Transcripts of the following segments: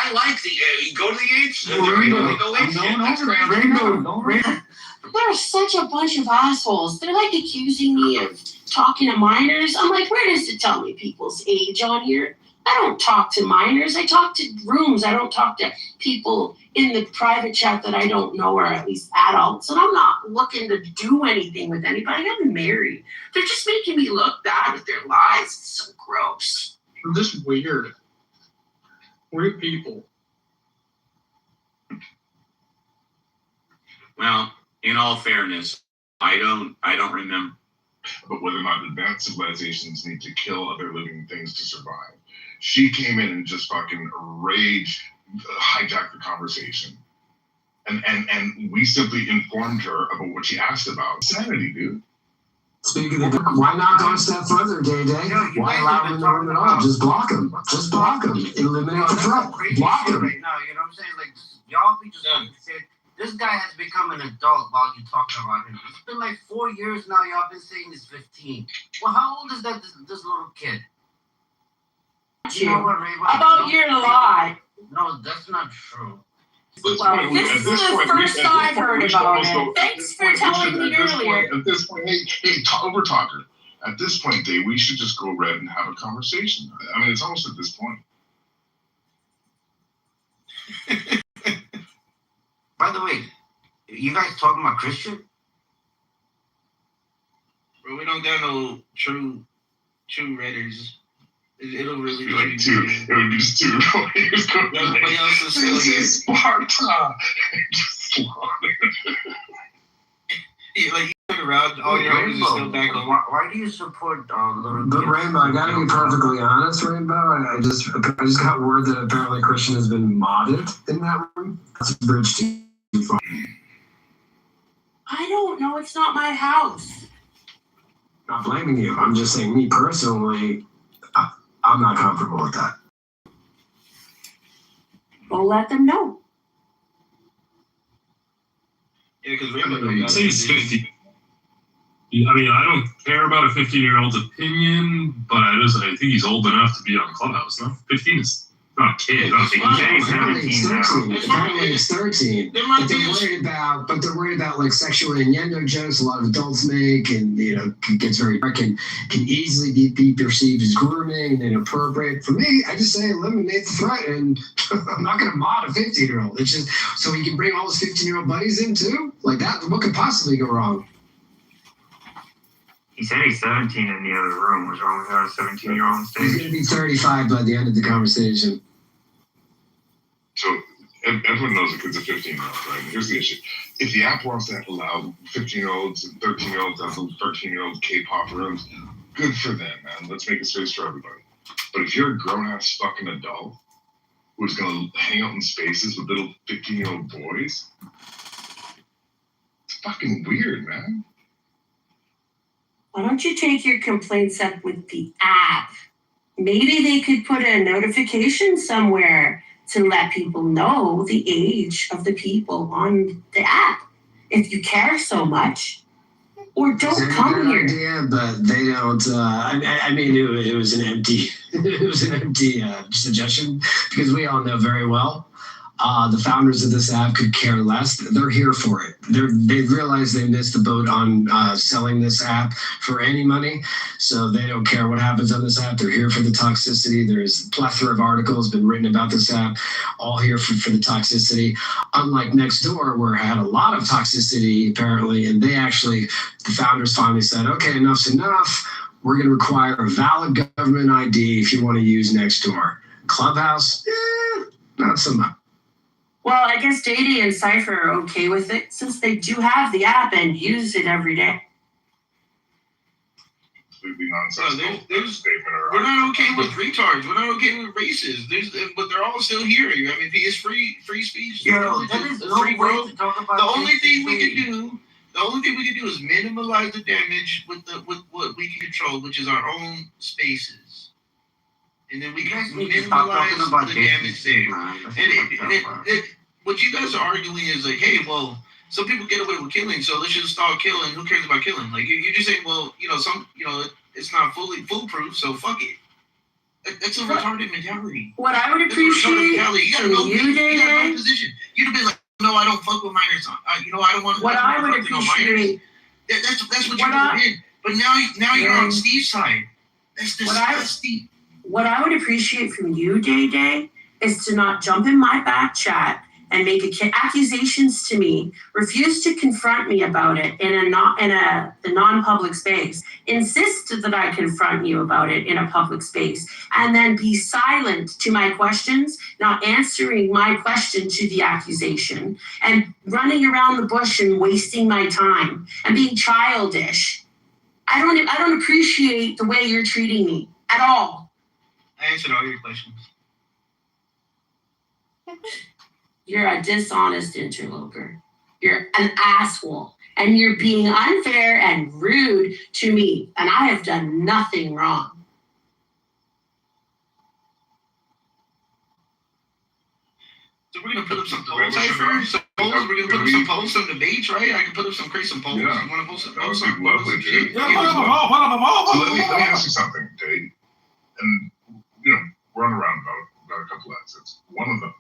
I like the go to the H. Rainbow. They're such a bunch of assholes. They're like accusing me of talking to minors. I'm like, where does it tell me people's age on here? I don't talk to minors. I talk to rooms. I don't talk to people in the private chat that I don't know, or at least adults. And I'm not looking to do anything with anybody. I'm married. They're just making me look bad with their lies. It's so gross. They're just weird. Weird people. Well, in all fairness, I don't remember. But whether or not advanced civilizations need to kill other living things to survive. She came in and just fucking hijacked the conversation. And we simply informed her about what she asked about. Sanity, dude. Speaking of, why not go a step further, Day? Why allow them in the room at all? Just block them. Just block them. Eliminate the threat. Block them. Right now, you know what I'm saying? Like, y'all be just saying, this guy has become an adult while you talking about him. It's been like 4 years now. Y'all been saying he's 15. Well, how old is that? This little kid. You know what, about your lie? No, that's not true. Well, this is the first I've heard about it. Thanks for telling me earlier. At this point, hey, overtalker. At this point, Dave, we should just go red and have a conversation. I mean, it's almost at this point. By the way, you guys talking about Christian? Bro, we don't got no true redders. It'll really be like two. It would be just two. Everybody else is still here. Sparta. Just slaughtered. Like you turn around, all your homies are still back home. Why do you support little kids? But Rainbow, I gotta be perfectly honest, Rainbow. I just got word that apparently Christian has been modded in that room. That's a bridge too far. I don't know. It's not my house. Not blaming you. I'm just saying, me personally, I'm not comfortable with that. We'll let them know. Yeah, because Rainbow say he's 50. I mean, I don't care about a 15-year-old's opinion, but I think he's old enough to be on Clubhouse. No, 15 is not a kid. Apparently it's 13. But they're worried about like sexual innuendo jokes a lot of adults make, and gets very can easily be perceived as grooming and inappropriate. For me, I just say eliminate the threat, and I'm not going to mod a 15-year-old. It's just so he can bring all his 15-year-old buddies in too. Like that, what could possibly go wrong? He said he's 17 in the other room. What's wrong with having a 17-year-old on stage? He's going to be 35 by the end of the conversation. So everyone knows a kid's a 15-year-old, right? Here's the issue. If the app wants to allow 15-year-olds and 13-year-olds to have those 13-year-old K-pop rooms, good for them, man. Let's make a space for everybody. But if you're a grown-ass fucking adult who's going to hang out in spaces with little 15-year-old boys, it's fucking weird, man. Why don't you take your complaints up with the app? Maybe they could put a notification somewhere to let people know the age of the people on the app. If you care so much, or don't come here. Idea, but they don't. I mean, it was an empty. It was an empty suggestion because we all know very well. The founders of this app could care less. They're here for it. They've realized they missed the boat on selling this app for any money, so they don't care what happens on this app. They're here for the toxicity. There's a plethora of articles been written about this app, all here for the toxicity. Unlike Nextdoor, where it had a lot of toxicity apparently, and the founders finally said, okay, enough's enough. We're going to require a valid government ID if you want to use Nextdoor. Clubhouse, not so much. Well, I guess Dady and Cypher are okay with it since they do have the app and use it every day. Completely nonsensical. We're not okay with retards. We're not okay with racists. But they're all still here. I mean, it's free speech. That is no way to talk about. The only thing we can do is minimize the damage with what we can control, which is our own spaces. And then we can minimize the damage there. What you guys are arguing is like, hey, well, some people get away with killing, so let's just start killing. Who cares about killing? Like you're just saying, well, it's not fully foolproof, so fuck it. That's a retarded mentality. What I would That's a retarded appreciate mentality. You gotta from know, you, you gotta know Day, position. You'd have been like, no, I don't fuck with minors. I don't want. what I would fuck with no minors. appreciate, That's what you what would have been. But now you're Yeah. on Steve's side. That's disgusting. what I would appreciate from you, Day, is to not jump in my back chat and make accusations to me, refuse to confront me about it in a non-public space, insist that I confront you about it in a public space, and then be silent to my questions, not answering my question to the accusation, and running around the bush and wasting my time and being childish. I don't appreciate the way you're treating me at all. I answered all your questions. You're a dishonest interloper. You're an asshole. And you're being unfair and rude to me. And I have done nothing wrong. So we're gonna put up some polls, We're gonna put up some polls, some debates, right? I can put up some polls. Yeah. You wanna post some That would polls? be lovely, dude. Yeah, So let me ask you something, Tate. And we're on a roundabout, got a couple exits. One of them,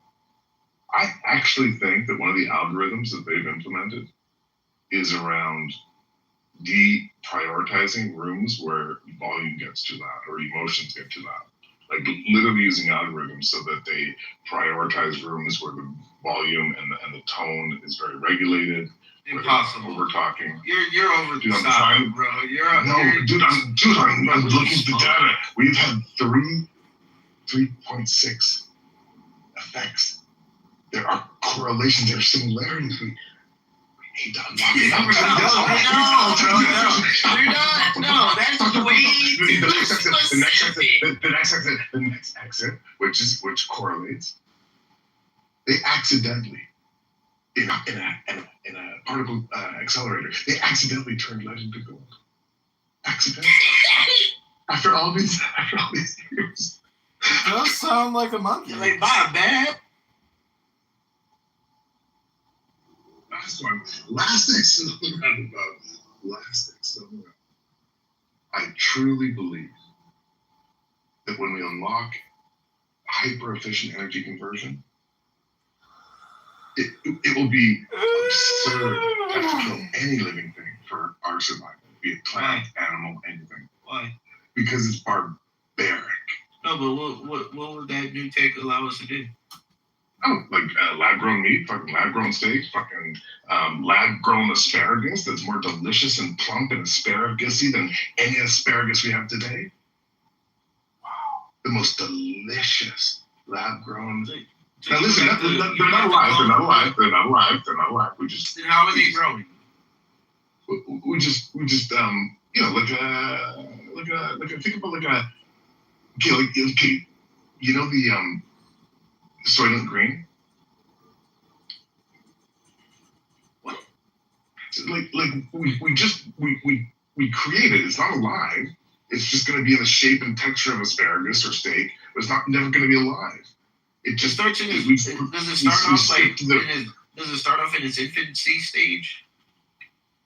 I actually think that one of the algorithms that they've implemented is around deprioritizing rooms where volume gets too loud or emotions get too loud. Like literally using algorithms so that they prioritize rooms where the volume and the tone is very regulated. Impossible. We're talking. You're over Dude, the I'm top, trying- bro. I'm looking at the data. We've had 3.6 effects. There are correlations, there are similarities. We need to unlock it. No, that's way too the next exit, which correlates. They accidentally in a particle accelerator, they accidentally turned lead into gold. Accidentally. After all these years. It does sound like a monkey. Like, my bad. Last exit on the roundabout. I truly believe that when we unlock hyper efficient energy conversion, it will be absurd to have to kill any living thing for our survival, be it plant, animal, anything. Why? Because it's barbaric. No, but what would that new tech allow us to do? Oh, like lab-grown meat, fucking lab-grown steak, fucking lab-grown asparagus that's more delicious and plump and asparagus-y than any asparagus we have today. Wow. The most delicious lab-grown. Now listen, they're not alive. We just. Then how are they growing? We just think about okay, the Soylent Green. What? We create it. It's not alive. It's just going to be in the shape and texture of asparagus or steak, but it's never going to be alive. It just starts in does it start off in its infancy stage?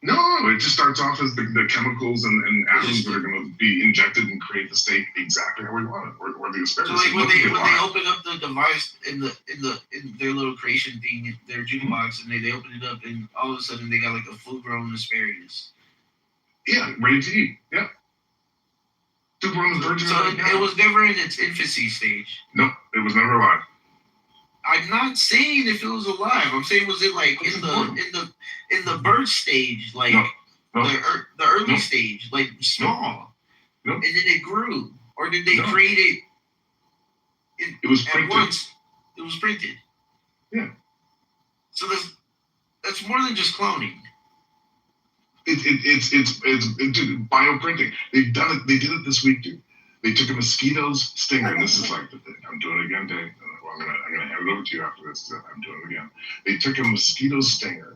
No, it just starts off as the chemicals and atoms that are going to be injected and create the steak exactly how we want it, or the asparagus. So like when they open up the device in their little creation thing, their jukebox, and they open it up, and all of a sudden they got like a full-grown asparagus. Yeah, ready to eat. Yeah. Super on the virgin. So it was never in its infancy stage. No, it was never alive. I'm not saying if it was alive. I'm saying was it like in the birth stage, like No. the early stage, like small, No. and then it grew, or did they create it? It was at printed. once. It was printed. Yeah. So that's more than just cloning. It's bioprinting. They've done it. They did it this week, dude. They took a mosquito's stinger, and this is like I'm doing it again, Dave. I'm gonna hand it over to you after this. I'm doing it again. They took a mosquito stinger.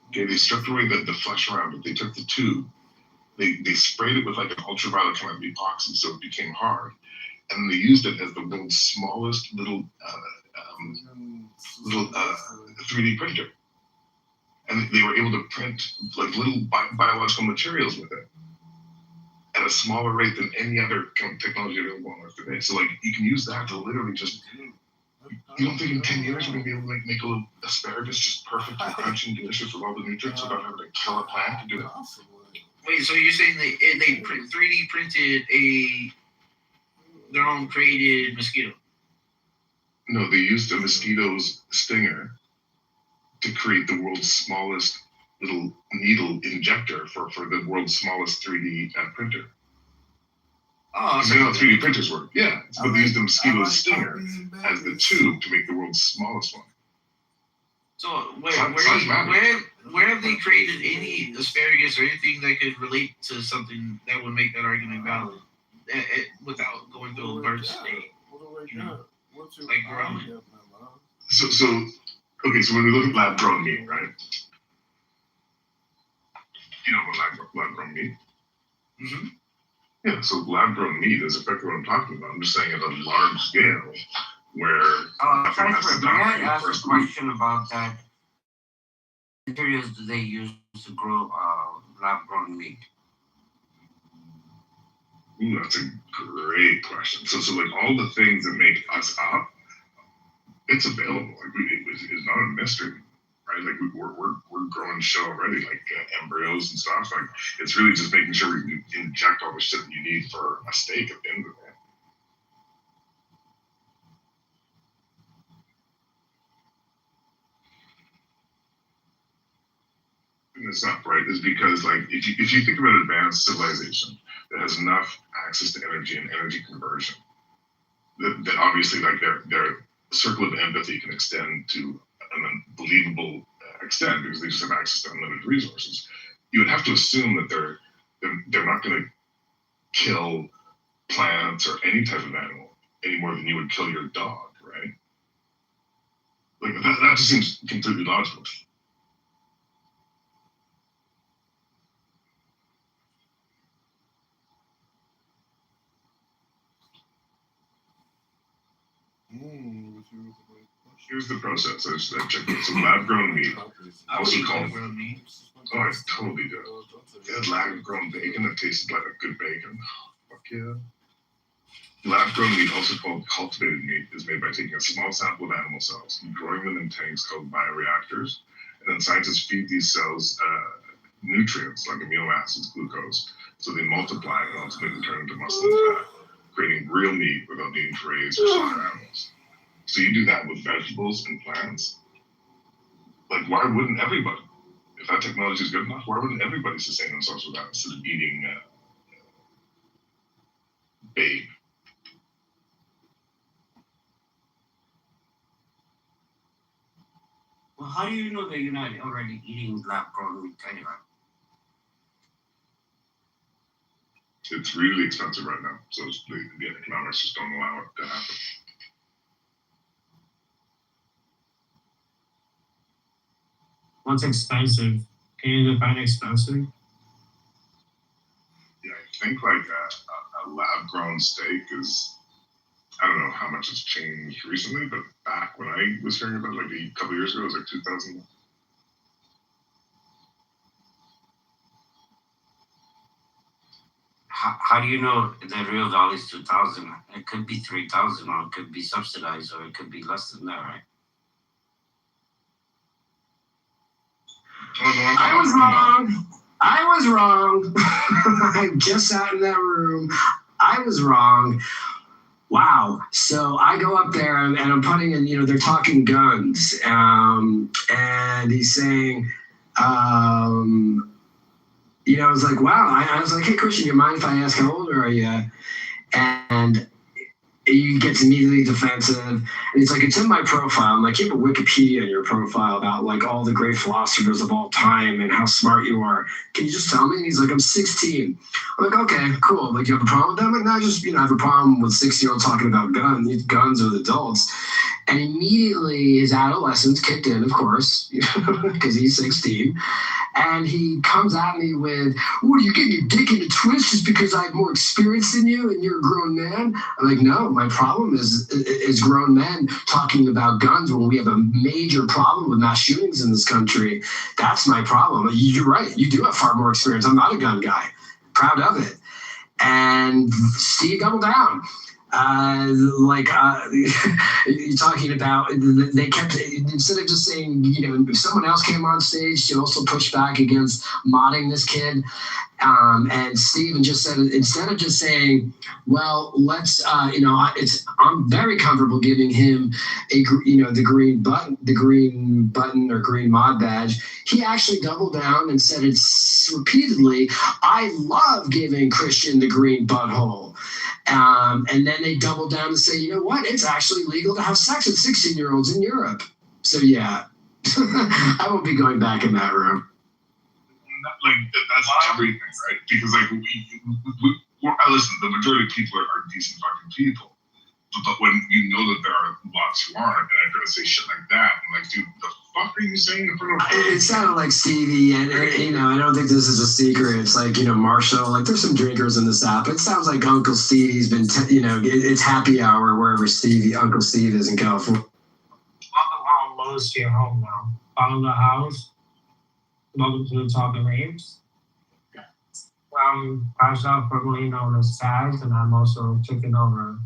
Okay, they stripped away the flesh around it. They took the tube. They sprayed it with like an ultraviolet kind of epoxy, so it became hard. And they used it as the world's smallest little 3D printer. And they were able to print like little biological materials with it. at a smaller rate than any other kind of technology available on Earth today. So like you can use that to literally just. You don't think in 10 years we're gonna be able to make a little asparagus just perfect and crunchy and delicious with all the nutrients without having to kill a plant to do it? Wait, so you're saying they 3D printed their own created mosquito? No, they used a mosquito's stinger to create the world's smallest little needle injector for the world's smallest 3D printer. Oh, you know how 3D printers work? Yeah, but they used the mosquito's stinger as the tube to make the world's smallest one. So where have they created any asparagus or anything that could relate to something that would make that argument valid without going through a birth state? You know, like growing. So okay, so when we look at lab grown meat, right? You know what lab grown meat? Mm-hmm. Yeah, so lab grown meat is effectively what I'm talking about. I'm just saying at a large scale where may I ask a question about that? What materials do they use to grow lab grown meat? Ooh, that's a great question. So like all the things that make us up, it's available. Like it's not a mystery, right? Like we're growing shit already, like embryos and stuff. Like it's really just making sure we inject all the shit that you need for a steak at the end of the day. And it's not right is because like if you think about advanced civilization that has enough access to energy and energy conversion, that obviously like their circle of empathy can extend to an unbelievable extent because they just have access to unlimited resources. You would have to assume that they're not going to kill plants or any type of animal any more than you would kill your dog, right? Like that just seems completely logical. Here's the process. I checked it. So lab-grown meat, also called. Oh, I totally do. They had lab-grown bacon that tasted like a good bacon. Fuck yeah. Lab-grown meat, also called cultivated meat, is made by taking a small sample of animal cells and growing them in tanks called bioreactors. And then scientists feed these cells nutrients like amino acids, glucose, so they multiply and ultimately turn into muscle and fat, creating real meat without needing to raise or slaughter animals. So you do that with vegetables and plants. Like, why wouldn't everybody? If that technology is good enough, why wouldn't everybody sustain themselves with that instead of eating babe? Well, how do you know that you're not already eating lab-grown meat anyway? It's really expensive right now, so the economics just don't allow it to happen. What's expensive? Can you define expensive? Yeah, I think like a lab-grown steak is, I don't know how much it's changed recently, but back when I was hearing about it, like a couple of years ago, it was like $2,000. How do you know the real value is 2,000? It could be 3,000, or it could be subsidized, or it could be less than that, right? I was wrong. I just sat in that room. I was wrong. Wow. So I go up there and I'm putting in, they're talking guns. And he's saying, I was like, wow. I was like, hey, Christian, you mind if I ask how old are you? And he gets immediately defensive. And he's like, it's in my profile. I'm like, you have a Wikipedia in your profile about like all the great philosophers of all time and how smart you are. Can you just tell me? And he's like, I'm 16. I'm like, okay, cool. Like, you have a problem with that? I'm like, no, I just, I have a problem with 6-year-olds talking about guns. Guns with adults. And immediately his adolescence kicked in, of course, because he's 16. And he comes at me with, what, are you getting your dick in a twist just because I have more experience than you and you're a grown man? I'm like, no, my problem is grown men talking about guns when we have a major problem with mass shootings in this country. That's my problem. You're right. You do have far more experience. I'm not a gun guy. Proud of it. And Steve doubled down. You're talking about, they kept, instead of just saying, if someone else came on stage, she also pushed back against modding this kid. And Steven just said, instead of just saying, well, let's, I'm very comfortable giving him the green button or green mod badge. He actually doubled down and said it repeatedly. I love giving Christian the green butthole. And then they doubled down and say, you know what? It's actually legal to have sex with 16-year-olds in Europe. So yeah, I won't be going back in that room. Like that's everything, right? Because like listen, the majority of people are decent fucking people, but when you know that there are lots who aren't, and I'm gonna say shit like that, I'm like, dude, the fuck are you saying in front of? It sounded like Stevie, and I don't think this is a secret. It's like Marshall. Like there's some drinkers in this app. It sounds like Uncle Stevie's been, it's happy hour wherever Uncle Steve is in California. Welcome home, Lowe's, to your home now. Follow the house. Welcome to the Talking Apes. Pasha, formerly known as Taz, and I'm also taking over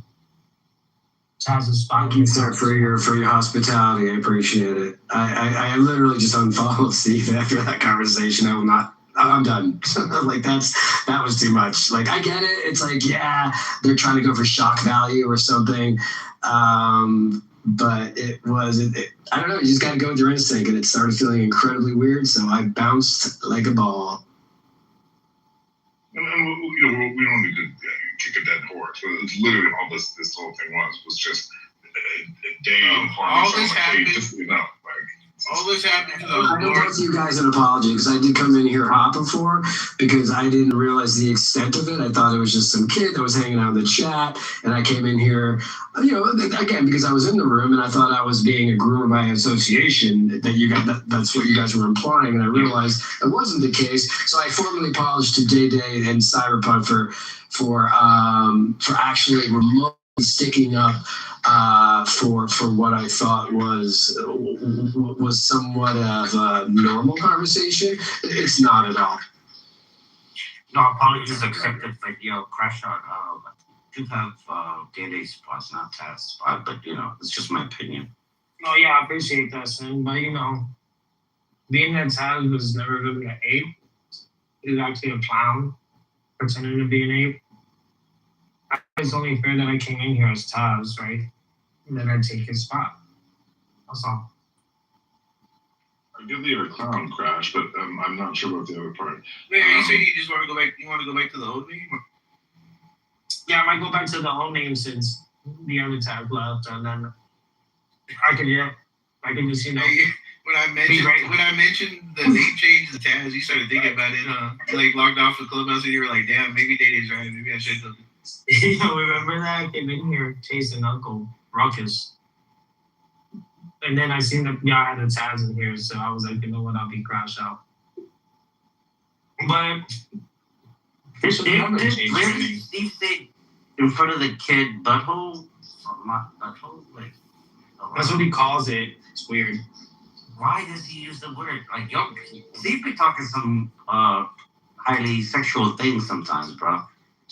Taz's spot. Thank you, sir, for your hospitality. I appreciate it. I literally just unfollowed Steve after that conversation. I'm done. Like that was too much. Like I get it. It's like, yeah, they're trying to go for shock value or something. But I don't know, you just got to go with your instinct, and it started feeling incredibly weird, so I bounced like a ball. And we don't need to kick a dead horse. It's literally all this whole thing was just a day informing all this happened. All this happened because I owe you guys an apology because I did come in here hot before because I didn't realize the extent of it. I thought it was just some kid that was hanging out in the chat, and I came in here, again, because I was in the room and I thought I was being a groomer by association. That's what you guys were implying, and I realized it wasn't the case. So I formally apologized to Day Day and Cyberpunk for actually remotely sticking up for what I thought was somewhat of a normal conversation. It's not at all. No, apologies accepted, but crash out. Do have Day spots, not Taz spot, but it's just my opinion. No, yeah, I appreciate that, son. But being that Taz was never really an ape, he was actually a clown pretending to be an ape. It's only fair that I came in here as Taz, right? And then I take his spot. That's all. I give you a clown, Crash, but I'm not sure about the other part. Wait, are you saying you just want to go back? You want to go back to the old name? Yeah, I might go back to the old name since the other tag left, and then I can just When I mentioned the name change to Taz, you started thinking about it, huh? Like logged off the clubhouse, and you were like, "Damn, maybe Day's right. Maybe I should." Remember that I came in here chasing Uncle Ruckus, and then I seen that y'all had a Taz in here, so I was like, you know what, I'll be crashed out. But did Steve say in front of the kid butthole? Or not butthole? Like that's what he calls it. It's weird. Why does he use the word? Like, Steve be talking some highly sexual things sometimes, bro.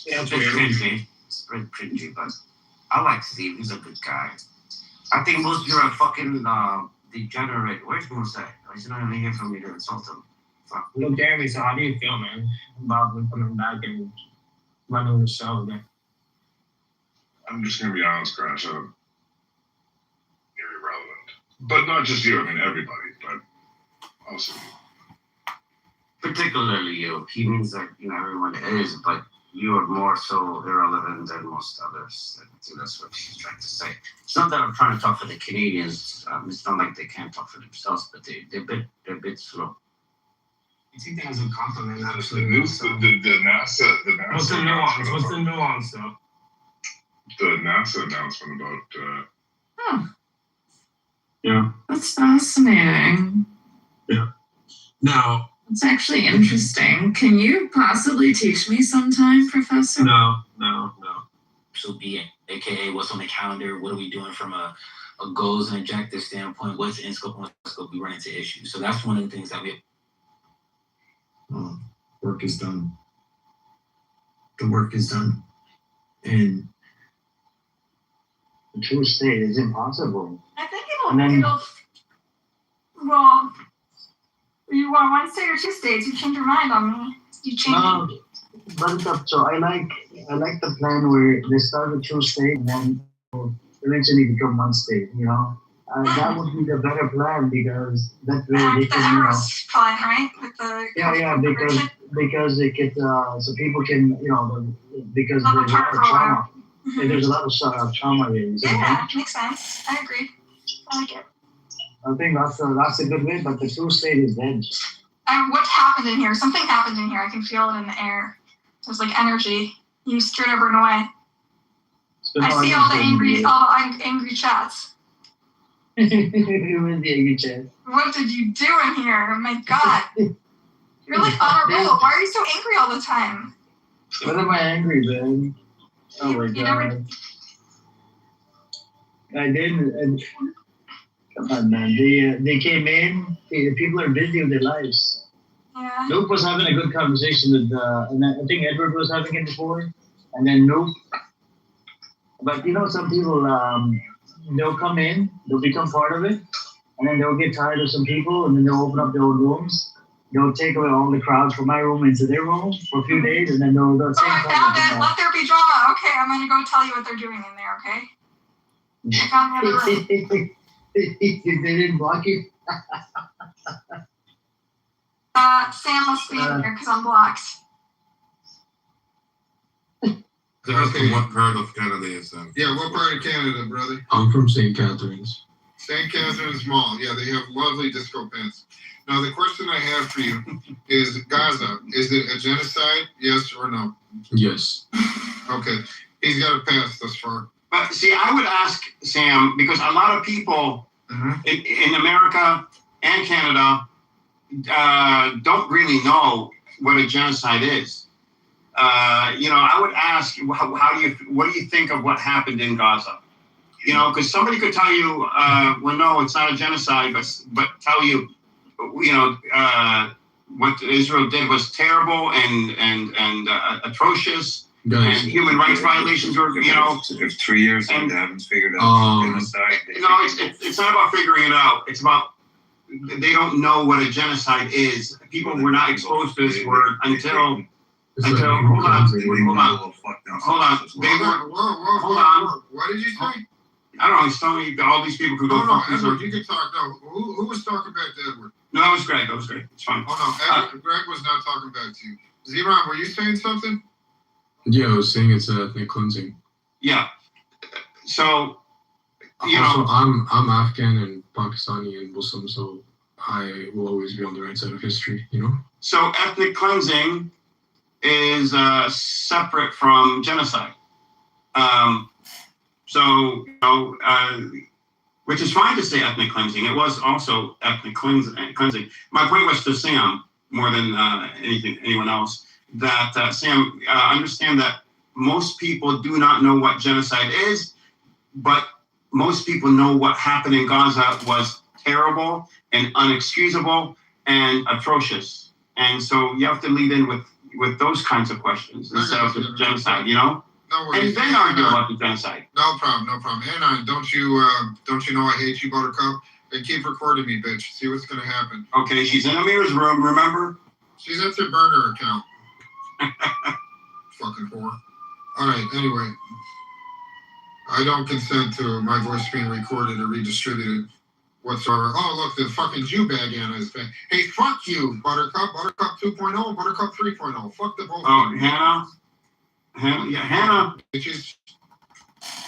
Yeah, it's cringy. It's pretty cringy, but I like Steve. He's a good guy. I think most you're a fucking degenerate. Where's Moose at? He's not even here for me to insult him. Fuck. Look, Jeremy, so how do you feel, man, about him coming back and running the show again? I'm just gonna be honest, Crash. You're irrelevant, but not just you. I mean everybody, but also particularly you. He means that everyone is, but you are more so irrelevant than most others. I think that's what he's trying to say. It's not that I'm trying to talk for the Canadians. It's not like they can't talk for themselves, but they're a bit slow. I think that was a compliment, the actually. the NASA. What's the nuance? What's the nuance, though? The NASA announcement about. Yeah. That's fascinating. Yeah. Now. It's actually interesting. Can you possibly teach me sometime, Professor? No. So be it, aka what's on the calendar, what are we doing from a goals and objective standpoint, what's in scope and what's scope, we run into issues. So that's one of the things that we work is done. the work is done. And the true state is impossible. I think well, you want one state or two states? You change your mind on me. You change. Buttercup. So I like the plan where they start with two states and then eventually become one state. You know, that would be the better plan because that way they can, plan, right? With the because it could so people can because there's a lot of trauma. Mm-hmm. There's a lot of trauma here. Yeah, makes sense. I agree. I like it. I think that's a good way, but the true state is dead. What happened in here? Something happened in here. I can feel it in the air. There's like energy. You scared everyone away. I see all the angry chats. Who is the angry chat? What did you do in here? Oh my god. You're like honorable. Why are you so angry all the time? What am I angry, man? Oh my god. I didn't. Come on, man. They came in. People are busy with their lives. Yeah. Luke was having a good conversation with, and I think Edward was having it before, and then Luke. But some people, they'll come in, they'll become part of it, and then they'll get tired of some people, and then they'll open up their own rooms. They'll take away all the crowds from my room into their room for a few days, and then they'll take. I found it. Let there be drama. Okay, I'm gonna go tell you what they're doing in there. Okay. I found the other room. They didn't block you? Sam must be in here because I'm blocked. Okay. What part of Canada is that? Yeah, what part of Canada, brother? I'm from St. Catharines. St. Catharines Mall. Yeah, they have lovely disco pants. Now, the question I have for you is Gaza. Is it a genocide? Yes or no? Yes. Okay. He's got a pass thus far. But see, I would ask Sam, because a lot of people in America and Canada don't really know what a genocide is. I would ask, what do you think of what happened in Gaza? Because somebody could tell you, well, no, it's not a genocide, but tell you, what Israel did was terrible and atrocious. Guys, and human rights violations were, If 3 years and they haven't figured out genocide. It's not about figuring it out. It's about they don't know what a genocide is. People were not exposed to this word until hold on. They were. Hold on. What did you say? I don't know. He's telling me all these people could go. No, Edward, you can talk. No, who was talking back to Edward? No, that was Greg. It's fine. Oh no, Greg was not talking back to you. Zeron, were you saying something? Yeah, I was saying it's ethnic cleansing. Yeah. So, also, I'm Afghan and Pakistani and Muslim, so I will always be on the right side of history, So ethnic cleansing is separate from genocide. Which is fine to say ethnic cleansing. It was also ethnic cleansing. My point was to Sam more than anyone else. That Sam, understand that most people do not know what genocide is, but most people know what happened in Gaza was terrible and unexcusable and atrocious. And so you have to lead in with those kinds of questions instead of the genocide, No worries. And then argue about the genocide. No problem. Hannah, don't you know I hate you, Buttercup? And keep recording me, bitch. See what's gonna happen. Okay, she's in Amir's room, remember? She's at their burner account. Fucking whore. Alright, anyway. I don't consent to my voice being recorded or redistributed whatsoever. Oh, look, the fucking Jew bag Anna is back. Hey, fuck you, Buttercup. Buttercup 2.0, Buttercup 3.0. Fuck the both. Oh, Hannah? Hannah.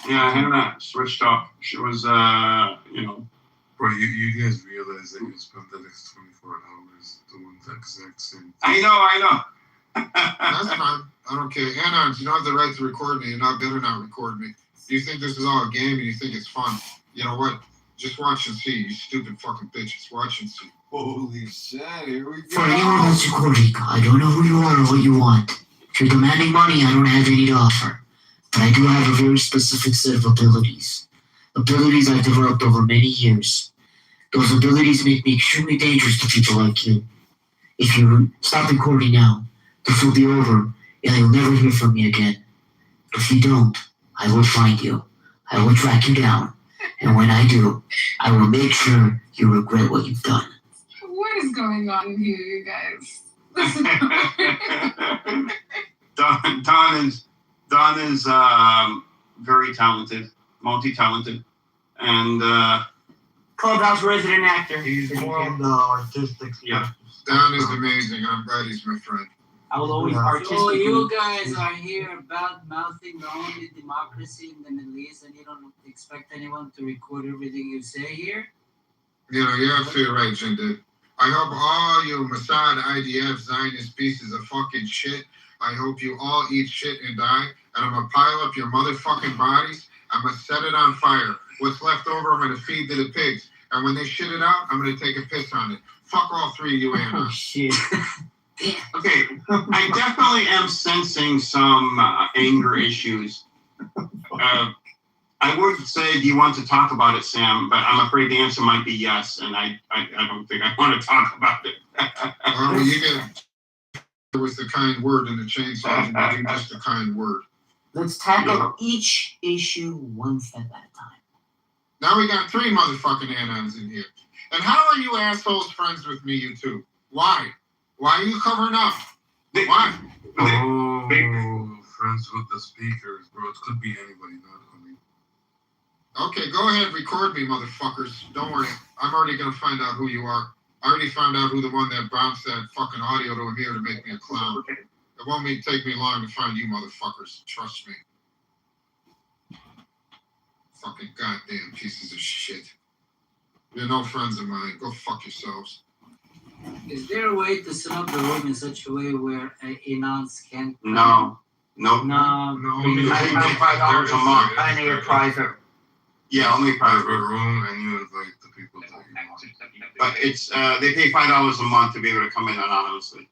Yeah, Hannah switched off. She was, Bro, you guys realize that you spent the next 24 hours doing the exact same thing. I know. That's fine. I don't care. Hannah, you don't have the right to record me. You better not record me. You think this is all a game and you think it's fun. You know what? Just watch and see, you stupid fucking bitches. Watch and see. Holy shit, here we go. For anyone who's recording, I don't know who you are or what you want. If you're demanding money, I don't have any to offer. But I do have a very specific set of abilities. Abilities I've developed over many years. Those abilities make me extremely dangerous to people like you. If you stop recording now, this will be over, and you'll never hear from me again. If you don't, I will find you. I will track you down. And when I do, I will make sure you regret what you've done. What is going on here, you guys? Don is very talented, multi-talented, and Clubhouse resident actor. He's more on the artistic. Yeah. Don is amazing. I'm glad he's my friend. I will always So artistically. you guys are here bad mouthing the only democracy in the Middle East, and you don't expect anyone to record everything you say here? You know, you're absolutely right, Jindu. I hope all you Mossad, IDF, Zionist pieces of fucking shit, I hope you all eat shit and die, and I'm gonna pile up your motherfucking bodies, I'm gonna set it on fire. What's left over, I'm gonna feed to the pigs. And when they shit it out, I'm gonna take a piss on it. Fuck all three of you animals. Oh, shit. okay, I definitely am sensing some anger issues. I would say, do you want to talk about it, Sam? But I'm afraid the answer might be yes, and I don't think I want to talk about it. Well, you get it was the kind word in the chainsaws, and you do just a kind word. Let's tackle each issue one step at a time. Now we got three motherfucking anons in here. And how are you assholes friends with me, you two? Why? Why are you covering up? Why? Oh, friends with the speakers, bro. It could be anybody, not only. Okay, go ahead, record me, motherfuckers. Don't worry. I'm already gonna find out who you are. I already found out who the one that bounced that fucking audio to here to make me a clown. It won't take me long to find you motherfuckers. Trust me. Fucking goddamn pieces of shit. You're no friends of mine. Go fuck yourselves. Is there a way to set up the room in such a way where anons can't? No. No. Only $5 a month. I need a private. Yeah, only private room, and you invite the people that you want. But it's they pay $5 a month to be able to come in anonymously.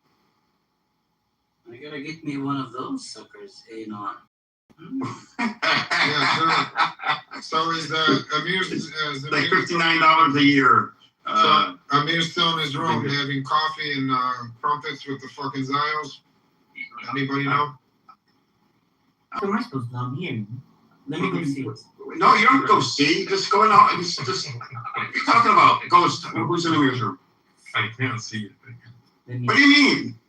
I gotta get me one of those suckers, anon. Yeah, so is Amir's like $59 a year. So Amir's still in his room having coffee and crumpets with the fucking Zios. Anybody know? How am I supposed to know? I'm here. Let me go see. No, you don't go see. Just go in the just what are you talking about? Ghost. Who's in Amir's room? I can't see it. What do you mean?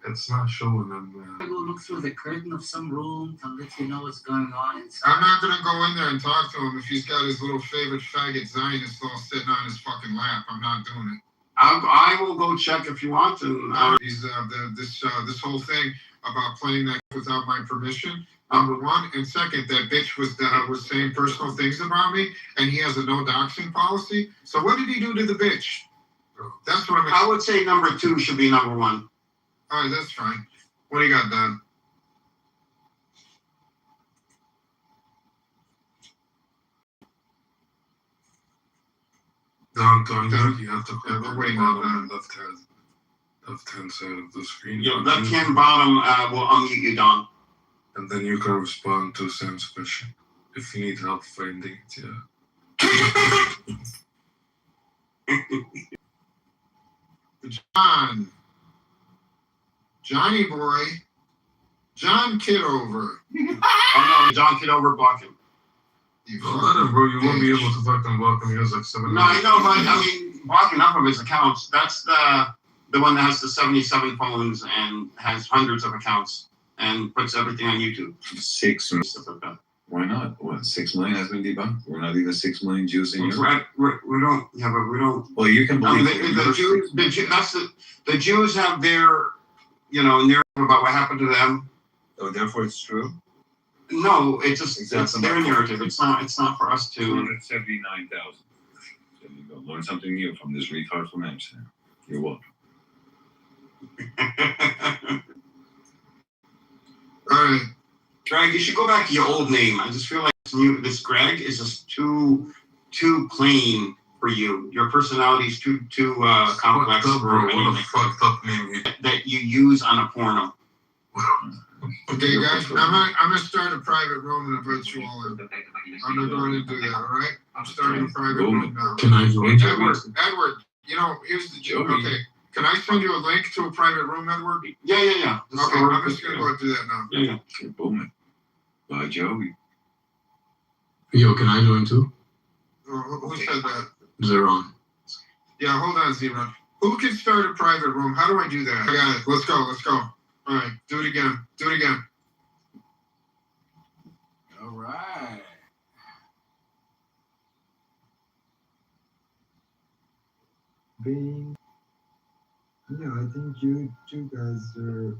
It's not showing them. I go look through the curtain of some room to let you know what's going on. I'm not gonna go in there and talk to him if he's got his little favorite faggot Zionist all sitting on his fucking lap. I'm not doing it. I will go check if you want. And he's this whole thing about playing that without my permission. Number one, and second, that bitch was saying personal things about me, and he has a no doxing policy. So what did he do to the bitch? That's what I would say number 2 should be number 1. All right, that's fine. What do you got, Don? Don, you have to click on the bottom left-hand side of the screen. Your left-hand bottom will unmute you, Don. And then you can respond to Sam's question. If you need help finding it, Johnny boy. John Kitover. Oh no, John Kitover block him. Let him, bro. You won't be able to fucking block him. He has like 7. No, I know, but I mean, blocking enough of his accounts. That's the one that has the 77 phones and has hundreds of accounts and puts everything on YouTube. 6 or stuff like that. Why not? What, 6 million has been debunked? We're not even 6 million Jews in Europe. We don't. Yeah, but we don't. Well, you can believe the Jews have their, narrative about what happened to them. Oh, therefore it's true. No, it's their narrative. It's not for us to. 279,000. There you go. Learn something new from this retard from Amsterdam. You're welcome. All right. Greg, you should go back to your old name. I just feel like this Greg is just too plain for you. Your personality is too complex for anything that you use on a porno. Okay, guys, I'm gonna start a private room and invite you all in. I'm not going to do that, all right? I'm starting a private room now. Can I join? Edward, here's the joke. Okay, Can I send you a link to a private room, Edward? Yeah. Okay, I'm just gonna go and do that now. Yeah. Okay, booming. Bye, Joe. Yo, can I join too? Who said that? Zeron. Yeah, hold on, Zero. Who can start a private room? How do I do that? I got it. Let's go. All right, do it again. All right. Being, yeah, I think you two guys are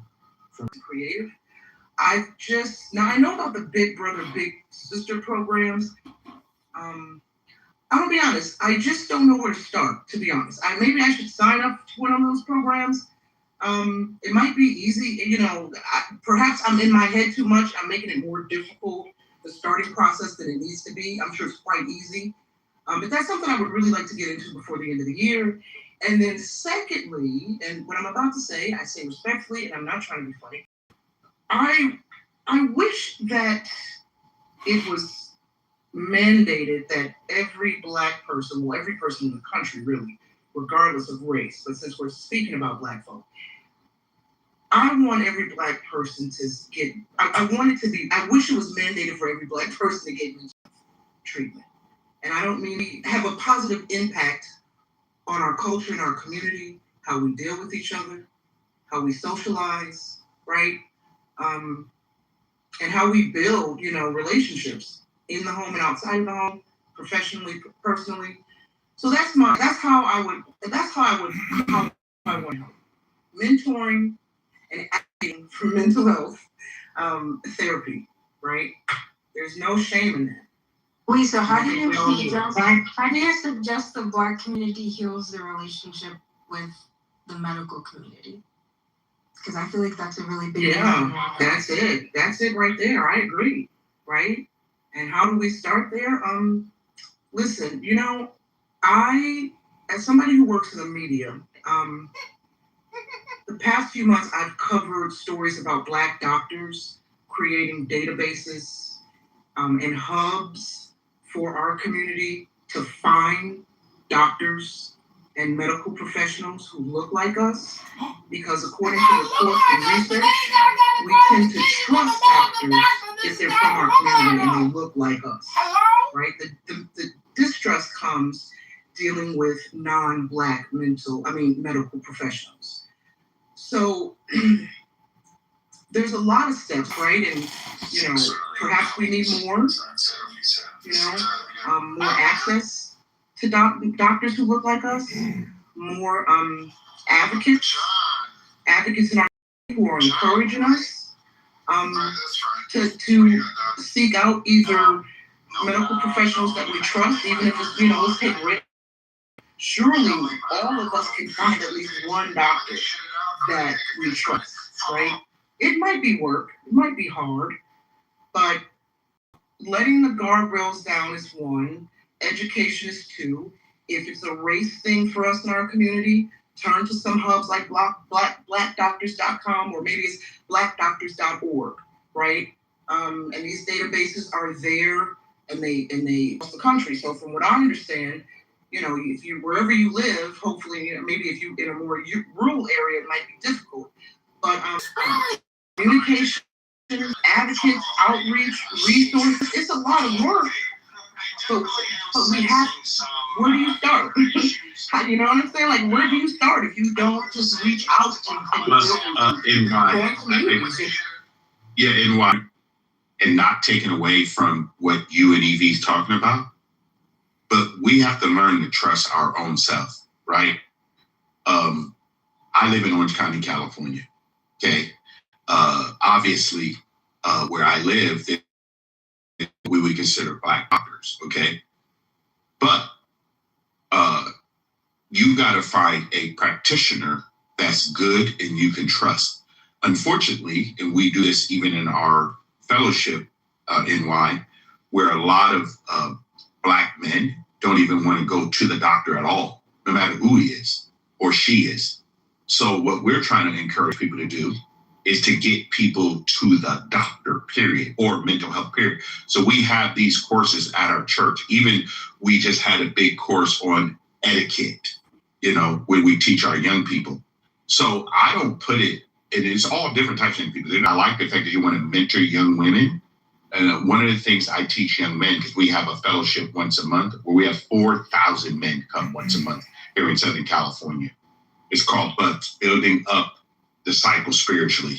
from creative. Now I know about the Big Brother, Big Sister programs. I'm gonna be honest, I just don't know where to start, to be honest. Maybe I should sign up to one of those programs. It might be easy, perhaps I'm in my head too much. I'm making it more difficult, the starting process, than it needs to be. I'm sure it's quite easy. But that's something I would really like to get into before the end of the year. And then secondly, and what I'm about to say, I say respectfully, and I'm not trying to be funny, I wish that it was mandated that every Black person, well, every person in the country really, regardless of race, but since we're speaking about Black folk, I want every Black person to get, I wish it was mandated for every Black person to get treatment. And I don't mean have a positive impact on our culture and our community, how we deal with each other, how we socialize, right? And how we build, relationships in the home and outside of the home, professionally, personally. So that's how I want help. Mentoring and acting for mental health therapy, right? There's no shame in that. Lisa, how do you suggest the Black community heals their relationship with the medical community? Because I feel like that's a really big issue. That's it. That's it right there. I agree, right? And how do we start there? Listen, as somebody who works in the media, the past few months I've covered stories about Black doctors creating databases and hubs for our community to find doctors and medical professionals who look like us, because according to reports and research, we tend to trust doctors if they're from our community and they look like us, right? The distrust comes dealing with non-Black medical professionals. So there's a lot of steps, right? And, perhaps we need more, more access to doctors who look like us, more advocates in our community who are encouraging us to seek out either medical professionals that we trust, even if it's, let's take risk. Surely all of us can find at least one doctor that we trust, right? It might be work, it might be hard, but letting the guardrails down is one, education is two. If it's a race thing for us in our community, turn to some hubs like blackdoctors.com, or maybe it's blackdoctors.org, right? And these databases are there, and they across the country. So from what I understand, if you wherever you live, hopefully, maybe if you in a more rural area, it might be difficult. But communication, advocates, outreach, resources, it's a lot of work. But we have, where do you start? You know what I'm saying? Like, where do you start if you don't just reach out and not taking away from what you and Evie's talking about, but we have to learn to trust our own self, right? I live in Orange County, California. Okay, obviously, where I live, we would consider Black doctors. Okay, but you got to find a practitioner that's good and you can trust. Unfortunately, and we do this even in our fellowship, NY, where a lot of Black men don't even want to go to the doctor at all, no matter who he is or she is. So what we're trying to encourage people to do is to get people to the doctor, period, or mental health, period. So we have these courses at our church. Even we just had a big course on etiquette, when we teach our young people. So I don't put it, and it's all different types of people. I like the fact that you want to mentor young women. And one of the things I teach young men, because we have a fellowship once a month where we have 4,000 men come once a month here in Southern California. It's called BUDS, Building Up Disciples Spiritually,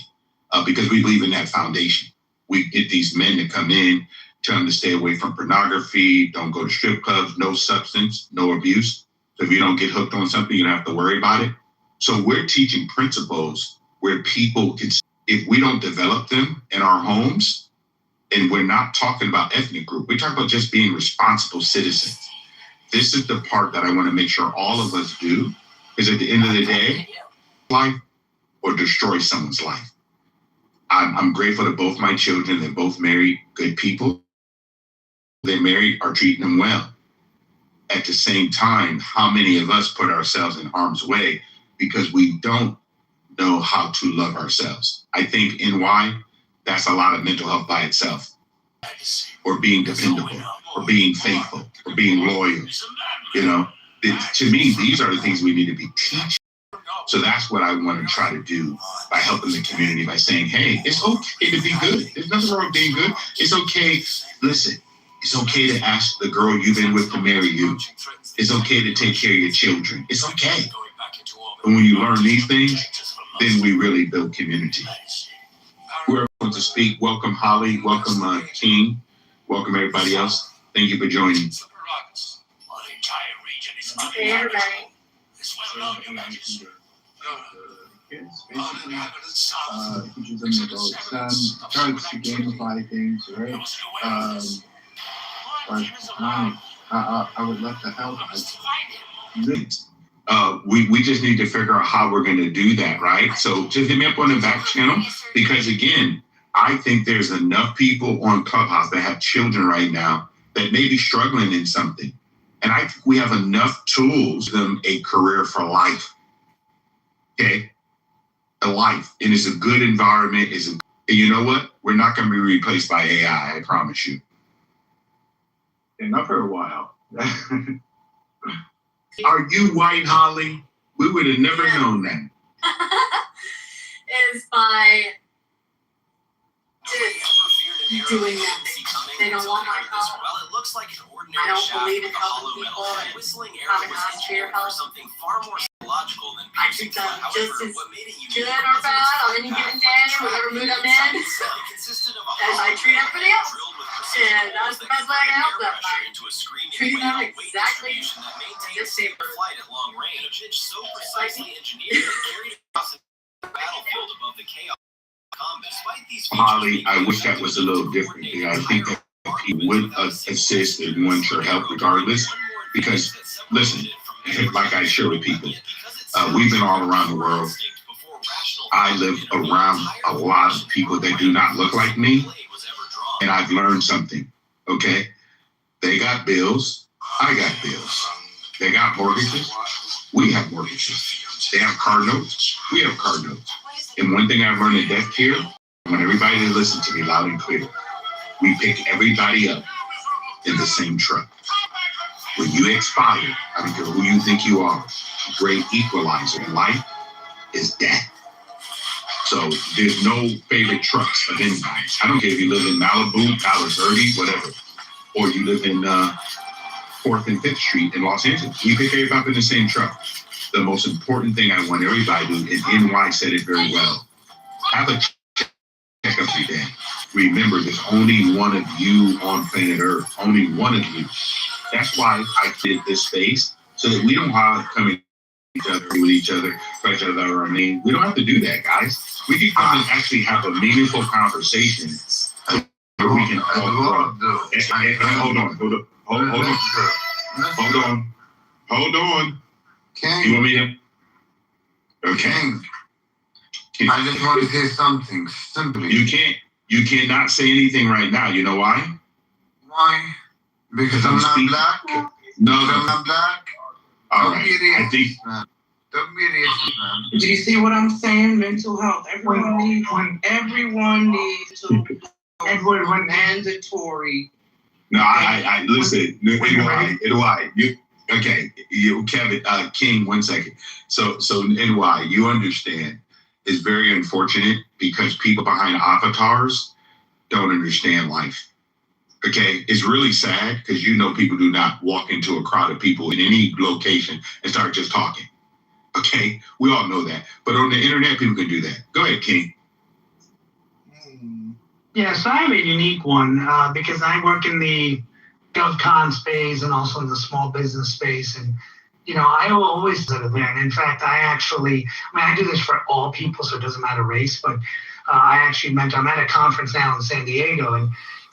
because we believe in that foundation. We get these men to come in, tell them to stay away from pornography, don't go to strip clubs, no substance, no abuse. So if you don't get hooked on something, you don't have to worry about it. So we're teaching principles where people can, if we don't develop them in our homes, and we're not talking about ethnic group, we're talking about just being responsible citizens. This is the part that I want to make sure all of us do, because at the end of the day, life or destroy someone's life. I'm grateful to both my children. They're both married, good people. They're married, are treating them well. At the same time, how many of us put ourselves in harm's way because we don't know how to love ourselves? I think NY, that's a lot of mental health by itself. Or being dependable, or being faithful, or being loyal. To me, these are the things we need to be teaching. So that's what I want to try to do by helping the community, by saying, hey, it's okay to be good. There's nothing wrong with being good. It's okay. Listen, it's okay to ask the girl you've been with to marry you. It's okay to take care of your children. It's okay. And when you learn these things, then we really build community. Whoever wants to speak, welcome Holly, welcome King, welcome everybody else. Thank you for joining. Hey, everybody. Kids, basically, teaches them about STEM, tries to gamify things, right? I would love to help. We just need to figure out how we're going to do that, right? So just hit me up on the back channel, because again, I think there's enough people on Clubhouse that have children right now that may be struggling in something. And I think we have enough tools to give them a career for life. Okay? A life. And it's a good environment. And you know what? We're not going to be replaced by AI, I promise you. And not for a while. Are you white, Holly? We would have never known that. Is by just doing nothing. They don't want my help. I don't believe in helping people and having to ask for your help. I think I'm just as good or bad on any given day, whatever mood I'm in, as I treat everybody else. And that's the best way I can help them. Treating them exactly the same. Holly, I wish that was a little different. I think that people would assist and want your help regardless. Because, listen, like I share with people, we've been all around the world. I live around a lot of people that do not look like me. And I've learned something, okay? They got bills. I got bills. They got mortgages. We have mortgages. They have car notes. We have car notes. And one thing I've learned in death care, I want everybody to listen to me loud and clear. We pick everybody up in the same truck. When you expire, I don't care who you think you are, a great equalizer in life is death. So there's no favorite trucks of anybody. I don't care if you live in Malibu, Palo Verde, whatever, or you live in 4th and 5th Street in Los Angeles. We pick everybody up in the same truck. The most important thing I want everybody to do, and NY said it very well, have a checkup every day. Remember, there's only one of you on planet Earth, only one of you. That's why I did this space, so that we don't have to come in with each other, fight each other. I mean, we don't have to do that, guys. We can come and actually have a meaningful conversation where we can all grow. Hold on. King, you want me to? Okay. King, I just want to say something simply. You cannot say anything right now. You know why? Why? Because I'm not black? No. I'm not black? All right. I think. Don't be racist, man. Do you see what I'm saying? Mental health. Everyone needs to mandatory. No, I listen. Why? Okay, you, Kevin, King, 1 second. So NY, you understand, is very unfortunate because people behind avatars don't understand life. Okay, it's really sad because people do not walk into a crowd of people in any location and start just talking. Okay, we all know that. But on the internet, people can do that. Go ahead, King. Yeah, so I have a unique one because I work in the GovCon space and also in the small business space. And, I always sort of there. And in fact, I do this for all people, so it doesn't matter race, but I'm at a conference now in San Diego, and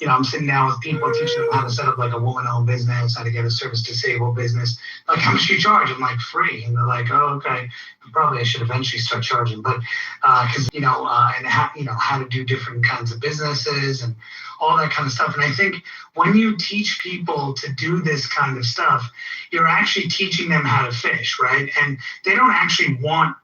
I'm sitting down with people teaching them how to set up like a woman-owned business, how to get a service-disabled business. Like, how much do you charge? I'm like, free. And they're like, oh, okay. Probably I should eventually start charging, but because and how to do different kinds of businesses and all that kind of stuff. And I think when you teach people to do this kind of stuff, you're actually teaching them how to fish, right? And they don't actually want.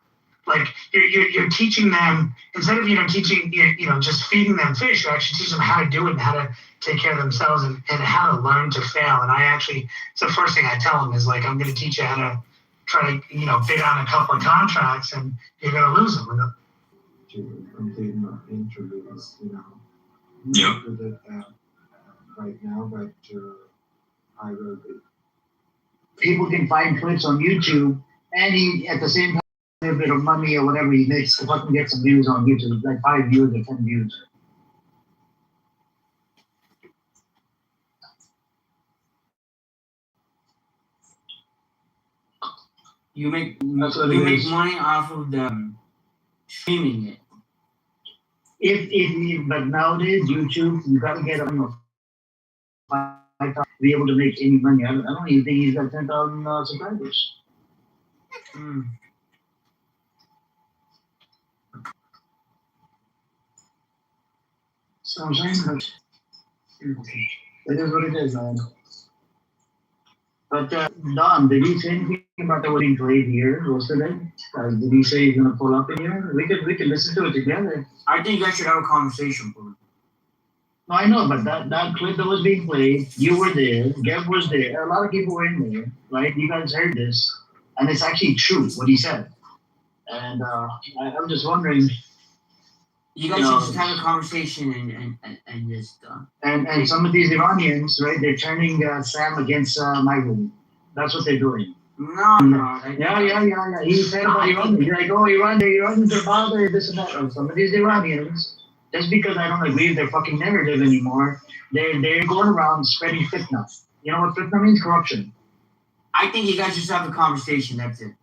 Like you're teaching them, instead of teaching just feeding them fish, you actually teach them how to do it and how to take care of themselves and how to learn to fail. And it's the first thing I tell them is like, I'm going to teach you how to try to bid on a couple of contracts and you're going to lose them. Completing our interviews, Yep. Good at that right now, but I will be. People can find clips on YouTube, and he at the same time a bit of money or whatever he makes to fucking get some views on YouTube, like 5 views or 10 views. You make money off of them streaming it. But nowadays YouTube, you gotta get to be able to make any money. I don't even think he's got 10,000 subscribers. So I'm saying that it is what it is, man. But Don, did he say anything about the wedding trade here yesterday? Did he say he's gonna pull up in here? We could listen to it together. I think you guys should have a conversation. No, I know, but that clip that was being played, you were there, Gev was there, a lot of people were in there, right? You guys heard this, and it's actually true what he said. And I'm just wondering. You guys should just have a conversation and just. And some of these Iranians, right? They're turning Sam against my room. That's what they're doing. No. Yeah. He said about Iran. He's like, oh, Iran, the Iranians are bothered, this and that. Some of these Iranians, just because I don't agree with their fucking narrative anymore, they're going around spreading fitna. You know what fitna means? Corruption. I think you guys just have a conversation. That's it.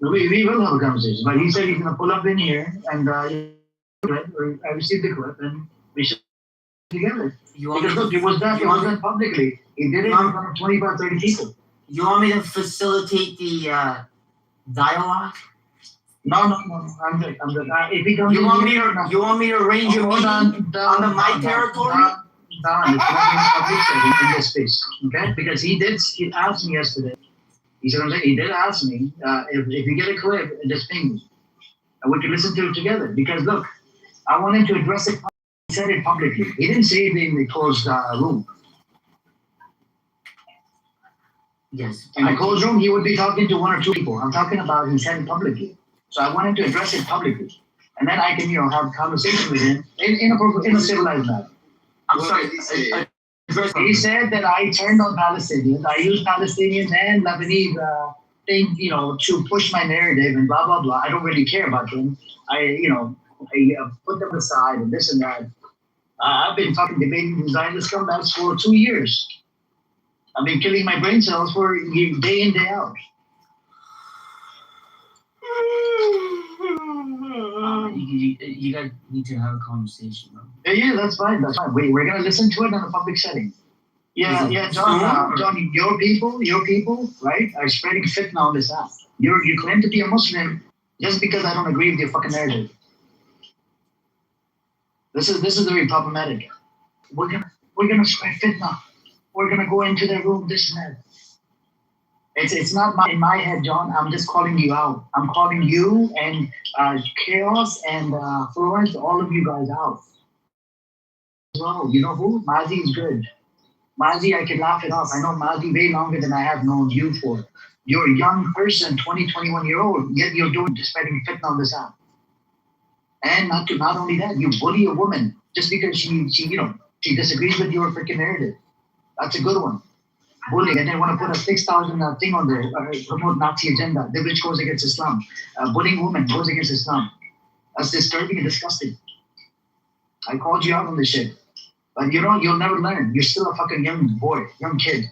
We will have a conversation. But he said he's gonna pull up in here and. I received the clip and we should together. Because look, it was done publicly. He did it in front of 25, 30 people. You want me to facilitate the dialogue? No. I'm good. If he comes you want me to arrange a meeting on my territory? Don, it's not in this space, okay? Because he asked me yesterday. He said, he did ask me if you get a clip, just ping me. And we can listen to it together. Because look, I want him to address it. He said it publicly. He didn't say it in the closed room. Yes. In the closed room, he would be talking to 1 or 2 people. I'm talking about he said it publicly. So I want him to address it publicly. And then I can, have a conversation with him in a civilized manner. I'm sorry. He said that I turned on Palestinians. I used Palestinians and Lebanese to push my narrative and blah, blah, blah. I don't really care about them. I put them aside and this and that. I've been fucking debating these Zionist scumbags for 2 years. I've been killing my brain cells for day in, day out. You guys need to have a conversation. Yeah, that's fine. We're going to listen to it in a public setting. Yeah, John, your people, right, are spreading fitna on this app. You claim to be a Muslim just because I don't agree with your fucking narrative. This is very problematic. We're gonna spread fitna. We're gonna go into their room, this and that. It's not in my head, John. I'm just calling you out. I'm calling you and Chaos and Florence, all of you guys out. Well, you know who? Mazi is good. Mazi, I can laugh it off. I know Mazi way longer than I have known you for. You're a young person, 20, 21-year-old, yet you're doing spreading fitna on this app. And not only that, you bully a woman just because she disagrees with your freaking narrative. That's a good one. Bullying, and they want to put a 6,000 thing on there, promote Nazi agenda, which goes against Islam. Bullying women goes against Islam. That's disturbing and disgusting. I called you out on this shit. But you'll never learn. You're still a fucking young boy, young kid.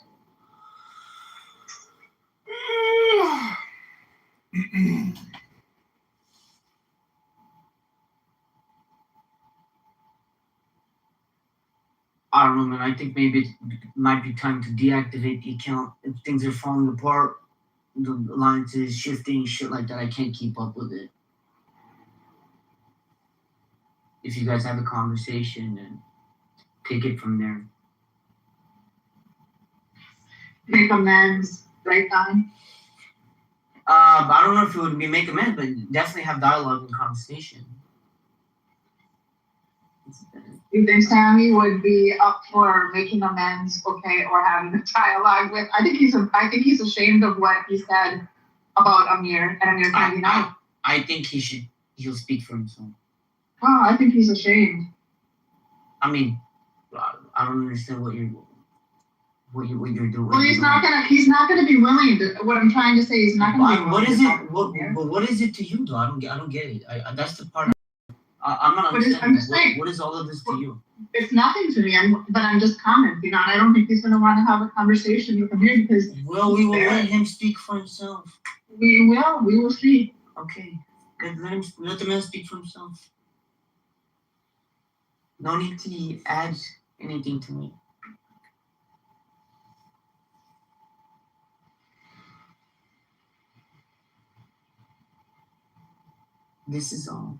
I don't know, man. I think maybe it might be time to deactivate the account if things are falling apart. The alliances shifting, shit like that. I can't keep up with it. If you guys have a conversation and take it from there. Make amends, right, Don? I don't know if it would be make amends, but definitely have dialogue and conversation. You think Sammy would be up for making amends, okay, or having a dialogue with? I think he's ashamed of what he said about Amir and Amir finding out. I think he'll speak for himself. Oh, I think he's ashamed. I mean, I don't understand what you're doing. Well, he's not gonna be willing to. What I'm trying to say is not gonna be willing. What is it? What is it to you, though? I don't get it. That's the part. I'm not understanding. I'm just saying. What is all of this to you? It's nothing to me. But I'm just commenting on. I don't think he's gonna want to have a conversation with Amir because. Well, we will let him speak for himself. We will. We will see. Okay. Let the man speak for himself. No need to add anything to me. This is all.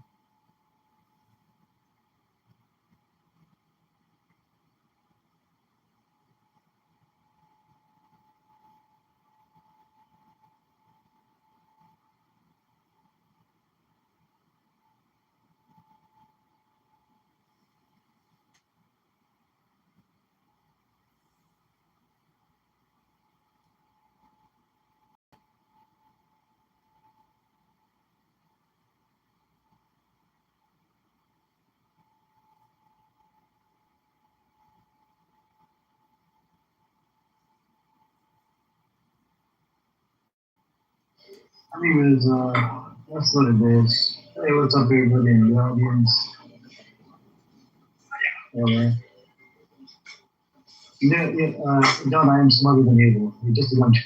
Anyways, that's what it is. Hey, what's up, everybody in the audience? Yeah, man. John, I am smarter than you. You're just a bunch.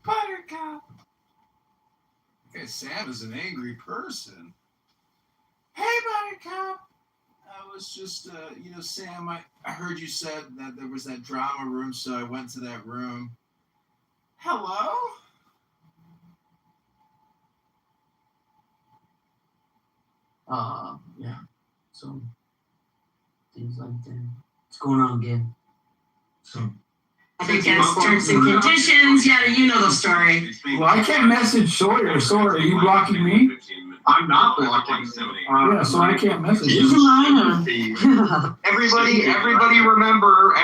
Buttercup. Okay, Sam is an angry person. Hey, Buttercup. I was just, Sam, I heard you said that there was that drama room, so I went to that room. Hello? Yeah. So, things like that. What's going on again? So. Against terms and conditions, yeah, you know the story. Well, I can't message Sawyer. Sawyer, are you blocking me? I'm not blocking. Yeah, so I can't message He's a you. minor. Everybody remember,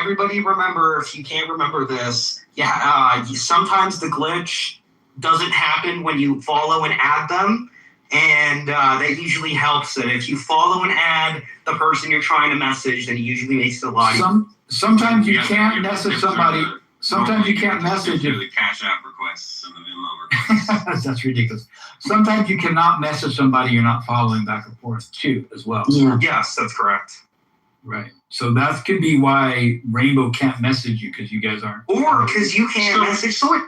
if you can't remember this, sometimes the glitch doesn't happen when you follow and add them, and that usually helps it. If you follow and add the person you're trying to message, then it usually makes it a lot easier. Sometimes you can't message somebody. Sometimes you can't message the Cash App requests and the Venmo requests. That's ridiculous. Sometimes you cannot message somebody you're not following back and forth too, as well. Yeah. Yes, that's correct. Right. So that could be why Rainbow can't message you because you guys aren't. Or because you can't message Sawyer.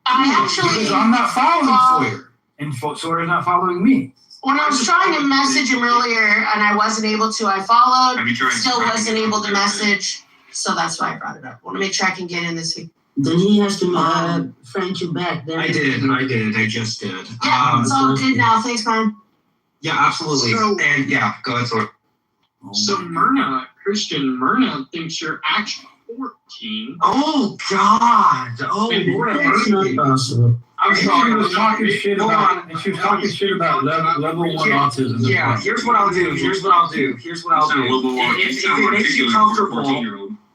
Because I'm not following Sawyer, and Sawyer's not following me. When I was trying to message him earlier and I wasn't able to, I followed, Have you tried still wasn't able to message. So that's why I brought it up. I want to make sure I can get in this week. Then he has to friend you back. Then I just did. Yeah, it's all good now. Thanks, man. Yeah, absolutely. So- And yeah, go ahead, sorry. So Christian Myrna thinks you're actually 14. Oh God! Oh, And boy. That's not possible. I'm sorry. She was talking shit Hold about, on. and she was talking shit about level 1 autism. Yeah, here's what I'll do.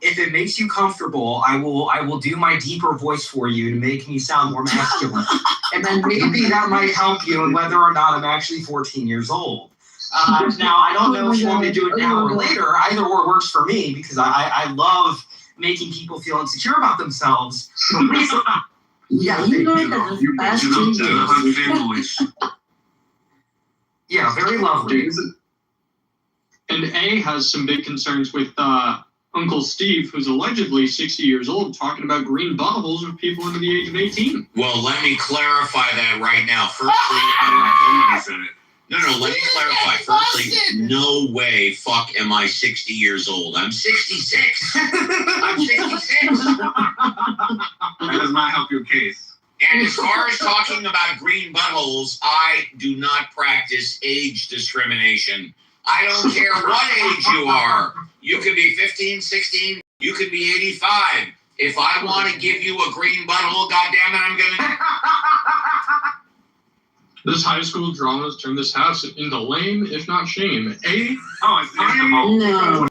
If it makes you comfortable, I will do my deeper voice for you to make me sound more masculine, and then maybe that might help you in whether or not I'm actually 14 years old. Now I don't know if you want me to do it now or later. Either or works for me because I love making people feel insecure about themselves. So please, Yeah, you know that. Ask families. Yeah, very lovely. And A has some big concerns with Uncle Steve, who's allegedly 60 years old, talking about green buttholes with people under the age of 18. Well, let me clarify that right now. Firstly, no, let me clarify. Firstly, no way, fuck, am I 60 years old. I'm 66. I'm 66. That does not help your case. And as far as talking about green buttholes, I do not practice age discrimination. I don't care what age you are. You could be 15, 16, you could be 85. If I want to give you a green butthole, goddammit, I'm gonna. This high school dramas turn this house into lame, if not shame. A? No.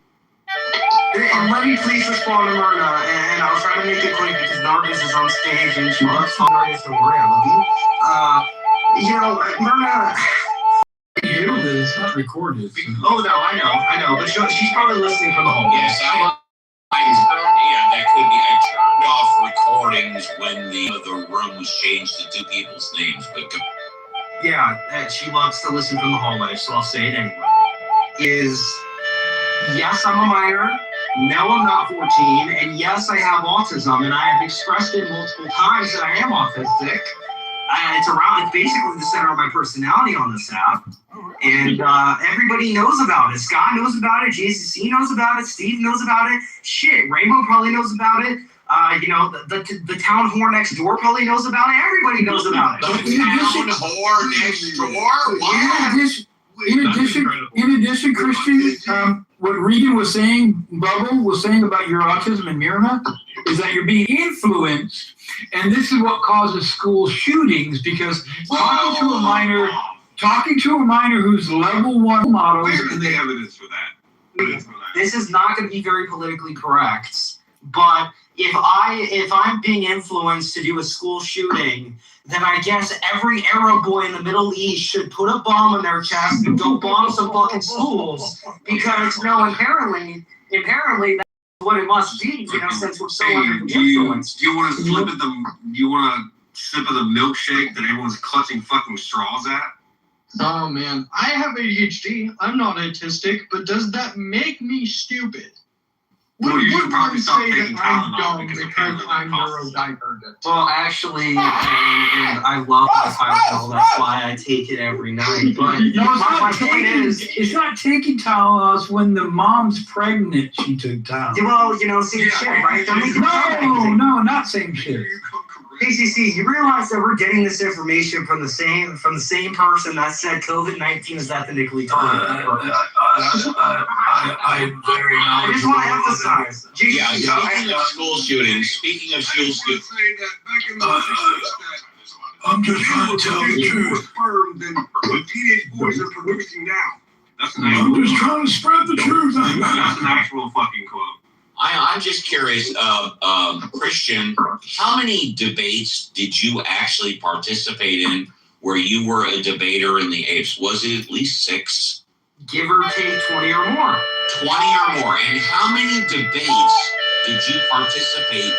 And let me please respond to Myrna, and I'll try to make it quick because Nargis is on stage and she loves Nargis and Maria. I love you. Myrna. It's not recorded. So. Oh no, I know, but she's probably listening from home. Yes, that could be. I turned off recordings when the room was changed to two people's names, but. Yeah, she loves to listen from the hallway, so I'll say it anyway. Yes, I'm a minor. No, I'm not 14. And yes, I have autism, and I have expressed it multiple times that I am autistic. It's basically the center of my personality on this app. And everybody knows about it. Scott knows about it. JCC knows about it. Steve knows about it. Shit, Rainbow probably knows about it. The town whore next door probably knows about it. Everybody knows about it. The town whore next door? Wow. In addition, Christian, what Regan was saying, Bubble was saying about your autism and Myrna, is that you're being influenced, and this is what causes school shootings because talking to a minor who's level 1 model. Where is the evidence for that? This is not going to be very politically correct, but if I'm being influenced to do a school shooting, then I guess every Arab boy in the Middle East should put a bomb in their chest and go bomb some fucking schools because apparently that's what it must be, since we're so under influence. Do you want to sip of the milkshake that everyone's clutching fucking straws at? Oh man, I have ADHD. I'm not autistic, but does that make me stupid? Well, you should probably stop say taking that I'm Tylenol dumb because because I'm neurodivergent. Well, actually, and I love the Tylenol. That's why I take it every night. But my point is, it's not taking Tylenol. It's when the mom's pregnant, she took Tylenol. Well, same shit, right? No, not same shit. ACC, you realize that we're getting this information from the same person that said COVID-19 is ethnically targeted. I'm very I just want to emphasize. Speaking of school shootings, I'm just trying to tell the truth. What teenage boys are producing now. I'm just trying to spread the truth. That's an actual fucking quote. I'm just curious, Christian, how many debates did you actually participate in where you were a debater in the apes? Was it at least 6? Give or take 20 or more. 20 or more. And how many debates did you participate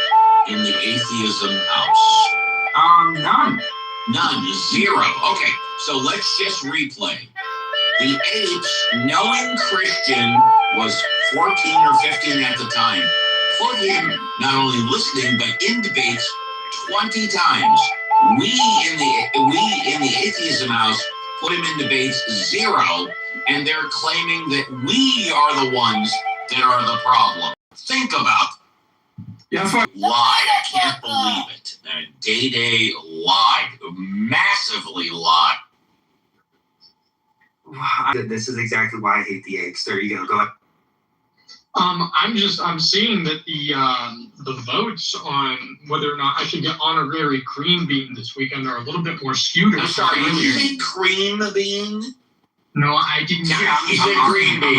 in the atheism house? None. None. 0. Okay, so let's just replay. The apes, knowing Christian was 14 or 15 at the time, put him not only listening but in debates 20 times. We in the atheism house put him in debates 0, and they're claiming that we are the ones that are the problem. Think about Yeah, that's why. lied. I can't believe it. Day lied. Massively lied. This is exactly why I hate the apes. There you go. Go ahead. I'm seeing that the votes on whether or not I should get honorary cream bean this weekend are a little bit more skewed. I'm sorry, did you say cream bean? No, I did not. You said green bean.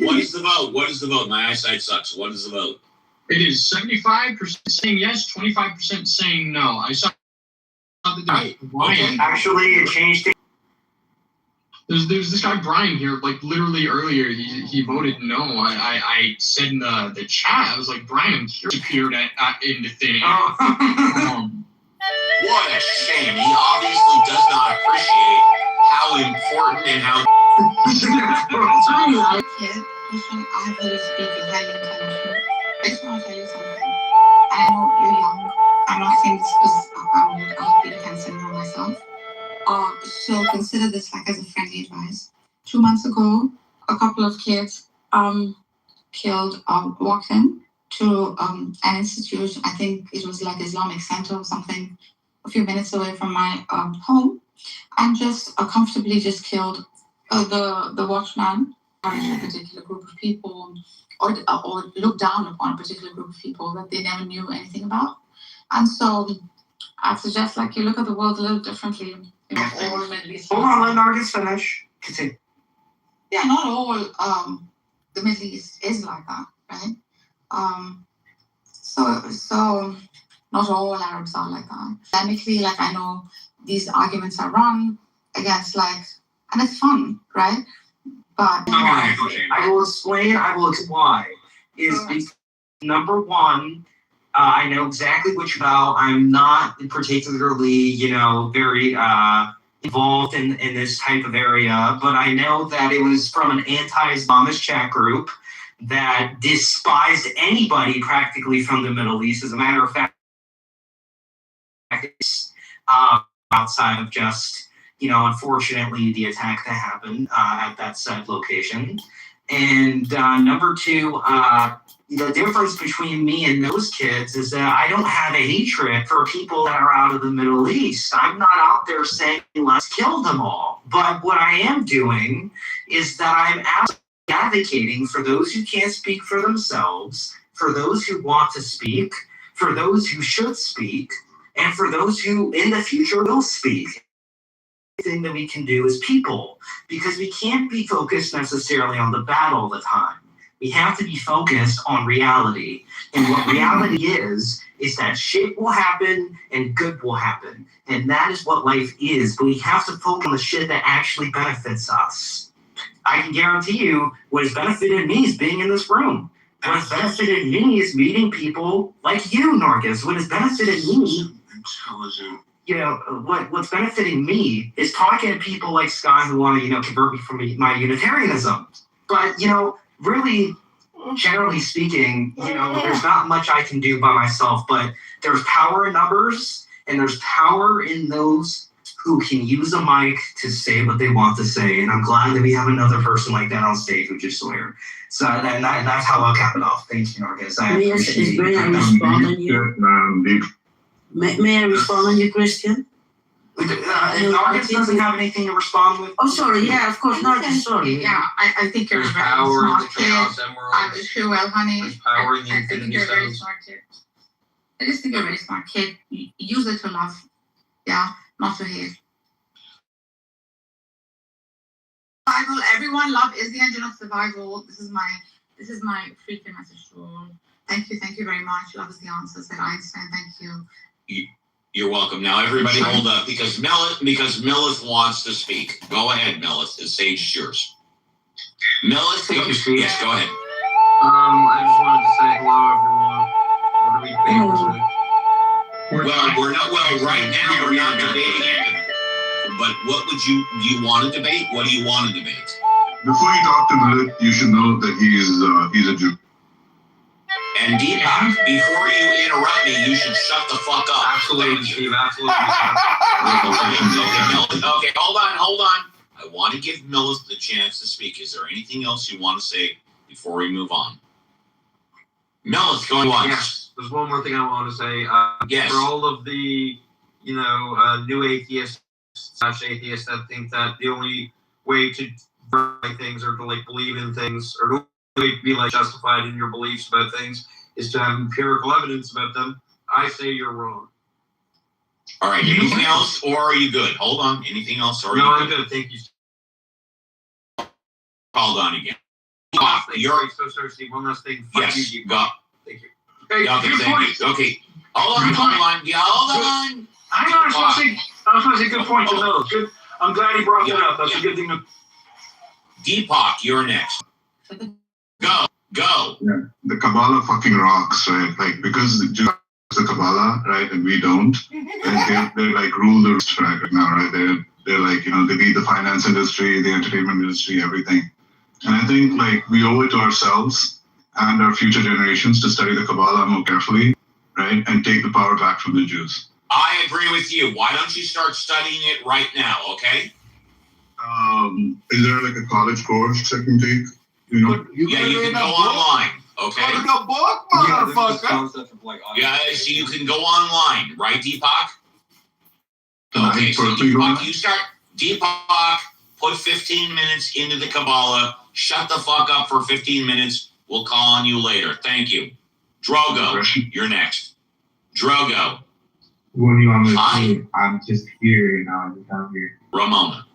What is the vote? What is the vote? My eyesight sucks. What is the vote? It is 75% saying yes, 25% saying no. I saw that Right. Brian. Actually, it changed. There's this guy Brian here, like literally earlier, he voted no. I said in the chat, I was like, Brian appeared into thin air. What a shame. He obviously does not appreciate how important and how. Hi, kid. Listen, I have heard you speaking highly intelligent. I just want to tell you something. I know you're young. I'm not saying this because I'm old. I have beta cancer myself. So consider this like as a friendly advice. 2 months ago, a couple of kids walked in to an institute. I think it was like Islamic Center or something, a few minutes away from my home, and just comfortably just killed the watchman or a particular group of people, or looked down upon a particular group of people that they never knew anything about. And so I suggest like you look at the world a little differently. All Middle East. Hold on, let Nargis finish. Continue. Yeah, not all the Middle East is like that, right? So not all Arabs are like that. Islamically, like I know these arguments are run against and it's fun, right? But I will explain why. Because number one, I know exactly which vow. I'm not particularly, very involved in this type of area, but I know that it was from an anti-Islamist chat group that despised anybody practically from the Middle East. As a matter of fact, outside of just, unfortunately, the attack that happened at that said location. And number two, the difference between me and those kids is that I don't have a hatred for people that are out of the Middle East. I'm not out there saying, let's kill them all. But what I am doing is that I'm advocating for those who can't speak for themselves, for those who want to speak, for those who should speak, and for those who in the future will speak. Thing that we can do as people, because we can't be focused necessarily on the bad all the time. We have to be focused on reality. And what reality is that shit will happen and good will happen. And that is what life is. But we have to focus on the shit that actually benefits us. I can guarantee you what has benefited me is being in this room. What has benefited me is meeting people like you, Nargis. What has benefited me, what's benefiting me is talking to people like Sky who want to, convert me from my Unitarianism. But, really, generally speaking, there's not much I can do by myself, but there's power in numbers and there's power in those who can use a mic to say what they want to say. And I'm glad that we have another person like that on stage, which is Sawyer. So that's how I'll cap it off. Thank you, Nargis. I appreciate it. May I respond on your question? Nargis doesn't have anything to respond with. Oh, sorry. Yeah, of course. Nargis, sorry. Yeah, I think you're a very smart kid. I'm sure, well, honey. I think you're a very smart kid. I just think you're a very smart kid. Use it to love, yeah, not to hate. Survival. Everyone, love is the engine of survival. This is my freaking message to all. Thank you very much. Love is the answer, said Einstein. Thank you. You're welcome. Now everybody hold up because Millith wants to speak. Go ahead, Millith. The stage is yours. Millith, yes, go ahead. I just wanted to say hello, everyone. What are we debating today? Right now we're not debating it. But do you want to debate? What do you want to debate? Before you talk to Millith, you should know that he's a Jew. And Deepak, before you interrupt me, you should shut the fuck up. Absolutely, Steve. Absolutely. Okay, hold on. I want to give Millith the chance to speak. Is there anything else you want to say before we move on. Millis, going once. Yes, there's one more thing I want to say. Yes. For all of the, new atheists / atheists that think that the only way to verify things or to believe in things or to be justified in your beliefs about things is to have empirical evidence about them, I say you're wrong. All right. Anything else, or are you good? Hold on. Anything else, or are no, you I'm good? good. Thank you. Hold on again. Steve, one last thing. Fuck Yes. you. Go. Thank you. Hey, Okay. good Thank point. you. Okay. Hold on. Hold on. Yeah. Hold on. I was going to say good point to Millis. Good. I'm glad he brought that up. That's a good thing to. Deepak, you're next. Go. Yeah, the Kabbalah fucking rocks, right? Like, because the Jews the Kabbalah, right, and we don't, they like rule the roost right now, right? They're like, they lead the finance industry, the entertainment industry, everything. And I think like we owe it to ourselves and our future generations to study the Kabbalah more carefully, right, and take the power back from the Jews. I agree with you. Why don't you start studying it right now? Okay. Is there like a college course I can take? You can go online. Okay. Look a book, motherfucker. Yeah, so you can go online, right, Deepak? Okay, so Deepak, put 15 minutes into the Kabbalah. Shut the fuck up for 15 minutes. We'll call on you later. Thank you. Drogo, you're next. Drogo. What do you want me to do? I'm just here, I'm here. Ramona.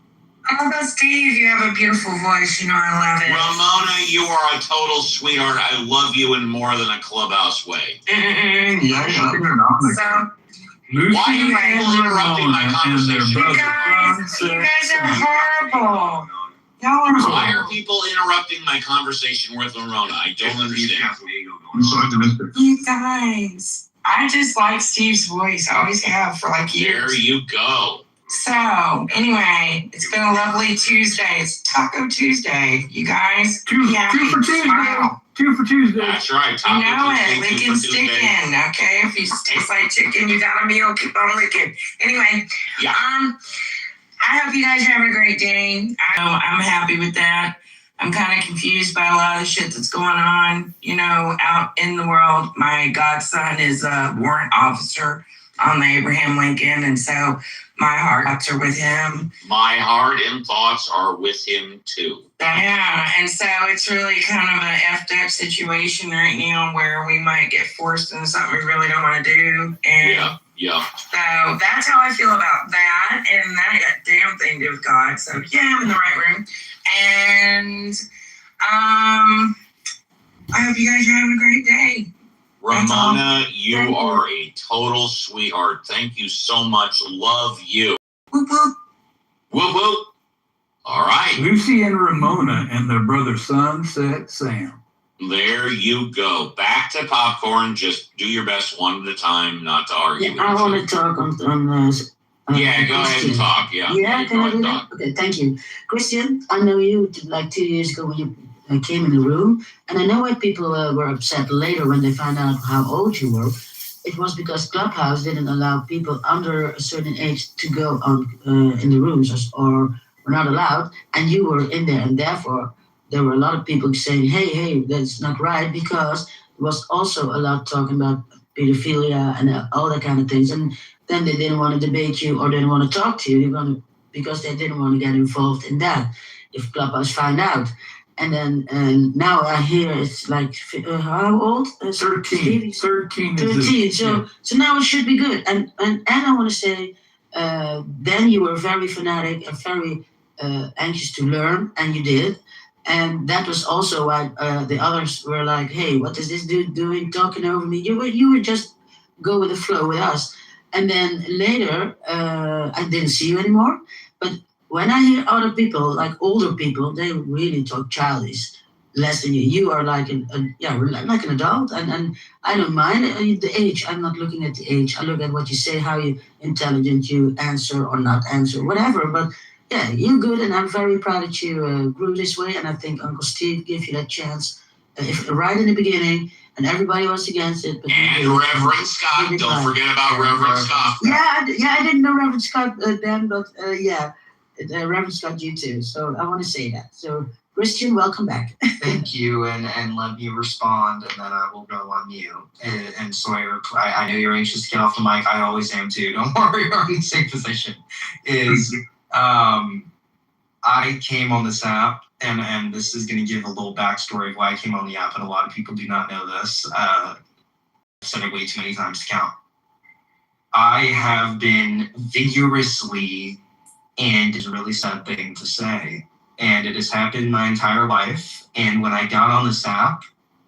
Oh, Steve, you have a beautiful voice. I love it. Ramona, you are a total sweetheart. I love you in more than a clubhouse way. So, why are you interrupting my conversation? You guys are horrible. Y'all are Why are people interrupting my conversation with Ramona? I don't understand. You guys, I just like Steve's voice. I always have for years. There you go. So, anyway, it's been a lovely Tuesday. It's Taco Tuesday, you guys. Two for Tuesday. Smile. 2 for Tuesday. That's right. You know it. Licking sticking, okay? If you taste like chicken, you got a meal, keep on licking. Anyway, yeah. I hope you guys are having a great day. I'm happy with that. I'm kind of confused by a lot of the shit that's going on, out in the world. My godson is a warrant officer on the Abraham Lincoln, and so my hearts are with him. My heart and thoughts are with him too. Yeah, and so it's really kind of an effed up situation right now where we might get forced into something we really don't want to do. And yeah. So that's how I feel about that, and that got damn thing to do with God. So yeah, I'm in the right room, and I hope you guys are having a great day. Ramona, you are a total sweetheart. Thank you so much. Love you. Whoop whoop. Whoop whoop. All right. Lucy and Ramona and their brother Sunset Sam. There you go. Back to popcorn. Just do your best one at a time, not to argue. Yeah, I want to talk on yeah, go ahead and talk. Yeah. Yeah, can I do that? Okay, thank you. Christian, I know you 2 years ago when you came in the room, and I know why people were upset later when they found out how old you were. It was because Clubhouse didn't allow people under a certain age to go on in the rooms or were not allowed, and you were in there, and therefore there were a lot of people saying, hey, that's not right, because it was also allowed talking about pedophilia and all that kind of things, and then they didn't want to debate you or didn't want to talk to you because they didn't want to get involved in that if Clubhouse find out. And then now I hear it's like how old? 13. 13. So now it should be good. And I want to say, then you were very fanatic and very anxious to learn, and you did. And that was also why the others were like, "Hey, what is this dude doing, talking over me?" You were just go with the flow with us. And then later, I didn't see you anymore, but. When I hear other people, like older people, they really talk childish, less than you. You are like an adult, and I don't mind the age. I'm not looking at the age. I look at what you say, how intelligent you answer or not answer, whatever. But yeah, you're good, and I'm very proud that you grew this way. And I think Uncle Steve gave you that chance right in the beginning, and everybody was against it. But and Reverend Scott, don't forget about Reverend Scott. Yeah, I didn't know Reverend Scott then, but yeah. Reverend Scott, you too. So I want to say that. So Christian, welcome back. Thank you, and let me respond, and then I will go on mute. And Sawyer, I know you're anxious to get off the mic. I always am too. Don't worry, we're in the same position. I came on this app, and this is going to give a little backstory of why I came on the app, and a lot of people do not know this. I've said it way too many times to count. I have been vigorously, and it's a really sad thing to say, and it has happened my entire life. And when I got on this app,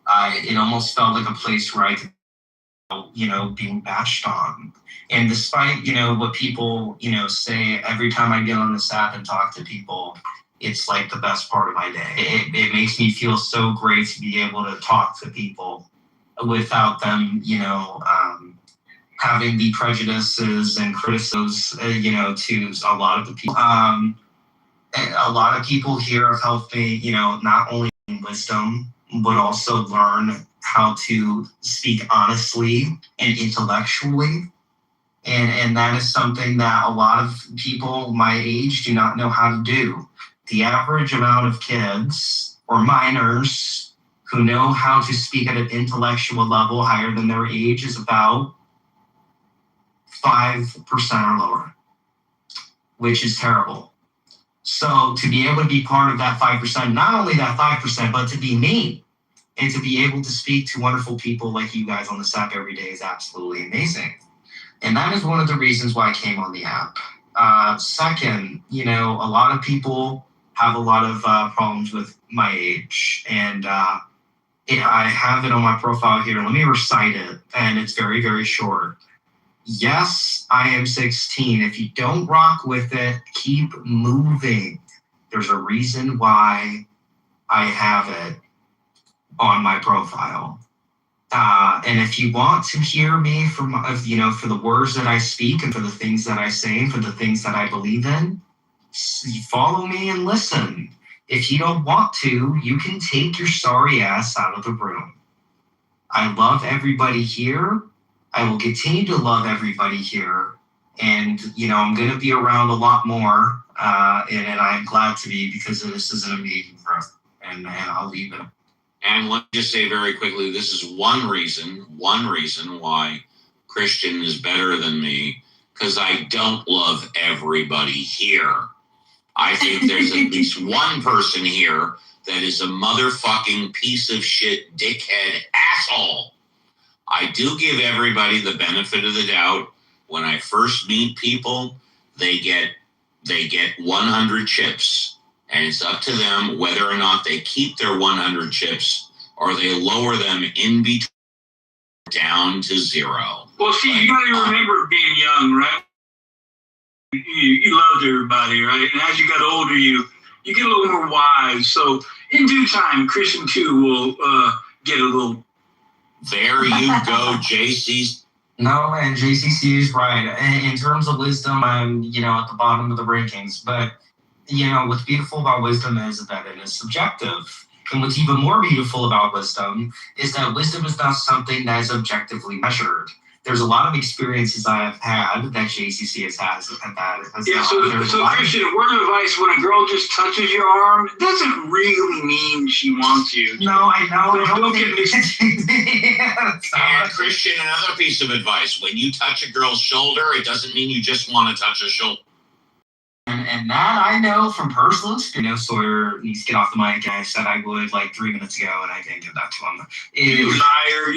it almost felt like a place where I could, being bashed on. And despite, what people, say every time I get on this app and talk to people, it's like the best part of my day. It makes me feel so great to be able to talk to people without them, having the prejudices and criticisms, to a lot of the people. A lot of people here have helped me, not only in wisdom, but also learn how to speak honestly and intellectually. And that is something that a lot of people my age do not know how to do. The average amount of kids or minors who know how to speak at an intellectual level higher than their age is about 5% or lower, which is terrible. So to be able to be part of that 5%, not only that 5%, but to be me and to be able to speak to wonderful people like you guys on this app every day is absolutely amazing. And that is one of the reasons why I came on the app. Second, a lot of people have a lot of problems with my age. And I have it on my profile here. Let me recite it. And it's very, very short. Yes, I am 16. If you don't rock with it, keep moving. There's a reason why I have it on my profile. And if you want to hear me for the words that I speak and for the things that I say and for the things that I believe in, follow me and listen. If you don't want to, you can take your sorry ass out of the room. I love everybody here. I will continue to love everybody here. And, I'm going to be around a lot more. And I'm glad to be, because this is an amazing growth. And I'll leave it. And let me just say very quickly, this is one reason why Christian is better than me, because I don't love everybody here. I think there's at least one person here that is a motherfucking piece of shit, dickhead, asshole. I do give everybody the benefit of the doubt. When I first meet people, they get 100 chips. And it's up to them whether or not they keep their 100 chips or they lower them in between down to 0. Well, see, you gotta remember being young, right? You loved everybody, right? And as you got older, you get a little more wise. So in due time, Christian too will get a little. There you go, JC. No, man, JCC is right. In terms of wisdom, I'm, at the bottom of the rankings. But, what's beautiful about wisdom is that it is subjective. And what's even more beautiful about wisdom is that wisdom is not something that is objectively measured. There's a lot of experiences I have had that JCC has had. So Christian, a word of advice: when a girl just touches your arm, it doesn't really mean she wants you. No, I know. Don't get me. And Christian, another piece of advice: when you touch a girl's shoulder, it doesn't mean you just want to touch a shoulder. And that I know from personal experience. Sawyer needs to get off the mic. I said I would 3 minutes ago, and I didn't get that to him. You liar!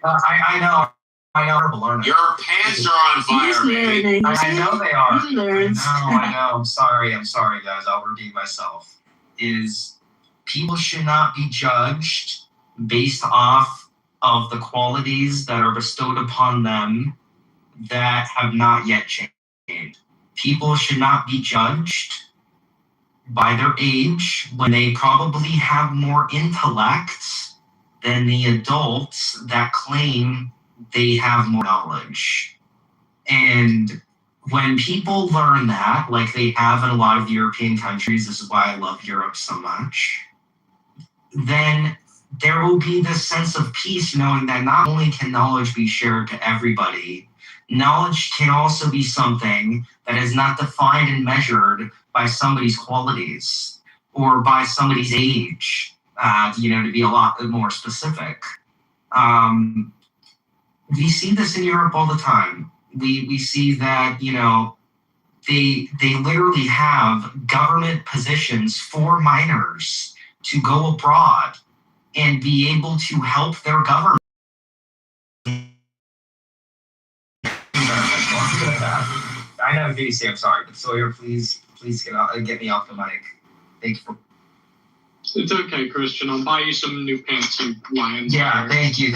I know. Your pants are on fire, baby. I know they are. I know. I'm sorry, guys. I'll repeat myself. People should not be judged based off of the qualities that are bestowed upon them that have not yet changed. People should not be judged by their age when they probably have more intellect than the adults that claim they have more knowledge. And when people learn that, like they have in a lot of European countries, this is why I love Europe so much, then there will be this sense of peace knowing that not only can knowledge be shared to everybody, knowledge can also be something that is not defined and measured by somebody's qualities. or by somebody's age, to be a lot more specific. We see this in Europe all the time. We see that, they literally have government positions for minors to go abroad and be able to help their government. I know VC, I'm sorry, but Sawyer, please get me off the mic. Thank you. It's okay, Christian. I'll buy you some new pants, you lions. Yeah, thank you.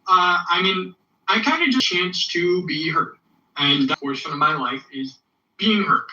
I mean, I kind of just chance to be heard, and that portion of my life is being heard.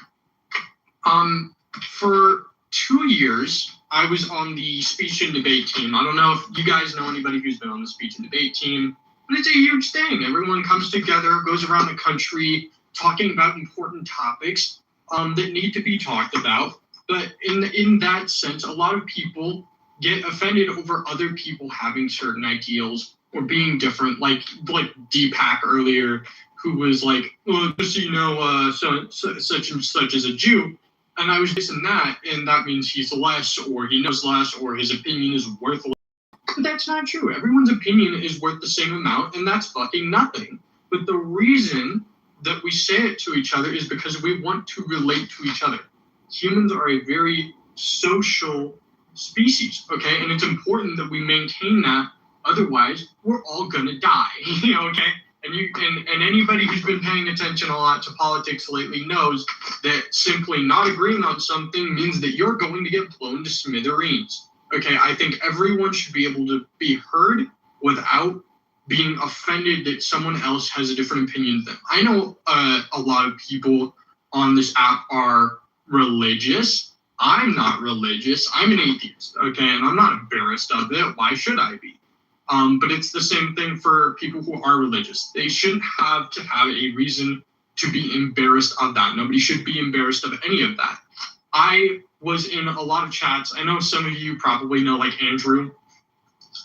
For 2 years, I was on the speech and debate team. I don't know if you guys know anybody who's been on the speech and debate team, but it's a huge thing. Everyone comes together, goes around the country, talking about important topics that need to be talked about. But in that sense, a lot of people get offended over other people having certain ideals or being different, like Deepak earlier, who was like, well, just so you know, such and such is a Jew. And I was this and that means he's less, or he knows less, or his opinion is worth less. But that's not true. Everyone's opinion is worth the same amount, and that's fucking nothing. But the reason that we say it to each other is because we want to relate to each other. Humans are a very social species, okay? And it's important that we maintain that. Otherwise, we're all gonna die, okay? And anybody who's been paying attention a lot to politics lately knows that simply not agreeing on something means that you're going to get blown to smithereens. Okay, I think everyone should be able to be heard without being offended that someone else has a different opinion than them. I know a lot of people on this app are religious. I'm not religious. I'm an atheist, okay? And I'm not embarrassed of it. Why should I be? But it's the same thing for people who are religious. They shouldn't have to have a reason to be embarrassed of that. Nobody should be embarrassed of any of that. I was in a lot of chats. I know some of you probably know, like Andrew.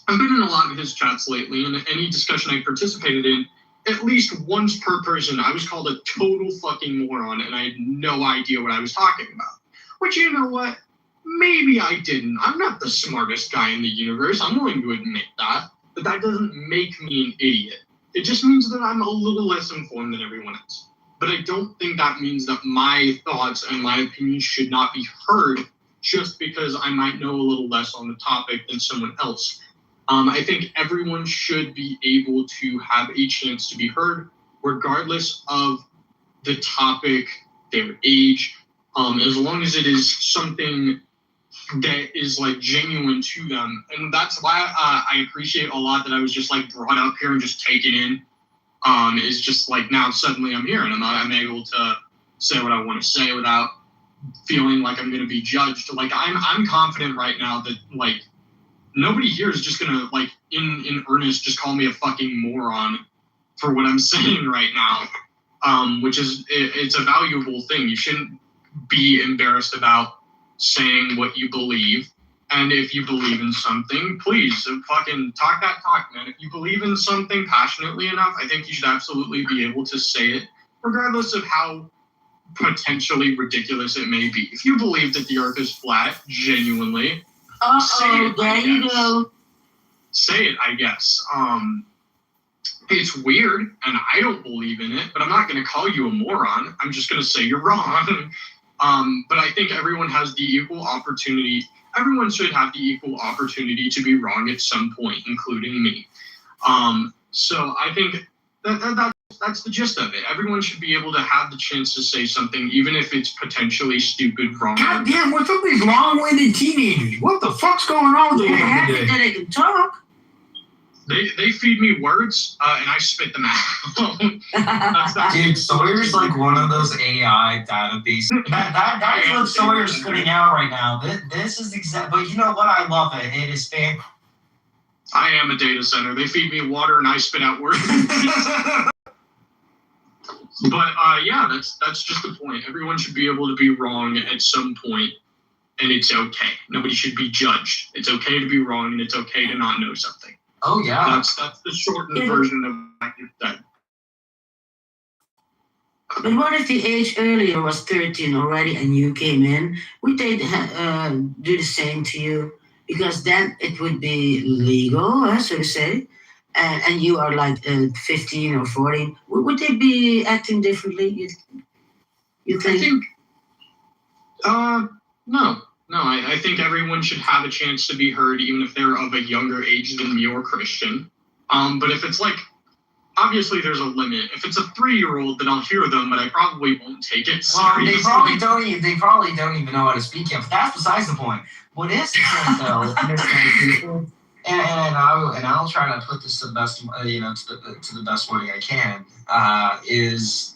I've been in a lot of his chats lately, and any discussion I participated in, at least once per person, I was called a total fucking moron, and I had no idea what I was talking about. Which, you know what? Maybe I didn't. I'm not the smartest guy in the universe. I'm willing to admit that. But that doesn't make me an idiot. It just means that I'm a little less informed than everyone else. But I don't think that means that my thoughts and my opinions should not be heard just because I might know a little less on the topic than someone else. I think everyone should be able to have a chance to be heard, regardless of the topic, their age, as long as it is something that is like genuine to them. And that's why I appreciate a lot that I was just like brought up here and just taken in. Is just like now suddenly I'm here and I'm able to say what I want to say without feeling like I'm going to be judged. Like I'm confident right now that like nobody here is just going to like in earnest just call me a fucking moron for what I'm saying right now. Which is it's a valuable thing. You shouldn't be embarrassed about saying what you believe, and if you believe in something, please fucking talk that talk, man. If you believe in something passionately enough, I think you should absolutely be able to say it, regardless of how potentially ridiculous it may be. If you believe that the earth is flat, genuinely, say it, there you go. Say it, I guess. It's weird, and I don't believe in it, but I'm not going to call you a moron. I'm just going to say you're wrong. But I think everyone has the equal opportunity. Everyone should have the equal opportunity to be wrong at some point, including me. So I think that's the gist of it. Everyone should be able to have the chance to say something, even if it's potentially stupid, wrong. God damn, what's up with these long-winded teenagers? What the fuck's going on with them today? They can talk. They feed me words, and I spit them out. that's Dude, Sawyer's like one of those AI databases. That is what Sawyer's spitting out right now. This is but you know what? I love it. It is fair. I am a data center. They feed me water, and I spit out words. But yeah, that's just the point. Everyone should be able to be wrong at some point, and it's okay. Nobody should be judged. It's okay to be wrong, and it's okay to not know something. Oh yeah, that's the shortened version of what you said. But what if the age earlier was 13 already and you came in? Would they do the same to you? Because then it would be legal, so to say, and you are like 15 or 14. Would they be acting differently? You think? I think, no. No, I think everyone should have a chance to be heard, even if they're of a younger age than me or Christian. But if it's like, obviously there's a limit. If it's a 3-year-old, then I'll hear them, but I probably won't take it seriously. Well, they probably don't even know how to speak yet. But that's besides the point. What is the point, though, in this case, and I'll try to put this to the best, to the best wording I can, is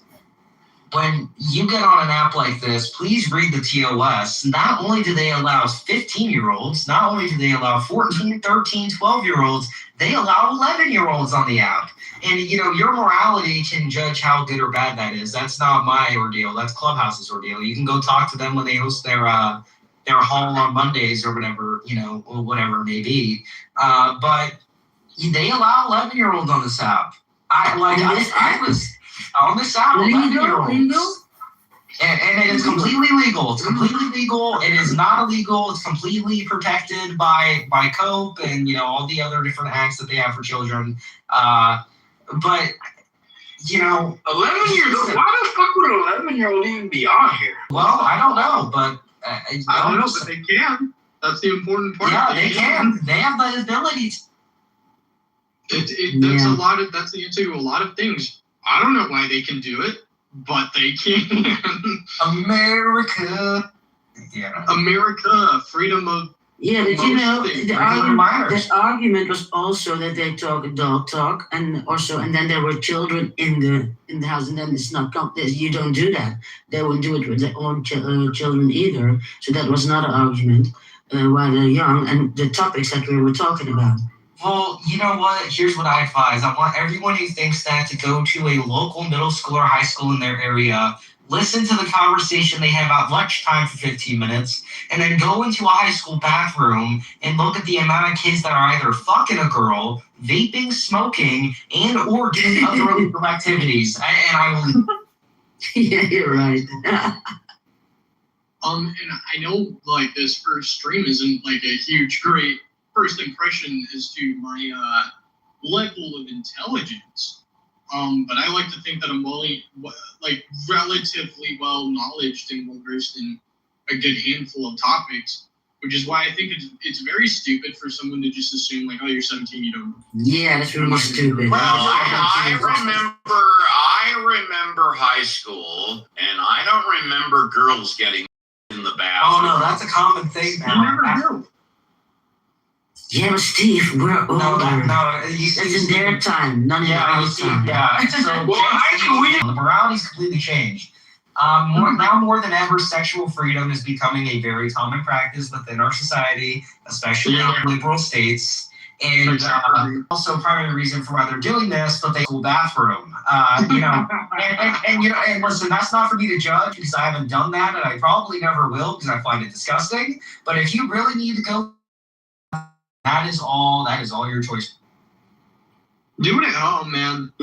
when you get on an app like this, please read the TOS. Not only do they allow 15-year-olds, not only do they allow 14, 13, 12-year-olds, they allow 11-year-olds on the app. And, your morality can judge how good or bad that is. That's not my ordeal. That's Clubhouse's ordeal. You can go talk to them when they host their haul on Mondays or whatever, or whatever it may be. But they allow 11-year-olds on this app. I was on this app, 11-year-olds. And it is completely legal. It's completely legal. It is not illegal. It's completely protected by COPE and, all the other different acts that they have for children. But 11-year-old. Why the fuck would an 11-year-old even be on here? Well, I don't know, but I don't know, but they can. That's the important part. Yeah, they can. They have the ability. That's the answer to a lot of things. I don't know why they can do it, but they can. America. Yeah. America, freedom of. Yeah, but the argument was also that they talk adult talk, and then there were children in the house, and then it's not you don't do that. They won't do it with their own children either. So that was not an argument while they're young, and the topics that we were talking about. Well, you know what? Here's what I advise. I want everyone who thinks that to go to a local middle school or high school in their area, listen to the conversation they have at lunchtime for 15 minutes, and then go into a high school bathroom and look at the amount of kids that are either fucking a girl, vaping, smoking, and or doing other illegal activities. And I will... Yeah, you're right. And I know, like, this first stream isn't, like, a huge, great first impression as to my level of intelligence. But I like to think that I'm relatively well knowledged and well versed in a good handful of topics, which is why I think it's very stupid for someone to just assume like, oh, you're 17, you don't. Yeah, that's really stupid. Well, I remember high school, and I don't remember girls getting in the bathroom. Oh no, that's a common thing now. You never do. Yeah, but Steve, we're older. It's in their time, not in our time. Yeah. So the morality's completely changed. Now more than ever, sexual freedom is becoming a very common practice within our society, especially in liberal states. And also primary reason for why they're doing this, but they school bathroom. And listen, that's not for me to judge because I haven't done that, and I probably never will because I find it disgusting. But if you really need to go, that is all your choice. Do it at home, man.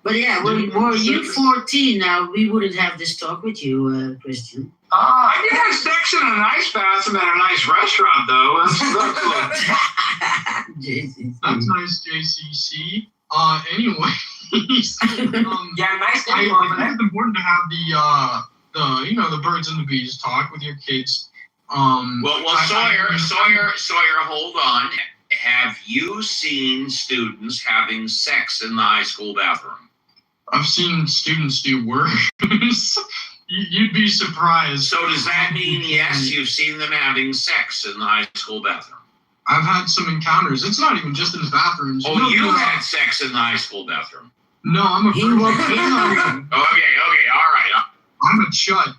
But yeah, were you 14 now, we wouldn't have this talk with you, Christian. I did have sex in a nice bathroom at a nice restaurant, though. That's nice, JCC. Anyways, nice. I think it's important to have the birds and the bees talk with your kids. Sawyer, hold on. Have you seen students having sex in the high school bathroom? I've seen students do worse. You'd be surprised. So does that mean, yes, you've seen them having sex in the high school bathroom? I've had some encounters. It's not even just in the bathrooms. Oh, you had sex in the high school bathroom? No, I'm a virgin. Okay, all right. I'm a chud.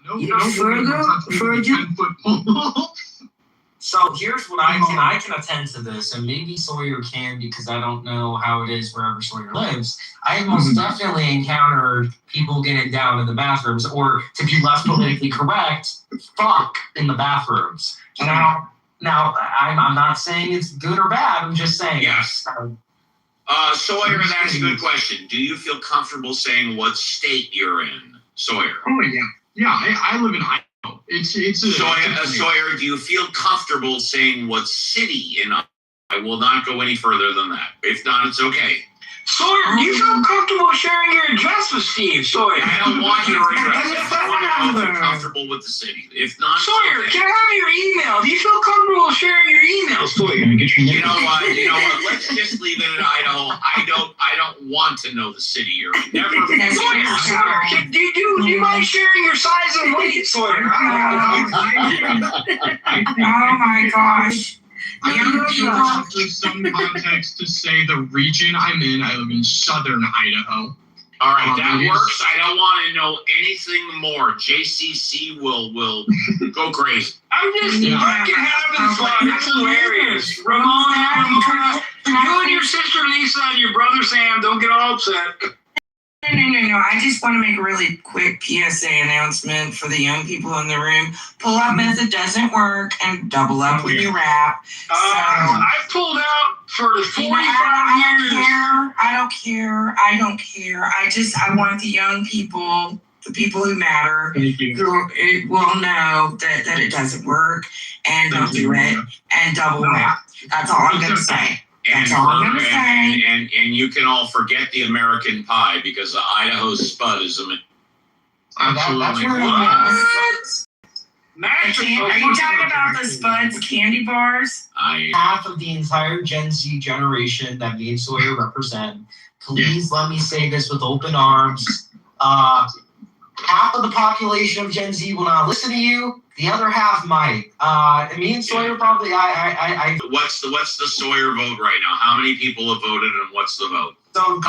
So here's what I can attend to this, and maybe Sawyer can because I don't know how it is wherever Sawyer lives. I have most definitely encountered people getting down in the bathrooms, or to be less politically correct, fuck in the bathrooms. Now I'm not saying it's good or bad. I'm just saying. Yes. Sawyer, that's a good question. Do you feel comfortable saying what state you're in, Sawyer? Oh yeah, I live in Idaho. Sawyer, do you feel comfortable saying what city in Idaho? I will not go any further than that. If not, it's okay. Sawyer, do you feel comfortable sharing your address with Steve, Sawyer? I don't want your address. I want to know if you're comfortable with the city. If not, Sawyer, okay. can I have your email? Do you feel comfortable sharing your email, Sawyer? You know what? Let's just leave it in Idaho. I don't want to know the city you're in. Never. Sawyer, do you mind sharing your size and weight, Sawyer? Oh my gosh. There's some context to say the region I'm in. I live in southern Idaho. All right, that works. I don't want to know anything more. JCC will go crazy. I'm just fucking having fun. That's hilarious. Ramona, you and your sister Lisa and your brother Sam don't get all upset. No. I just want to make a really quick PSA announcement for the young people in the room. Pull-up method doesn't work, and double up when you rap. I've pulled out for 45 years. I don't care. I want the young people, the people who matter, who will know that it doesn't work, and don't do it, and double rap. That's all I'm going to say. That's all I'm going to say. And you can all forget the American pie because the Idaho Spud is Absolutely. That's where are you talking about the Spuds candy bars? Half of the entire Gen Z generation that me and Sawyer represent. Please let me say this with open arms. Half of the population of Gen Z will not listen to you. The other half might. Me and Sawyer probably. What's the Sawyer vote right now? How many people have voted, and what's the vote? So it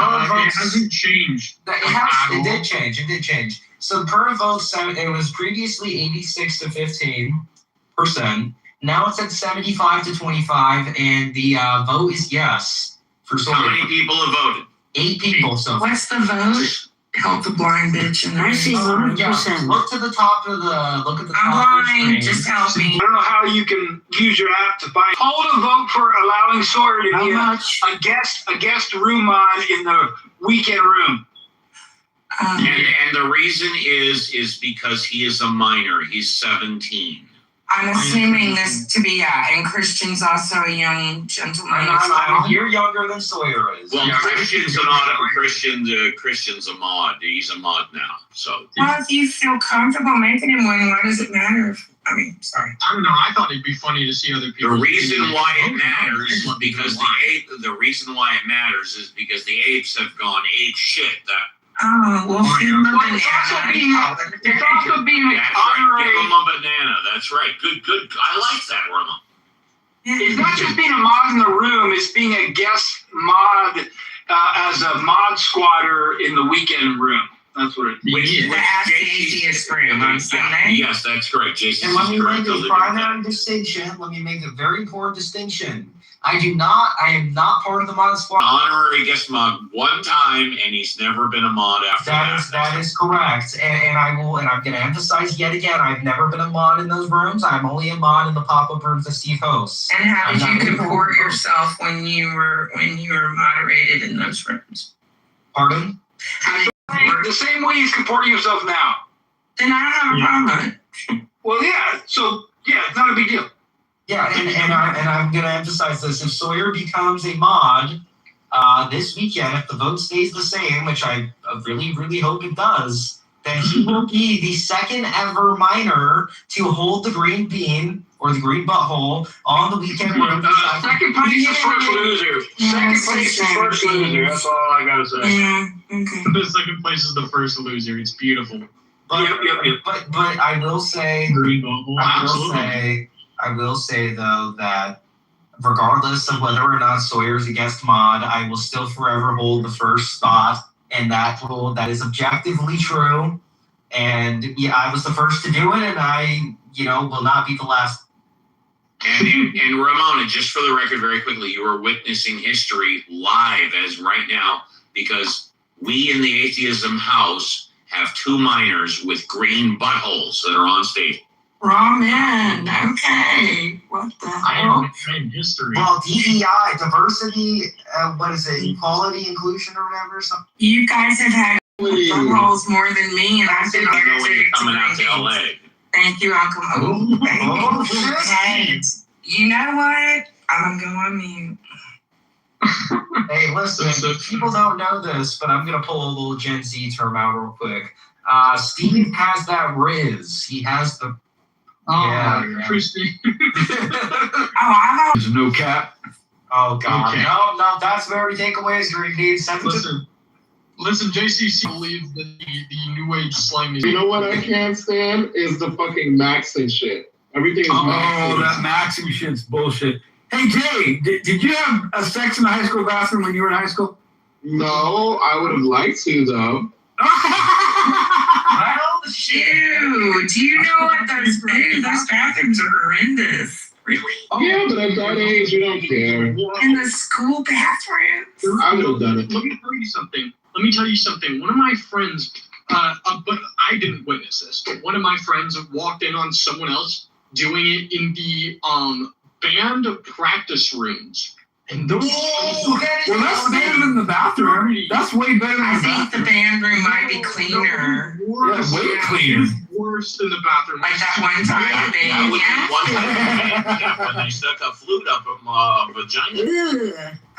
hasn't changed. It did change. So per vote, it was previously 86 to 15%. Now it's at 75 to 25, and the vote is yes for Sawyer. How many people have voted? 8 people so far. What's the vote? Help the blind bitch in there. I see 100%. Look to the top of the. Look at the top. I'm blind. Just help me. I don't know how you can use your app to find. Hold a vote for allowing Sawyer to be a guest room mod in the weekend room. And the reason is because he is a minor. He's 17. I'm assuming this to be, and Christian's also a young gentleman. I'm a year younger than Sawyer is. Well, Christian's a mod. He's a mod now. So. Well, if you feel comfortable making him one, why does it matter? Sorry. I don't know. I thought it'd be funny to see other people. The reason why it matters is because the reason why it matters is because the apes have gone ape shit. Well, it's also being an honorary. Give him a banana. That's right. Good. I like that, Roma. It's not just being a mod in the room. It's being a guest mod as a mod squatter in the weekend room. That's what it is. The Ask the Atheist room on Sunday. Yes, that's correct. Jason. And let me make a primary distinction. Let me make a very important distinction. I am not part of the mod squad. Honorary guest mod one time, and he's never been a mod after that. That is correct. And I'm going to emphasize yet again, I've never been a mod in those rooms. I'm only a mod in the pop-up rooms that Steve hosts. And how did you comport yourself when you were moderated in those rooms? Pardon? The same way he's comporting himself now. Then I don't have a problem with it. Well, yeah. So, yeah, it's not a big deal. Yeah, and I'm going to emphasize this. If Sawyer becomes a mod this weekend, if the vote stays the same, which I really, really hope it does, then he will be the second ever minor to hold the green bean or the green butthole on the weekend room. Second place is first loser. Second place is first loser. That's all I got to say. Yeah, okay. The second place is the first loser. It's beautiful. But I will say, green butthole. I will say, though, that regardless of whether or not Sawyer's a guest mod, I will still forever hold the first spot, and that is objectively true. And yeah, I was the first to do it, and I, will not be the last. And Ramona, just for the record, very quickly, you are witnessing history live as right now because we in the Atheism House have 2 minors with green buttholes that are on stage. Ramen. Okay. What the hell? History. Well, DEI, diversity, what is it? Equality, inclusion, or whatever. Something. You guys have had holes more than me, and I've been I know when you're allergic to coming out to raisins. LA. Thank you, Uncle. Oh, Oh, hey, you know what? I'm gonna go on mute. Hey, listen, people don't know this, but I'm going to pull a little Gen Z term out real quick. Steve has that Riz. He has the... Christy. There's no cap. Oh, God. Okay. No, that's where we take away is green beans. Listen, JCC believes that the new age slang is... You know what I can't stand is the fucking Maxing shit. Everything is Maxing. Oh, that Maxing shit's bullshit. Hey, Jay, did you have a sex in the high school bathroom when you were in high school? No, I would have liked to, though. Ew, do you know what those bathrooms are horrendous? Really? Yeah, but at that age, you don't care. In the school bathroom? I would have done it. Let me tell you something. One of my friends, but I didn't witness this, but one of my friends walked in on someone else doing it in the band practice rooms. And those well, that's better than the bathroom. That's way better than I think the band room might be cleaner. Yeah, way cleaner. Worse than the bathroom. Like that one time When they stuck a flute up my vagina.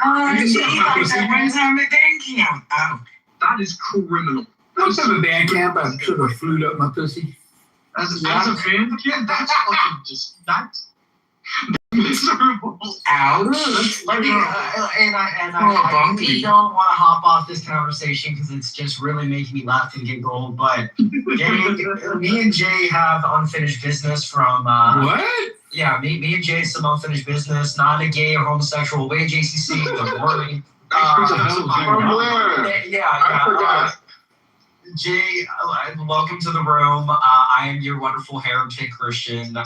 Oh, like that one time at band camp. Oh, that is criminal. Don't have a band camp. I should have flued up my pussy. As a band camp, that's fucking just that's miserable. Ouch. Let me, I really don't want to hop off this conversation because it's just really making me laugh and giggle. But me and Jay have unfinished business from. What? Yeah, me and Jay have some unfinished business. Not in a gay or homosexual way, JCC. Don't worry. I forgot. Jay, welcome to the room. I am your wonderful heretic Christian.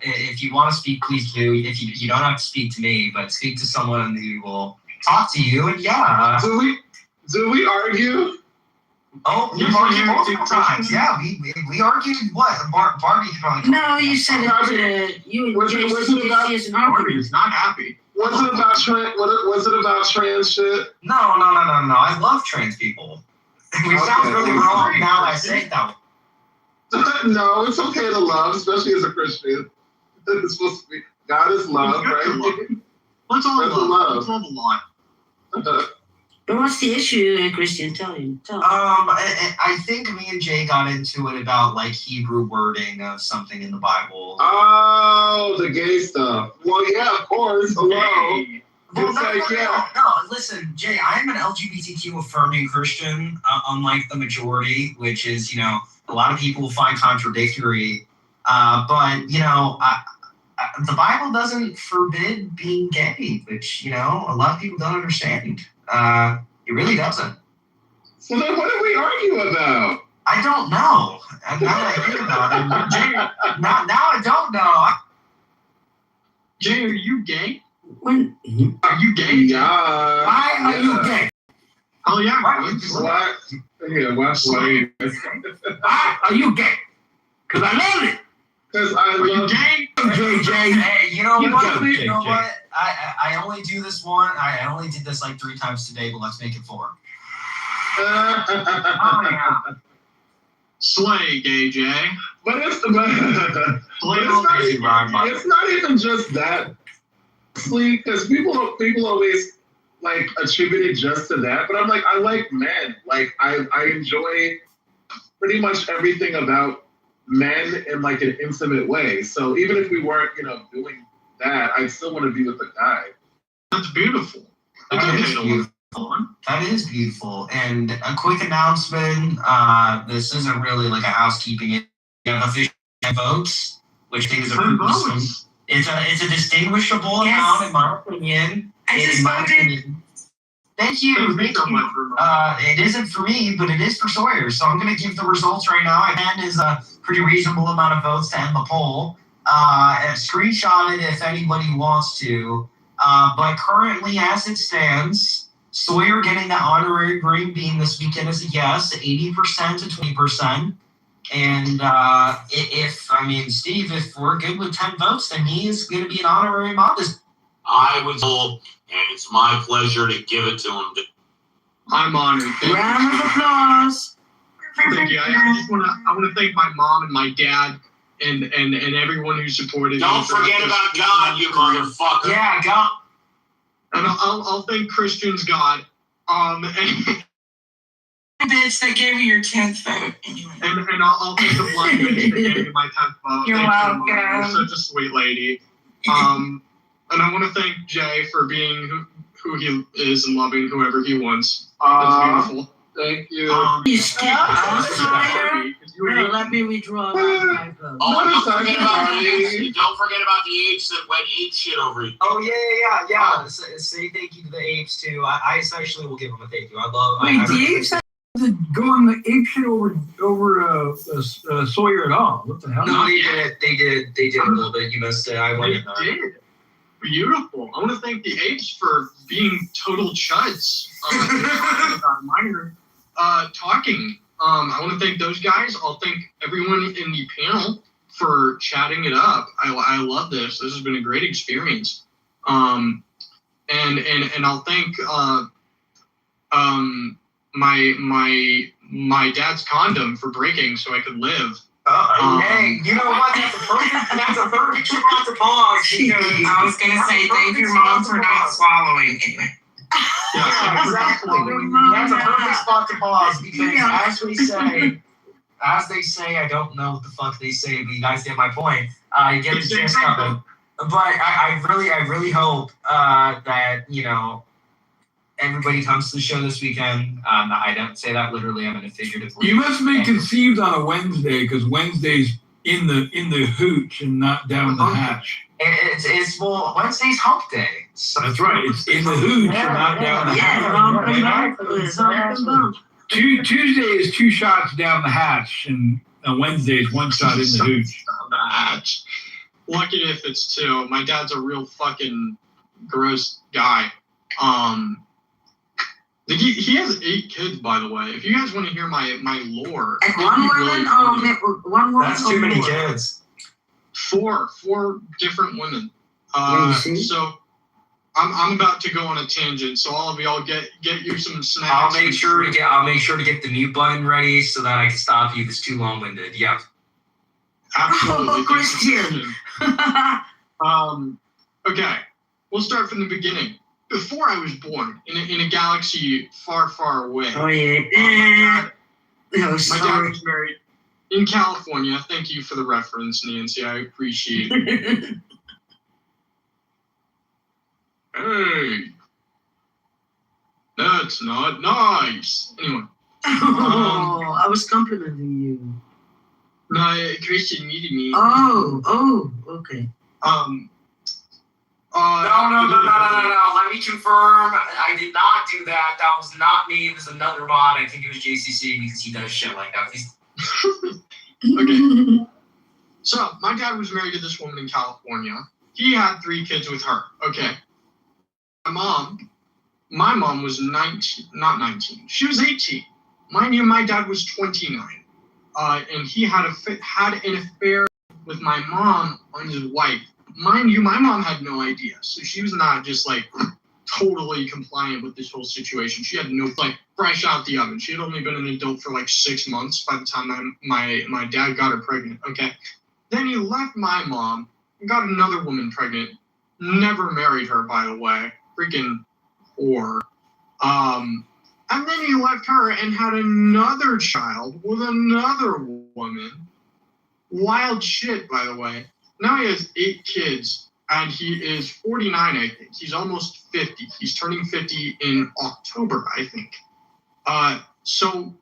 If you want to speak, please do. If you don't have to speak to me, but speak to someone who will talk to you. And yeah. Do we argue? Oh, we've argued multiple times. Yeah, we argued what? Barbie probably. No, you said it. Was it about? Barbie's not happy. Was it about trans shit? No. I love trans people. We sound really wrong now I say that. No, it's okay to love, especially as a Christian. It's supposed to be God is love, right? Let's all love. Let's love a lot. But what's the issue, Christian? Tell him. I think me and Jay got into it about like Hebrew wording of something in the Bible. Oh, the gay stuff. Well, yeah, of course. Hello. Well, no, listen, Jay, I am an LGBTQ affirming Christian, unlike the majority, which is, a lot of people find contradictory. But, the Bible doesn't forbid being gay, which, a lot of people don't understand. It really doesn't. So then what did we argue about? I don't know. And now that I think about it, Jay, now I don't know. Jay, are you gay? When are you gay? Yeah. Why are you gay? Oh yeah. Why? Yeah, why? Why are you gay? Because I love it. Because I love you gay. JJ. Hey, you know what? I only do this one. I only did this like 3 times today, but let's make it 4. Oh yeah. Slay, gay Jay. But it's not even just that. Because people always like attribute it just to that, but I'm like, I like men. Like I enjoy pretty much everything about men in like an intimate way. So even if we weren't, doing that, I still want to be with a guy. That's beautiful. That is beautiful. And a quick announcement. This isn't really like a housekeeping. We have official votes, which I think is a It's a distinguishable amount, in my opinion. I just voted. Thank you. It isn't for me, but it is for Sawyer. So I'm going to give the results right now. Again, is a pretty reasonable amount of votes to end the poll. Screenshot it if anybody wants to. But currently, as it stands, Sawyer getting the honorary green bean this weekend is a yes, 80% to 20%. And Steve, if we're good with 10 votes, then he is going to be an honorary mod this. I was told, and it's my pleasure to give it to him. I'm honored. Round of applause. Thank you. I want to thank my mom and my dad and everyone who supported. Don't forget about God, you motherfucker. Yeah, God. And I'll thank Christian's God. And bitch that gave you your 10th vote. And I'll thank the blind bitch that gave me my 10th vote. You're welcome. You're such a sweet lady. And I want to thank Jay for being who he is and loving whoever he wants. That's beautiful. Thank you. You skipped let me withdraw my vote. Oh, don't forget about the apes that went ape shit over you. Oh, yeah. Say thank you to the apes, too. I especially will give them a thank you. I love... Wait, the apes go on the ape shit over Sawyer at all? What the hell? No, they did a little bit. You missed it. They did. Beautiful. I want to thank the apes for being total chuds. Minor talking. I want to thank those guys. I'll thank everyone in the panel for chatting it up. I love this. This has been a great experience. And I'll thank my dad's condom for breaking so I could live. Hey, you know what? That's a perfect spot to pause. I was going to say thank your mom for not swallowing. Anyway. Yeah, exactly. That's a perfect spot to pause because as they say, I don't know what the fuck they say, but you guys get my point. You get the gist of it. But I really hope that, everybody comes to the show this weekend. I don't say that literally. I mean it figuratively. You must be conceived on a Wednesday because Wednesday's in the hooch and not down the hatch. It's Wednesday's hump day. So. That's right. It's in the hooch and not down the hatch. Tuesday is 2 shots down the hatch, and Wednesday is 1 shot in the hooch. Down the hatch. Lucky if it's 2. My dad's a real fucking gross guy. He has 8 kids, by the way. If you guys want to hear my lore, and one woman, that's too many kids. 4 different women. So I'm about to go on a tangent. So all of y'all get you some snacks. I'll make sure to get the mute button ready so that I can stop you if it's too long-winded. Yep. Absolutely. Christian. Okay. We'll start from the beginning. Before I was born, in a galaxy far, far away. Oh, yeah. My dad was married in California. Thank you for the reference, Nancy. I appreciate it. Hey. That's not nice. Anyway. I was complimenting you. No, Christian needed me. Oh, okay. No. Let me confirm. I did not do that. That was not me. It was another mod. I think it was JCC because he does shit like that. Okay. So, my dad was married to this woman in California. He had 3 kids with her. Okay. My mom was 19, not 19. She was 18. Mind you, my dad was 29. And he had an affair with my mom on his wife. Mind you, my mom had no idea. So she was not just totally compliant with this whole situation. She had no, fresh out the oven. She had only been an adult for 6 months by the time my dad got her pregnant. Okay. Then he left my mom and got another woman pregnant. Never married her, by the way. Freaking whore. And then he left her and had another child with another woman. Wild shit, by the way. Now he has 8 kids, and he is 49, I think. He's almost 50. He's turning 50 in October, I think. So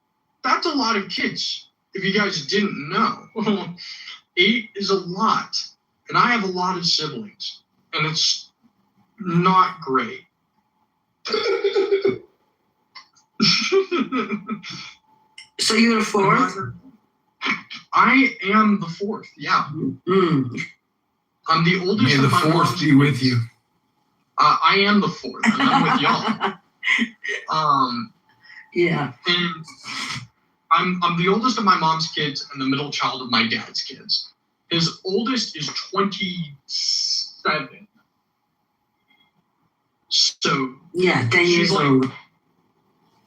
that's a lot of kids, if you guys didn't know. 8 is a lot. And I have a lot of siblings, and it's not great. So you're the 4th? I am the 4th, yeah. I'm the oldest. May the 4th be with you. I am the 4th, and I'm with y'all. Yeah. And I'm the oldest of my mom's kids and the middle child of my dad's kids. His oldest is 27. So Yeah, 10 years like, old.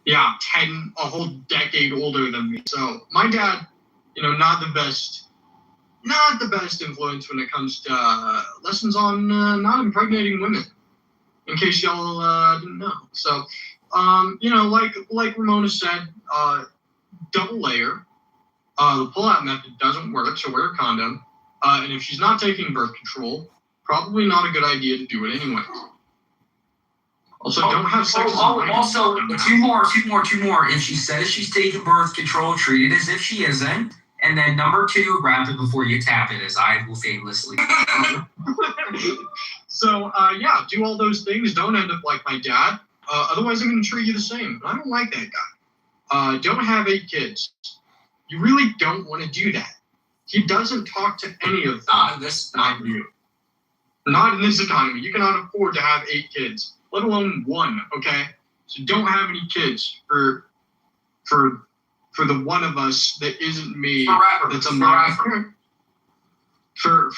Yeah, 10, a whole decade older than me. So my dad, not the best influence when it comes to lessons on not impregnating women. In case y'all didn't know. So, like Ramona said, double layer. The pull-out method doesn't work, so wear a condom. And if she's not taking birth control, probably not a good idea to do it anyway. Also, don't have sex. Also, two more. If she says she's taking birth control, treat it as if she isn't. And then number 2, wrap it before you tap it, as I will famously. So, do all those things. Don't end up like my dad. Otherwise, I'm going to treat you the same. But I don't like that guy. Don't have 8 kids. You really don't want to do that. He doesn't talk to any of them. Not in this economy. Not in this economy. You cannot afford to have 8 kids, let alone 1. Okay, so don't have any kids for the one of us that isn't me. Forever. That's a minor. For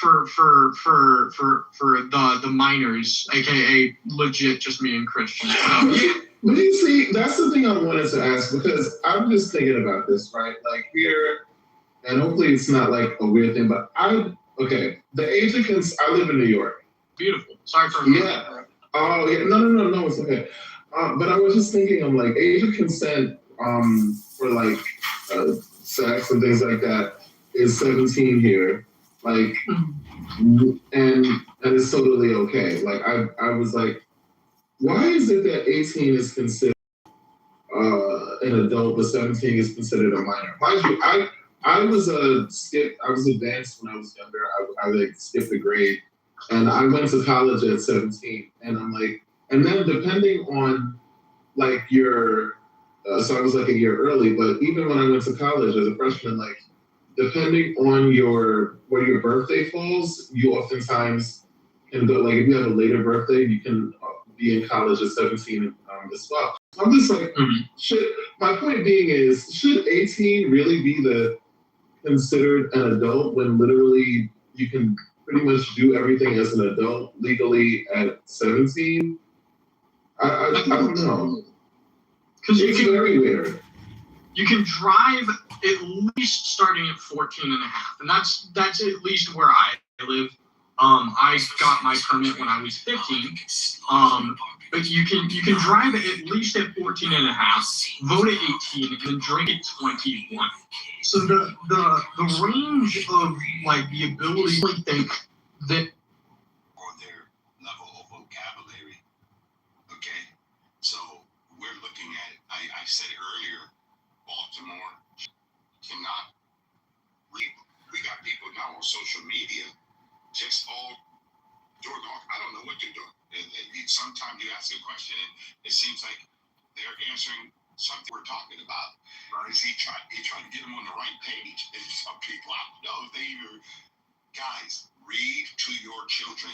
the minors, aka legit just me and Christian. But you see, that's the thing I wanted to ask, because I'm just thinking about this, right? Like here, and hopefully it's not like a weird thing, but the age of consent, I live in New York. Beautiful. Sorry for Yeah. Oh yeah. No, it's okay. But I was just thinking, I'm like, age of consent for like sex and things like that is 17 here. Like, and it's totally okay. Like I was like, why is it that 18 is considered an adult, but 17 is considered a minor? Mind you, I was advanced when I was younger. I like skipped a grade, and I went to college at 17. And I'm like, and then depending on like your, so I was like a year early. But even when I went to college as a freshman, like depending on where your birthday falls, you oftentimes can go. Like if you have a later birthday, you can be in college at 17 as well. I'm just like, my point being is, should 18 really be considered an adult when literally you can pretty much do everything as an adult legally at 17? I don't know. Because it's very weird. You can drive at least starting at 14 and a half. And that's at least where I live. I got my permit when I was 15. But you can drive at least at 14 and a half, vote at 18, and then drink at 21. So the range of like the ability to think that or their level of vocabulary. Okay, so we're looking at it. I said it earlier, Baltimore cannot read. We got people now on social media just all doing off. I don't know what they're doing. Sometimes you ask a question and it seems like they're answering something we're talking about. Right. He tried to get them on the right page. And some people, I don't know if they even, guys, read to your children.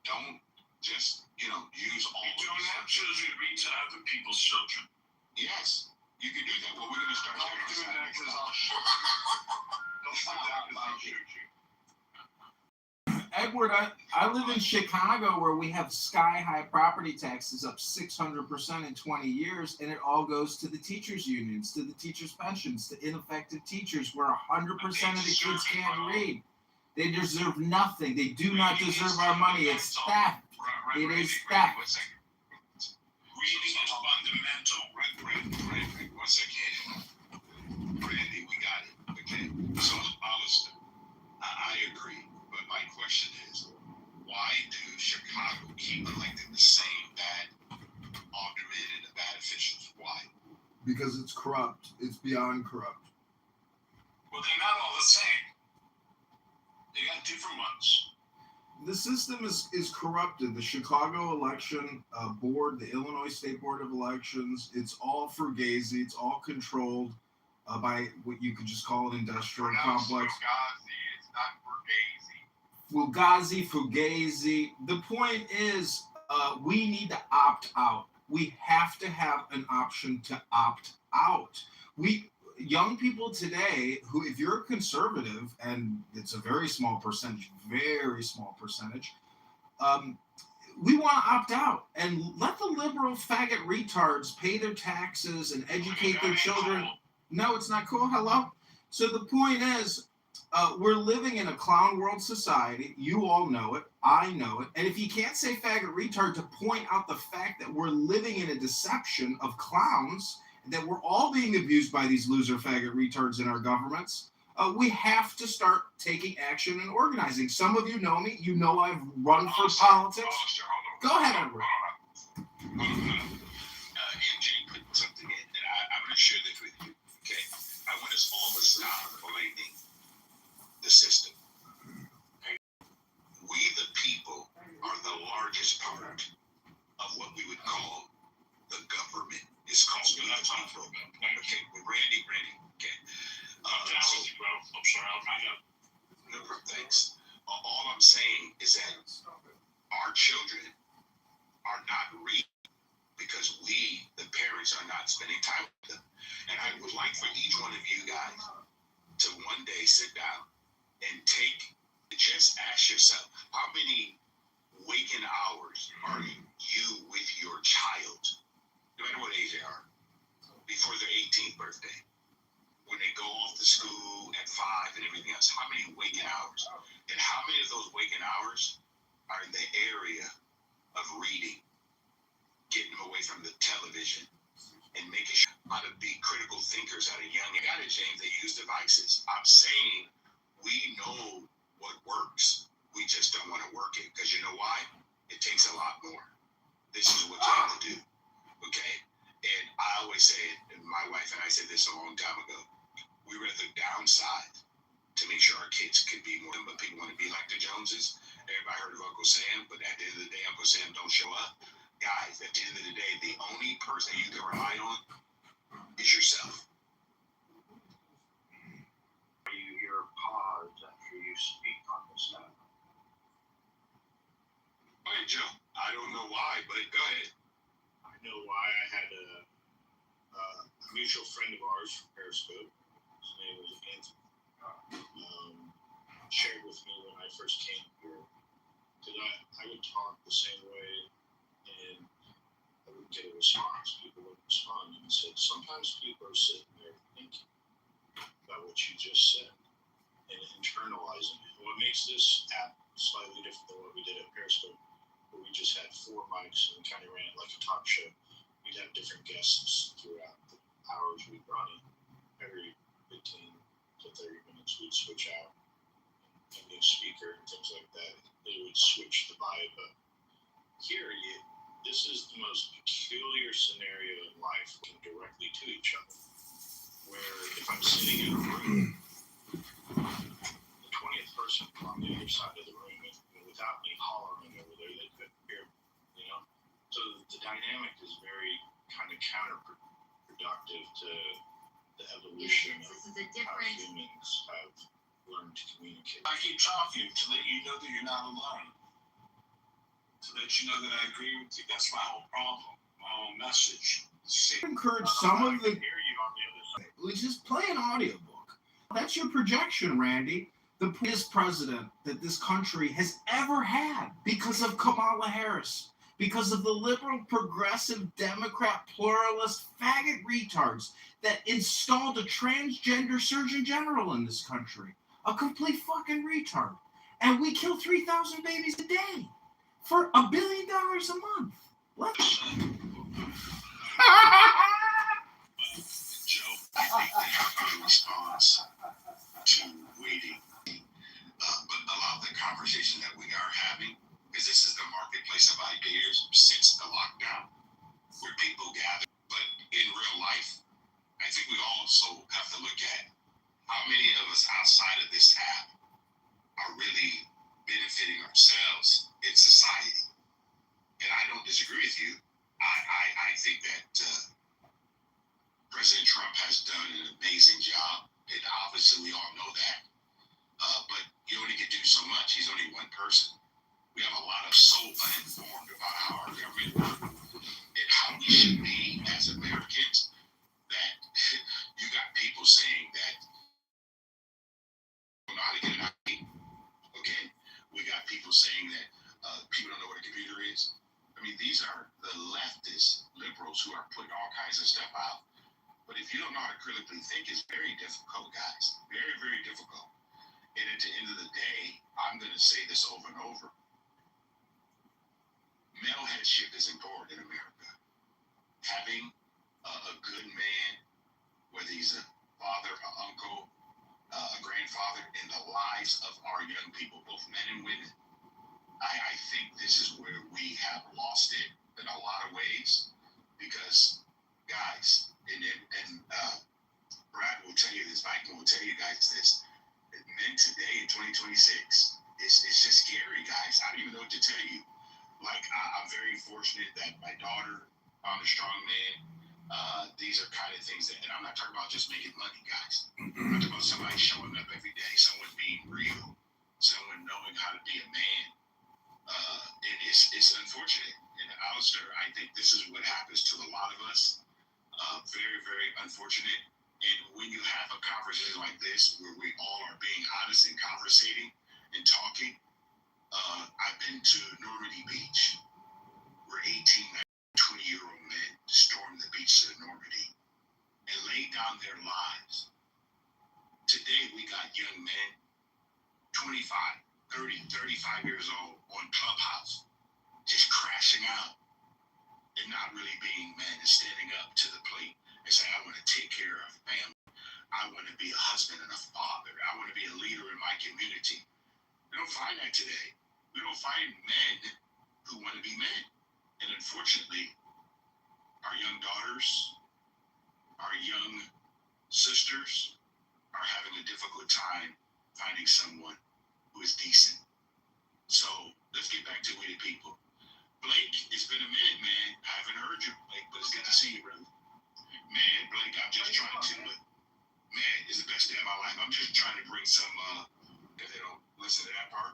Don't just, use all. You don't have children to read to other people's children. Yes, you can do that. Well, we're going to start doing that because I'll shoot you. Don't do that because I'll shoot you. Edward, I live in Chicago where we have sky-high property taxes up 600% in 20 years, and it all goes to the teachers' unions, to the teachers' pensions, to ineffective teachers where 100% of the kids can't read. They deserve nothing. They do not deserve our money. It's theft. It is theft. Reading is fundamental. Right. Once again, Randy, we got it. Okay. So, Alistair, I agree. But my question is, why do Chicago keep electing the same bad aldermen and the bad officials? Why? Because it's corrupt. It's beyond corrupt. Well, they're not all the same. They got different ones. The system is corrupted. The Chicago election board, the Illinois State Board of Elections, it's all fugazi. It's all controlled by what you could just call an industrial complex. It's not Fugazi. Fugazi. The point is, we need to opt out. We have to have an option to opt out. young people today who, if you're a conservative, and it's a very small percentage, we want to opt out and let the liberal faggot retards pay their taxes and educate their children. No, it's not cool. Hello? So the point is, we're living in a clown world society. You all know it. I know it. And if you can't say faggot retard to point out the fact that we're living in a deception of clowns, that we're all being abused by these loser faggot retards in our governments, we have to start taking action and organizing. Some of you know me. You know I've run for politics. Go ahead, Edward. MJ put something in, and I'm going to share this with you. Okay, I want us all to stop blaming the system. Okay? We, the people, are the largest part of what we would call the government. It's called we the people. Okay, with Randy. Okay. I'm sorry, I'll find out. No problem, thanks. All I'm saying is that our children are not reading because we, the parents, are not spending time with them. And I would like for each one of you guys to one day sit down and just ask yourself, how many waking hours are you with your child, no matter what age they are, before their 18th birthday? When they go off to school at 5 and everything else, how many waking hours? And how many of those waking hours are in the area of reading, getting them away from the television, and making sure how to be critical thinkers at a young age? Got it, James, they use devices. I'm saying we know what works. We just don't want to work it, because you know why? It takes a lot more. This is what you have to do, okay? And I always say it, and my wife and I said this a long time ago, we rather downside to make sure our kids could be more, but people want to be like the Joneses. Everybody heard of Uncle Sam, but at the end of the day, Uncle Sam don't show up. Guys, at the end of the day, the only person you can rely on is yourself. You hear pause after you speak on this stuff. Go ahead, Joe. I don't know why, but go ahead. I know why. I had a mutual friend of ours from Periscope. His name was Anthony. Shared with me when I first came here that I would talk the same way and I would get a response. People would respond and said, sometimes people are sitting there thinking about what you just said and internalizing it. What makes this app slightly different than what we did at Periscope, where we just had 4 mics and we kind of ran it like a talk show. We'd have different guests throughout the hours we'd run it. Every 15 to 30 minutes we'd switch out a new speaker and things like that. They would switch the vibe up. Here, this is the most peculiar scenario in life, looking directly to each other. Where if I'm sitting in a room, the 20th person on the other side of the room, and without me hollering over there, they couldn't hear me, you know? So the dynamic is very kind of counterproductive to the evolution of how humans have learned to communicate. I keep talking to let you know that you're not alone. To let you know that I agree with you. That's my whole problem. My whole message. Encourage some of the. Let's just play an audiobook. That's your projection, Randy. The greatest president that this country has ever had because of Kamala Harris, because of the liberal, progressive, Democrat, pluralist, faggot retards that installed a transgender surgeon general in this country. A complete fucking retard. And we kill 3,000 babies a day for $1 billion a month. What? Joe, I think they have a response to waiting. But a lot of the conversation that we are having, because this is the marketplace of ideas since the lockdown, where people gather. But in real life, I think we also have to look at how many of us outside of this app are really benefiting ourselves in society. And I don't disagree with you. I think that President Trump has done an amazing job. And obviously we all know that. But you only can do so much. He's only one person. We have a lot of so uninformed about how our government works and how we should be as Americans, that you got people saying People don't know what a computer is. I mean, these are the leftist liberals who are putting all kinds of stuff out. But if you don't know how to critically think, it's very difficult, guys. Very, very difficult. And at the end of the day, I'm going to say this over and over. Male headship is important in America. Having a good man, whether he's a father, an uncle, a grandfather, in the lives of our young people, both men and women, I think this is where we have lost it in a lot of ways. Because, guys, and Brad will tell you this, Mike will tell you guys this, men today in 2026, it's just scary, guys. I don't even know what to tell you. Like, I'm very fortunate that my daughter found a strong man. These are kind of things that, and I'm not talking about just making money, guys. I'm talking about somebody showing up every day, someone being real, someone knowing how to be a man. And it's unfortunate. And Alistair, I think this is what happens to a lot of us. Very, very unfortunate. And when you have a conversation like this, where we all are being honest and conversating and talking, I've been to Normandy Beach, where 18, 20-year-old men stormed the beach of Normandy and laid down their lives. Today, we got young men, 25, 30, 35 years old, on Clubhouse, just crashing out and not really being men and standing up to the plate and say, I want to take care of family. I want to be a husband and a father. I want to be a leader in my community. We don't find that today. We don't find men who want to be men. And unfortunately, our young daughters, our young sisters are having a difficult time finding someone who is decent. So let's get back to we the people. Blake, it's been a minute, man. I haven't heard you, Blake, but it's good to see you, brother. Man, Blake, I'm just trying to, man, it's the best day of my life. I'm just trying to bring some, if they don't listen to that part.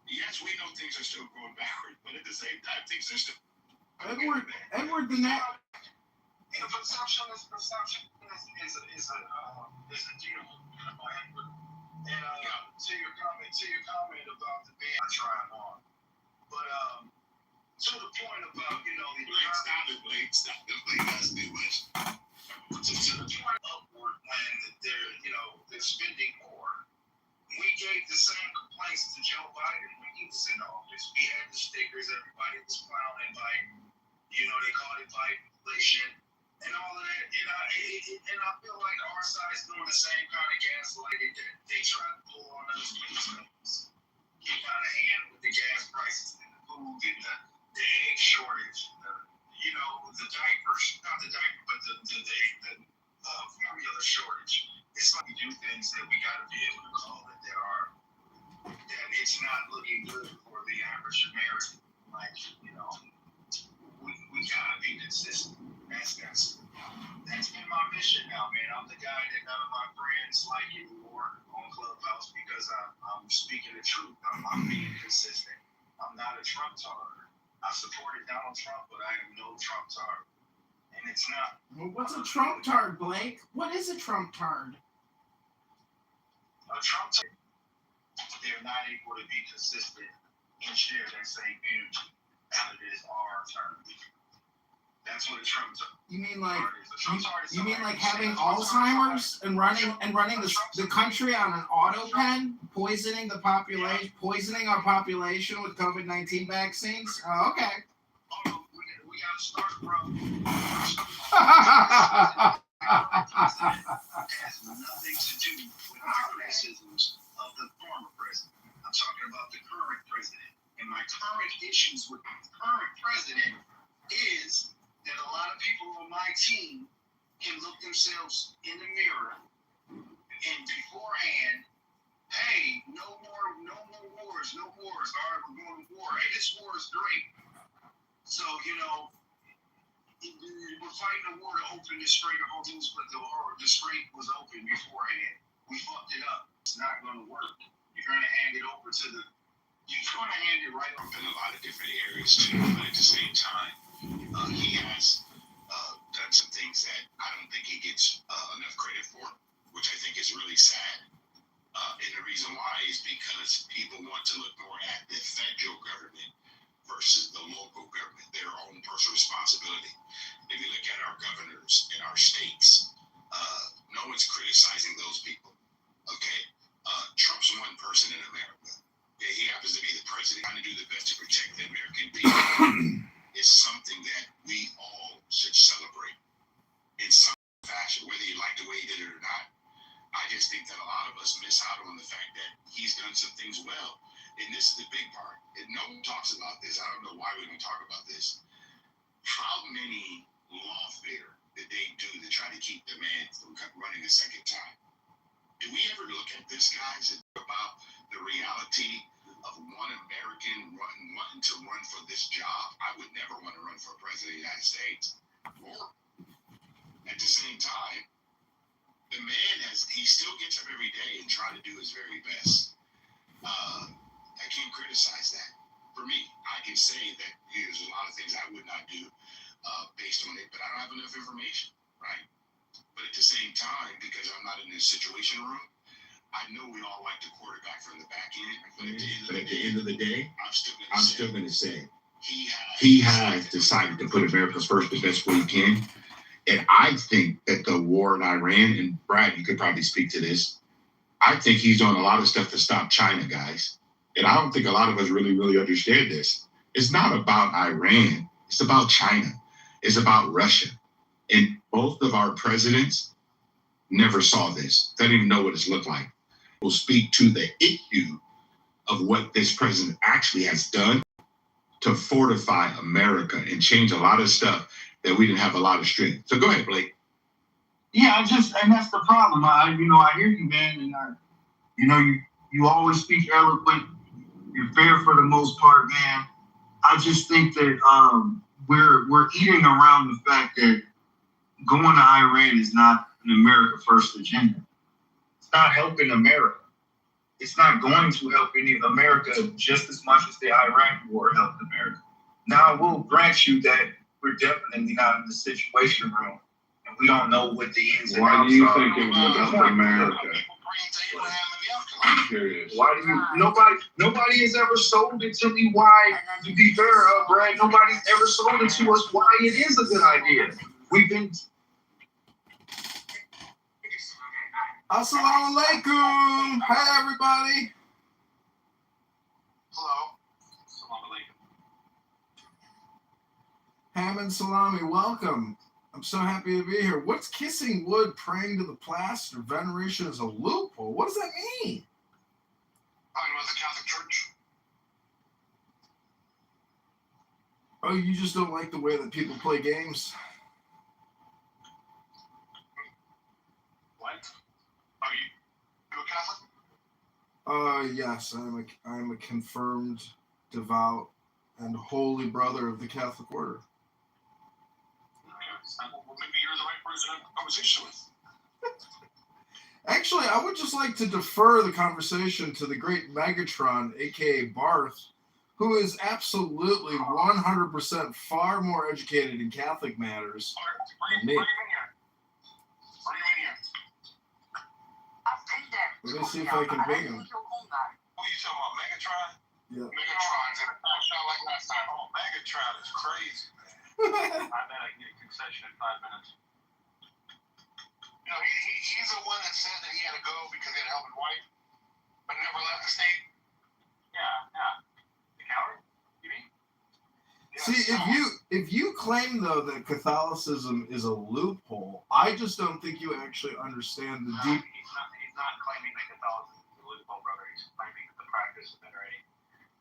Yes, we know things are still going backward, but at the same time, things are still. Edward, the next. Yeah, perception is a deal, Edward. And to your comment about the band I tried on, but to the point about the Blake, stop it, Blake, stop it, Blake, that's too much. To the point upward when they're spending more. We gave the same complaints to Joe Biden when he was in office. We had the stickers, everybody was clowning Biden. They called it Bidenflation and all of that. And I feel like our side's doing the same kind of gaslighting that they try to pull on us when it's get out of hand with the gas prices and the food and the egg shortage, the diapers, not the diaper, but the formula shortage. It's like we do things that we got to be able to call it that it's not looking good for the average American. Like, we gotta be consistent. That's been my mission now, man. I'm the guy that none of my friends like anymore on Clubhouse because I'm speaking the truth. I'm being consistent. I'm not a Trump tard. I supported Donald Trump, but I am no Trump tard. And it's not. Well, what's a Trump tard, Blake? What is a Trump tard? A Trump tard. They're not able to be consistent and share that same energy as it is our turn. That's what a Trump tard. You mean like having Alzheimer's and running the country on an auto pen, poisoning the population, poisoning our population with COVID-19 vaccines? Oh, okay. We gotta start from. Has nothing to do with the criticisms of the former president. I'm talking about the current president. And my current issues with the current president is that a lot of people on my team can look themselves in the mirror and beforehand, hey, no more wars. All right, we're going to war. Hey, this war is great. So, we're fighting a war to open the Strait of Hormuz, but the strait was open beforehand. We fucked it up. It's not going to work. You're going to hand it over to you're going to hand it right over in a lot of different areas too, but at the same time, he has done some things that I don't think he gets enough credit for, which I think is really sad. And the reason why is because people want to look more at the federal government versus the local government, their own personal responsibility. If you look at our governors in our states, no one's criticizing those people. Okay, Trump's one person in America. Okay, he happens to be the president, trying to do the best to protect the American people. It's something that we all should celebrate in some fashion, whether you like the way he did it or not. I just think that a lot of us miss out on the fact that he's done some things well. And this is the big part. And no one talks about this. I don't know why we don't talk about this. How many lawfare did they do to try to keep the man from running a second time? Did we ever look at this, guys, and think about the reality of one American wanting to run for this job? I would never want to run for president of the United States. Or at the same time, the man he still gets up every day and try to do his very best. I can't criticize that. For me, I can say that there's a lot of things I would not do based on it, but I don't have enough information, right? But at the same time, because I'm not in this situation room, I know we all like the quarterback from the back end, but at the end of the day, I'm still going to say he has decided to put America first the best way he can. And I think that the war in Iran, and Brad, you could probably speak to this, I think he's doing a lot of stuff to stop China, guys. And I don't think a lot of us really understand this. It's not about Iran. It's about China. It's about Russia. And both of our presidents never saw this. They don't even know what it's looked like. We'll speak to the issue of what this president actually has done to fortify America and change a lot of stuff that we didn't have a lot of strength. So go ahead, Blake. Yeah, and that's the problem. I hear you, man, and you always speak eloquent. You're fair for the most part, man. I just think that we're eating around the fact that going to Iran is not an America First agenda. It's not helping America. It's not going to help any America just as much as the Iraq war helped America. Now, I will grant you that we're definitely not in the situation room, and we don't know what the ins and outs are. Why do you think it would help America? I'm curious. Why do you? Nobody has ever sold it to me. Why? To be fair, Brad, nobody's ever sold it to us. Why it is a good idea? We've been. Assalamu alaikum. Hi, everybody. Hello. Assalamu alaikum. Hammond Salami, welcome. I'm so happy to be here. What's kissing wood, praying to the plaster, veneration is a loophole? What does that mean? Talking about the Catholic Church. Oh, you just don't like the way that people play games? What? Are you a Catholic? Yes, I'm a confirmed, devout, and holy brother of the Catholic Order. Well, maybe you're the right person to have a conversation with. Actually, I would just like to defer the conversation to the great Megatron, aka Barth, who is absolutely 100% far more educated in Catholic matters than me. Let me see if I can ping him. Who are you talking about, Megatron? Yeah. Megatron's in a sound like last time. Oh, Megatron is crazy, man. I bet I can get a concession in 5 minutes. You know, he's the one that said that he had to go because he had to help his wife, but never left the state. Yeah. The coward, you mean? Yeah, See, if you claim though that Catholicism is a loophole, I just don't think you actually understand the deep. He's not claiming that Catholicism is a loophole, brother. He's claiming that the practice of venerating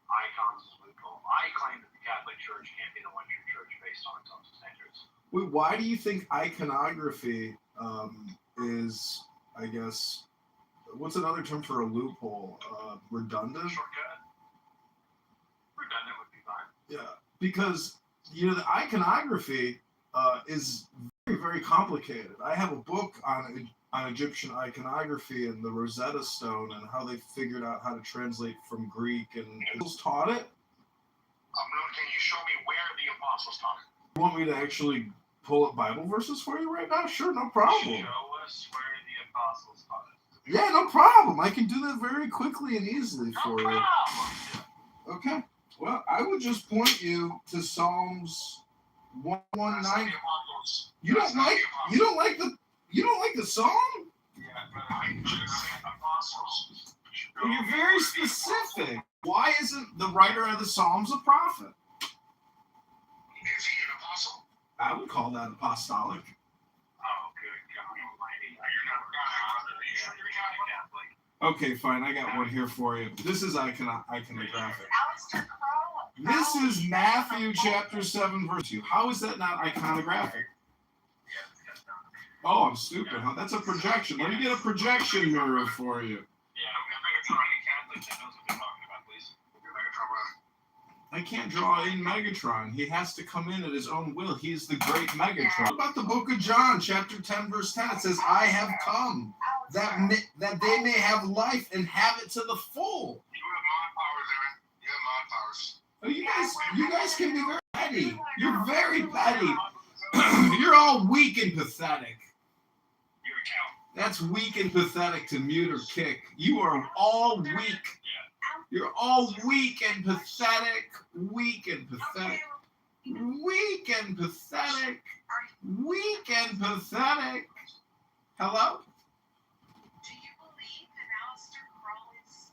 icons is a loophole. I claim that the Catholic Church can't be the one true church based on its own standards. Wait, why do you think iconography is, I guess, what's another term for a loophole? Redundant? Shortcut? Redundant would be fine. Yeah, because, the iconography is very, very complicated. I have a book on Egyptian iconography and the Rosetta Stone and how they figured out how to translate from Greek, and apostles taught it. Can you show me where the apostles taught it? You want me to actually pull up Bible verses for you right now? Sure, no problem. Show us where the apostles taught it. Yeah, no problem. I can do that very quickly and easily for you. Okay, Well, I would just point you to Psalms 119. You don't like the song? Well, you're very specific. Why isn't the writer of the Psalms a prophet? Is he an apostle? I would call that apostolic. Oh, good God Almighty! You're not brother. You're Catholic. Okay, fine. I got one here for you. This is iconographic. This is Matthew chapter 7, verse 2. How is that not iconographic? Oh, I'm stupid, huh? That's a projection. Let me get a projection mirror for you. I can't draw in Megatron. He has to come in at his own will. He's the great Megatron. What about the book of John, chapter 10, verse 10? It says, I have come that they may have life and have it to the full. You have mind powers, Aaron. You have mind powers. Oh, you guys can be very petty. You're very petty. You're all weak and pathetic. You're a cow. That's weak and pathetic to mute or kick. You are all weak. You're all weak and pathetic. Weak and pathetic. Weak and pathetic. Weak and pathetic. Hello? Do you believe that Aleister Crowley is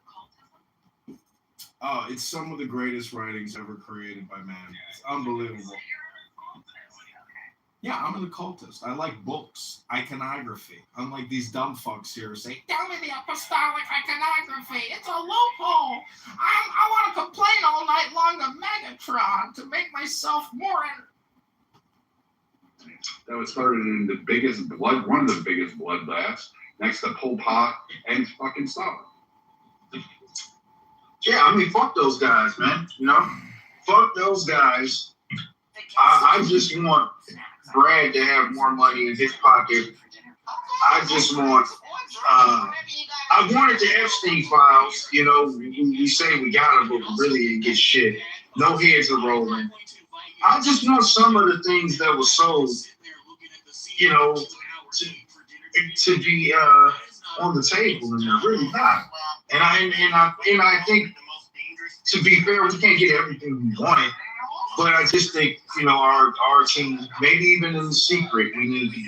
occultism? Oh, it's some of the greatest writings ever created by man. It's unbelievable. So you're an occultist, okay. Yeah, I'm an occultist. I like books, iconography. Unlike these dumb fucks here who say, tell me the apostolic iconography. It's a loophole. I want to complain all night long to Megatron to make myself more... That was started in one of the biggest bloodbaths next to Pol Pot and fucking Stalin. Yeah, I mean, fuck those guys, man. You know, fuck those guys. I just want Brad to have more money in his pocket. I just want. I wanted the Epstein files. You know, we say we got them, but we really didn't get shit. No heads are rolling. I just want some of the things that were sold, you know, to be on the table, and they're really not. And I think, to be fair, we can't get everything we want. But I just think, you know, our team, maybe even in the secret, we need to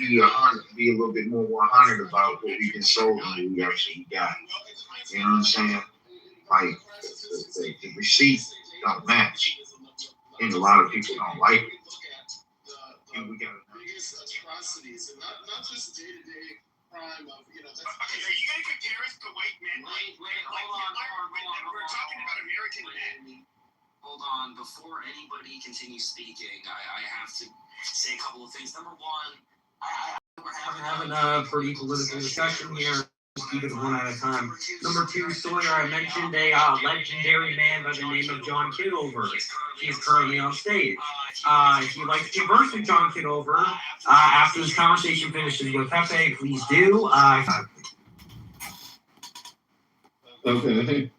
be a little bit more 100 about what we've been sold and what we actually got. You know what I'm saying? Like, the receipts don't match. And a lot of people don't like it. And we got atrocities, and not just day-to-day crime of, you know, that's... Okay, are you gonna compare us to white men? We're talking about American men. Hold on, before anybody continues speaking, I have to say a couple of things. Number one, we're having a pretty political discussion here. Just keep it one at a time. Number two, Sawyer, I mentioned a legendary man by the name of John Kitover. He is currently on stage. If you'd like to converse with John Kitover after this conversation finishes with Pepe, please do. Okay.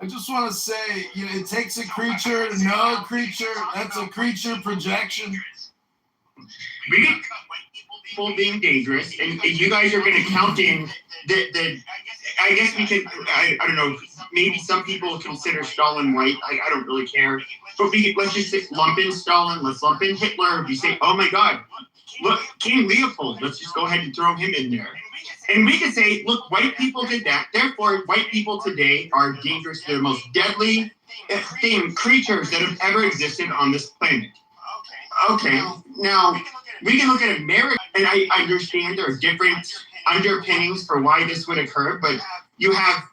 I just want to say, you know, it takes a creature to know a creature. That's a creature projection. We get people being dangerous, and you guys are going to count in the. I guess we could. I don't know. Maybe some people consider Stalin white. I don't really care. But let's just lump in Stalin. Let's lump in Hitler. We say, oh my God, look, King Leopold. Let's just go ahead and throw him in there. And we can say, look, white people did that. Therefore, white people today are dangerous. They're the most deadly creatures that have ever existed on this planet. Okay, now we can look at America, and I understand there are different underpinnings for why this would occur, but you have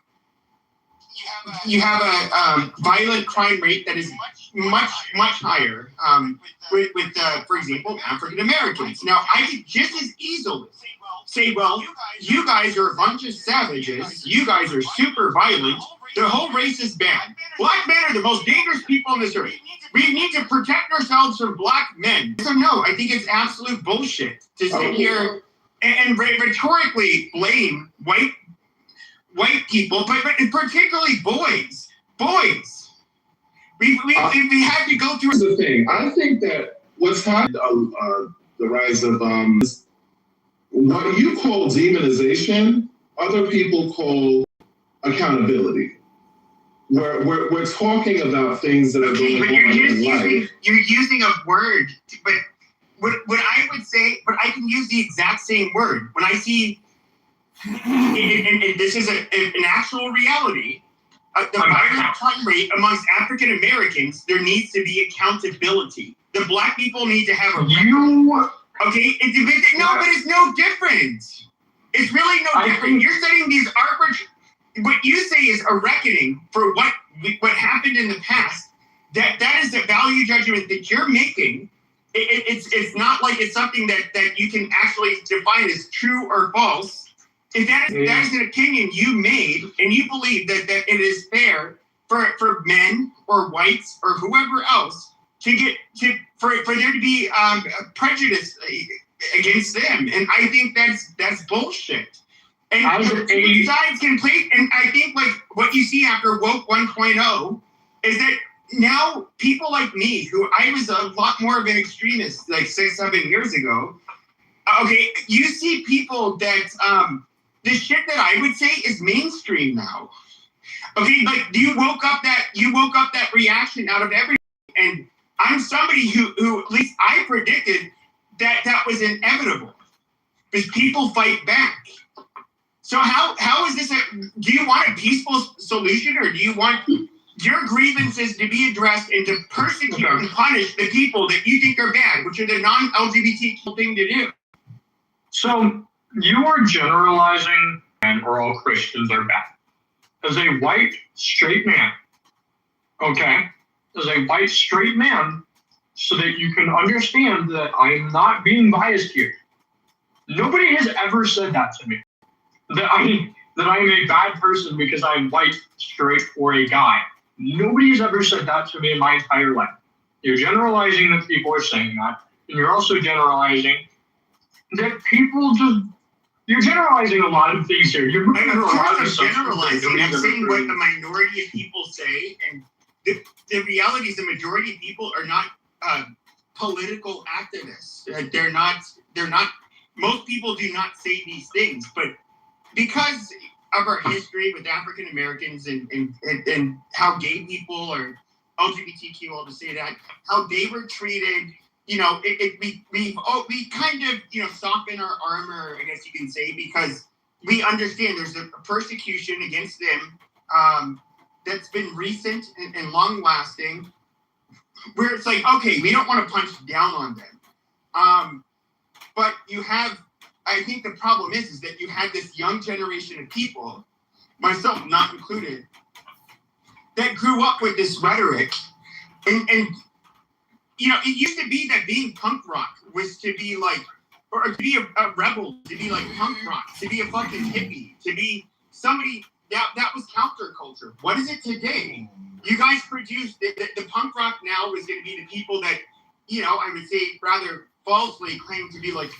a violent crime rate that is much higher with for example, African Americans. Now, I could just as easily say, well, you guys are a bunch of savages. You guys are super violent. The whole race is bad. Black men are the most dangerous people on this earth. We need to protect ourselves from black men. So no, I think it's absolute bullshit to sit here and rhetorically blame white people, but particularly boys. Boys. We had to go through. Here's the thing. I think that what's happened, the rise of what you call demonization, other people call accountability. we're talking about things that are going but on in life. you're using a word, but what I would say, but I can use the exact same word when I see, and this is an actual reality. The violent crime rate amongst African Americans, there needs to be accountability. The black people need to have a okay. But it's no different. It's really no different. You're setting these arbitrary. What you say is a reckoning for what happened in the past. That is the value judgment that you're making. It's not like it's something that you can actually define as true or false. If that is an opinion you made and you believe that it is fair for men or whites or whoever else for there to be prejudice against them, and I think that's bullshit. And two sides can play, and I think like what you see after Woke 1.0 is that now people like me, who I was a lot more of an extremist like 6-7 years ago, okay, you see people that the shit that I would say is mainstream now. Okay, like you woke up that reaction out of everybody, and I'm somebody who at least I predicted that was inevitable because people fight back. So how is this do you want a peaceful solution, or do you want your grievances to be addressed and to persecute and punish the people that you think are bad, which are the non-LGBT thing to do? So you are generalizing and or all Christians are bad. As a white straight man, okay? As a white straight man, so that you can understand that I am not being biased here. Nobody has ever said that to me. That I am a bad person because I'm white, straight, or a guy. Nobody's ever said that to me in my entire life. You're generalizing that people are saying that, and you're also generalizing that people you're generalizing a lot of things here. You're generalizing. I'm saying what the minority of people say, and the reality is the majority of people are not political activists. They're not. Most people do not say these things, but because of our history with African Americans and how gay people or LGBTQ, I'll just say that, how they were treated, we kind of, soften our armor, I guess you can say, because we understand there's a persecution against them that's been recent and long lasting, where it's like, okay, we don't want to punch down on them. But you have, I think the problem is that you had this young generation of people, myself not included, that grew up with this rhetoric. And it used to be that being punk rock was to be like, or to be a rebel, to be like punk rock, to be a fucking hippie, to be somebody, that was counterculture. What is it today? You guys produce, the punk rock now is going to be the people that, I would say rather falsely claim to be like,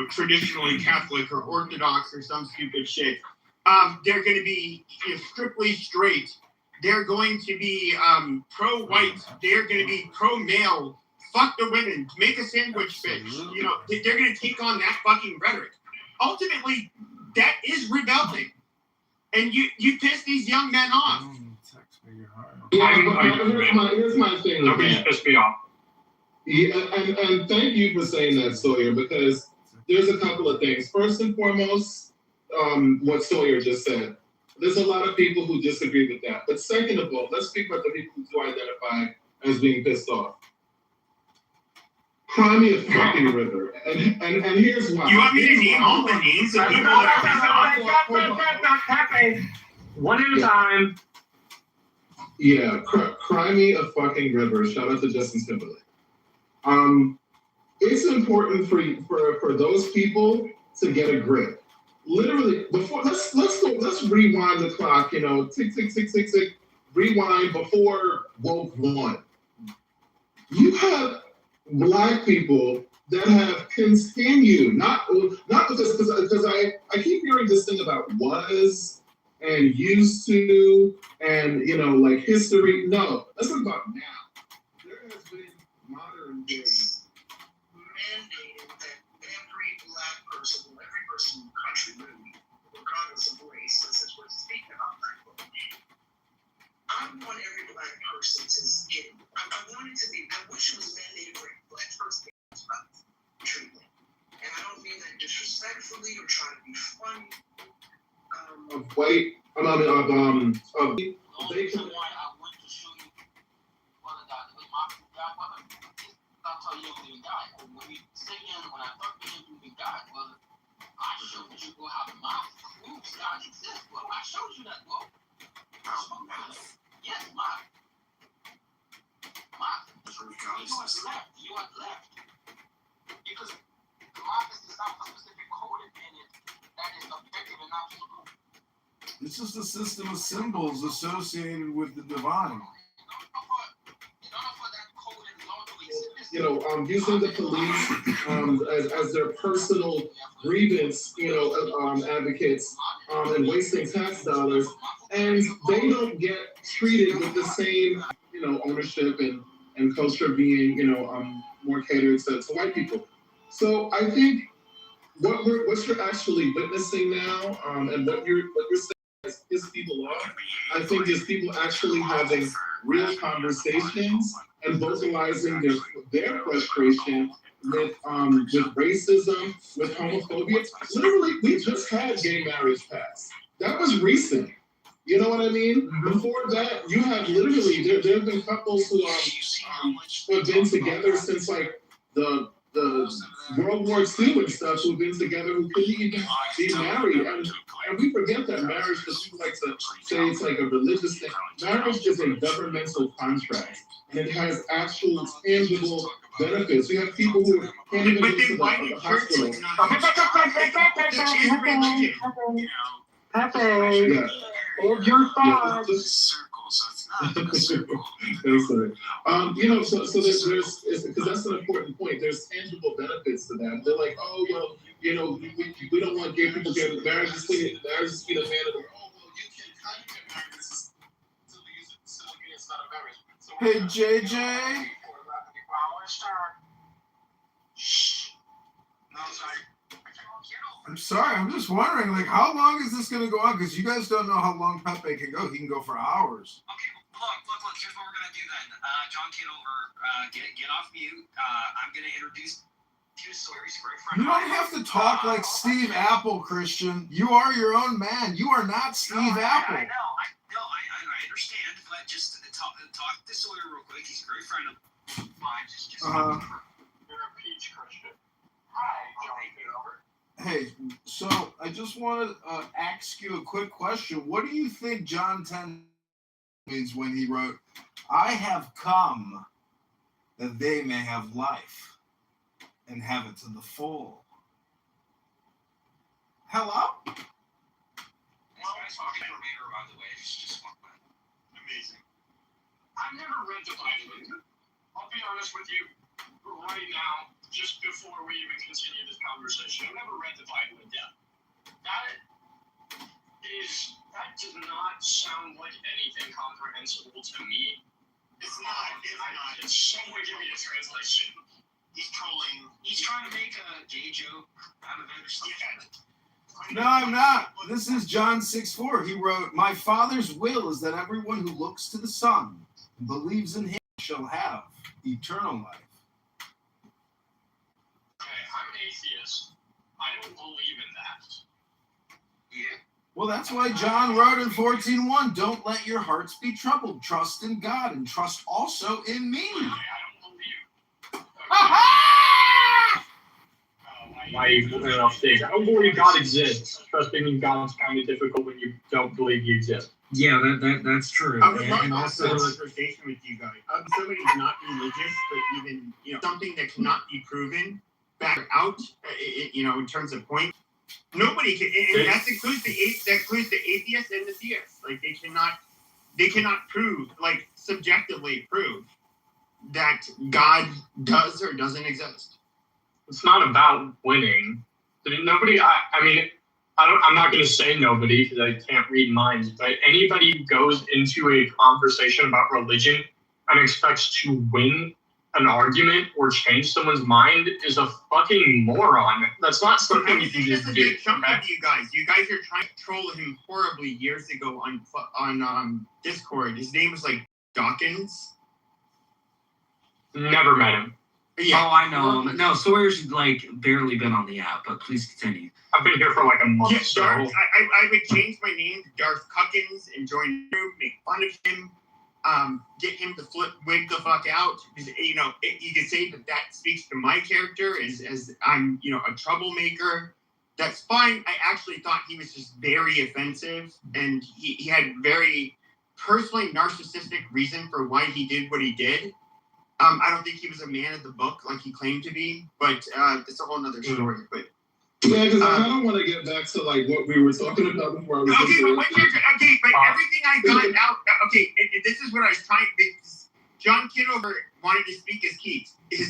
traditionally Catholic or Orthodox or some stupid shit. They're going to be strictly straight. They're going to be pro-white. They're going to be pro-male. Fuck the women. Make a sandwich, bitch. They're going to take on that fucking rhetoric. Ultimately, that is rebelling. And you piss these young men off. Yeah, here's my thing. Nobody's pissed me off. Yeah, and thank you for saying that, Sawyer, because there's a couple of things. First and foremost, what Sawyer just said. There's a lot of people who disagree with that. But second of all, let's speak about the people who identify as being pissed off. Cry me a fucking river. And here's why. You want me to name all the names of people that are pissed off? One at a time. Yeah, cry me a fucking river. Shout out to Justin Timberlake. It's important for those people to get a grip. Literally, before let's rewind the clock. Tick tick tick tick tick. Rewind before Woke 1. You have Black people that have continued, not because I keep hearing this thing about was and used to and like history. No, let's talk about now. There has been modern day mandated that every Black person, or every person in the country, really, regardless of race, since we're speaking about Black people, I'm since his kid. I want it to be, I wish it was mandated for black person treatment. And I don't mean that disrespectfully or trying to be funny. They can. I'll tell you everything died. When we say when I thought everything died, well, I showed you how the mouth proves God exists. Well, I showed you that, bro. Yes, mouth. Mouth. You are left. Because the mouth is not a specific code in it that is objective and absolute. It's just a system of symbols associated with the divine. Using the police as their personal grievance, advocates, and wasting tax dollars, and they don't get treated with the same, ownership and culture being, more catered to white people. So I think what you're actually witnessing now, and what you're saying is people are, I think is people actually having real conversations and vocalizing their frustration with racism, with homophobia. Literally, we just had gay marriage passed. That was recent. You know what I mean? Mm-hmm. Before that, you have literally there have been couples who have been together since like the World War II and stuff, who've been together who couldn't even be married. And we forget that marriage, because people like to say it's like a religious thing. Marriage is a governmental contract, and it has actual tangible benefits. We have people who can't even go to the hospital. Pepe, hold your thoughts. So there's because that's an important point. There's tangible benefits to that. They're like, we don't want gay people getting married. Just be the man of the you can kind of get married. This is it's not a marriage. So hey, JJ. I'm sorry. I'm just wondering, like, how long is this going to go on? Because you guys don't know how long Pepe can go. He can go for hours. Okay, look. Here's what we're going to do then. John Kitover, get off mute. I'm going to introduce you to Sawyer. He's a great friend. You don't have to talk like Steve Apple, Christian. You are your own man. You are not Steve Apple. I know. I understand, but just talk to Sawyer real quick. He's a great friend of mine. You're a peach, Christian. Hi, John Kitover. Hey, so I just want to ask you a quick question. What do you think John 10 means when he wrote, I have come that they may have life and have it to the full? Hello? Amazing. I've never read the Bible. I'll be honest with you right now. Just before we even continue this conversation, I've never read the Bible in depth. That does not sound like anything comprehensible to me. It's not. It's someone give me a translation. He's trolling. He's trying to make a gay joke out of it or something. No, I'm not. This is John 6:4. He wrote, my Father's will is that everyone who looks to the Son and believes in him shall have eternal life. I'm an atheist. I don't believe in that. Yeah. Well, that's why John wrote in 14:1, don't let your hearts be troubled. Trust in God and trust also in me. I don't believe. Off stage. I don't believe God exists. Trusting in God's kind of difficult when you don't believe He exists. Yeah, that's true. And also a conversation with you guys. Somebody's not religious, but even something that cannot be proven back out, in terms of point. Nobody can, and that includes the atheists and the theists. Like they cannot prove, like subjectively prove, that God does or doesn't exist. It's not about winning. Nobody. I'm not going to say nobody because I can't read minds. But anybody who goes into a conversation about religion and expects to win an argument or change someone's mind is a fucking moron. That's not something you can just do. You guys are trying to troll him horribly years ago on Discord. His name was like Dawkins. Never met him. Yeah. Oh, I know. No, Sawyer's like barely been on the app, but please continue. I've been here for like a month. Yeah, So. Darth. I would change my name to Darth Cuckins and join the room, make fun of him, get him to wig the fuck out. You know, you could say that speaks to my character as I'm, you know, a troublemaker. That's fine. I actually thought he was just very offensive, and he had very personally narcissistic reason for why he did what he did. I don't think he was a man of the book like he claimed to be, but it's a whole nother story. But yeah, because I don't want to get back to like what we were talking about before. But everything I got out. Okay, and this is what I was trying. John Kitover wanted to speak his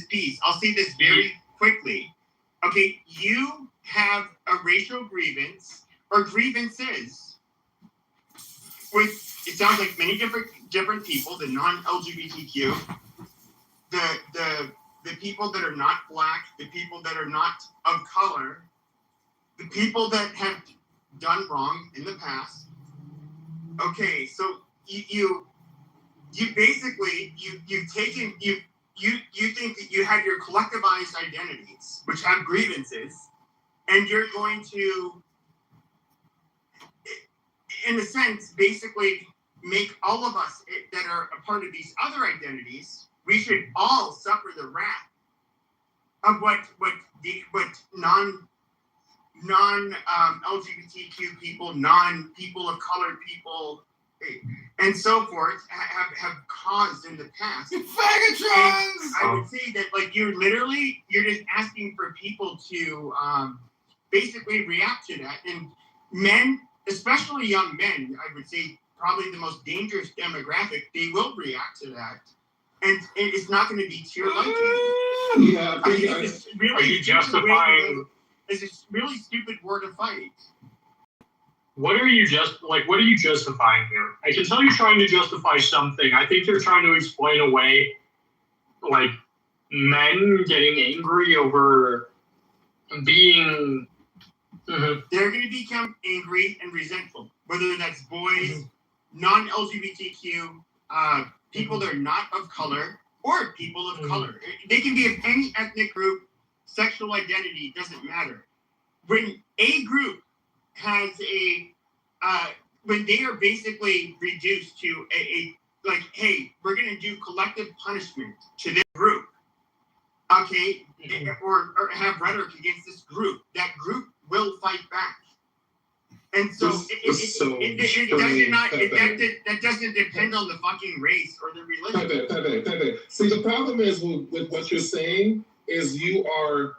piece. I'll say this very quickly. Okay, you have a racial grievance or grievances with, it sounds like many different people, the non-LGBTQ, the people that are not black, the people that are not of color, the people that have done wrong in the past. Okay, so you basically you've taken you think that you have your collectivized identities, which have grievances, and you're going to, in a sense, basically make all of us that are a part of these other identities, we should all suffer the wrath of what non LGBTQ people, non people of color people, and so forth have caused in the past. Faggotrons! I would say that like you're just asking for people to basically react to that, and men, especially young men, I would say probably the most dangerous demographic, they will react to that, and it's not going to be to your liking. Yeah, I think it's really are you justifying? It's a really stupid word to fight. What are you justifying here? I can tell you're trying to justify something. I think you're trying to explain away, like, men getting angry over being. They're going to become angry and resentful, whether that's boys, non-LGBTQ, people that are not of color, or people of color. They can be of any ethnic group, sexual identity, doesn't matter. When a group has when they are basically reduced to like, hey, we're going to do collective punishment to this group, okay, or have rhetoric against this group, that group will fight back. And so that doesn't depend on the fucking race or the religion. Pepe. See, the problem is with what you're saying is you are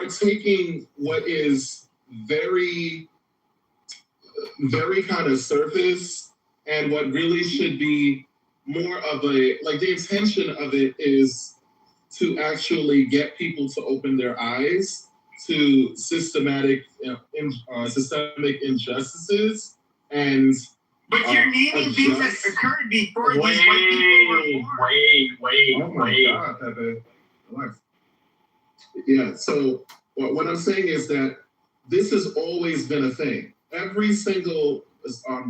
taking what is very, very kind of surface, and what really should be more of a, like, the intention of it is to actually get people to open their eyes to systemic injustices, and but you're naming things that occurred before these white people were born. Oh my God, Pepe. Relax. Yeah, so what I'm saying is that this has always been a thing. Every single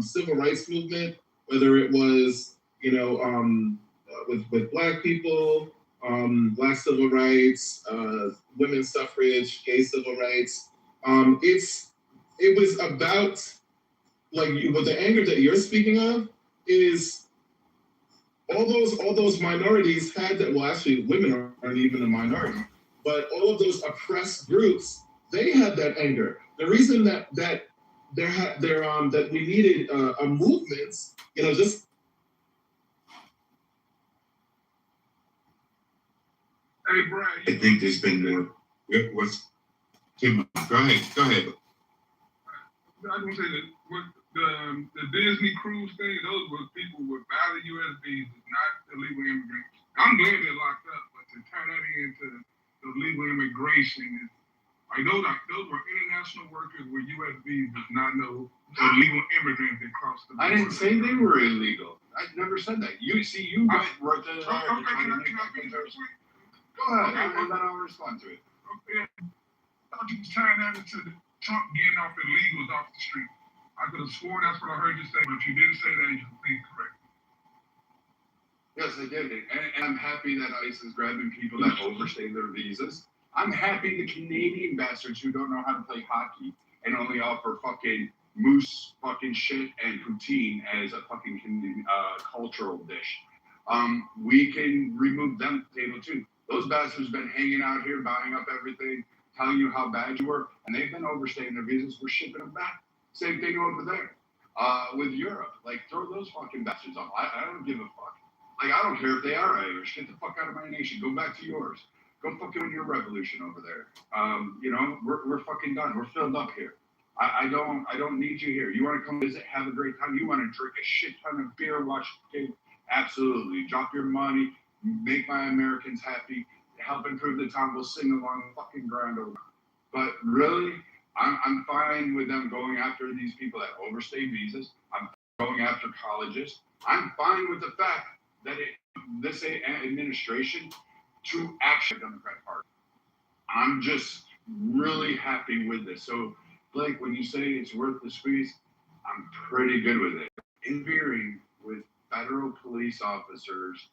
civil rights movement, whether it was, with black people, black civil rights, women's suffrage, gay civil rights, it was about, like, what the anger that you're speaking of is all those minorities had that. Well, actually, women aren't even a minority. But all of those oppressed groups, they had that anger. The reason that we needed a movement, just. Hey, Brian. I think there's been more. Go ahead. I want to say that what the Disney cruise thing, those were people with valid U.S. visas, not illegal immigrants. I'm glad they're locked up, but to turn that into illegal immigration is like those were international workers with U.S. visas, not no illegal immigrants that crossed the border. I didn't say they were illegal. I never said that. You went right to the Go ahead, and then I'll respond to it. Okay. I thought you was tying that into Trump getting off illegals off the street. I could have sworn that's what I heard you say, but you didn't say that, and you please correct me. Yes, I did it. And I'm happy that ICE is grabbing people that overstay their visas. I'm happy the Canadian bastards who don't know how to play hockey and only offer fucking moose fucking shit and poutine as a fucking cultural dish. We can remove them from the table too. Those bastards been hanging out here, buying up everything, telling you how bad you were, and they've been overstaying their visas. We're shipping them back. Same thing over there with Europe. Like, throw those fucking bastards off. I don't give a fuck. Like, I don't care if they are Irish. Get the fuck out of my nation. Go back to yours. Go fucking win your revolution over there. You know, we're fucking done. We're filled up here. I don't need you here. You want to come visit, have a great time. You want to drink a shit ton of beer, watch the game. Absolutely. Drop your money. Make my Americans happy. Help improve the town. We'll sing along fucking grand over. But really, I'm fine with them going after these people that overstay visas. I'm going after colleges. I'm fine with the fact that this administration to actually Democrat Party. I'm just really happy with this. So, Blake, when you say it's worth the squeeze, I'm pretty good with it. Interfering with federal police officers'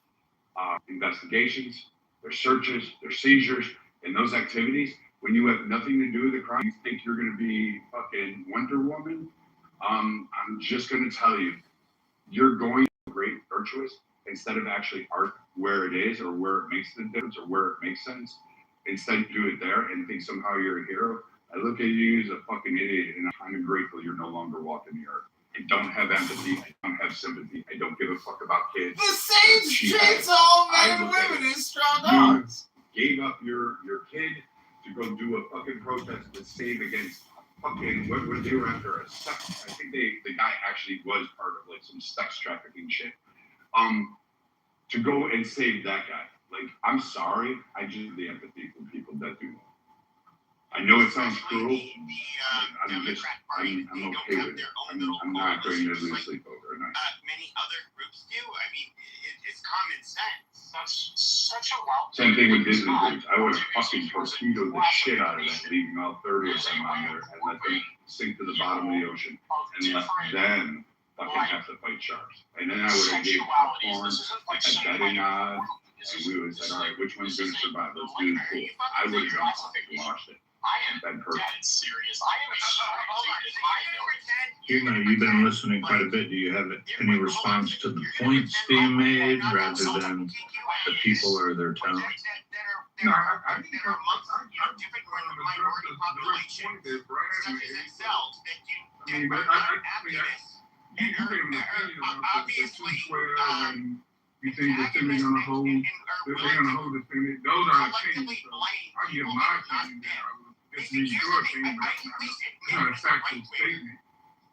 investigations, their searches, their seizures, and those activities, when you have nothing to do with the crime, you think you're going to be fucking Wonder Woman. I'm just going to tell you, you're going to great virtuous instead of actually art where it is or where it makes the difference or where it makes sense. Instead, you do it there and think somehow you're a hero. I look at you as a fucking idiot, and I'm kind of grateful you're no longer walking the earth. I don't have empathy. I don't have sympathy. I don't give a fuck about kids. The same shit's all men and women in strong arms. Gave up your kid to go do a fucking protest to save against fucking what they were after a sex. I think the guy actually was part of like some sex trafficking shit. To go and save that guy. Like, I'm sorry. I just the empathy for people that do that. I know it sounds cruel. I'm okay with it. I'm not going to lose sleep over it. Many other groups do. I mean, it's common sense. That's such a wild. Same thing with Disney groups. I would have fucking torpedoed the shit out of them, leaving all 30 of them on there and let them sink to the bottom of the ocean and let them fucking have to fight sharks. And then I would have gave popcorn, a betting odds, and we would have said, all right, which one's going to survive? Let's do the pool. I would have done fucking watched it. Been perfect. Serious. I am You know, you've been listening quite a bit. Do you have any response to the points being made rather than the people or their tone? No, I think there are different minority populations, such as themselves, that you are not activists. You can have an opinion about the 212 and you think the Senate gonna hold, they're gonna hold the Senate. Those are opinions. So I give my opinion that I would just need your opinion, but that's not a factual statement.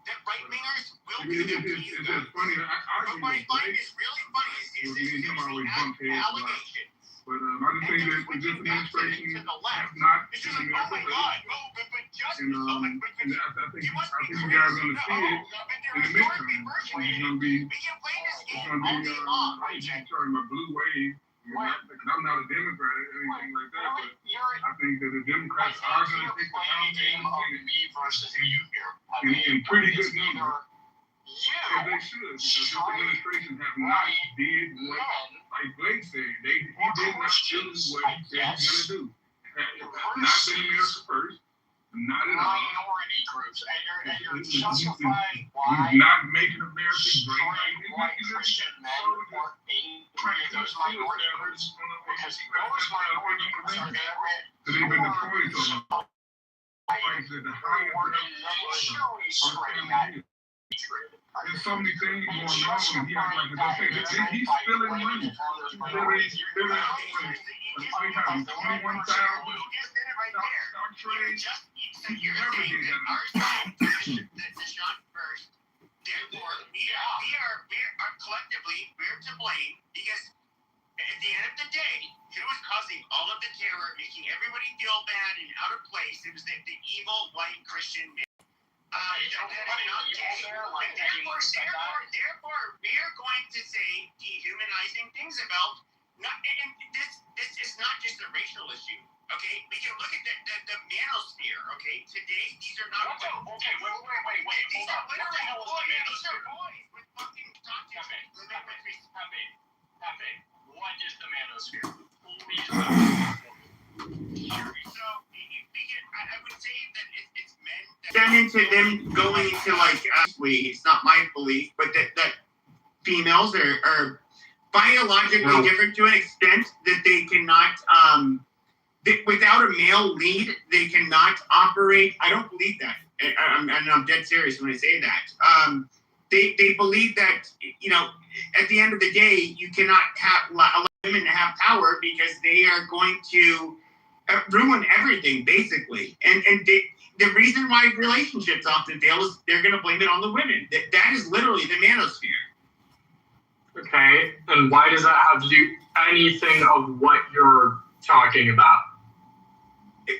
That right-wingers will be It's just funny. I what I find is really funny is me and him always bump heads a lot. allegations. But I just think that this administration has not It's been just like, oh my God, no, but just, and I think you guys are gonna see it in the midterm. It's gonna be talking about blue wave. Because I'm not a Democrat or anything like that, but I think that the Democrats are gonna take the House in pretty good numbers. As they should, because this administration have not did what, like Blake said, he did not do what he said he's gonna do. Not been America first, not at all. Minority groups, and you're justifying He's why not making America great. white Christian men are being those minority groups, because those minority groups are They've been deployed to them. There's so many things going on, and he acts like it's okay. He's spilling money. He's spilling money. 21,000 stock trades. He never did that. Therefore, we are collectively, we're to blame because at the end of the day, who was causing all of the terror, making everybody feel bad and out of place? It was the evil white Christian man. Therefore, we are going to say dehumanizing things about and this is not just a racial issue. Okay, we can look at the manosphere. Okay, today these are not. Okay, wait. These are literally boys. These are boys with fucking doctors. Cafe. manosphere. Then into them going into like, it's not my belief, but that females are biologically different to an extent that they cannot, without a male lead, they cannot operate. I don't believe that. And I'm dead serious when I say that. They believe that, at the end of the day, you cannot allow women to have power because they are going to ruin everything, basically. And the reason why relationships often fail is they're going to blame it on the women. That is literally the manosphere. Okay, and why does that have to do anything of what you're talking about?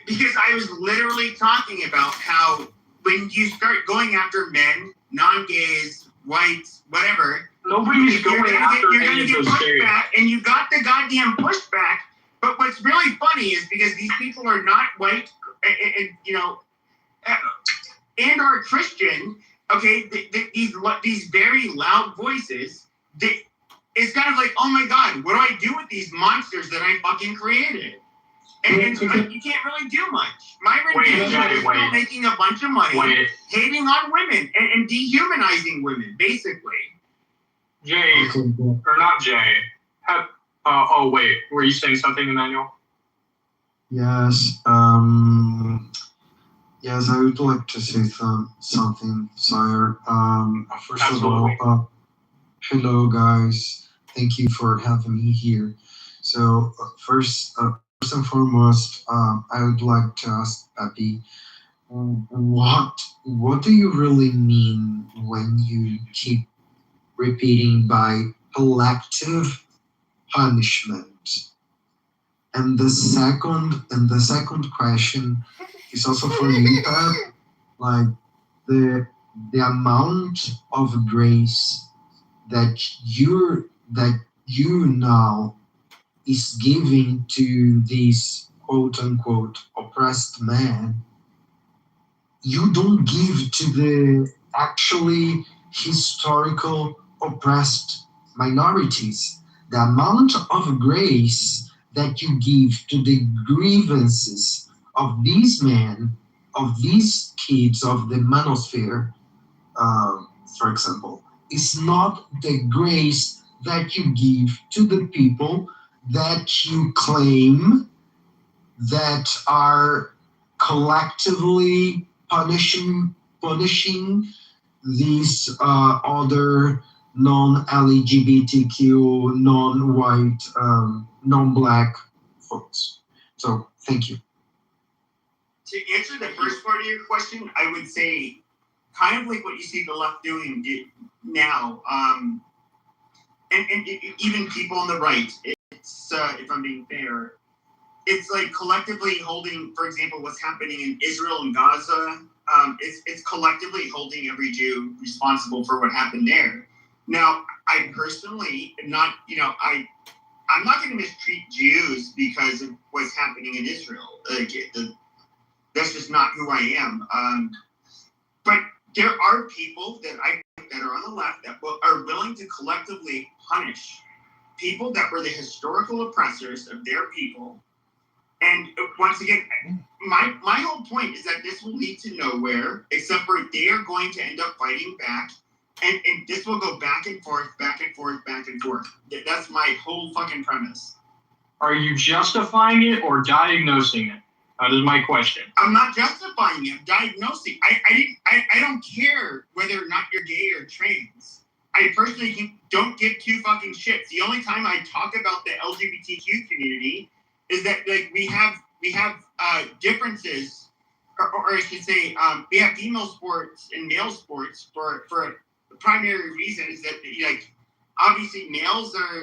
Because I was literally talking about how when you start going after men, non-gays, whites, whatever, nobody's going after any of those pushback, and you got the goddamn pushback. But what's really funny is because these people are not white, and are Christian. Okay, these very loud voices. It's kind of like, oh my God, what do I do with these monsters that I fucking created? And you can't really do much. My rendition is still making a bunch of money, hating on women and dehumanizing women, basically. Jay, or not Jay. Were you saying something, Emmanuel? Yes. Yes, I would like to say something, sire. First Absolutely. of all, hello guys. Thank you for having me here. So first and foremost, I would like to ask Abby, what do you really mean when you keep repeating by collective punishment? And the second question is also for you, Pat. Like the amount of grace that you now is giving to these quote unquote oppressed man, you don't give to the actually historical oppressed minorities. The amount of grace that you give to the grievances of these men, of these kids of the manosphere, for example, is not the grace that you give to the people that you claim that are collectively punishing these other non-LGBTQ, non-white, non-black folks. So thank you. To answer the first part of your question, I would say kind of like what you see the left doing now, and even people on the right. It's if I'm being fair, it's like collectively holding, for example, what's happening in Israel and Gaza. It's collectively holding every Jew responsible for what happened there. Now, I personally am not, I'm not going to mistreat Jews because of what's happening in Israel. That's just not who I am. But there are people that are on the left that are willing to collectively punish people that were the historical oppressors of their people. And once again, my whole point is that this will lead to nowhere, except for they are going to end up fighting back, and this will go back and forth, back and forth, back and forth. That's my whole fucking premise. Are you justifying it or diagnosing it? That is my question. I'm not justifying it. I'm diagnosing. I don't care whether or not you're gay or trans. I personally don't give two fucking shits. The only time I talk about the LGBTQ community is that like we have differences, or I should say, we have female sports and male sports for the primary reason is that like obviously males are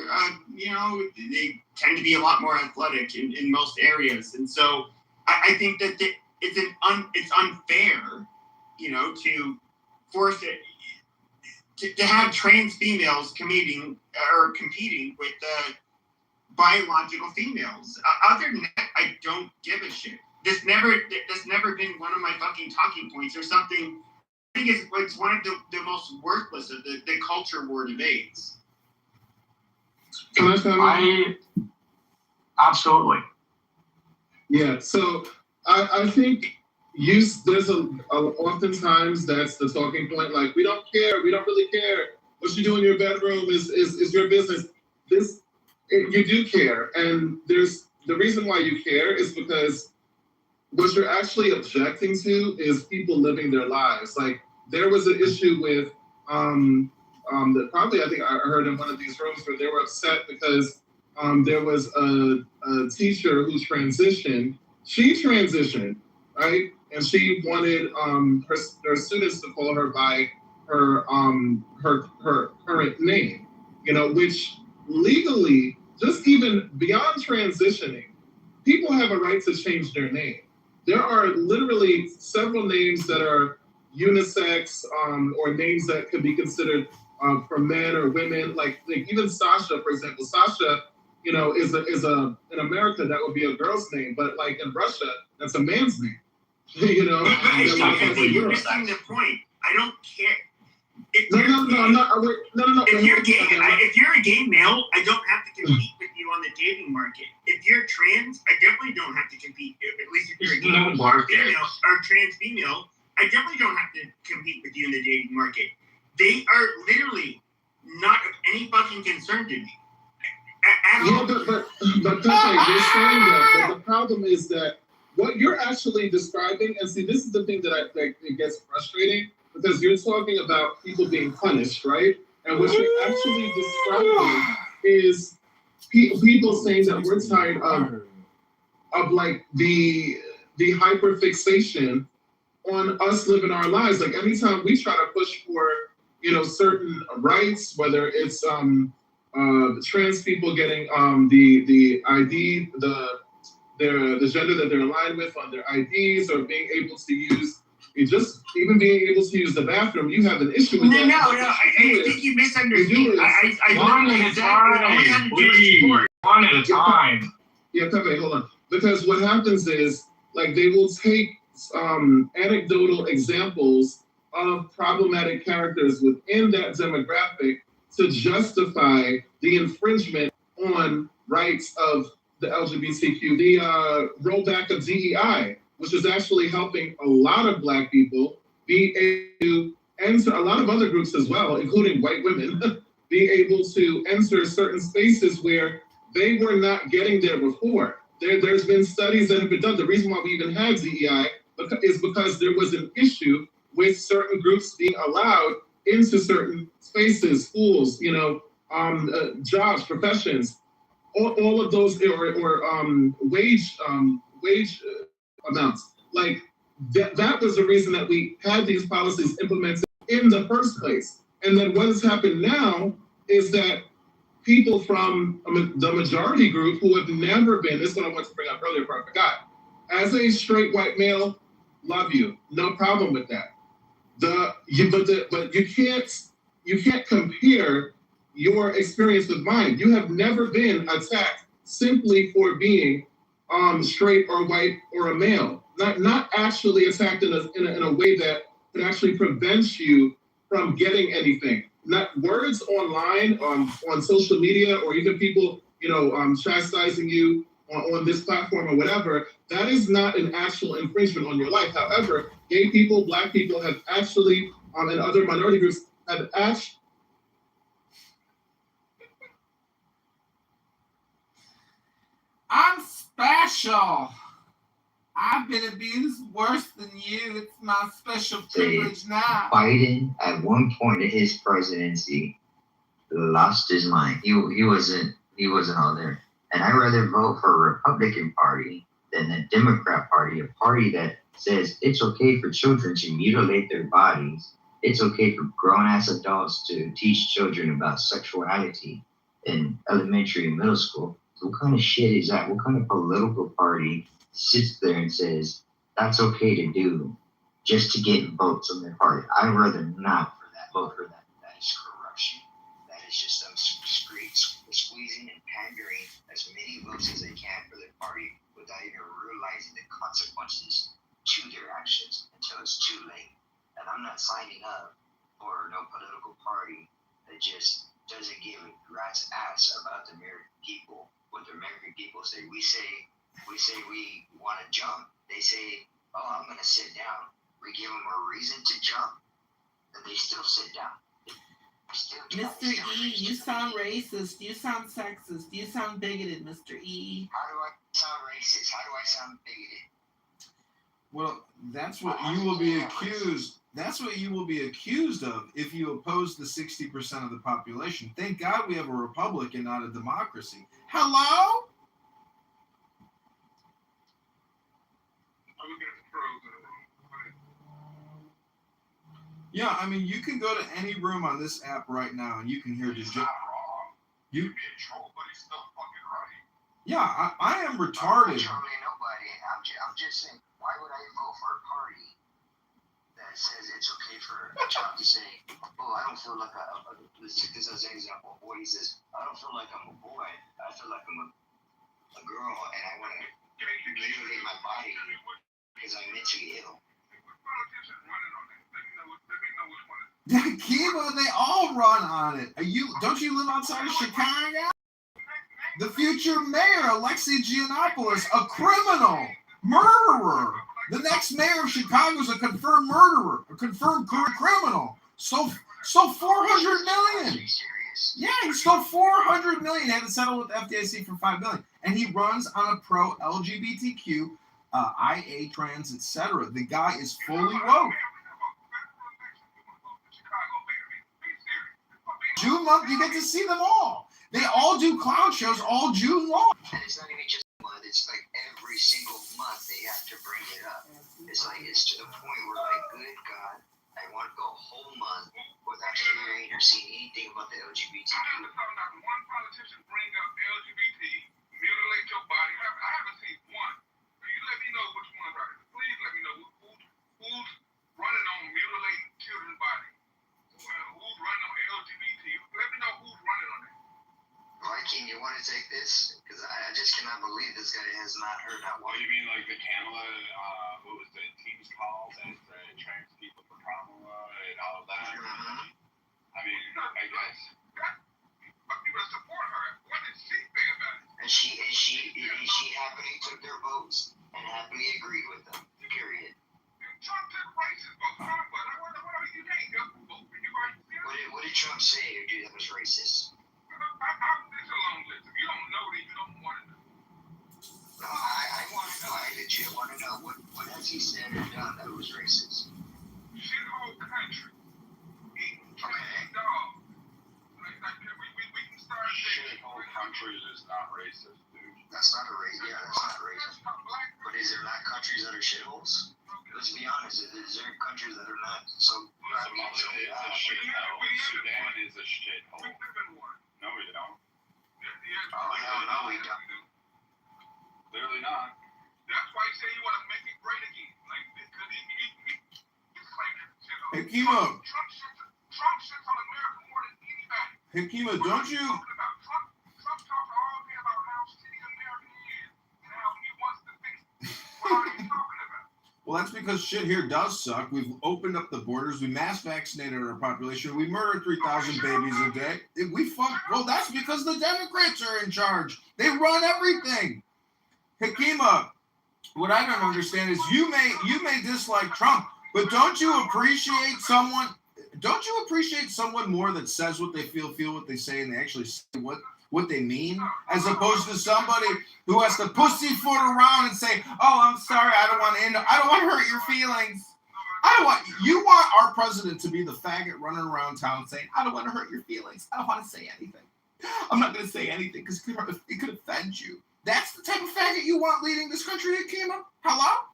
they tend to be a lot more athletic in most areas, and so I think that it's unfair, to force it to have trans females competing with biological females. Other than that, I don't give a shit. That's never been one of my fucking talking points or something. I think it's one of the most worthless of the culture war debates. I Absolutely. Yeah, so I think there's oftentimes that's the talking point. Like, we don't care, we don't really care. What you do in your bedroom is your business. You do care, and there's the reason why you care is because what you're actually objecting to is people living their lives. Like, there was an issue with that probably I think I heard in one of these rooms where they were upset because there was a teacher who transitioned. She transitioned, right? And she wanted her students to call her by her current name, which legally, just even beyond transitioning, people have a right to change their name. There are literally several names that are unisex, or names that could be considered for men or women. Like even Sasha, for example. Sasha, is in America that would be a girl's name, but like in Russia, that's a man's name. But you're missing the point. I don't care. No. If you're gay, if you're a gay male, I don't have to compete with you on the dating market. If you're trans, I definitely don't have to compete. At least if you're a gay female or trans female, I definitely don't have to compete with you in the dating market. They are literally not of any fucking concern to me. Yeah, but Pepe, you're saying that, but the problem is that what you're actually describing, and see, this is the thing that it gets frustrating, because you're talking about people being punished, right? And what you're actually describing is people saying that we're tired of like the hyperfixation on us living our lives. Like, anytime we try to push for certain rights, whether it's trans people getting the ID, the gender that they're aligned with on their IDs, or being able to use, even being able to use the bathroom, you have an issue with that. No, I think you misunderstood. One at a time, please. One at a time. Yeah, Pepe, hold on. Because what happens is, like, they will take anecdotal examples of problematic characters within that demographic to justify the infringement on rights of the LGBTQ. The rollback of DEI, which is actually helping a lot of Black people be able to enter, a lot of other groups as well, including white women, be able to enter certain spaces where they were not getting there before. There's been studies that have been done. The reason why we even had DEI is because there was an issue with certain groups being allowed into certain spaces, schools, jobs, professions, all of those, or wage amounts. Like that was the reason that we had these policies implemented in the first place. And then what has happened now is that people from the majority group who have never been, this is what I wanted to bring up earlier, but I forgot. As a straight white male, love you, no problem with that. But you can't compare your experience with mine. You have never been attacked simply for being straight or white or a male. Not actually attacked in a way that could actually prevent you from getting anything. Not words online, on social media, or even people chastising you on this platform or whatever. That is not an actual infringement on your life. However, gay people, Black people have actually, and other minority groups have actually. I'm special. I've been abused worse than you. It's my special privilege now. Biden, at one point in his presidency, lost his mind. He wasn't all there. And I'd rather vote for a Republican Party than the Democrat Party, a party that says it's okay for children to mutilate their bodies. It's okay for grown-ass adults to teach children about sexuality in elementary and middle school. So what kind of shit is that? What kind of political party sits there and says that's okay to do just to get votes on their party? I'd rather not vote for that. That is corruption. That is just them squeezing and pandering as many votes as they can for their party without even realizing the consequences to their actions until it's too late. And I'm not signing up for no political party that just doesn't give a rat's ass about the American people. What the American people say, we say we want to jump. They say, "Oh, I'm gonna sit down." We give them a reason to jump, and they still sit down. Mr. E, you sound racist. You sound sexist. You sound bigoted, Mr. E. How do I sound racist? How do I sound bigoted? Well, that's what you will be accused. That's what you will be accused of if you oppose the 60% of the population. Thank God we have a republic and not a democracy. Hello? Yeah, I mean, you can go to any room on this app right now and you can hear you. Yeah, I am retarded. I'm not trolling nobody. I'm just saying, why would I vote for a party that says it's okay for a child to say, "Oh, I don't feel like let's take this as an example." A boy, he says, "I don't feel like I'm a boy. I feel like I'm a girl, and I want to mutilate my body because I'm mentally ill." Kiva, they all run on it. Don't you live outside of Chicago? The future mayor, Alexei Giannopoulos, a criminal, murderer. The next mayor of Chicago is a confirmed murderer, a confirmed criminal. Stole $400 million. Yeah, he stole $400 million. He had to settle with the FDIC for $5 million, and he runs on a pro-LGBTQ, IA, trans, etc. The guy is fully woke. June month, you get to see them all. They all do clown shows all June long. And it's not even just a month. It's like every single month they have to bring it up. It's like it's to the point where, like, good God, I want to go a whole month without hearing or seeing anything about the LGBTQ. I haven't saw not one politician bring up LGBT, mutilate your body. I haven't seen one. You let me know which one, right? Please let me know who's running on mutilating children's bodies. Who's running on LGBT? Let me know who's running on that. Viking, you want to take this? Because I just cannot believe this guy has not heard that one. What do you mean, like the Kamala, what was the team's call that trans people for Kamala and all of that? Mm-hmm. I mean, I guess. People that support her, what did she think about it? And she happily took their votes and happily agreed with them. Period. Trump took racist votes. What you can't go vote for you, are you serious? What did Trump say or do that was racist? It's a long list. If you don't know that, you don't want to know. No, I want to know. I legit want to know. What has he said or done that was racist? Shithole country. Eating dog. We can start there. Shithole country is not racist, dude. That's not a race. Yeah, that's not racist. But is there not countries that are shitholes? Let's be honest. Is there countries that are not so? Somalia is a shithole. Sudan is a shithole. We live in one. No, we don't. Oh, hell no, we don't. Clearly not. That's why he said he want to make it great again. Like, because he's claiming it. Hey, Kimo. Trump shits on America more than anybody. Hey, Kimo, don't you? Trump talks all day about how shitty America is and how he wants to fix it. What are you talking about? Well, that's because shit here does suck. We've opened up the borders. We mass vaccinated our population. We murder 3,000 babies a day. Well, that's because the Democrats are in charge. They run everything. Hakima, what I don't understand is you may dislike Trump, but don't you appreciate someone more that says what they feel what they say, and they actually say what they mean, as opposed to somebody who has to pussyfoot around and say, "Oh, I'm sorry, I don't want to hurt your feelings." You want our president to be the faggot running around town saying, "I don't want to hurt your feelings. I don't want to say anything. I'm not going to say anything because it could offend you." That's the type of faggot you want leading this country, Akima? Hello?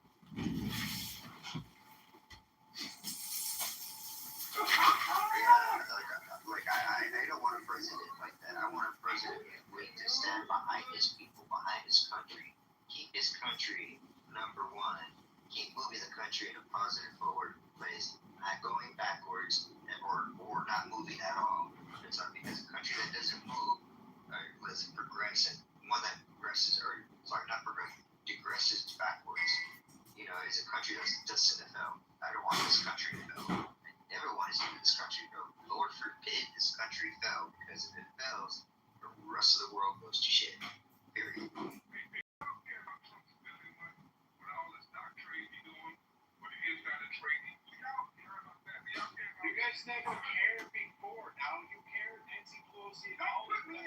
I don't want a president like that. I want a president willing to stand behind his people, behind his country. Keep his country number one. Keep moving the country in a positive forward place, not going backwards or not moving at all. It's not because a country that doesn't move doesn't progress, and one that progresses, digresses backwards, is a country that's destined to fail. I don't want this country to go. I never want to see this country go. Lord forbid this country fell, because if it fails, the rest of the world goes to shit. Period. You guys never cared before. Now you care. Nancy Pelosi and all of them.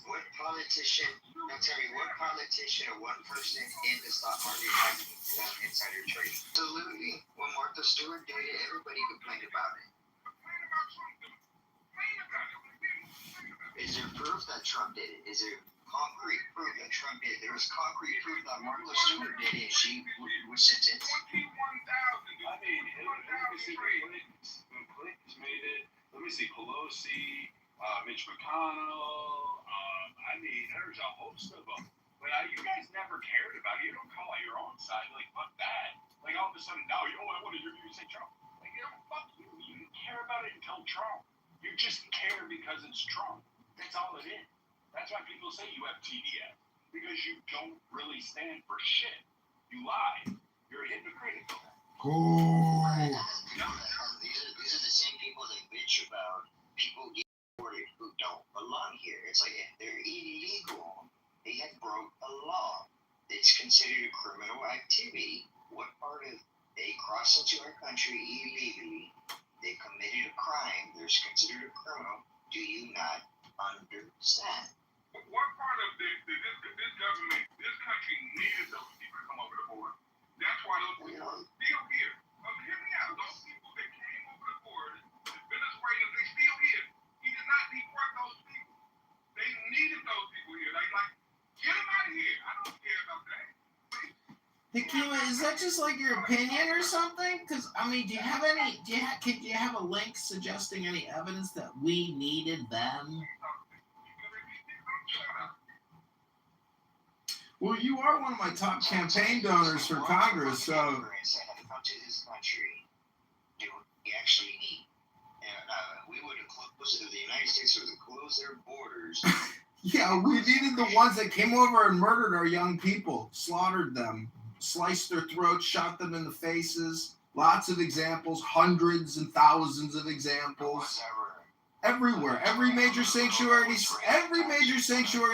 What politician, now tell me, what politician or what person in the stock market has done insider trading? Absolutely. When Martha Stewart did it, everybody complained about it. Is there proof that Trump did it? Is there concrete proof that Trump did it? There was concrete proof that Martha Stewart did it. She was sentenced. I mean, let me see Clinton's made it. Let me see Pelosi, Mitch McConnell. I mean, there's a host of them. But you guys never cared about it. You don't call out your own side. Like, fuck that. Like, all of a sudden, now, what did you say Trump? Like, fuck you. You didn't care about it until Trump. You just care because it's Trump. That's all it is. That's why people say you have TDS. Because you don't really stand for shit. You lie. You're hypocritical. Ooh. These are the same people that bitch about people getting deported who don't belong here. It's like if they're illegal, they have broke a law. It's considered a criminal activity. What part of they cross into our country illegally, they committed a crime, they're considered a criminal, do you not understand? What part of this government, this country needed those people to come over the border? That's why those people are still here. Hear me out. Those people that came over the border, the Venezuelans, they still here. He did not deport those people. They needed those people here. Like, get them out of here. I don't care about that. Hey, Kima, is that just like your opinion or something? Because I mean, do you have a link suggesting any evidence that we needed them? Well, you are one of my top campaign donors for Congress, so. Come to this country, do we actually need? And we would have closed. The United States would have closed their borders. Yeah, we needed the ones that came over and murdered our young people, slaughtered them, sliced their throats, shot them in the faces. Lots of examples, hundreds and thousands of examples. Everywhere, every major sanctuary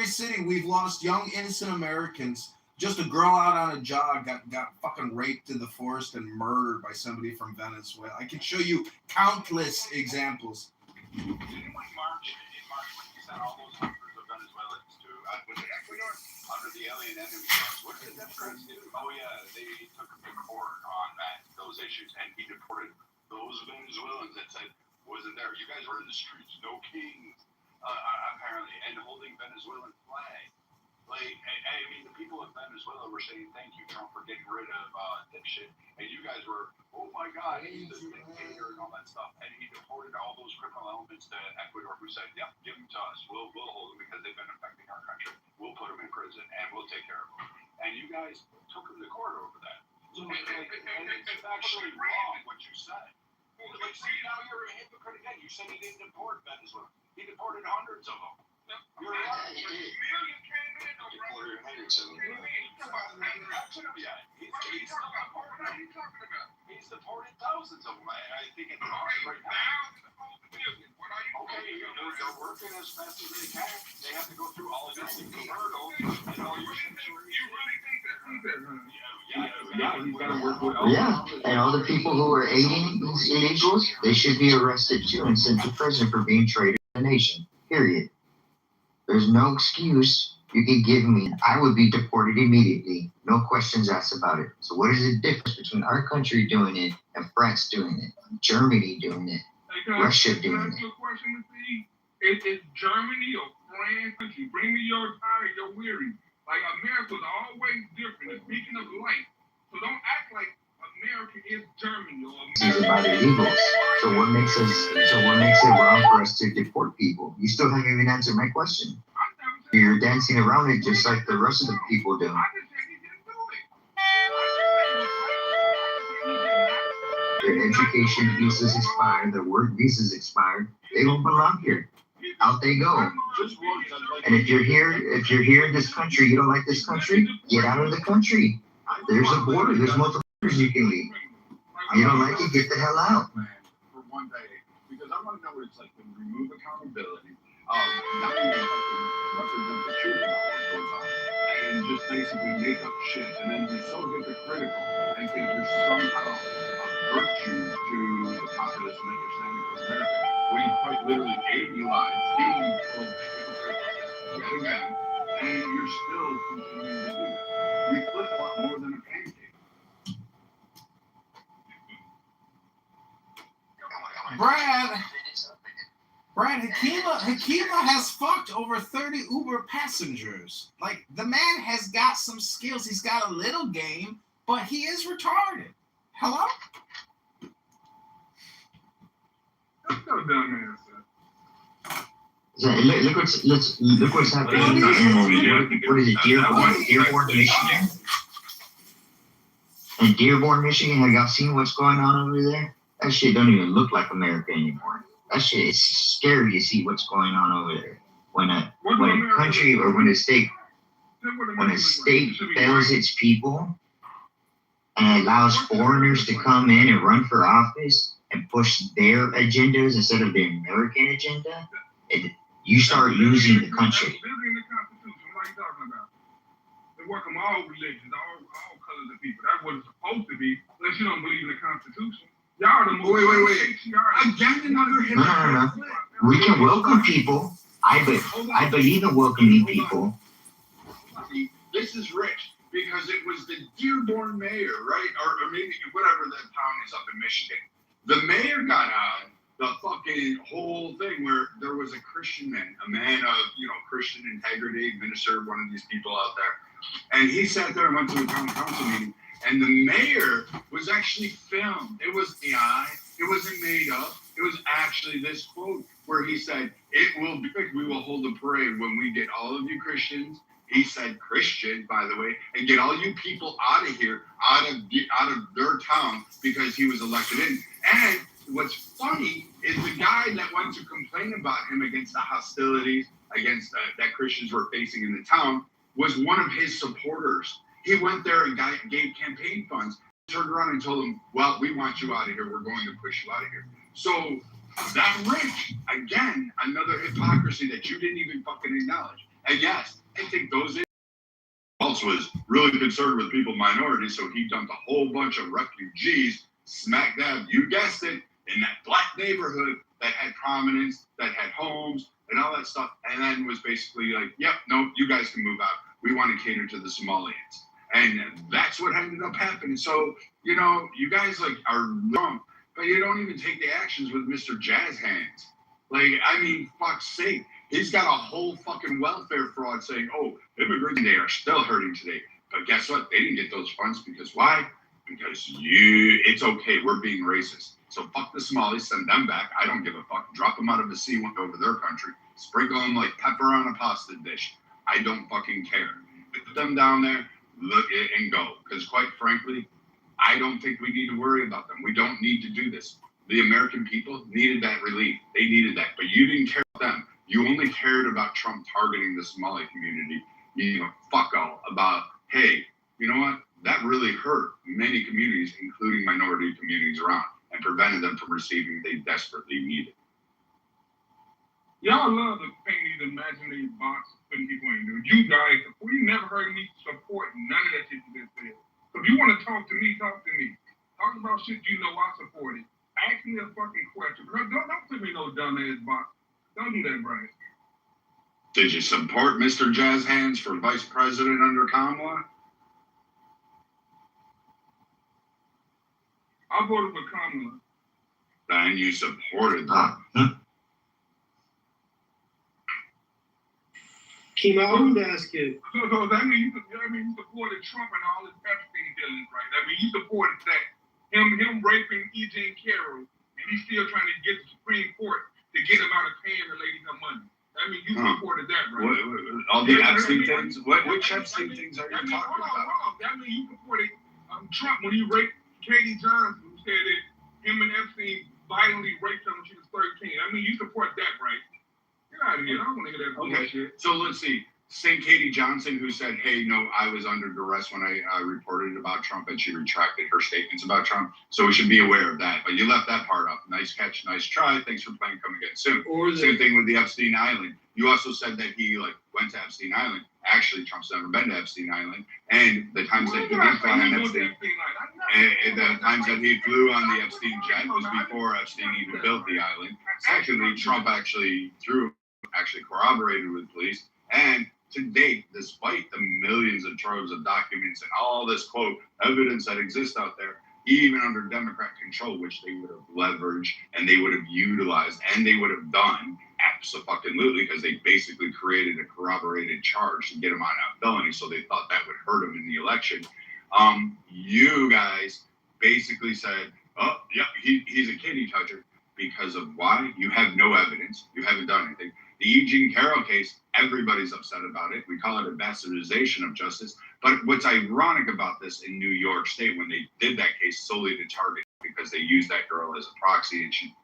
city, we've lost young innocent Americans. Just a girl out on a jog got fucking raped in the forest and murdered by somebody from Venezuela. I can show you countless examples. Didn't we march in March when you sent all those hundreds of Venezuelans to was it Ecuador under the alien enemy laws? What did the Democrats do? Oh yeah, they took him to court on those issues, and he deported those Venezuelans that said wasn't there. You guys were in the streets, no kings, apparently, and holding Venezuelan flag. Like, I mean, the people of Venezuela were saying thank you, Trump, for getting rid of dipshit, and you guys were, oh my God, he's the dictator and all that stuff, and he deported all those criminal elements to Ecuador, who said, yeah, give them to us, we'll hold them because they've been affecting our country, we'll put them in prison, and we'll take care of them. And you guys took them to court over that. So it's like, and it's actually wrong what you said. Like, see, now you're a hypocrite again. You said he didn't deport Venezuela. He deported hundreds of them. You're right. He did. Millions came in. Deported hundreds of them. He's deported thousands of them. I think it's right now. Okay, they're working as fast as they can. They have to go through all of this hurdles and all your sanctuaries. You really think that? Yeah, he's got to work with all. Yeah, and all the people who are aiding these illegals, they should be arrested too and sent to prison for being traitors to the nation. Period. There's no excuse you can give me. I would be deported immediately. No questions asked about it. So what is the difference between our country doing it and France doing it, Germany doing it, Russia doing it? Is Germany or France country? Bring me your tired, your weary. Like America's always different. Speaking of life, so don't act like America is Germany or America. About illegals. So what makes it wrong for us to deport people? You still haven't even answered my question. You're dancing around it just like the rest of the people do. Their education visas expired, their work visas expired. They don't belong here. Out they go. And if you're here in this country, you don't like this country, get out of the country. There's a border. There's multiple borders you can leave. You don't like it? Get the hell out. For one day, because I want to know what it's like to remove accountability. Not even fucking represent the truth about what goes on, and just basically make up shit, and then be so hypocritical and think you're somehow a virtue to the populism that you're saying for America, when you quite literally you lied, being told yet again, and you're still continuing to do it. We flip-flop more than a pancake. Brad, Hakima has fucked over 30 Uber passengers. Like, the man has got some skills. He's got a little game, but he is retarded. Hello? That's so dumb answer. So, look what's happening what is it, Dearborn, Michigan? In Dearborn, Michigan, have y'all seen what's going on over there? That shit don't even look like America anymore. That shit, it's scary to see what's going on over there. When a country or when a state fails its people and allows foreigners to come in and run for office and push their agendas instead of the American agenda, you start losing the country. They welcome all religions, all colors of people. That's what it's supposed to be, unless you don't believe in the Constitution. Y'all the most wait. Again, another hypocrite. No. We can welcome people. I believe in welcoming people. This is rich because it was the Dearborn mayor, right? Or maybe whatever that town is up in Michigan. The mayor got on the fucking whole thing where there was a Christian man, a man of, Christian integrity, minister, one of these people out there. And he sat there and went to a town council meeting. And the mayor was actually filmed. It was AI. It wasn't made up. It was actually this quote where he said, we will hold a parade when we get all of you Christians. He said Christian, by the way, and get all you people out of here, out of their town, because he was elected in. And what's funny is the guy that went to complain about him against the hostilities against that Christians were facing in the town was one of his supporters. He went there and gave campaign funds, turned around and told them, well, we want you out of here. We're going to push you out of here. So that rich, again, another hypocrisy that you didn't even fucking acknowledge. And yes, I think those also was really concerned with people, minorities, so he dumped a whole bunch of refugees smack dab, you guessed it, in that black neighborhood that had prominence, that had homes, and all that stuff, and then was basically like, yep, no, you guys can move out. We want to cater to the Somalians. And that's what ended up happening. So, you guys are wrong, but you don't even take the actions with Mr. Jazz Hands. Fuck's sake. He's got a whole fucking welfare fraud saying, immigrants, they are still hurting today. But guess what? They didn't get those funds because why? Because it's okay. We're being racist. So fuck the Somalis, send them back. I don't give a fuck. Drop them out of the sea over their country. Sprinkle them like pepper on a pasta dish. I don't fucking care. Put them down there. Look it and go. Because quite frankly, I don't think we need to worry about them. We don't need to do this. The American people needed that relief. They needed that. But you didn't care about them. You only cared about Trump targeting the Somali community. Fuck all about, hey, you know what? That really hurt many communities, including minority communities around, and prevented them from receiving they desperately needed. Y'all love to paint these imaginary boxes, putting people in there. You guys, you never heard me support none of that shit you just said. So if you want to talk to me, talk to me. Talk about shit you know I support it. Ask me a fucking question. Don't put me in no dumbass box. Don't do that, Brian. Did you support Mr. Jazz Hands for vice president under Kamala? I voted for Kamala. Then you supported them. Kima, I wanted to ask you. So that means you supported Trump and all his Epstein dealings, right? I mean, you supported that. Him raping E.J. Carroll, and he's still trying to get the Supreme Court to get him out of paying the lady her money. I mean, you supported that, right? All the Epstein things? Which Epstein things are you talking about? Hold on. That means you supported Trump when he raped Katie Johnson, who said that him and Epstein violently raped her when she was 13. I mean, you support that, right? Get out of here. I don't want to hear that bullshit. So let's see. Same Katie Johnson who said, hey, no, I was under duress when I reported about Trump and she retracted her statements about Trump. So we should be aware of that. But you left that part up. Nice catch, nice try. Thanks for playing. Come again soon. Same thing with the Epstein Island. You also said that he went to Epstein Island. Actually, Trump's never been to Epstein Island. And the times that he did fly on Epstein, and the times that he flew on the Epstein jet was before Epstein even built the island. Secondly, Trump actually corroborated with police. And to date, despite the millions of troves of documents and all this, quote, evidence that exists out there, even under Democrat control, which they would have leveraged and they would have utilized and they would have done, absolutely, because they basically created a corroborated charge to get him on a felony, so they thought that would hurt him in the election. You guys basically said, oh, yeah, he's a kitty toucher because of why? You have no evidence. You haven't done anything. The Eugene Carroll case, everybody's upset about it. We call it a bastardization of justice. But what's ironic about this in New York State, when they did that case solely to target, because they used that girl as a proxy and she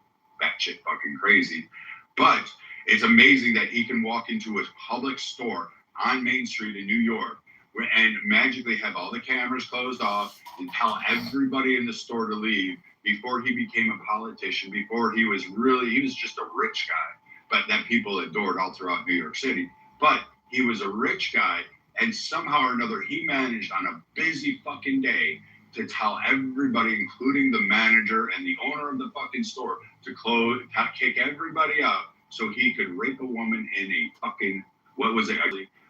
batshit fucking crazy. But it's amazing that he can walk into a public store on Main Street in New York and magically have all the cameras closed off and tell everybody in the store to leave before he became a politician, before he was just a rich guy, but that people adored all throughout New York City. But he was a rich guy, and somehow or another, he managed on a busy fucking day to tell everybody, including the manager and the owner of the fucking store, to kick everybody out so he could rape a woman in a fucking, what was it?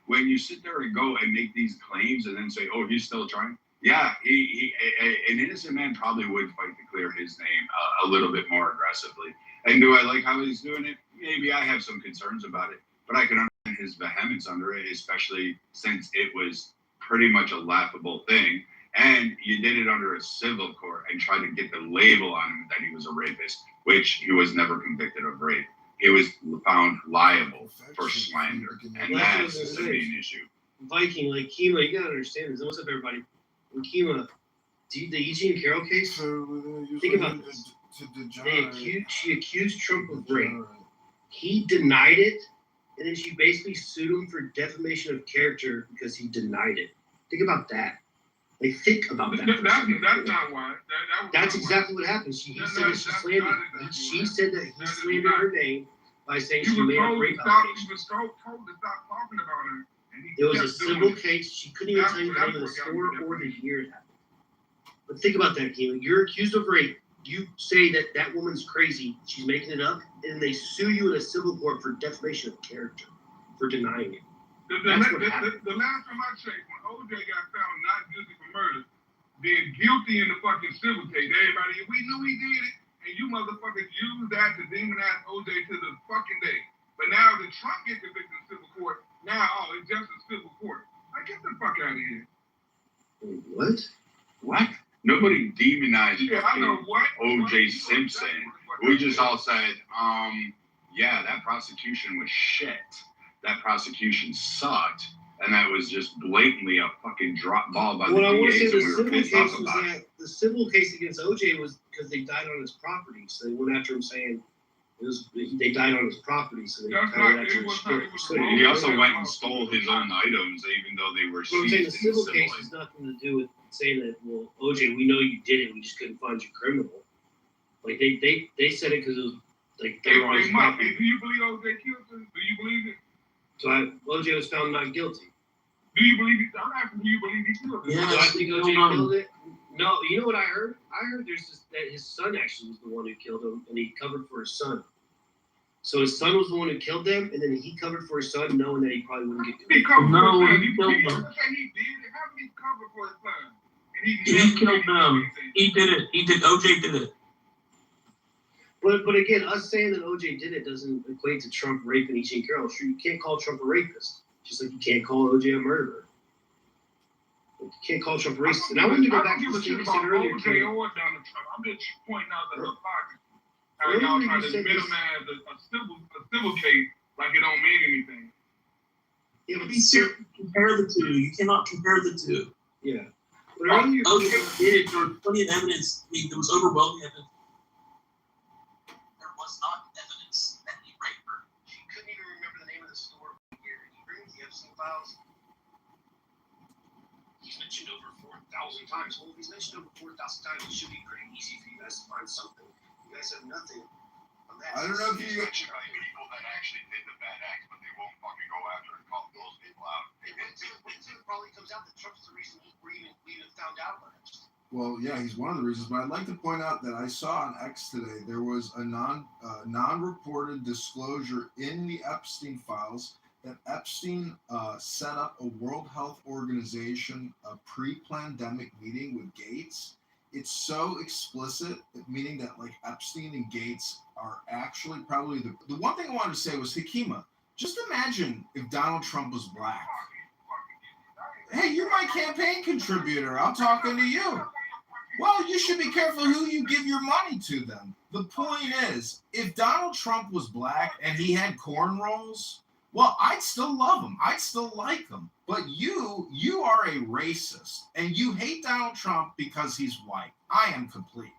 When you sit there and go and make these claims and then say, oh, he's still trying. Yeah, an innocent man probably would fight to clear his name a little bit more aggressively. And do I like how he's doing it? Maybe I have some concerns about it, but I can understand his vehemence under it, especially since it was pretty much a laughable thing. And you did it under a civil court and tried to get the label on him that he was a rapist, which he was never convicted of rape. He was found liable for slander, and that's the main issue. Viking, like Kima, you gotta understand this. What's up, everybody? And Kima, the Eugene Carroll case, think about this. She accused Trump of rape. He denied it, and then she basically sued him for defamation of character because he denied it. Think about that. Like, think about that. That's not why. That's exactly what happened. She said that she slandered her name by saying she made up rape allegations. He was told to stop talking about her. It was a civil case. She couldn't even tell you the name of the store or the year it happened. But think about that, Keelan. You're accused of rape. You say that that woman's crazy. She's making it up. And they sue you in a civil court for defamation of character for denying it. The last time I checked, when OJ got found not guilty for murder, then guilty in the fucking civil case, everybody, we knew he did it, and you motherfuckers used that to demonize OJ to the fucking day. But now that Trump gets convicted in civil court, now, it's just a civil court. Like, get the fuck out of here. What? Nobody demonized OJ Simpson. We just all said, yeah, that prosecution was shit. That prosecution sucked. And that was just blatantly a fucking drop ball by the DAs, and we were pissed off about it. The civil case against OJ was because they died on his property. So they went after him saying they died on his property. So they kind of He also went and stole his own items, even though they were seized. The civil case has nothing to do with saying that, well, OJ, we know you did it, we just couldn't find you criminal. Like, they said it because it was, like, they were on his property. Do you believe OJ killed him? Do you believe it? So OJ was found not guilty. Do you believe it? I'm asking, do you believe he killed him? Yeah, do I think OJ killed it? No, you know what I heard? I heard that his son actually was the one who killed him, and he covered for his son. So his son was the one who killed them, and then he covered for his son, knowing that he probably wouldn't get convicted. He killed him. He killed him. He did it. How did he cover for his son? He killed them. He did it. OJ did it. But again, us saying that OJ did it doesn't equate to Trump raping Eugene Carroll. Sure, you can't call Trump a rapist, just like you can't call OJ a murderer. You can't call Trump a racist. And I wanted to go back to the thing you said earlier. OJ or Donald Trump. I'm just pointing out the hypocrisy. How y'all trying to minimize a civil case like it don't mean anything. Yeah, but compare the two. You cannot compare the two. Yeah. OJ did it. There was plenty of evidence. I mean, there was overwhelming evidence. There was not evidence that he raped her. She couldn't even remember the name of the store. He brings the Epstein files. He's mentioned over 4,000 times. Well, if he's mentioned over 4,000 times, it should be pretty easy for you guys to find something. You guys have nothing on that. I don't know if you. Mention people that actually did the bad acts, but they won't fucking go after and call those people out. It probably comes out that Trump's the reason we even found out about it. Well, yeah, he's one of the reasons. But I'd like to point out that I saw on X today there was a non-reported disclosure in the Epstein files that Epstein set up a World Health Organization a pre-pandemic meeting with Gates. It's so explicit, meaning that like Epstein and Gates are actually probably the one thing I wanted to say was Hakima. Just imagine if Donald Trump was black. Hey, you're my campaign contributor. I'm talking to you. Well, you should be careful who you give your money to then. The point is, if Donald Trump was black and he had cornrows, well, I'd still love him. I'd still like him. But you are a racist, and you hate Donald Trump because he's white. I am complete.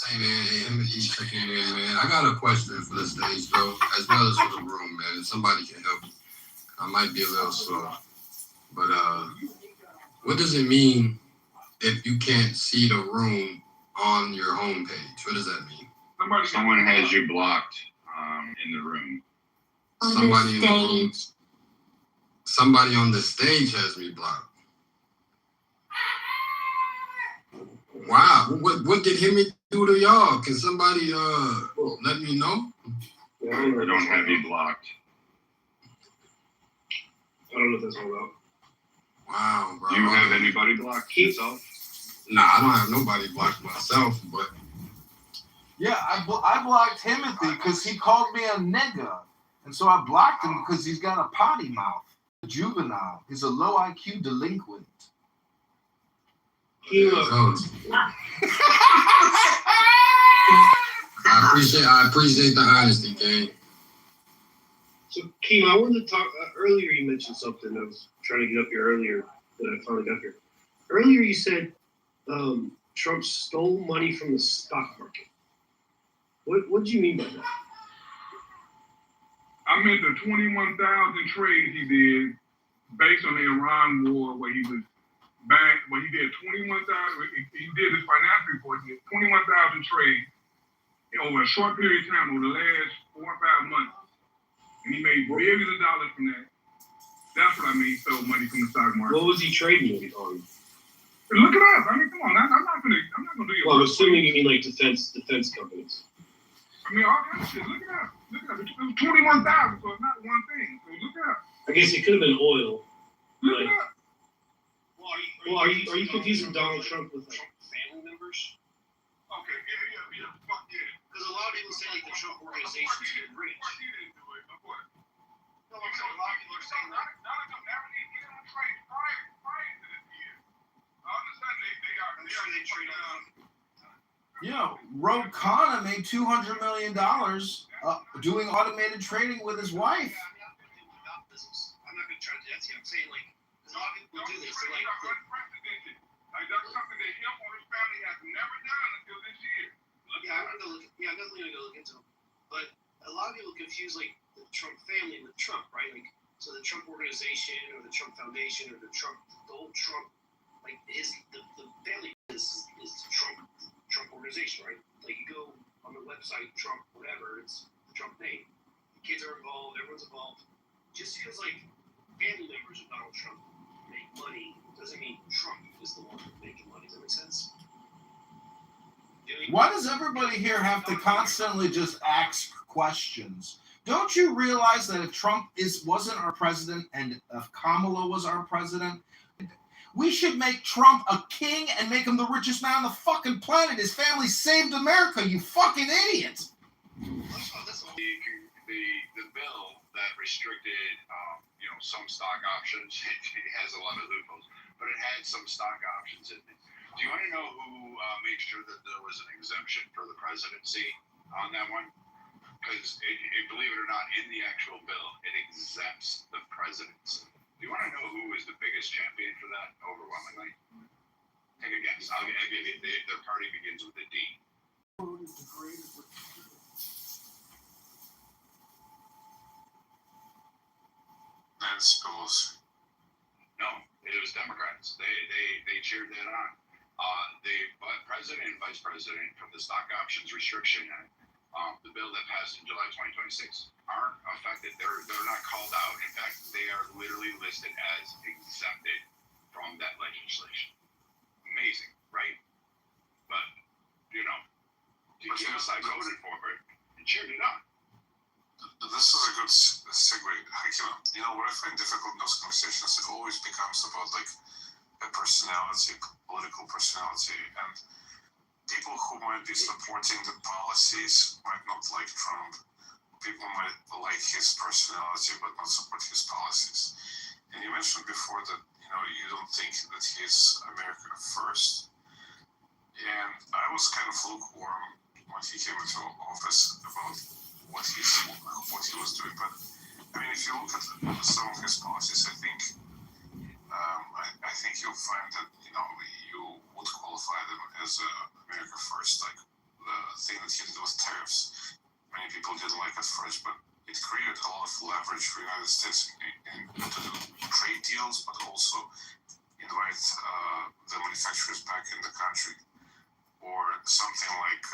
Hey man, hey Timothy checking in, man. I got a question for the stage, bro, as well as for the room, man. If somebody can help me. I might be a little slow. But what does it mean if you can't see the room on your homepage? What does that mean? Someone has you blocked in the room. Somebody in the room. Somebody on the stage has me blocked. Wow, what did him do to y'all? Can somebody let me know? I don't have you blocked. I don't know what that's all about. Wow, bro. Do you have anybody blocked yourself? Nah, I don't have nobody blocked myself, but Yeah, I blocked Timothy because he called me a nigga. And so I blocked him because he's got a potty mouth. A juvenile. He's a low IQ delinquent. I appreciate the honesty, gang. So, Keem, I wanted to talk, earlier you mentioned something. I was trying to get up here earlier, but I finally got here. Earlier you said Trump stole money from the stock market. What do you mean by that? I meant the 21,000 trades he did based on the Iran war, where he was back, where he did 21,000. He did his financial report. He did 21,000 trades over a short period of time, over the last 4 or 5 months, and he made billions of dollars from that. That's what I mean. Stole money from the stock market. What was he trading on? Look it up. I mean, come on. I'm not gonna do your. Well, I'm assuming you mean like defense companies. I mean, all kind of shit. Look it up. Look it up. It was 21,000, so it's not one thing. So look it up. I guess it could have been oil. Look it up. Well, are you confusing Donald Trump with Trump family members? Okay, yeah, fuck yeah. Because a lot of people say like the Trump organization's getting rich. He didn't do it, but what? No, I'm saying a lot of people are saying that. None of them never did get on trade prior to this year. I understand they are. I'm sure they trade on. Ro Khanna made $200 million doing automated trading with his wife. I'm not gonna try to do that to you. I'm saying like, because a lot of people do this. They're like, unprecedented. Like that's something that him or his family has never done until this year. I'm definitely gonna go look into them. But a lot of people confuse like the Trump family with Trump, right? Like, so the Trump organization or the Trump Foundation or the old Trump, like the family is the Trump organization, right? Like you go on the website, Trump, whatever, it's the Trump name. The kids are involved, everyone's involved. Just because like family members of Donald Trump make money doesn't mean Trump is the one making money. Does that make sense? Why does everybody here have to constantly just ask questions? Don't you realize that if Trump wasn't our president and if Kamala was our president, we should make Trump a king and make him the richest man on the fucking planet. His family saved America, you fucking idiot. The bill that restricted, some stock options, it has a lot of loopholes, but it had some stock options in it. Do you want to know who made sure that there was an exemption for the presidency on that one? Because believe it or not, in the actual bill, it exempts the presidency. Do you want to know who is the biggest champion for that overwhelmingly? Take a guess. I'll give you. Their party begins with a D. against Pelosi? No, it was Democrats. They cheered that on. The president and vice president from the stock options restriction act, the bill that passed in July 2026, aren't affected. They're not called out. In fact, they are literally listed as exempted from that legislation. Amazing, right? But you know, the genocide voted for it and cheered it on. This is a good segue. Hakim, you know, what I find difficult in those conversations, it always becomes about like a personality, political personality, and people who might be supporting the policies might not like Trump. People might like his personality but not support his policies. And you mentioned before that, you know, you don't think that he's America first. And I was kind of lukewarm when he came into office about what he was doing. But I mean, if you look at some of his policies, I think you'll find that, you know, you would qualify them as America first. Like the thing that he did with tariffs, many people didn't like at first, but it created a lot of leverage for the United States to do trade deals, but also invite the manufacturers back in the country. Or something like,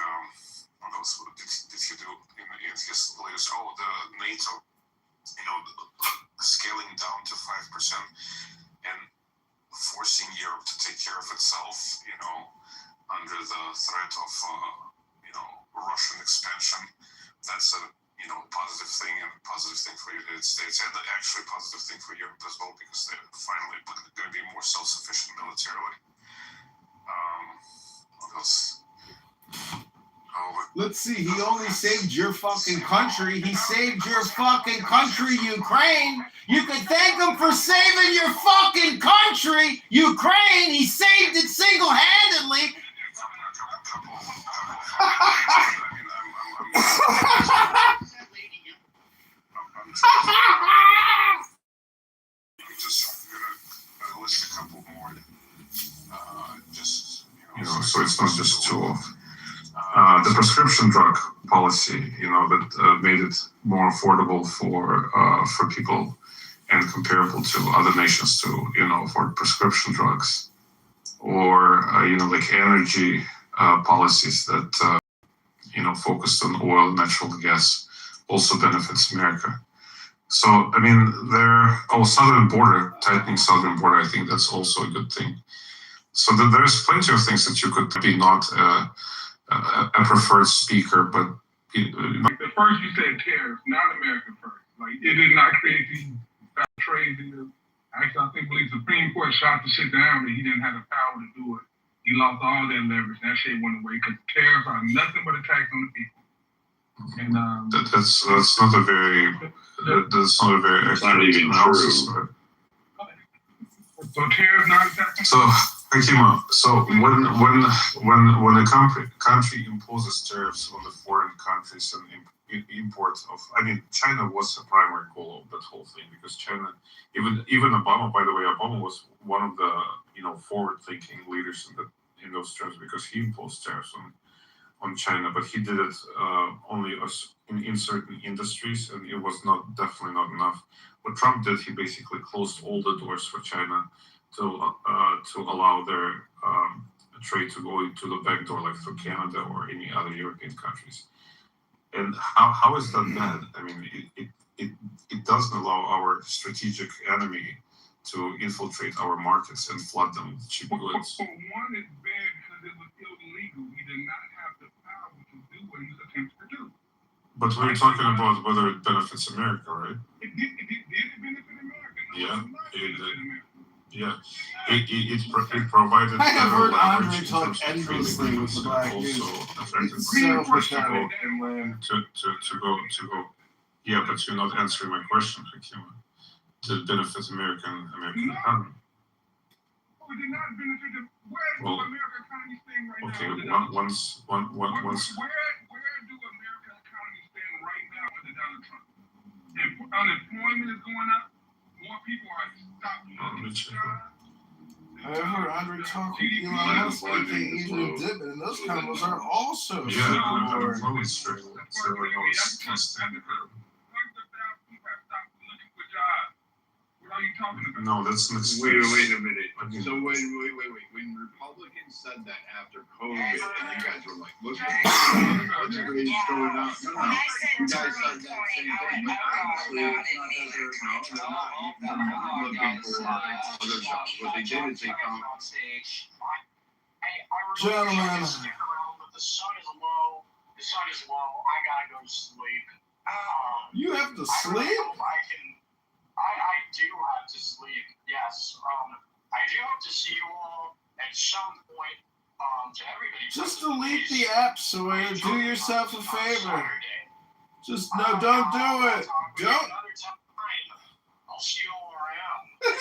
what else did he do in his latest? Oh, the NATO, you know, scaling down to 5% and forcing Europe to take care of itself, you know, under the threat of, you know, Russian expansion. That's a, you know, positive thing, and a positive thing for the United States, and actually a positive thing for Europe as well, because they're finally going to be more self-sufficient militarily. What else? Let's see, he only saved your fucking country. He saved your fucking country, Ukraine. You could thank him for saving your fucking country, Ukraine. He saved it single-handedly. I'm just gonna list a couple more. You know, so it's not just two off. The prescription drug policy, you know, that made it more affordable for people and comparable to other nations to, you know, for prescription drugs, or you know, like energy policies that you know, focused on oil, natural gas, also benefits America. So I mean, southern border, tightening southern border, I think that's also a good thing. So there's plenty of things that you could be not a preferred speaker, but like the first you said tariffs, not America first. Like it did not create these trade deals. Actually, I believe Supreme Court shot the shit down, but he didn't have the power to do it. He lost all that leverage. That shit went away because tariffs are nothing but a tax on the people. And that's not a very accurate analysis. So tariffs not a tax. So Hakima, so when a country imposes tariffs on the foreign countries and import of, I mean, China was a primary goal of that whole thing, because China, even Obama, by the way, Obama was one of the, you know, forward-thinking leaders in those terms, because he imposed tariffs on China, but he did it only in certain industries, and it was definitely not enough. What Trump did, he basically closed all the doors for China to allow their trade to go into the back door, like through Canada or any other European countries. And how is that bad? I mean, it doesn't allow our strategic enemy to infiltrate our markets and flood them with cheap goods. For one, it's bad because it was illegal. He did not have the power to do what he was attempting to do. But we're talking about whether it benefits America, right? It did benefit America. Yeah, it did. Yeah, it provided. I have heard Andre talk endlessly with the black dude. So pathetic and lame. To go. Yeah, but you're not answering my question, Hakima. Did it benefit American economy? Oh, it did not benefit the American economy stand right okay, now? once. Where do American economy stand right now under Donald Trump? Unemployment is going up. More people are stopping jobs. I heard Andre talk with Elon Musk like they usually did, and those combos are also unemployment straight. are you talking about? No, that's an Wait excuse. a minute. Okay. So wait. When Republicans said that after COVID, and you guys were like, look at the rates going up. No. You guys said that same thing, but honestly, it's not that they're not looking for other jobs. What they did is they found. Gentlemen. The sun is low. I gotta go to sleep. You have to sleep? I do have to sleep. Yes. I do have to see you all at some point. To everybody. Just delete the app, Sawyer. Do yourself a favor. Just no, don't do it. Don't. I'll see you all around.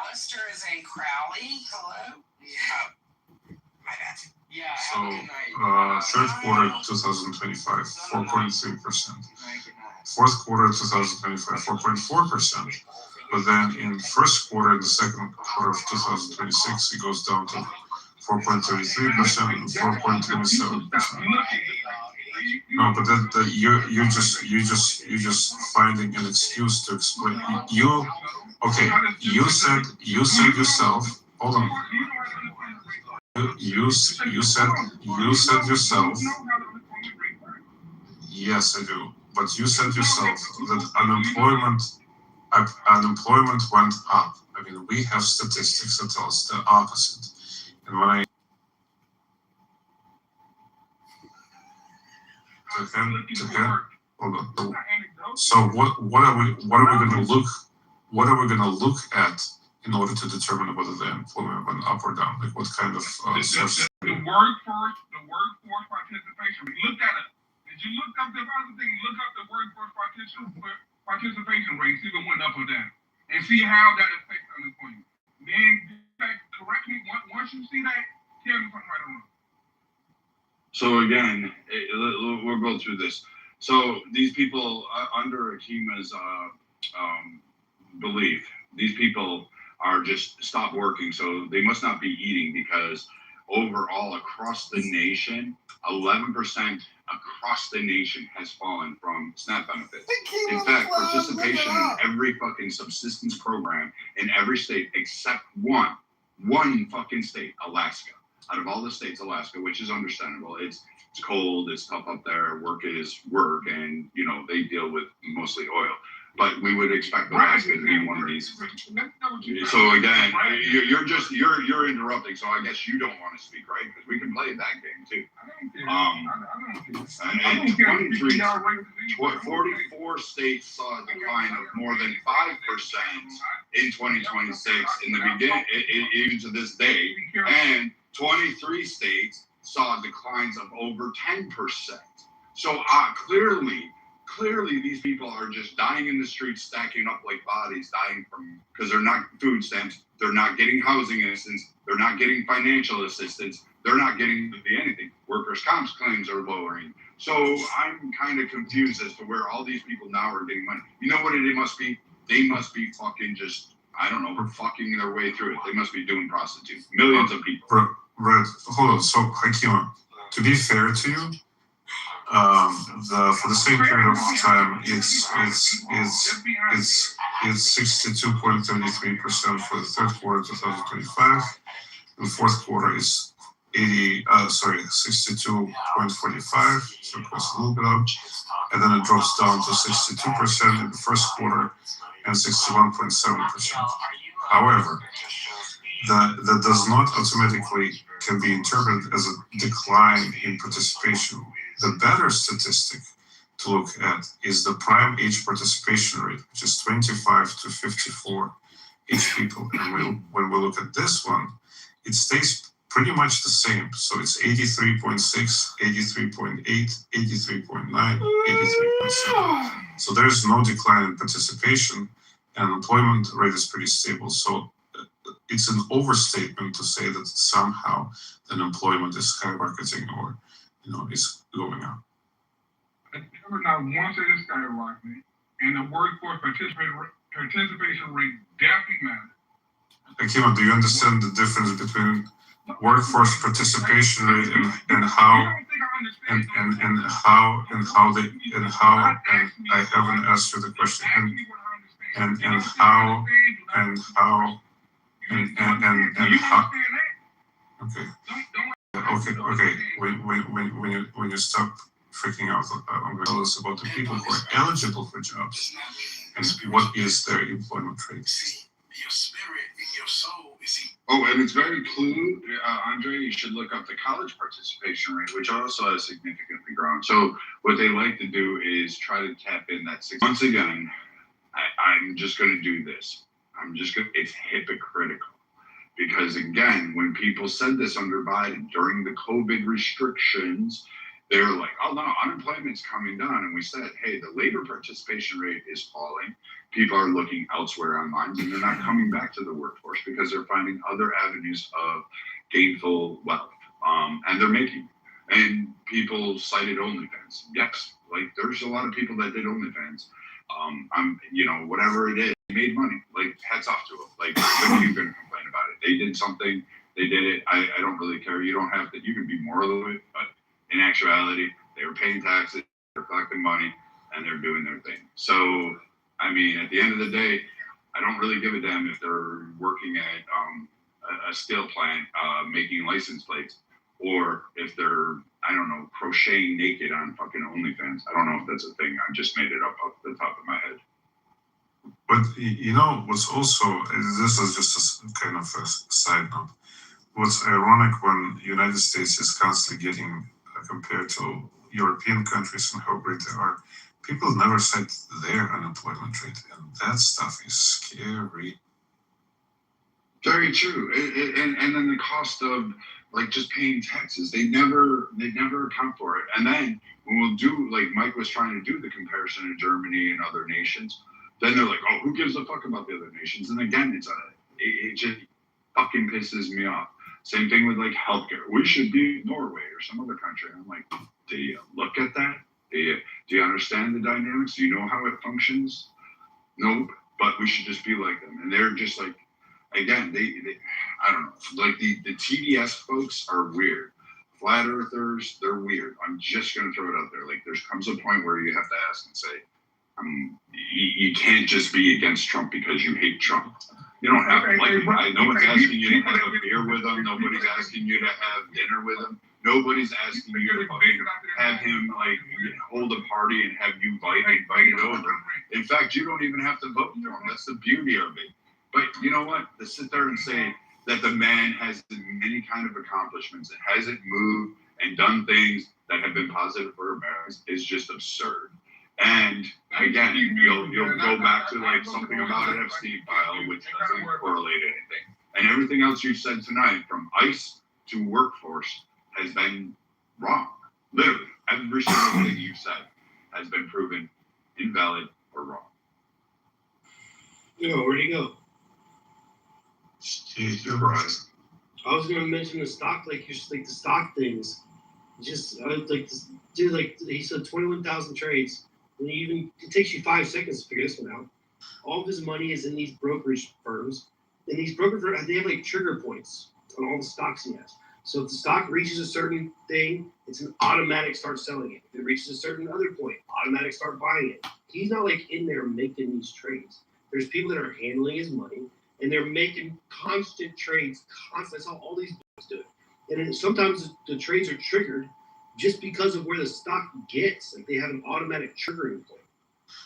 Alistair is in Crowley. Hello. Yeah. My bad. Yeah. So, third quarter 2025, 4.3%. Fourth quarter 2025, 4.4%. But then in first quarter and the second quarter of 2026, it goes down to 4.33% and 4.27%. No, but that you're just finding an excuse to explain. You said yourself. Hold on. You said yourself. Yes, I do. But you said yourself that unemployment went up. I mean, we have statistics that tell us the opposite. And when I hold on. So what are we going to look at in order to determine whether the employment went up or down? Like what kind of source? The workforce participation. We looked at it. Did you look up the other thing? Look up the workforce participation rate, see if it went up or down, and see how that affects unemployment. Then correct me once you see that. Tell me something right or wrong. So again, we'll go through this. So these people under Akima's belief, these people are just stopped working. So they must not be eating because overall across the nation, 11% across the nation has fallen from SNAP benefits. In fact, participation in every fucking subsistence program in every state except one fucking state, Alaska. Out of all the states, Alaska, which is understandable. It's cold, it's tough up there, work is work, and they deal with mostly oil. But we would expect Alaska to be one of these. So again, you're interrupting. So I guess you don't want to speak, right? Because we can play that game too. And 44 states saw a decline of more than 5% in 2026 in the beginning, even to this day, and 23 states saw declines of over 10%. So clearly these people are just dying in the streets, stacking up like bodies, dying because they're not food stamps, they're not getting housing assistance, they're not getting financial assistance, they're not getting anything. Workers' comp claims are lowering. So I'm kind of confused as to where all these people now are getting money. You know what it must be? They must be fucking just, I don't know, fucking their way through it. They must be doing prostitutes. Millions of people. Right. Hold on. So, Hakima, to be fair to you, for the same period of time, it's 62.33% for the third quarter 2025. The fourth quarter is 62.45, so it goes a little bit up, and then it drops down to 62% in the first quarter and 61.7%. However, that does not automatically can be interpreted as a decline in participation. The better statistic to look at is the prime age participation rate, which is 25 to 54 age people. And when we look at this one, it stays pretty much the same. So it's 83.6, 83.8, 83.9, 83.7. So there's no decline in participation, and employment rate is pretty stable. So it's an overstatement to say that somehow unemployment is skyrocketing or is going up. Now, once it is skyrocketing, and the workforce participation rate definitely matters. Akima, do you understand the difference between workforce participation rate and how and I haven't asked you the question and how and how and how. Okay. Okay. When you stop freaking out, I'm going to tell us about the people who are eligible for jobs and what is their employment rate. Your spirit and your soul is Oh, and it's very clue, Andre, you should look up the college participation rate, which also has significantly grown. So what they like to do is try to tap in that six. Once again, I'm just going to do this. It's hypocritical. Because again, when people said this under Biden during the COVID restrictions, they were like, oh no, unemployment's coming down. And we said, hey, the labor participation rate is falling. People are looking elsewhere on lines and they're not coming back to the workforce because they're finding other avenues of gainful wealth. And they're making. And people cited OnlyFans. Yes, like there's a lot of people that did OnlyFans. Whatever it is, they made money. Like, hats off to them. Like, what are you going to complain about it? They did something. They did it. I don't really care. You don't have to. You can be moral of it, but in actuality, they were paying taxes, they're collecting money, and they're doing their thing. So, I mean, at the end of the day, I don't really give a damn if they're working at a steel plant making license plates, or if they're, I don't know, crocheting naked on fucking OnlyFans. I don't know if that's a thing. I just made it up off the top of my head. But what's also, this is just a kind of a side note. What's ironic when the United States is constantly getting compared to European countries and how great they are, people never cite their unemployment rate, and that stuff is scary. Very true. And then the cost of like just paying taxes, they never account for it. And then when we'll do, like Mike was trying to do the comparison to Germany and other nations, then they're like, oh, who gives a fuck about the other nations? And again, it just fucking pisses me off. Same thing with like healthcare. We should be Norway or some other country. And I'm like, do you look at that? Do you understand the dynamics? Do you know how it functions? Nope. But we should just be like them. And they're just like, again, they I don't know. Like the TDS folks are weird. Flat earthers, they're weird. I'm just gonna throw it out there. Like there comes a point where you have to ask and say, you can't just be against Trump because you hate Trump. You don't have to like him. No one's asking you to have a beer with him. Nobody's asking you to have dinner with him. Nobody's asking you to fucking have him like hold a party and have you invite over. In fact, you don't even have to vote for him. That's the beauty of it. But you know what? To sit there and say that the man has many kind of accomplishments and hasn't moved and done things that have been positive for Americans is just absurd. And again, you'll go back to like something about an Epstein file, which doesn't correlate anything. And everything else you said tonight, from ICE to workforce, has been wrong. Literally, every single thing you said has been proven invalid or wrong. Where'd he go? You're right. I was gonna mention the stock, like the stock things. Just like this dude, like he said, 21,000 trades. And it takes you 5 seconds to figure this one out. All of his money is in these brokerage firms, and these brokerage firms, they have like trigger points on all the stocks he has. So if the stock reaches a certain thing, it's an automatic start selling it. If it reaches a certain other point, automatic start buying it. He's not like in there making these trades. There's people that are handling his money, and they're making constant trades. That's how all these guys do it. And then sometimes the trades are triggered just because of where the stock gets. Like they have an automatic triggering point.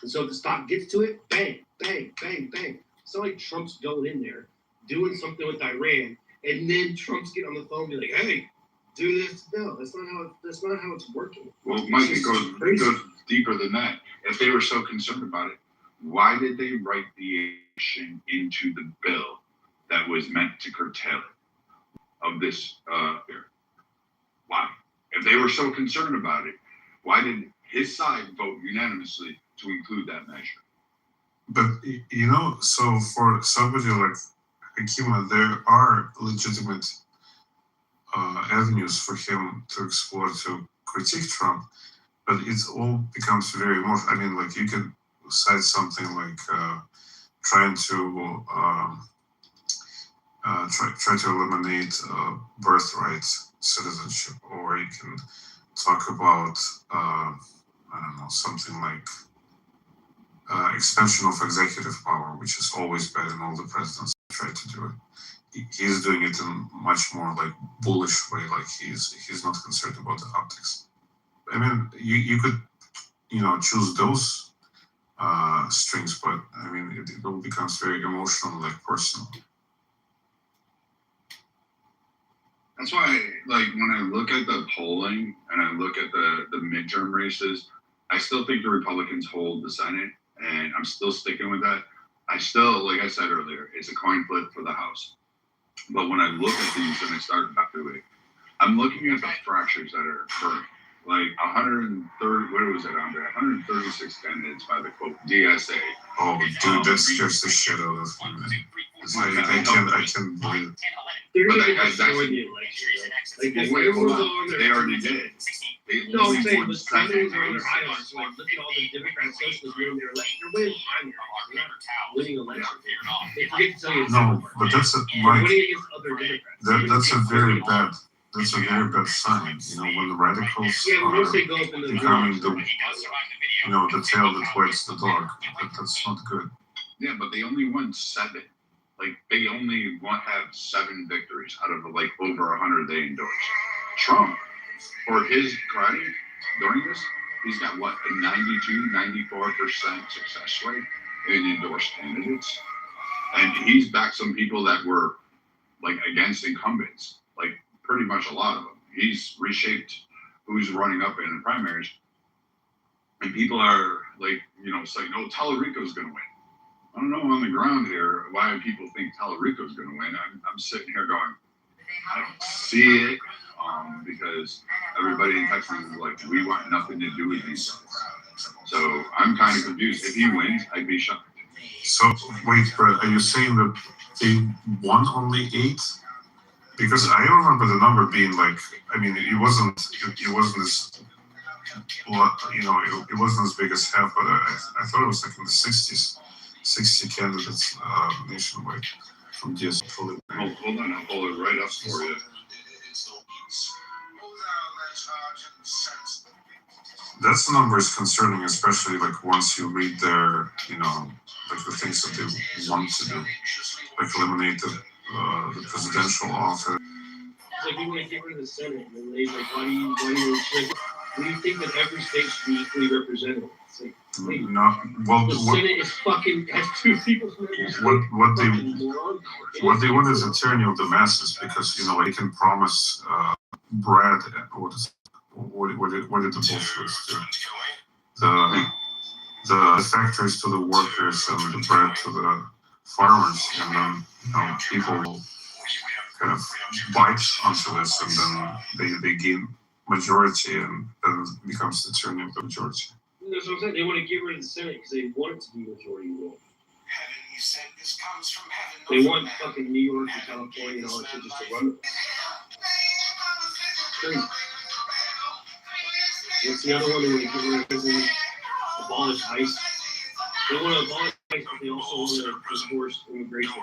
And so if the stock gets to it, bang, bang, bang, bang. It's not like Trump's going in there doing something with Iran, and then Trump's getting on the phone and be like, hey, do this. No, that's not how it's working. Well, Mike, it goes deeper than that. If they were so concerned about it, why did they write the action into the bill that was meant to curtail it of this year? Why? If they were so concerned about it, why did his side vote unanimously to include that measure? But, so for somebody like Hakima, there are legitimate avenues for him to explore to critique Trump, but it all becomes very emotional. I mean, like you can cite something like trying to try to eliminate birthright citizenship, or you can talk about I don't know, something like expansion of executive power, which is always bad, and all the presidents try to do it. He's doing it in much more like bullish way, like he's not concerned about the optics. I mean, you could, choose those strings, but I mean, it all becomes very emotional, like personal. That's why, like, when I look at the polling and I look at the midterm races, I still think the Republicans hold the Senate, and I'm still sticking with that. I still, like I said earlier, it's a coin flip for the House. But when I look at these and I start back to it, I'm looking at the fractures that are occurring. Like 130, what was it, Andre? 136 candidates by the quote DSA. Oh, dude, that scares the shit out of me. I can't believe it. But that's the election. Like, wait, hold on. They already did. No, I'm saying, but Senators are on their islands. So, like, look at all the Democrat socialists winning their election. They're winning primaries. They're not winning elections. They forget to tell you. No, but that's winning against other Democrats. That's a very bad. That's a very bad sign. When the radicals are becoming the tail that wags the dog. That's not good. Yeah, but they only won 7. Like, they only have 7 victories out of like over 100 they endorsed. Trump, for his credit during this, he's got what, a 92-94% success rate in endorsed candidates, and he's backed some people that were like against incumbents, like pretty much a lot of them. He's reshaped who's running up in the primaries, and people are like, it's like, no, Tallarico's going to win. I don't know on the ground here why people think Tallarico's going to win. I'm sitting here going, I don't see it, because everybody in Texas is like, we want nothing to do with these guys. So I'm kind of confused. If he wins, I'd be shocked. So wait, Brett, are you saying that they won only 8? Because I remember the number being like, I mean, it wasn't as, it wasn't as big as half, but I thought it was like in the 60s. 60 candidates nationwide from DSA. Hold on, I'll pull it right up for you. That number is concerning, especially like once you read their, like the things that they want to do, like eliminate the presidential office. It's like we want to get rid of the Senate, and they're like, why do you think that every state should be equally represented? It's like, the Senate is fucking has 2 people. What they want is a tyranny of the masses, because they can promise bread. What did the Bolsheviks do? The factories to the workers and the bread to the farmers, and then people kind of bite onto this, and then they gain majority, and then it becomes the tyranny of the majority. That's what I'm saying. They want to get rid of the Senate because they want it to be majority rule. They want fucking New York and California and all that shit just to run it. Crazy. What's the other one? They want to get rid of prison, abolish ICE. They want to abolish ICE, but they also want to enforce immigration.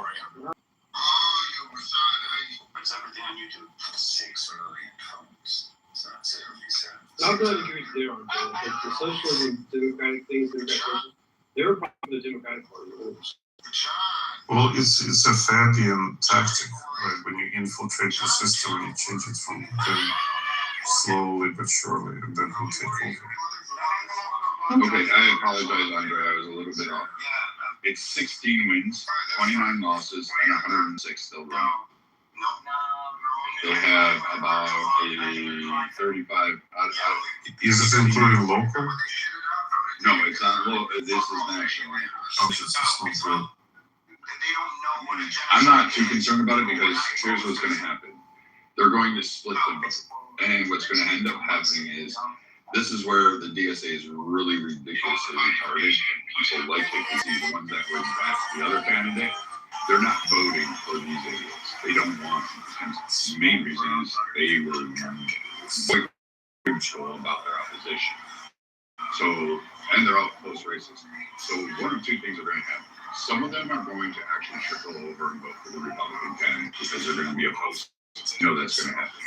I'm glad to agree with there on the socialism, democratic things, they're probably the Democratic Party. Well, it's a Fabian tactic, right? When you infiltrate the system and you change it from within, slowly but surely, and then he'll take over. Okay, I apologize, Andre. I was a little bit off. It's 16 wins, 29 losses, and 106 still running. They have about a 35 out of. Is this including local? No, it's not local. This is national. Oh, it's just local. I'm not too concerned about it, because here's what's going to happen. They're going to split the vote. And what's going to end up happening is, this is where the DSA is really ridiculously retarded, and people like to see the ones that would back the other candidate. They're not voting for these idiots. They don't want them. And the main reason is they were very critical about their opposition. So, and they're all close races. So one of 2 things are going to happen. Some of them are going to actually trickle over and vote for the Republican candidate because they're going to be opposed. That's going to happen.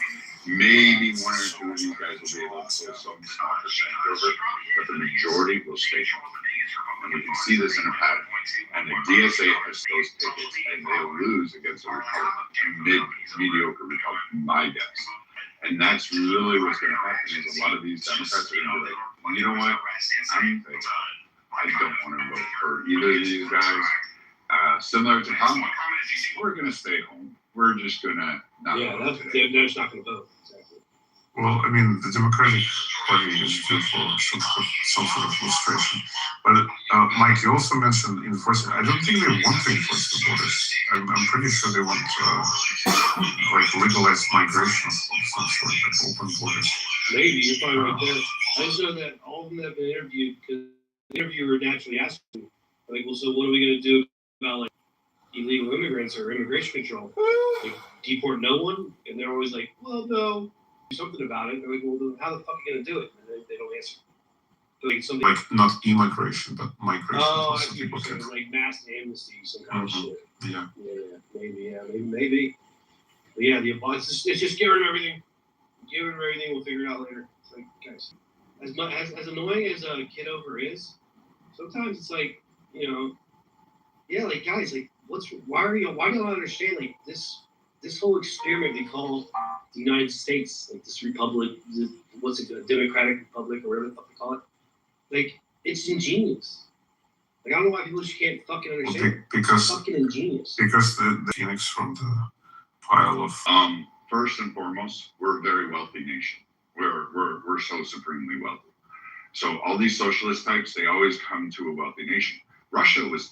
Maybe 1 or 2 of you guys will be able to pull some small percentage over, but the majority will stay. And we can see this in a pattern. And the DSA has those tickets, and they'll lose against a Republican, mediocre Republican, my guess. And that's really what's going to happen is a lot of these Democrats are going to be like, well, you know what? I don't want to vote for either of these guys. Similar to Kamala, we're going to stay home. We're just going to not vote today. They're just not going to vote. Exactly. Well, I mean, the Democratic Party is due for some sort of illustration. But Mike, you also mentioned enforcing. I don't think they want to enforce the borders. I'm pretty sure they want like legalized migration of some sort of open borders. Maybe you're probably right there. I just know that all of them have been interviewed because the interviewer naturally asked them, like, well, so what are we going to do about like illegal immigrants or immigration control? Like, deport no one? And they're always like, well, no. Do something about it. They're like, well, how the fuck are you going to do it? And they don't answer. Like, something like not immigration, but migration. Oh, I see what you're saying. Like mass amnesty, some kind of shit. Yeah. Maybe. But yeah, it's just get rid of everything. Get rid of everything. We'll figure it out later. It's like, guys, as annoying as Kitover is, sometimes it's like, like guys, like why do you not understand like this whole experiment they call the United States, like this republic, what's it, a democratic republic or whatever the fuck they call it? Like, it's ingenious. Like, I don't know why people just can't fucking understand. Because it's fucking ingenious. Because the Phoenix from the pile of first and foremost, we're a very wealthy nation. We're so supremely wealthy. So all these socialist types, they always come to a wealthy nation. Russia was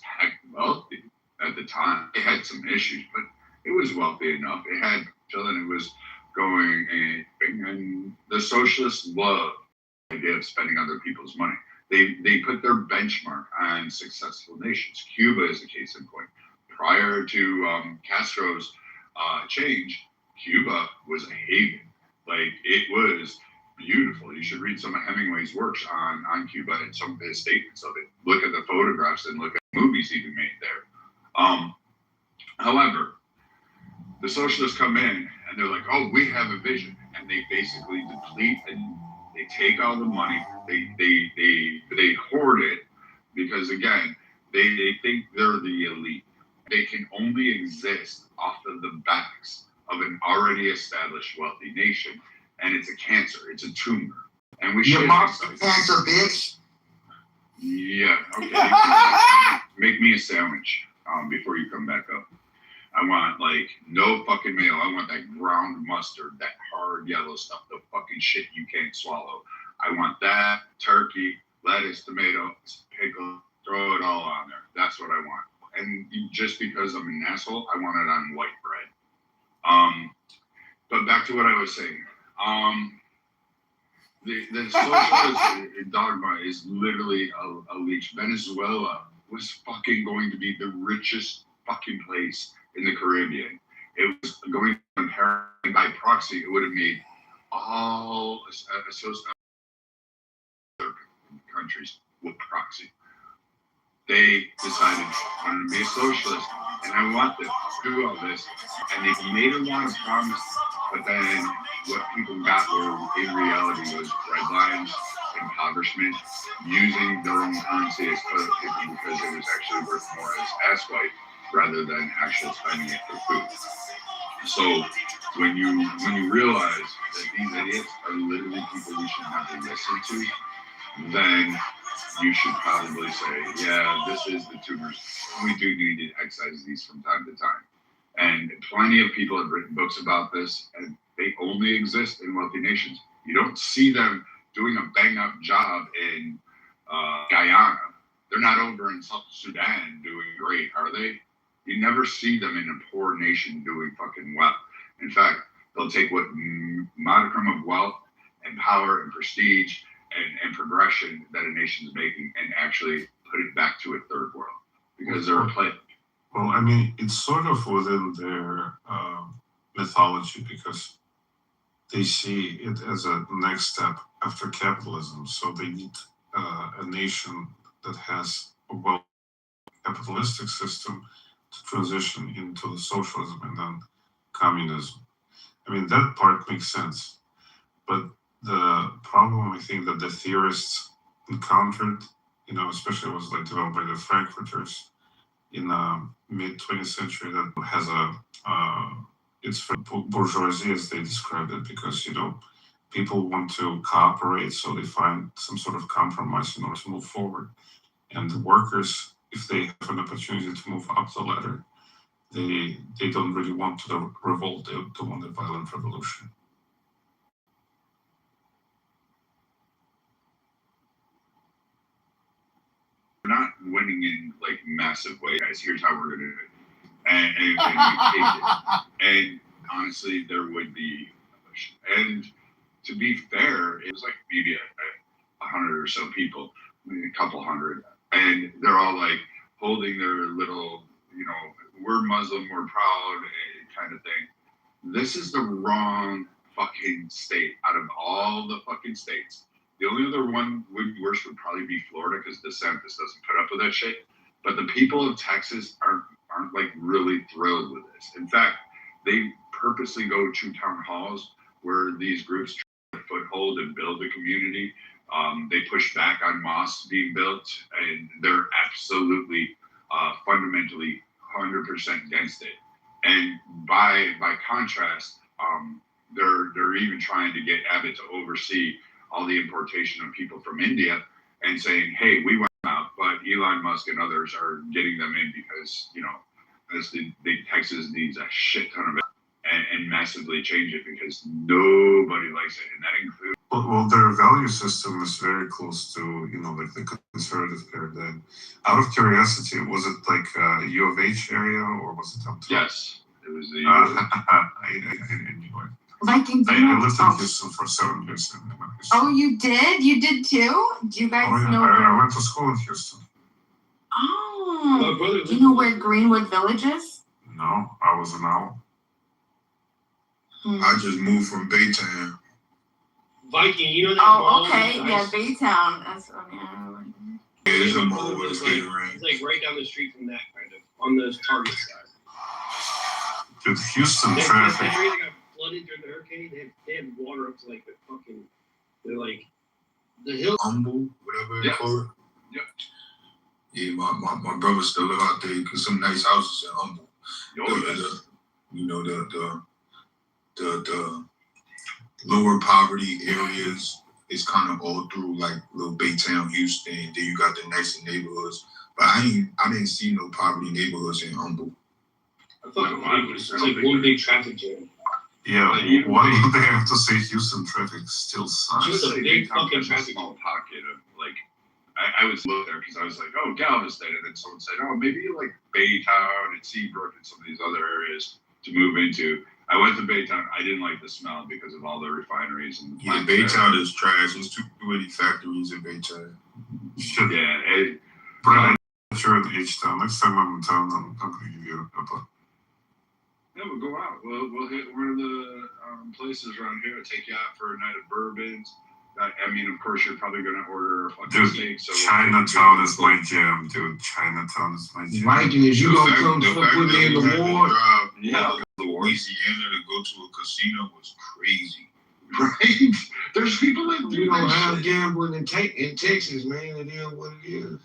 wealthy at the time. It had some issues, but it was wealthy enough. It had children. It was going and the socialists love the idea of spending other people's money. They put their benchmark on successful nations. Cuba is a case in point. Prior to Castro's change, Cuba was a haven. Like, it was beautiful. You should read some of Hemingway's works on Cuba and some of his statements of it. Look at the photographs and look at movies even made there. However, the socialists come in and they're like, oh, we have a vision. And they basically deplete and they take all the money. They hoard it because, again, they think they're the elite. They can only exist off of the backs of an already established wealthy nation. And it's a cancer. It's a tumor. And we should cancer, bitch. Yeah, okay. Make me a sandwich before you come back up. I want, like, no fucking mayo. I want that ground mustard, that hard yellow stuff, the fucking shit you can't swallow. I want that, turkey, lettuce, tomatoes, pickle, throw it all on there. That's what I want. And just because I'm an asshole, I want it on white bread. But back to what I was saying. The socialist dogma is literally a leech. Venezuela was fucking going to be the richest fucking place in the Caribbean. It was going to by proxy. It would have made all countries with proxy. They decided I want to be a socialist and I want to do all this, and they made a lot of promises. But then what people got were in reality was red lines, impoverishment, using their own currency as toilet paper because it was actually worth more as ass wipe rather than actually spending it for food. So when you realize that these idiots are literally people we should never listen to, then you should probably say, yeah, this is the tumors. We do need to excise these from time to time. And plenty of people have written books about this, and they only exist in wealthy nations. You don't see them doing a bang-up job in Guyana. They're not over in South Sudan doing great, are they? You never see them in a poor nation doing fucking well. In fact, they'll take what modicum of wealth and power and prestige and progression that a nation's making and actually put it back to a third world because they're a play. Well, I mean, it's sort of within their mythology because they see it as a next step after capitalism. So they need a nation that has a well capitalistic system to transition into the socialism and then communism. I mean, that part makes sense. But the problem I think that the theorists encountered especially it was like developed by the Frankfurters in mid 20th century. That has it's for bourgeoisie as they described it, because people want to cooperate, so they find some sort of compromise in order to move forward. And the workers, if they have an opportunity to move up the ladder, they don't really want to revolt. They want a violent revolution. We're not winning in like massive ways, guys. Here's how we're gonna do it, and we take it. And honestly, there would be, and to be fair, it was like maybe 100 or so people, maybe a couple hundred, and they're all like holding their little, we're Muslim, we're proud, kind of thing. This is the wrong fucking state out of all the fucking states. The only other one worse would probably be Florida, because DeSantis doesn't put up with that shit. But the people of Texas aren't like really thrilled with this. In fact, they purposely go to town halls where these groups try to foothold and build a community. They push back on mosques being built, and they're absolutely fundamentally 100% against it. And by contrast, they're even trying to get Abbott to oversee all the importation of people from India, and saying, hey, we want them out, but Elon Musk and others are getting them in because, Texas needs a shit ton of it and massively change it, because nobody likes it. And that includes... Well, their value system is very close to, like the conservative paradigm. Out of curiosity, was it like a U of H area, or was it downtown? Yes, it was the... I knew it. Viking, I lived in Houston for 7 years. Oh, you did? You did too? Do you guys know where? I went to school in Houston. Oh. Do you know where Greenwood Village is? No, I was an owl. I just moved from Baytown. Viking, you know that Oh, okay. Yeah, Baytown. That's funny. Yeah, there's a mall where it's getting rain. It's like right down the street from that, kind of, on the Target side. Dude, Houston traffic. That area got flooded during the hurricane. They had water up to like the fucking, they're like, the hill. Humble, whatever they call it. Yep. Yeah, my brother still live out there, because some nice houses in Humble. The lower poverty areas is kind of all through like little Baytown, Houston. Then you got the nicer neighborhoods, but I didn't see no poverty neighborhoods in Humble. I thought it's like one big traffic jam. Yeah, why do they have to say Houston traffic still sucks? Just a big fucking traffic small pocket of like, I was look there because I was like, oh, Galveston, and then someone said, oh, maybe like Baytown and Seabrook and some of these other areas to move into. I went to Baytown. I didn't like the smell because of all the refineries and. Yeah, Baytown is trash. There's too many factories in Baytown. Yeah, Brandon, you're in H-Town. Next time I'm in town, I'm gonna give you a book. Yeah, we'll go out. We'll hit one of the places around here. Take you out for a night of bourbons. I mean, of course, you're probably gonna order a fucking steak. So Chinatown is my jam, dude. Chinatown is my jam. Viking, is you gonna come fuck with me in the war? Yeah. Louisiana to go to a casino was crazy. Right? There's people that do We don't that have shit. gambling in Texas, man. It is what it is.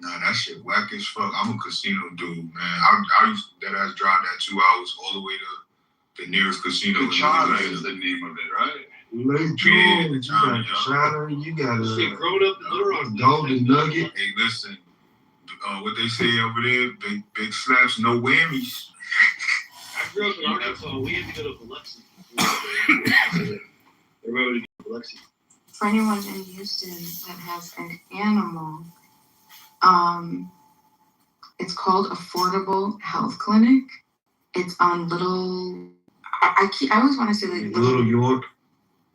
Nah, that shit whack as fuck. I'm a casino dude, man. I used to drive that 2 hours all the way to the nearest casino. The China is the name of it, right? Late George, you got China, you got a Golden Nugget. Hey, listen, what they say over there, big slaps, no whammies. I grew up in Arkansas. We had to go to Biloxi. Everybody to Biloxi. For anyone in Houston that has an animal, it's called Affordable Health Clinic. It's on I always want to say like Little York.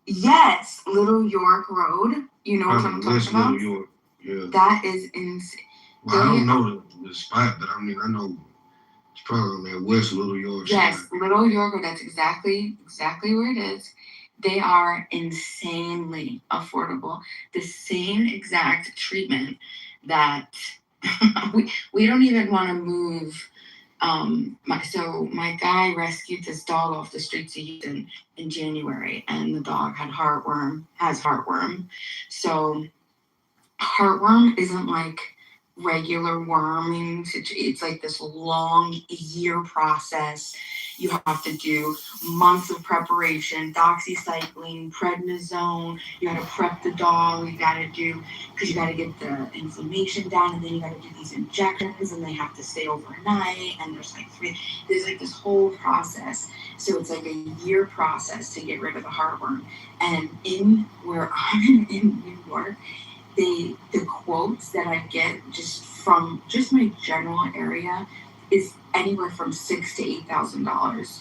Yes, Little York Road. You know what I'm talking about? Little York. Yeah. That is insane. Well, I don't know the spot, but I mean, I know it's probably on that West Little York. Yes, side. Little York Road. That's exactly where it is. They are insanely affordable. The same exact treatment that we don't even want to move. My guy rescued this dog off the streets of Houston in January, and the dog has heartworm. So heartworm isn't like regular worming. It's like this long year process. You have to do months of preparation, doxycycline, prednisone. You gotta prep the dog. You gotta do, because you gotta get the inflammation down, and then you gotta do these injections, and they have to stay overnight. And there's like this whole process. So it's like a year process to get rid of the heartworm. And in where I'm in New York, the quotes that I get just from just my general area is anywhere from $6,000 to $8,000.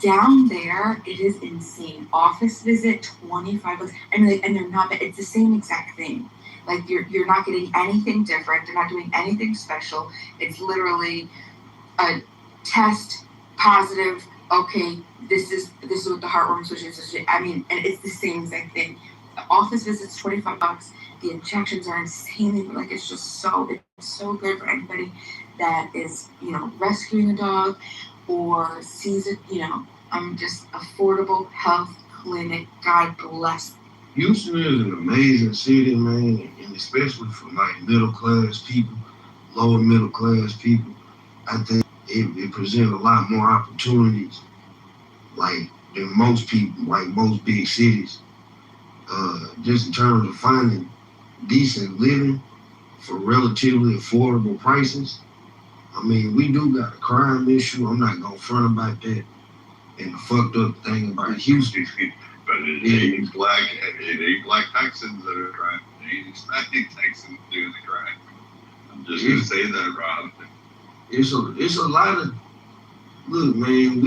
Down there, it is insane. Office visit, $25. I mean, like, and they're not. It's the same exact thing. Like you're not getting anything different. They're not doing anything special. It's literally a test positive. Okay, this is what the heartworm switches. I mean, and it's the same exact thing. The office visit's $25. The injections are insanely, like, it's so good for anybody that is, rescuing a dog or sees it, just affordable health clinic. God bless. Houston is an amazing city, man, and especially for like middle class people, lower middle class people. I think it presents a lot more opportunities, like than most people, like most big cities. Just in terms of finding decent living for relatively affordable prices. I mean, we do got a crime issue. I'm not gonna front about that. And the fucked up thing about Houston. But it ain't black Texans that are driving. It ain't Hispanic Texans doing the crime. I'm just gonna say that, Rob. It's a lot of, look, man,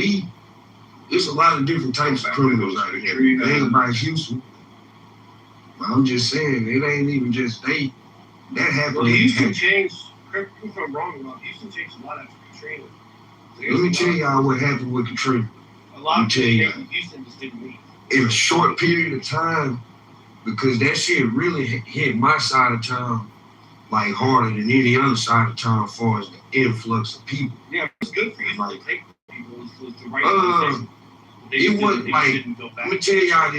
it's a lot of different types of criminals out here. The thing about Houston, I'm just saying, it ain't even just that happened. Well, Houston changed. Correct me if I'm wrong, about Houston changed a lot after Katrina. Let me tell y'all what happened with Katrina. A lot of people in Houston just didn't leave. In a short period of time, because that shit really hit my side of town like harder than any other side of town as far as the influx of people. Yeah, it was good for you to take people. It was the right decision. It wasn't like, I'm gonna tell y'all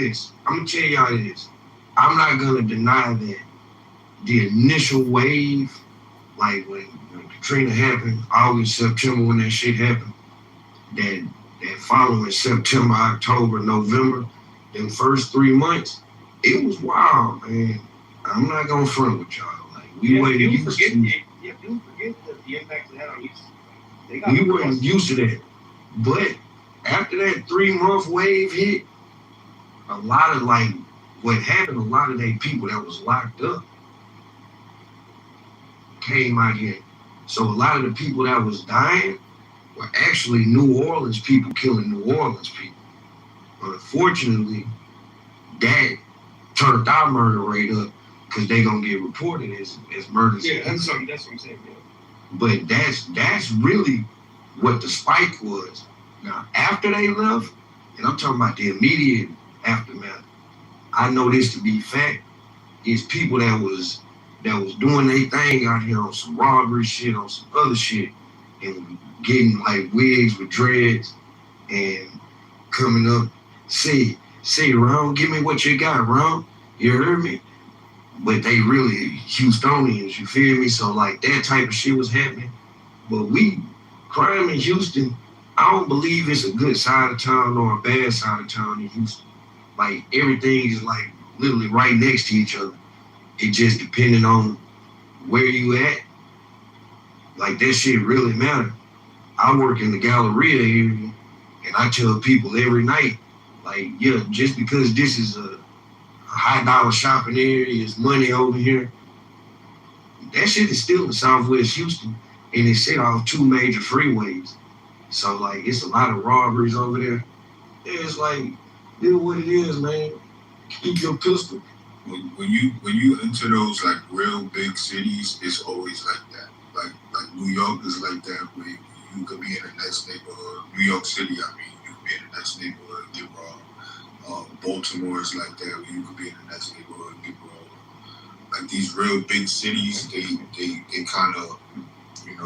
this. I'm not gonna deny that the initial wave, like when Katrina happened, August, September, when that shit happened, that following September, October, November, them first 3 months, it was wild, man. I'm not gonna front with y'all. Like, we weren't used to. People forget the impact it had on Houston. We weren't used to that. But after that 3-month wave hit, a lot of what happened, a lot of they people that was locked up came out here. So a lot of the people that was dying were actually New Orleans people killing New Orleans people. Unfortunately, that turned our murder rate up because they gonna get reported as murders. Yeah, that's what I'm saying. Yeah. But that's really what the spike was. Now, after they left, and I'm talking about the immediate aftermath, I know this to be fact, is people that was doing their thing out here on some robbery shit, on some other shit, and getting like wigs with dreads and coming up, say, Ron, give me what you got, Ron. You heard me? But they really Houstonians, you feel me? So like that type of shit was happening. But crime in Houston, I don't believe it's a good side of town or a bad side of town in Houston. Like everything is like literally right next to each other. It just depending on where you at. Like that shit really matter. I work in the Galleria area, and I tell people every night, like, yeah, just because this is a high dollar shopping area, is money over here, that shit is still in Southwest Houston, and it's set off 2 major freeways. So like, it's a lot of robberies over there. Yeah, it's like, do what it is, man. Keep your pistol. When you enter those like real big cities, it's always like that. Like New York is like that, where you could be in a nice neighborhood. New York City, I mean, you could be in a nice neighborhood and get robbed. Baltimore is like that, where you could be in a nice neighborhood and get robbed. Like these real big cities, they kind of,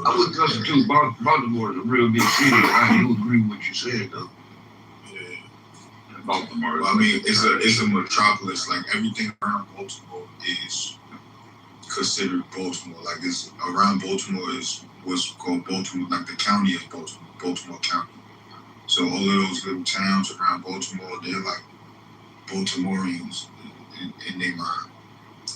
I would constitute Baltimore as a real big city. I do agree with what you said, though. Baltimore. Well, I mean, it's a metropolis. Like everything around Baltimore is considered Baltimore. Like it's around Baltimore is what's called Baltimore, like the county is Baltimore County. So all of those little towns around Baltimore, they're like Baltimoreans in their mind.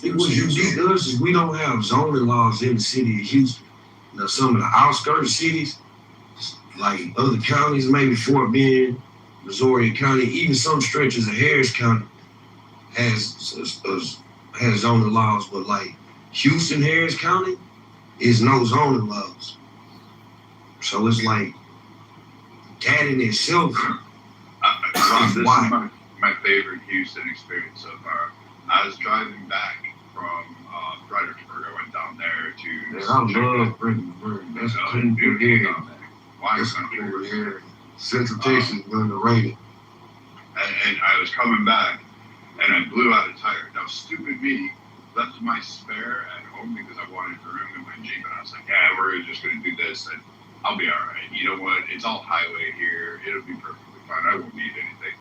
What's unique to us is we don't have zoning laws in the city of Houston. Now, some of the outskirts cities, like other counties, maybe Fort Bend, Missouri County, even some stretches of Harris County has zoning laws, but like Houston, Harris County is no zoning laws. So it's like that in itself. This is my favorite Houston experience so far. I was driving back from Fredericksburg. I went down there to. Man, I love Fredericksburg. That's a cool area down there. That's a cool area. Central Texas is underrated. And I was coming back, and I blew out a tire. Now, stupid me left my spare at home because I wanted room in my Jeep, and I was like, yeah, we're just going to do this, and I'll be all right. You know what? It's all highway here. It'll be perfectly fine. I won't need anything.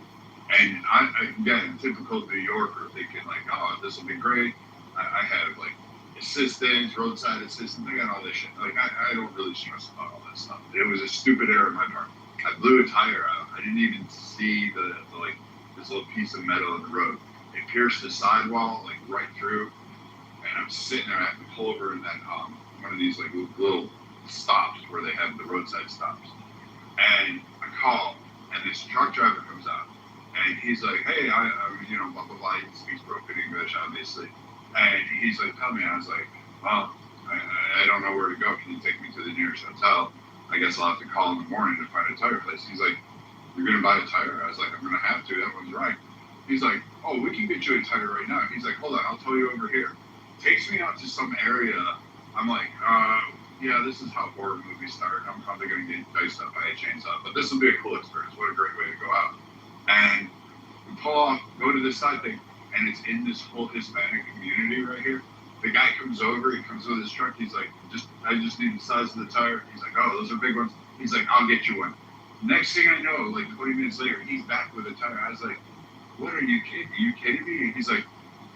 And I again, typical New Yorker, thinking like, oh, this will be great. I have like assistance, roadside assistance. I got all this shit. Like I don't really stress about all that stuff. It was a stupid error on my part. I blew a tire out. I didn't even see the like this little piece of metal in the road. It pierced the sidewall like right through. And I'm sitting there. I have to pull over in that one of these like little stops where they have the roadside stops. And I call, and this truck driver comes out. And he's like, hey, I blah, blah, blah. He speaks broken English, obviously. And he's like, tell me. I was like, well, I don't know where to go. Can you take me to the nearest hotel? I guess I'll have to call in the morning to find a tire place. He's like, you're going to buy a tire? I was like, I'm going to have to. That one's right. He's like, oh, we can get you a tire right now. He's like, hold on, I'll tell you over here. Takes me out to some area. I'm like, yeah, this is how horror movies start. I'm probably going to get diced up by a chainsaw. But this will be a cool experience. What a great way to go out. And we pull off, go to this side thing, and it's in this whole Hispanic community right here. The guy comes over, he comes with his truck, he's like, I just need the size of the tire. He's like, oh, those are big ones. He's like, I'll get you one. Next thing I know, like 20 minutes later, he's back with a tire. I was like, what are you kidding? Are you kidding me? And he's like,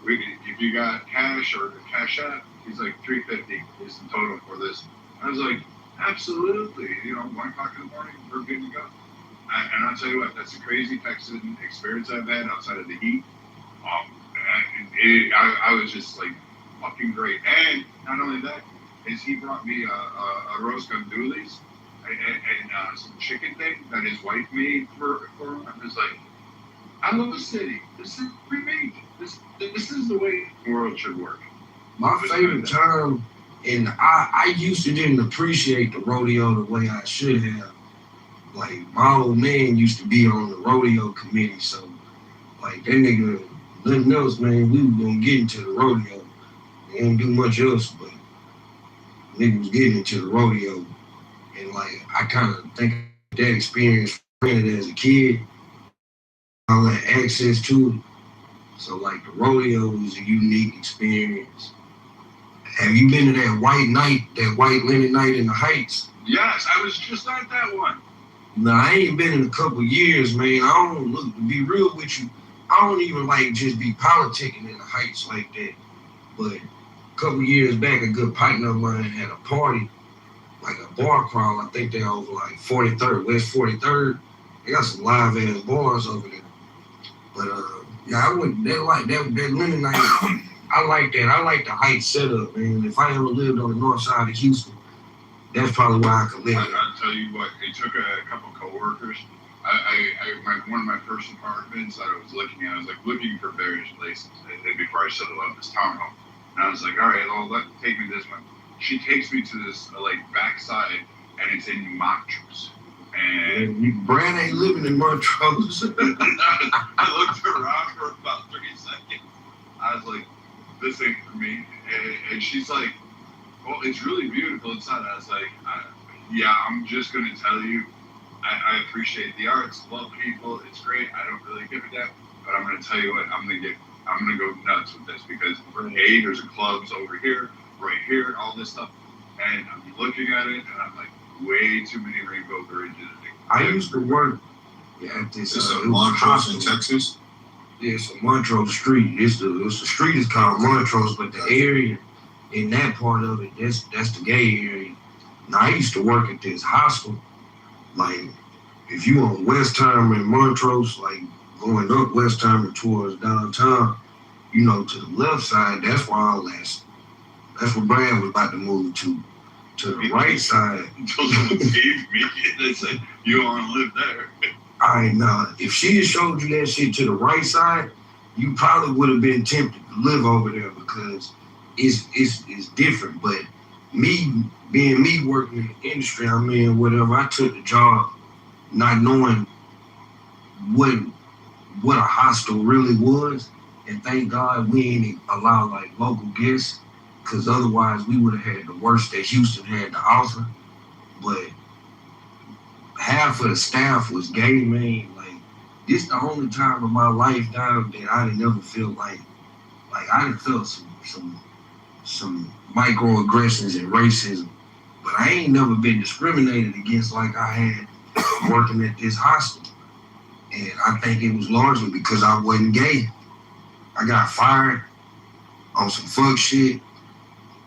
if you got cash or cash app, he's like, $350 is the total for this. I was like, absolutely. 1 o'clock in the morning, we're good to go. And I'll tell you what, that's a crazy Texan experience I've had outside of the heat. I was just like fucking great. And not only that, is he brought me a roast gandules and some chicken thing that his wife made for him. I was like, I love the city. This is remade. This is the way the world should work. My favorite term, and I used to didn't appreciate the rodeo the way I should have. Like, my old man used to be on the rodeo committee, so, like, that nigga, nothing else, man, we were gonna get into the rodeo. They didn't do much else, but nigga was getting into the rodeo. And, like, I kind of think that experience rented as a kid, all that access to it. So, like, the rodeo was a unique experience. Have you been to that white night, that white linen night in the Heights? Yes, I was just at that one. No, I ain't been in a couple years, man. I don't look, to be real with you, I don't even like just be politicking in the Heights like that. But a couple years back, a good partner of mine had a party, like a bar crawl. I think they're over like 43rd, West 43rd. They got some live ass bars over there. But yeah, I went, that linen night, I like that. I like the Heights setup, man. If I ever lived on the north side of Houston, that's probably why I could live. I'll tell you what, it took a couple coworkers. One of my first apartments that I was looking at, I was like looking for various places before I settled on this townhome. And I was like, all right, well, take me this one. She takes me to this like backside, and it's in Montrose. And Brad ain't living in Montrose. I looked around for about 30 seconds. I was like, this ain't for me. And she's like, well, it's really beautiful inside. I was like, yeah, I'm just going to tell you, I appreciate the arts, love people, it's great. I don't really give a damn, but I'm going to tell you what, I'm going to go nuts with this because there's clubs over here, right here, all this stuff. And I'm looking at it, and I'm like, way too many rainbow bridges. I used to work at this. Is it Montrose in Texas? Yeah, it's a Montrose Street. The street is called Montrose, but the area in that part of it, that's the gay area. Now I used to work at this hostel. Like if you on West Term and Montrose, like going up West Term and towards downtown, you know, to the left side, that's where all that's where Brad was about to move to. To the right side. They said you don't want to live there. Alright, now if she had showed you that shit to the right side, you probably would have been tempted to live over there because it's different. But me being me working in the industry I'm in, whatever, I took the job not knowing what a hostel really was, and thank God we ain't allowed like local guests, because otherwise we would have had the worst that Houston had to offer. But half of the staff was gay, man. Like this the only time in my life now that I didn't ever feel like I done felt some microaggressions and racism, but I ain't never been discriminated against like I had working at this hostel. And I think it was largely because I wasn't gay. I got fired on some fuck shit.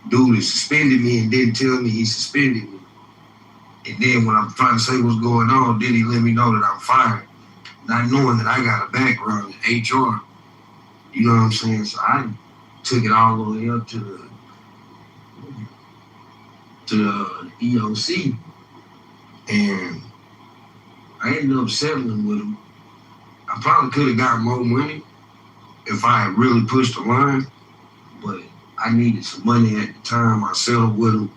Dude that suspended me and didn't tell me he suspended me. And then when I'm trying to say what's going on, then he let me know that I'm fired. Not knowing that I got a background in HR. You know what I'm saying? So I took it all the way up to the EOC. And I ended up settling with him. I probably could have got more money if I had really pushed the line, but I needed some money at the time. I settled with him.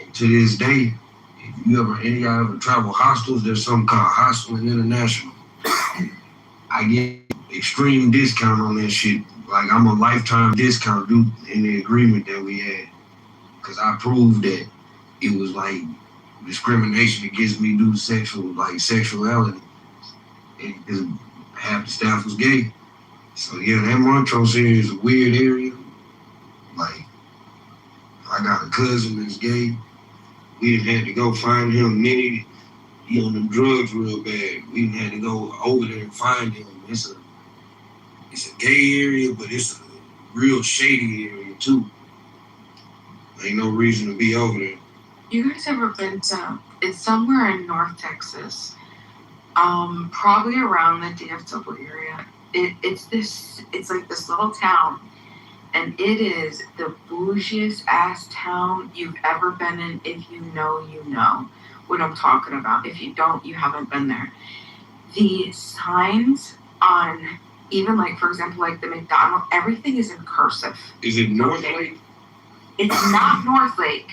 And to this day, if you ever travel hostels, there's something called Hostel and International. I get extreme discount on that shit. Like I'm a lifetime discount due in the agreement that we had. Cause I proved that it was like discrimination against me due to sexuality. And half the staff was gay. So yeah, that Montrose area is a weird area. Like, I got a cousin that's gay. We done had to go find him. He on them drugs real bad. We done had to go over there and find him. It's a gay area, but it's a real shady area too. Ain't no reason to be over there. You guys ever been to, it's somewhere in North Texas, probably around the DFW area. It's like this little town, and it is the bougiest ass town you've ever been in. If you know, you know what I'm talking about. If you don't, you haven't been there. The signs on, even like, for example, like the McDonald's, everything is in cursive. Is it North Lake? It's not North Lake.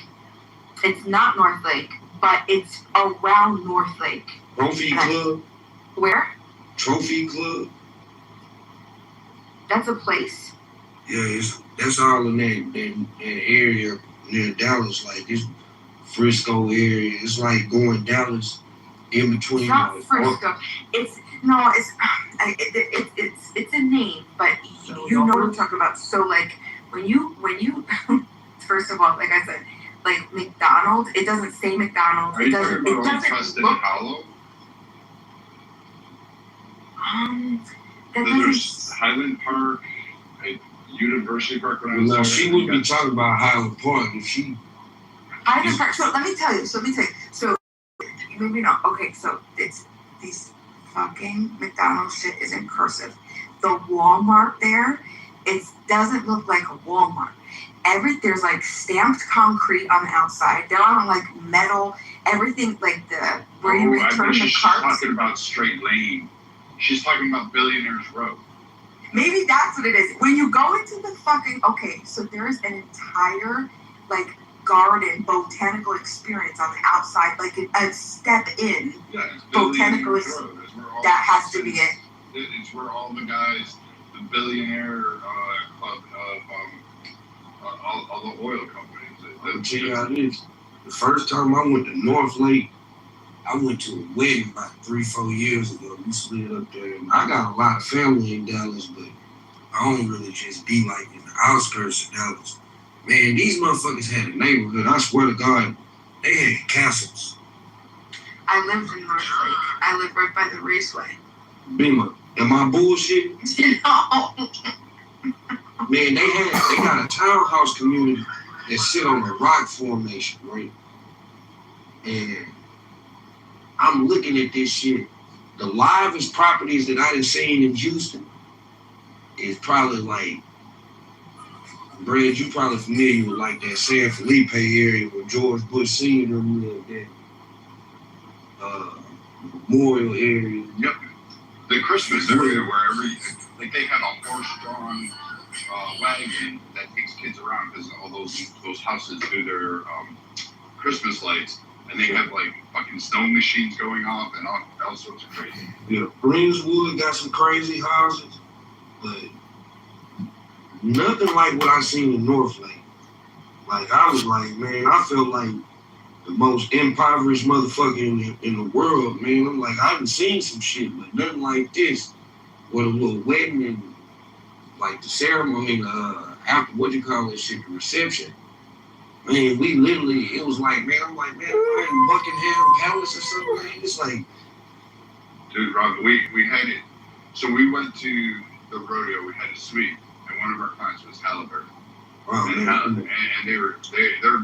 It's not North Lake, but it's around North Lake. Trophy Club? Where? Trophy Club? That's a place? Yeah, that's all in that area near Dallas, like this Frisco area. It's like going Dallas in between. It's not Frisco. It's a name, but you know what I'm talking about. So like when you first of all, like I said, like McDonald's, it doesn't say McDonald's. It doesn't look. Hollow? There's Highland Park, University Park. No, she wouldn't be talking about Highland Park if she. Highland Park. So let me tell you. So maybe not. Okay, so it's these fucking McDonald's shit is in cursive. The Walmart there, it doesn't look like a Walmart. There's like stamped concrete on the outside. They're on like metal. Everything like where you return the she's carts. talking about Straight Lane. She's talking about Billionaires Row. Maybe that's what it is. When you go into the fucking, okay, so there's an entire like garden botanical experience on the outside, like a step in. Yeah, it's botanical experience. That has to be it. It's where all the guys, the billionaire club of all the oil companies. I'll tell you how it is. The first time I went to North Lake, I went to a wedding about 3-4 years ago. We slid up there. And I got a lot of family in Dallas, but I don't really just be like in the outskirts of Dallas. Man, these motherfuckers had a neighborhood. I swear to God, they had castles. I lived in North Lake. I lived right by the raceway. Bima, am I bullshit? No. Man, they got a townhouse community that sit on a rock formation, right? And I'm looking at this shit. The livest properties that I done seen in Houston is probably like, Brad, you probably familiar with like that San Felipe area where George Bush Sr. lived at. Memorial area. Yep. The Christmas area where they have a horse-drawn wagon that takes kids around because all those houses do their Christmas lights, and they have like fucking snow machines going off and all sorts of crazy. Yeah, Greenswood got some crazy houses, but nothing like what I seen in North Lake. Like I was like, man, I felt like the most impoverished motherfucker in the world, man. I'm like, I haven't seen some shit, but nothing like this. With a little wedding and like the ceremony, after what you call that shit, the reception. Man, we literally, it was like, man, I'm like, man, we're in Buckingham Palace or something, man. It's like, dude, Rob, we had it. So we went to the rodeo. We had a suite, and one of our clients was Halliburton. Wow, and they're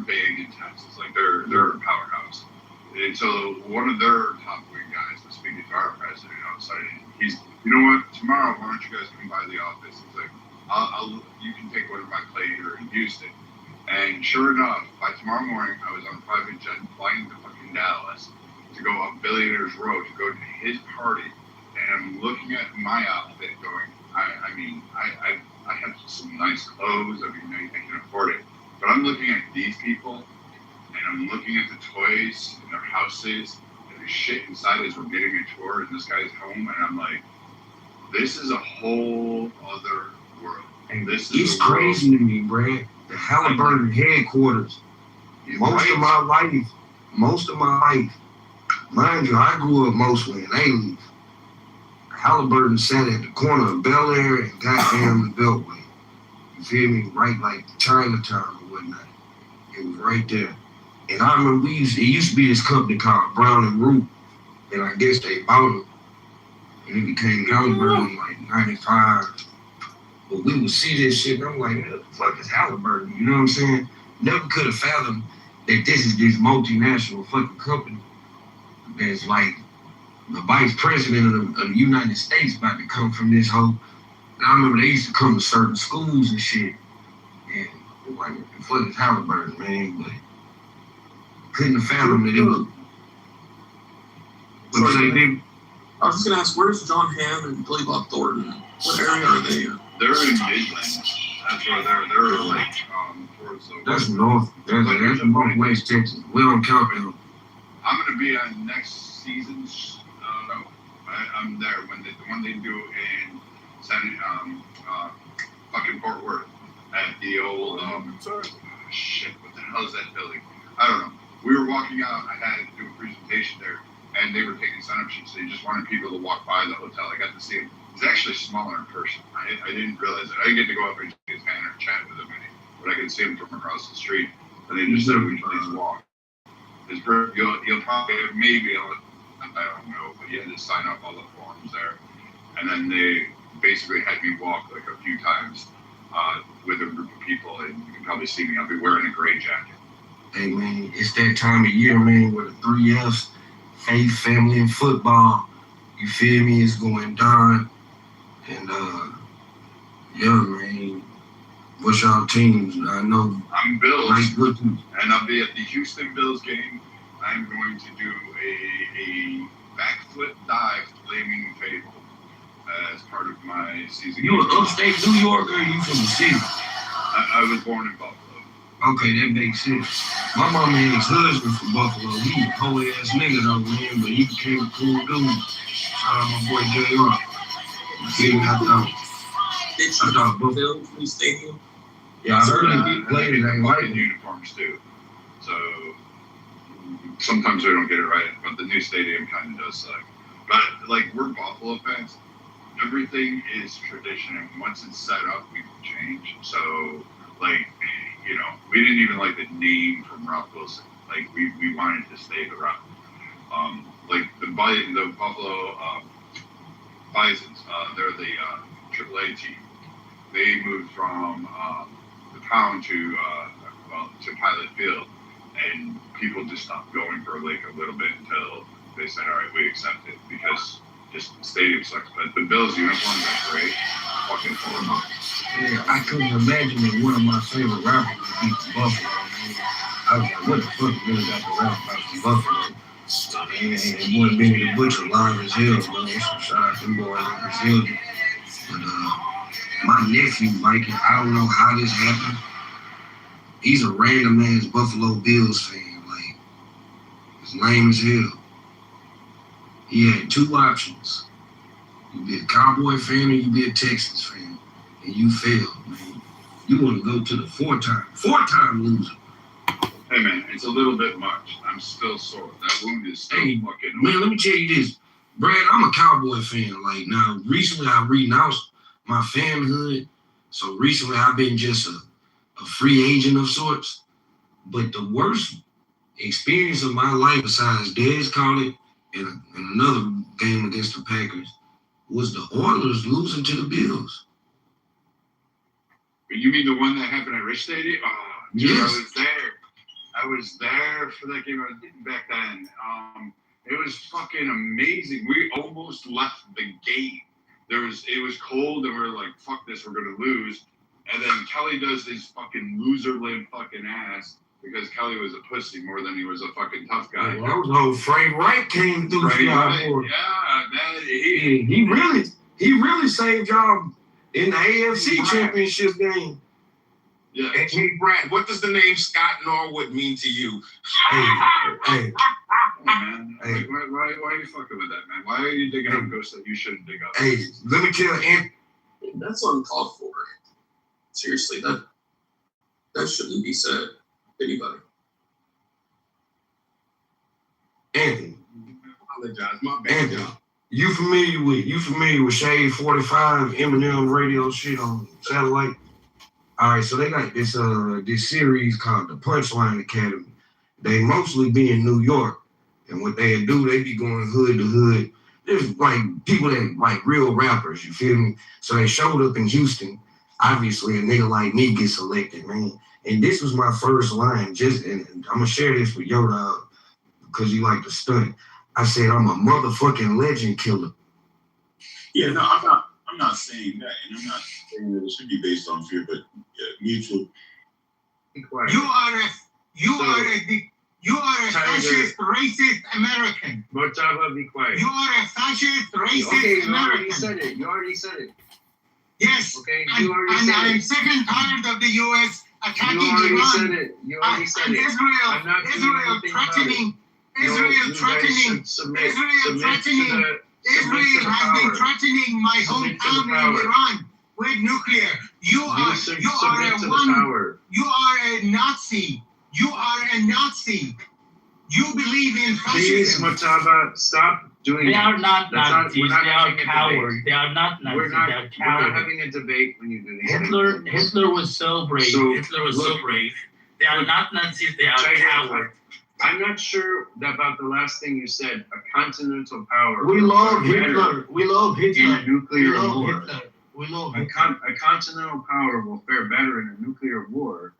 big in Texas, like they're a powerhouse. And so one of their top wing guys was speaking to our president outside, and he's, you know what, tomorrow why don't you guys come by the office? He's like, you can take one of my plate here in Houston. And sure enough, by tomorrow morning, I was on a private jet flying to fucking Dallas to go up Billionaires Road to go to his party, and I'm looking at my outfit going, I have some nice clothes. I mean, I can afford it. But I'm looking at these people, and I'm looking at the toys in their houses, and the shit inside as we're getting a tour in this guy's home, and I'm like, this is a whole other world. And it's crazy to me, Brad. The Halliburton headquarters. Most of my life, mind you, I grew up mostly in A-Leaf. Halliburton sat at the corner of Bel Air and goddamn the Beltway. You feel me? Right like Chinatown or whatnot. It was right there. And I remember it used to be this company called Brown and Root. And I guess they bought it. And it became Halliburton in like 95. But we would see this shit and I'm like, what the fuck is Halliburton? You know what I'm saying? Never could have fathomed that this is this multinational fucking company that's like the vice president of the United States about to come from this whole. And I remember they used to come to certain schools and shit. And like, what the fuck is Halliburton, man? But couldn't have fathomed that it was. I was just gonna ask, where's John Hamm and Billy Bob Thornton? What area are they in? They're in Midland. That's where they're like towards the. That's north. That's northwest Texas. We don't count them. I'm gonna be on next season's. No, I'm there when the one they do in fucking Fort Worth at the old shit. What the hell is that building? I don't know. We were walking out. I had to do a presentation there, and they were taking sign-up sheets. They just wanted people to walk by the hotel. I got to see him. He's actually smaller in person. I didn't realize it. I didn't get to go up and shake his hand or chat with him any, but I could see him from across the street. And they just said, "We please walk." You'll probably maybe I don't know, but you had to sign up all the forms there, and then they basically had me walk like a few times with a group of people, and you can probably see me. I'll be wearing a gray jacket. Hey man, it's that time of year, man, where the 3 F's, faith, family, and football. You feel me? It's going down. And yeah, man. What's y'all teams? I know. I'm Bills. Nice good and I'll be at the Houston Bills game. I'm going to do a backflip dive flaming fable as part of my season. You was upstate New York or you from the city? I was born in Buffalo. Okay, that makes sense. My mama and his husband from Buffalo. He was a whole ass nigga though, man, but he became a cool dude. Shout out my boy J.R. See, I thought Buffalo from the stadium. Yeah, I heard him played it ain't right. Uniforms too. So sometimes we don't get it right, but the new stadium kind of does suck. But like we're Buffalo fans, everything is tradition, and once it's set up, we change. So like, you know, we didn't even like the name from Ralph Wilson. Like we wanted to stay the route. Like the Buffalo Bisons, they're the AAA team. they moved from the pound to Pilot Field, and people just stopped going for like a little bit until they said, all right, we accept it, because just the stadium sucks. But the Bills uniforms are great. Fucking horrible. Yeah, I couldn't imagine that one of my favorite rappers would beat the Buffalo. I was like, what the fuck really got the rap about the Buffalo? That boy Benny the Butcher live as hell, bro. So shout out to them boys in Brazil. But my nephew, Mikey, I don't know how this happened. He's a random ass Buffalo Bills fan. Like, it's lame as hell. He had two options. You be a Cowboy fan or you be a Texans fan. And you failed, man. You want to go to the four-time loser. Hey, man, it's a little bit much. I'm still sore. That wound is still fucking... Man, let me tell you this. Brad, I'm a Cowboy fan. Like, now, recently I renounced my fanhood. So recently I've been just a free agent of sorts. But the worst experience of my life, besides Dez called it, and another game against the Packers, was the Oilers losing to the Bills. You mean the one that happened at Rich Stadium? Oh, dude, yes. I was there for that game back then. It was fucking amazing. We almost left the gate. It was cold, and we were like, fuck this, we're gonna lose. And then Kelly does his fucking loser-lib fucking ass, because Kelly was a pussy more than he was a fucking tough guy. Well, that was old Frank Wright came through. Frank Wright, he really saved y'all in the AFC Championship game. Yeah. And hey, Brad, what does the name Scott Norwood mean to you? Hey. Man, like, why are you fucking with that, man? Why are you digging up ghosts that you shouldn't dig up? Hey, let me tell Anthony. That's uncalled for. Seriously, that shouldn't be said. Anybody. Anthony. I apologize. My bad. Anthony. You familiar with Shade 45 Eminem radio shit on satellite? All right, so they got this series called the Punchline Academy. They mostly be in New York, and what they do, they be going hood to hood. There's like people that like real rappers, you feel me? So they showed up in Houston. Obviously, a nigga like me gets selected, man. And this was my first line. And I'm gonna share this with Yoda because you like to study. I said I'm a motherfucking legend killer. Yeah, no, I'm not saying that, and I'm not saying that it should be based on fear, but mutual. You are a fascist, racist American. Motaba, be quiet. You are a fascist, racist Okay, American. You already said it. Yes. Okay, I'm sick and tired of the U.S. attacking Iran. You already said it. Israel has been threatening my hometown in Iran with nuclear. You are a Nazi. You are a Nazi. You believe in Please, fascism. Motaba, stop doing They that. are not Nazis. They are cowards. They are not Nazis. We're They are not cowards. having a debate when you do this. Hitler was so brave. Hitler was so brave. They are not Nazis. They are cowards. I'm not sure about the last thing you said. A continental power. We love Hitler. We love Hitler. In a nuclear war. We love a continental power will fare better in a nuclear war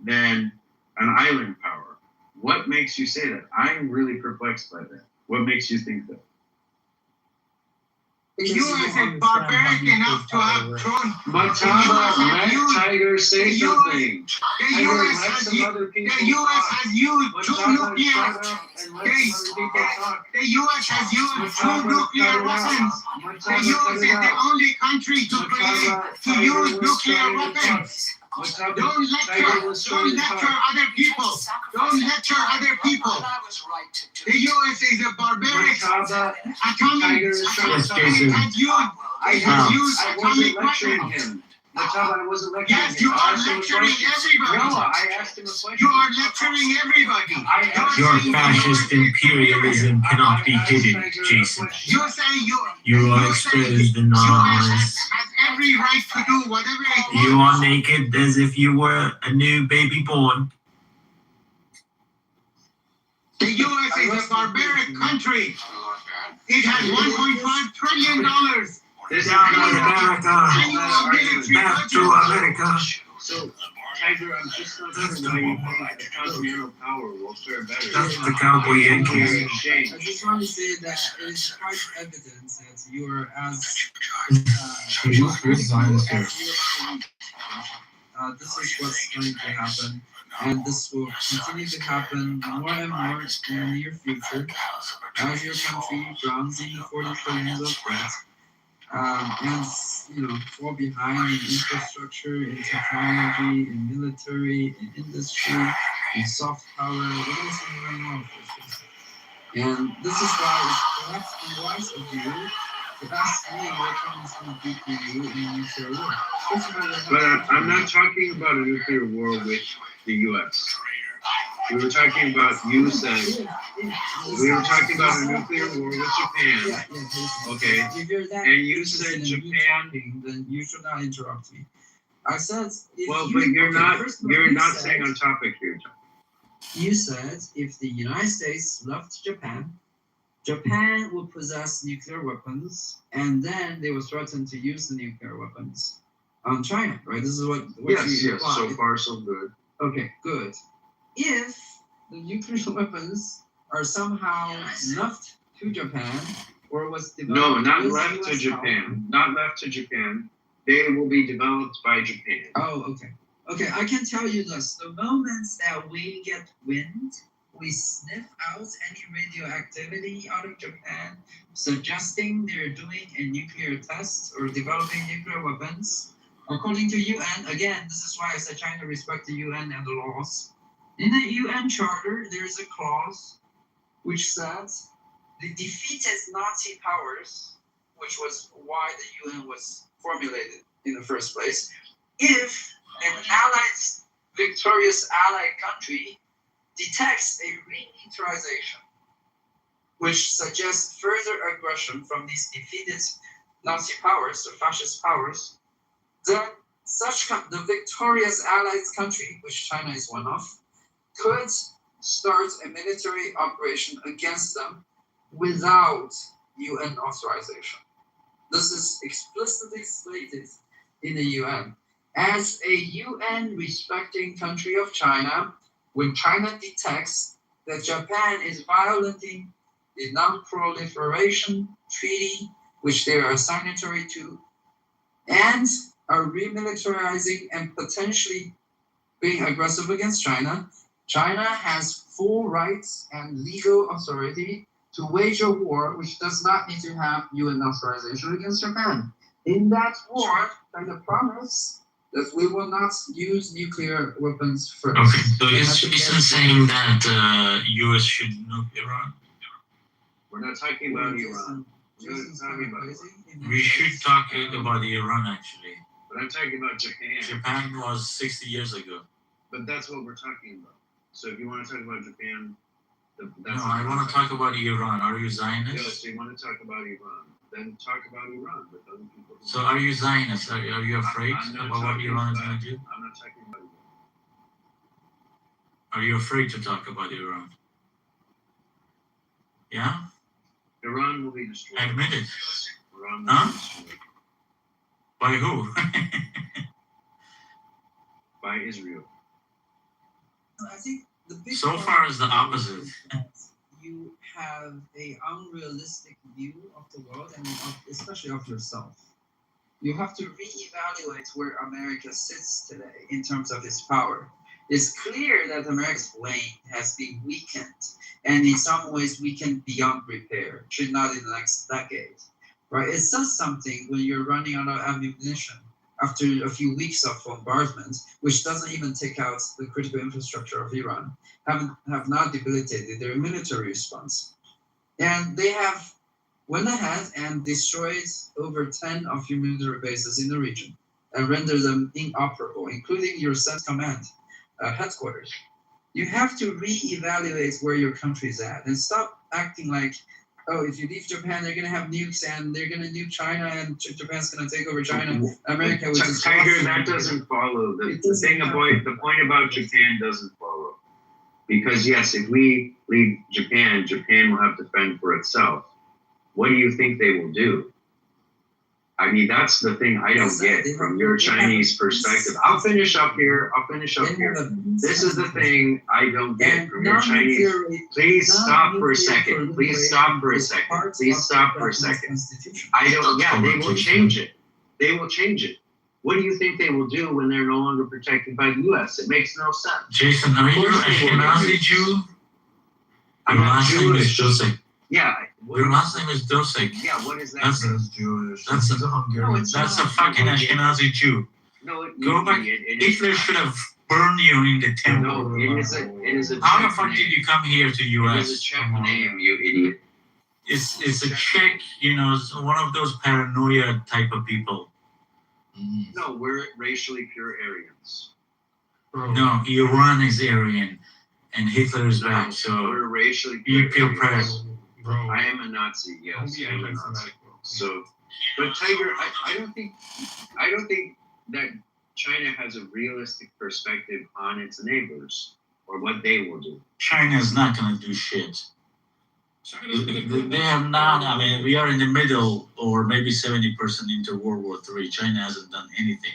than an island power. What makes you say that? I'm really perplexed by that. What makes you think that? The U.S. is barbaric enough to have thrown. Motaba, let Tiger say something. The U.S. has used two nuclear. The U.S. has used two nuclear weapons. The U.S. is the only country to use nuclear weapons. Don't lecture other people. Don't lecture other people. The U.S. is a barbaric atomic has used atomic weapons. I wasn't lecturing him. Yes, you are lecturing everybody. No, I asked him a question. You are lecturing everybody. Your fascist imperialism cannot be hidden, Jason. You say you are exposed in our eyes. Has every right to do whatever it wants. You are naked as if you were a new baby born. The U.S. is a barbaric country. It has $1.5 trillion This is Down with America. Back to America. So, Tiger, I'm just not sure why you think a continental power will fare better. That's the cowboy Yankees. Exchange. I just want to say that it is quite evident that you are as this is what's going to happen, and this will continue to happen more and more in the near future as your country drowns in the 40 trillions of debt, and fall behind in infrastructure, in technology, in military, in industry, in soft power, what else is going on? And this is why it's correct and wise of you to ask me what China's going to do to you in a nuclear war. But I'm not talking about a nuclear war with the U.S. We were talking about, you said, we were talking about a nuclear war with Japan. Okay. And you said Japan. Then you should not interrupt me. I said. Well, but you're not staying on topic here. You said if the United States left Japan, Japan would possess nuclear weapons, and then they would threaten to use the nuclear weapons on China, right? This is what yes, you yes. So far, so good. Okay, good. If the nuclear weapons are somehow left to Japan, or was developed, no, not left to Japan, not left to Japan. They will be developed by Japan. Oh, okay. Okay, I can tell you this. The moment that we get wind, we sniff out any radioactivity out of Japan, suggesting they're doing a nuclear test or developing nuclear weapons. According to UN, again, this is why I said China respect the UN and the laws. In the UN Charter, there's a clause which says the defeated Nazi powers, which was why the UN was formulated in the first place, if an victorious allied country detects a remilitarization, which suggests further aggression from these defeated Nazi powers, the fascist powers, then the victorious allied country, which China is one of, could start a military operation against them without UN authorization. This is explicitly stated in the UN. As a UN respecting country of China, when China detects that Japan is violating the Non-Proliferation Treaty, which they are signatory to, and are remilitarizing and potentially being aggressive against China, China has full rights and legal authority to wage a war which does not need to have UN authorization against Japan. In that war, China promised that we will not use nuclear weapons first. Okay, so isn't saying that US should nuke Iran? We're not talking about Iran. We should talk about Iran actually. But I'm talking about Japan. Japan was 60 years ago. But that's what we're talking about. So if you want to talk about Japan, no, I want to talk about Iran. Are you Zionist? Yes, you want to talk about Iran. Then talk about Iran with other people. So are you Zionist? Are you afraid about what Iran is going to do? I'm not talking about Iran. Are you afraid to talk about Iran? Yeah? Iran will be destroyed. Admit it. Iran will be destroyed. By who? By Israel. I think the big so far is the opposite. You have an unrealistic view of the world and especially of yourself. You have to reevaluate where America sits today in terms of its power. It's clear that America's blade has been weakened, and in some ways weakened beyond repair, should not in the next decade. Right? It says something when you're running out of ammunition after a few weeks of bombardment, which doesn't even take out the critical infrastructure of Iran, have not debilitated their military response. And they have went ahead and destroyed over 10 of your military bases in the region and rendered them inoperable, including your CENTCOMMAND headquarters. You have to reevaluate where your country is at and stop acting like, oh, if you leave Japan, they're going to have nukes and they're going to nuke China and Japan's going to take over China. America, which is Tiger, that doesn't follow. The point about Japan doesn't follow. Because yes, if we leave Japan, Japan will have to fend for itself. What do you think they will do? I mean, that's the thing I don't get from your Chinese perspective. I'll finish up here. This is the thing I don't get from your Chinese. Please stop for a second. I don't, yeah, they will change it. What do you think they will do when they're no longer protected by the U.S.? It makes no sense. Jason, are you Ashkenazi Jew? I'm not Jewish. Dosek. Yeah. Your last name is Dosek. Yeah, what is that? That's Jewish. That's a Hungarian. That's a fucking Ashkenazi Jew. No, Go back. Hitler should have burned you in the temple. No, it is a How the fuck did you come here to US? It is a Czech name, you idiot. It's a Czech, you know, it's one of those paranoia type of people. No, we're racially pure Aryans. No, Iran is Aryan, and Hitler is back. So we're racially pure. You feel proud. Bro, I am a Nazi. Yes, I am a Nazi. So, but Tiger, I don't think that China has a realistic perspective on its neighbors or what they will do. China is not going to do shit. They have not. I mean, we are in the middle, or maybe 70% into World War III. China hasn't done anything.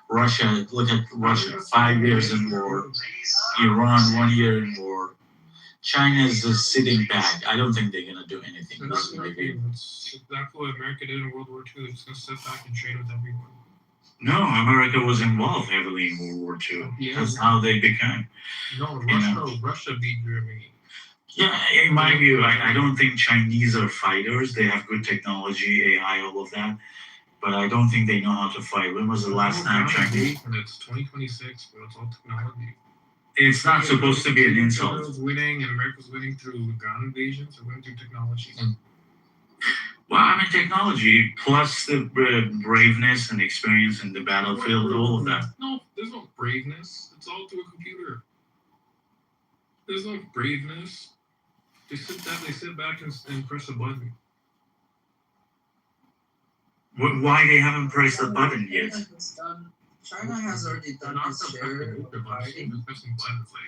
Russia, look at Russia, 5 years in war. Iran, 1 year in war. China is just sitting back. I don't think they're going to do anything. That's exactly what America did in World War II. It's going to sit back and trade with everyone. No, America was involved heavily in World War II. Yeah. That's how they became. No, Russia beat Germany. Yeah, in my view, I don't think Chinese are fighters. They have good technology, AI, all of that. But I don't think they know how to fight. When was the last time Chinese? And it's 2026, but it's all technology. It's not supposed to be an insult. Israel's winning and America's winning through gun invasions. They're winning through technology. Well, I mean, technology plus the braveness and experience in the battlefield, all of that. No, there's no braveness. It's all through a computer. There's no braveness. They sit back and press a button. Why they haven't pressed the button yet? China has already done its share of fighting.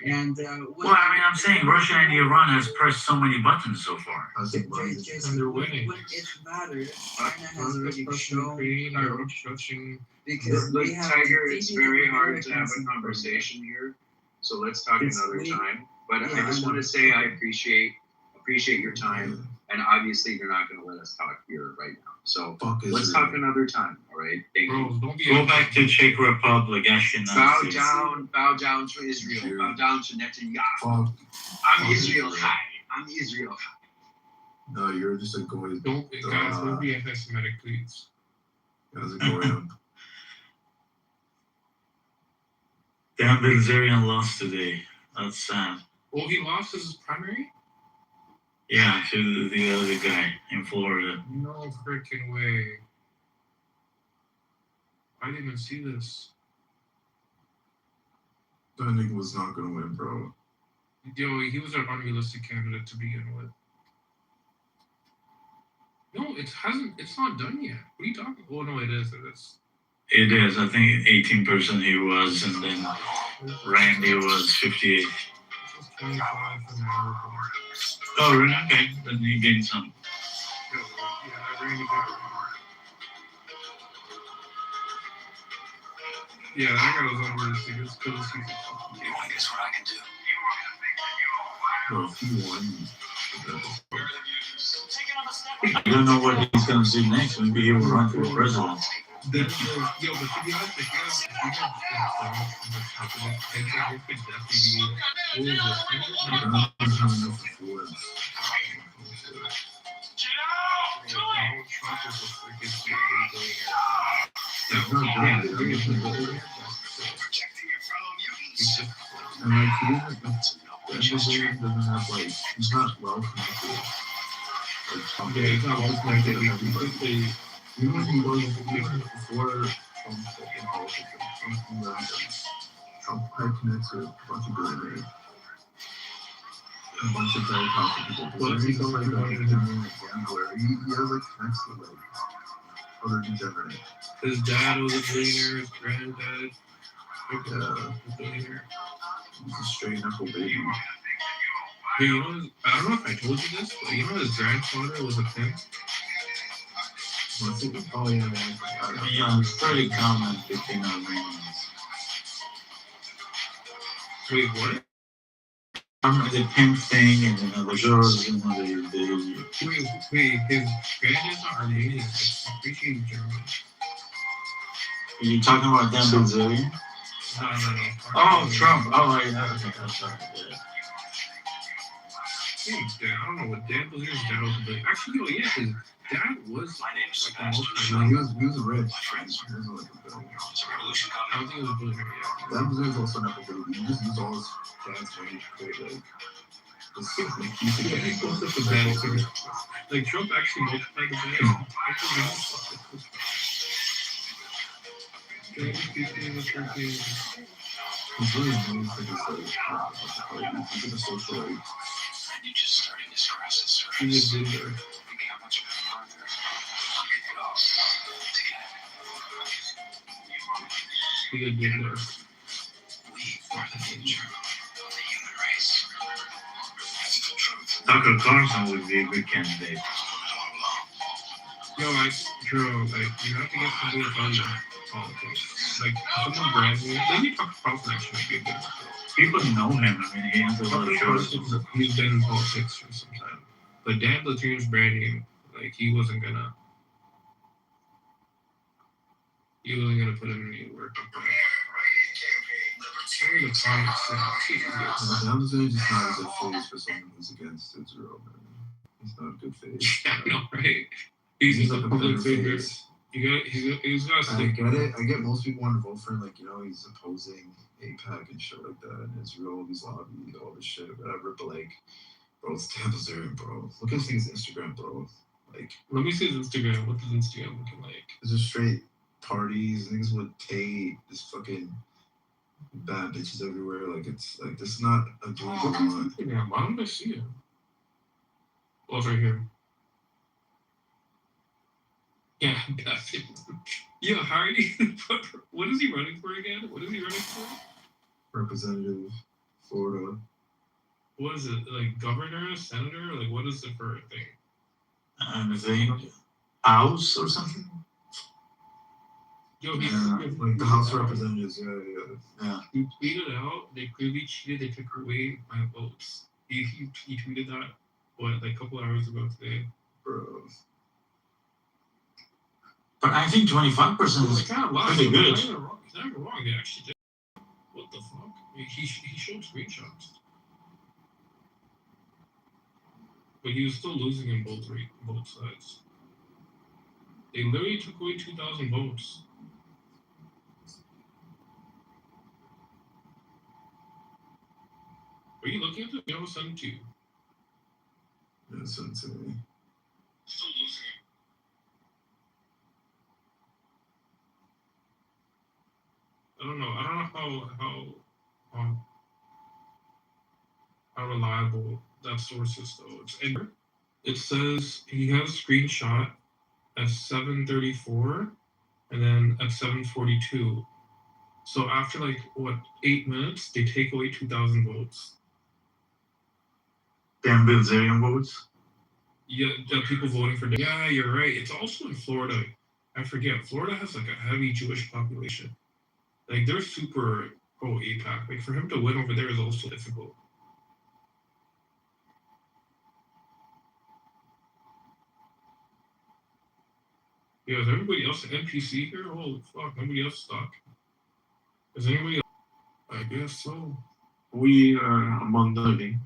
And well, I mean, I'm saying Russia and Iran has pressed so many buttons so far. Jason, they're winning. When it matters, China has already shown because look, we have Tiger, it's very hard to have Americans a conversation here. So let's talk another time. But yeah, I just want to say I appreciate your time, and obviously you're not going to let us talk here right now. So let's talk another time. All right. Thank you. Go back to Czech Republic, Ashkenazi. Bow down to Israel. Bow down to Netanyahu. I'm Israel high. No, you're just a goy. Guys, don't be anti-Semitic, please. As a goy. Dan Bilzerian lost today. That's sad. Oh, he lost his primary? Yeah, to the other guy in Florida. No freaking way. I didn't even see this. That nigga was not gonna win, bro. Yo, he was an unrealistic candidate to begin with. No, it's not done yet. What are you talking about? Oh no, it is. It is. I think 18% he was, and then Randy was 58. 25 for now. Oh, really? Okay. Then he gained some. Yeah, that guy was unrealistic. It's because he's a fucking kid. I guess what I can do. Bro, if he won. I don't know what he's going to do next. Maybe he will run for president. Yo, but to be honest, if you have what's happening, it could definitely be Donald Trump is a freaking and like he doesn't have like he's not well connected. Like, yeah, he's not well connected. Everybody. You know when he was before Trump in politics, Trump had connects with a bunch of billionaires. A bunch of very powerful people. Well, He's like a gambler. He has like connects with like other degenerates. His dad was a billionaire, his granddad was a billionaire. He's a straight knuckle baby. Hey, you know, I don't know if I told you this, but you know his grandfather was a pimp? Oh yeah, man. Yeah, it's pretty common between Armenians. Wait, what? The pimp thing and the girls, you know, they Wait, his granddad's not Armenian. I'm pretty sure he's German. Are you talking about Dan Bilzerian? No. Oh, Trump. Oh, yeah. Okay, I'm sorry. Yeah. Hey, Dad, I don't know what Dan Bilzerian's dad was doing. Actually, no, yeah, his dad was like a multi. He was rich. He was like a billionaire. I don't think he was a billionaire yet. That was also not a billionaire. He just used all his dad's money to create like this like piece of He built up the bed. Like Trump actually multiplied the bed. He's really known for his he's in a socialite. You just starting to scratch the surface. He was in there. Thinking how much of a further we could go together. He did there. We are the future of the human race. That's the truth. Tucker Carlson would be a good candidate. Yo, Drew, you have to get somebody to tell you politics. Like, someone brand new. Maybe Tucker Carlson actually might be a good one. People know him. I mean, he has a lot of shows. He's been in politics for some time. But Dan Bilzerian's brand new. Like, he wasn't gonna put in any work. Dan Bilzerian's just not a good face for someone who's against Israel, man. He's not a good face. Yeah, I know, right? He's like a public figure. He's got to I stick. get it. I get most people want to vote for him, like, you know, he's opposing AIPAC and shit like that, and Israel, he's lobbied, all this shit, whatever, but like, bro, it's Dan Bilzerian, bro. Look at this thing's Instagram, bro. Like, let me see his Instagram. What does Instagram looking like? It's just straight parties, things with Tate, this fucking bad bitches everywhere. Like, it's like, this is not a dude you want. Instagram. Why don't I see him? Oh, it's right here. Yeah, got it. Yo, how are you? What is he running for again? What is he running for? Representative, Florida. What is it? Like governor, senator? Like what is it for a thing? I think House or something. Yo, like the House of Representatives. Yeah. Yeah. He tweeted out they clearly cheated. They took away my votes. He tweeted that like a couple hours ago today. Bro. But I think 25% is pretty good. He's not even wrong. They actually did. What the fuck? He showed screenshots. But he was still losing in both sides. They literally took away 2,000 votes. Are you looking at the? I was sending to you. Yeah, send it to me. Still losing it. I don't know how reliable that source is though. It says he has a screenshot at 7:34 and then at 7:42. So after 8 minutes, they take away 2,000 votes. Dan Bilzerian votes? Yeah, people voting for. Yeah, you're right. It's also in Florida. I forget. Florida has a heavy Jewish population. Like they're super pro AIPAC. Like for him to win over there is also difficult. Yeah, is everybody else an NPC here? Holy fuck, nobody else stuck. Is anybody else? I guess so. We are among the living.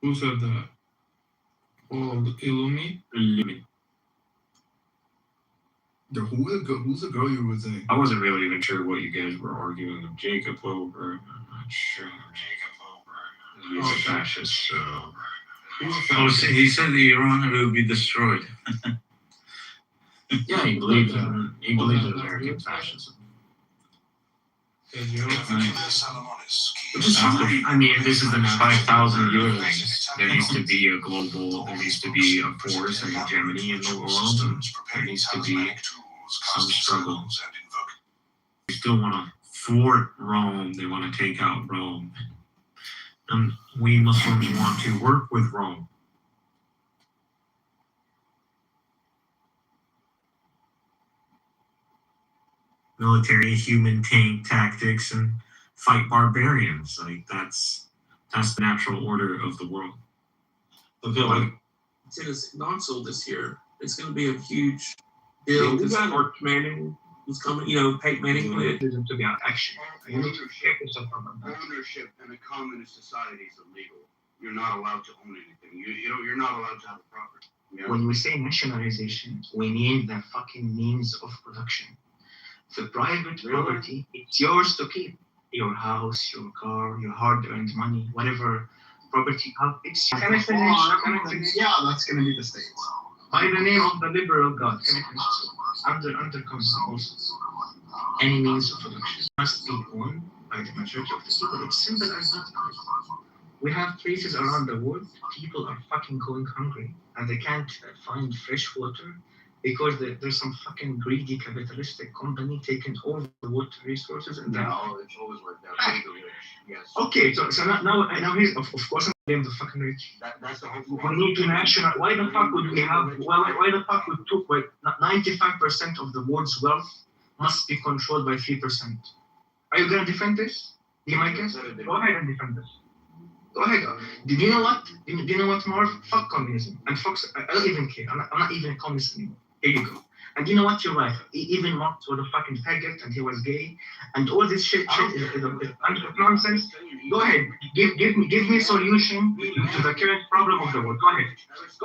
Who said that? Oh, Illumi? Living. Who's the girl you were saying? I wasn't really even sure what you guys were arguing with Jacob over. I'm not sure. He's a fascist, so. Oh, so he said that Iran will be destroyed. Yeah, he believes in American fascism. Which is fine. I mean, this is the 5,000 years. There needs to be a force and hegemony in the world, and there needs to be some struggle. They still want to thwart Rome. They want to take out Rome. And we Muslims want to work with Rome. military human tank tactics and fight barbarians. Like that's the natural order of the world. Okay, It's console this year. It's going to be a huge deal because Mark Manning was coming. You know, Peyton Manning played to be on action. You need to check yourself from that. Ownership in a communist society is illegal. You're not allowed to own anything. You're not allowed to have a property. You know? When we say nationalization, we mean the fucking means of production. The private property, it's yours to keep. Your house, your car, your hard-earned money, whatever property you have, it's yours. Can I finish? Yeah, that's going to be the state. By the name of the liberal God, can I finish? Under communism also. Any means of production must be owned by the majority of the people. It's simple as that. We have places around the world, people are fucking going hungry and they can't find fresh water because there's some fucking greedy capitalistic company taking all the water resources and then... No, it's always like that. Yes. Okay, so now here's, of course, I'm blame the fucking rich. That's the whole We need to national. Why the fuck would we have? Why the fuck would 95% of the world's wealth must be controlled by 3%? Are you gonna defend this? Be my guest. Go ahead and defend this. Go ahead. Do you know what? Do you know what, Marv? Fuck communism. And fuck, I don't even care. I'm not even a communist anymore. Here you go. And you know what? You're right. Even Marx was a fucking faggot and he was gay. And all this shit is nonsense. Go ahead. Give me a solution to the current problem of the world. Go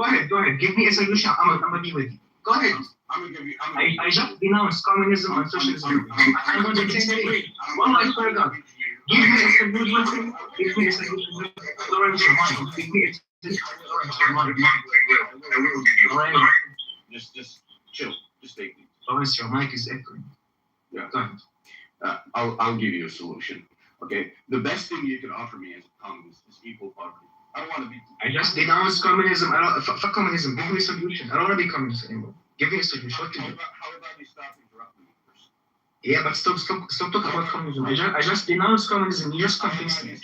ahead. Give me a solution. I'm gonna be with you. Go ahead. I just denounced communism and socialism. I'm on the same page. One life for God. Give me a solution. Give me a solution. Lawrence, your mind. Give me a solution. Lawrence, your mind. Just chill. Just take it. Lawrence, your mic is echoing. Yeah. Go ahead. I'll give you a solution. Okay. The best thing you can offer me as a communist is equal poverty. I don't want to be. I just denounced communism. Fuck communism. Give me a solution. I don't want to be communist anymore. Give me a solution. What to do? How about you stop interrupting me first? Yeah, but stop talking about communism. I just denounced communism. You just convinced me.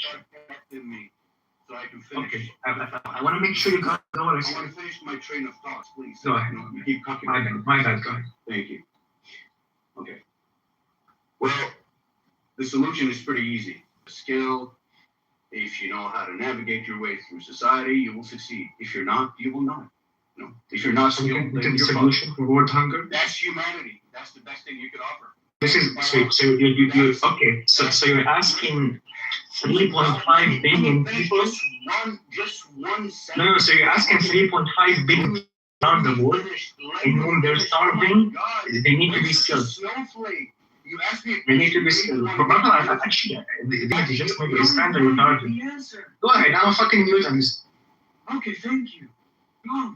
So I can finish. Okay. I want to make sure you got what I I said. want to finish my train of thoughts, please. Go ahead. You keep cooking. My bad. Go ahead. Thank you. Okay. Well, the solution is pretty easy. Skill. If you know how to navigate your way through society, you will succeed. If you're not, you will not. No. If you're not skilled, then the you're solution for world hunger. That's humanity. That's the best thing you could offer. This is so you okay. So you're asking 3.5 billion people. Just one second. No. So you're asking 3.5 billion around the world in whom they're starving. They need to be skilled. You asked me. They need to be skilled. But actually, they just maybe expand your target. Go ahead. I'm a fucking mute on this. Okay, thank you. No.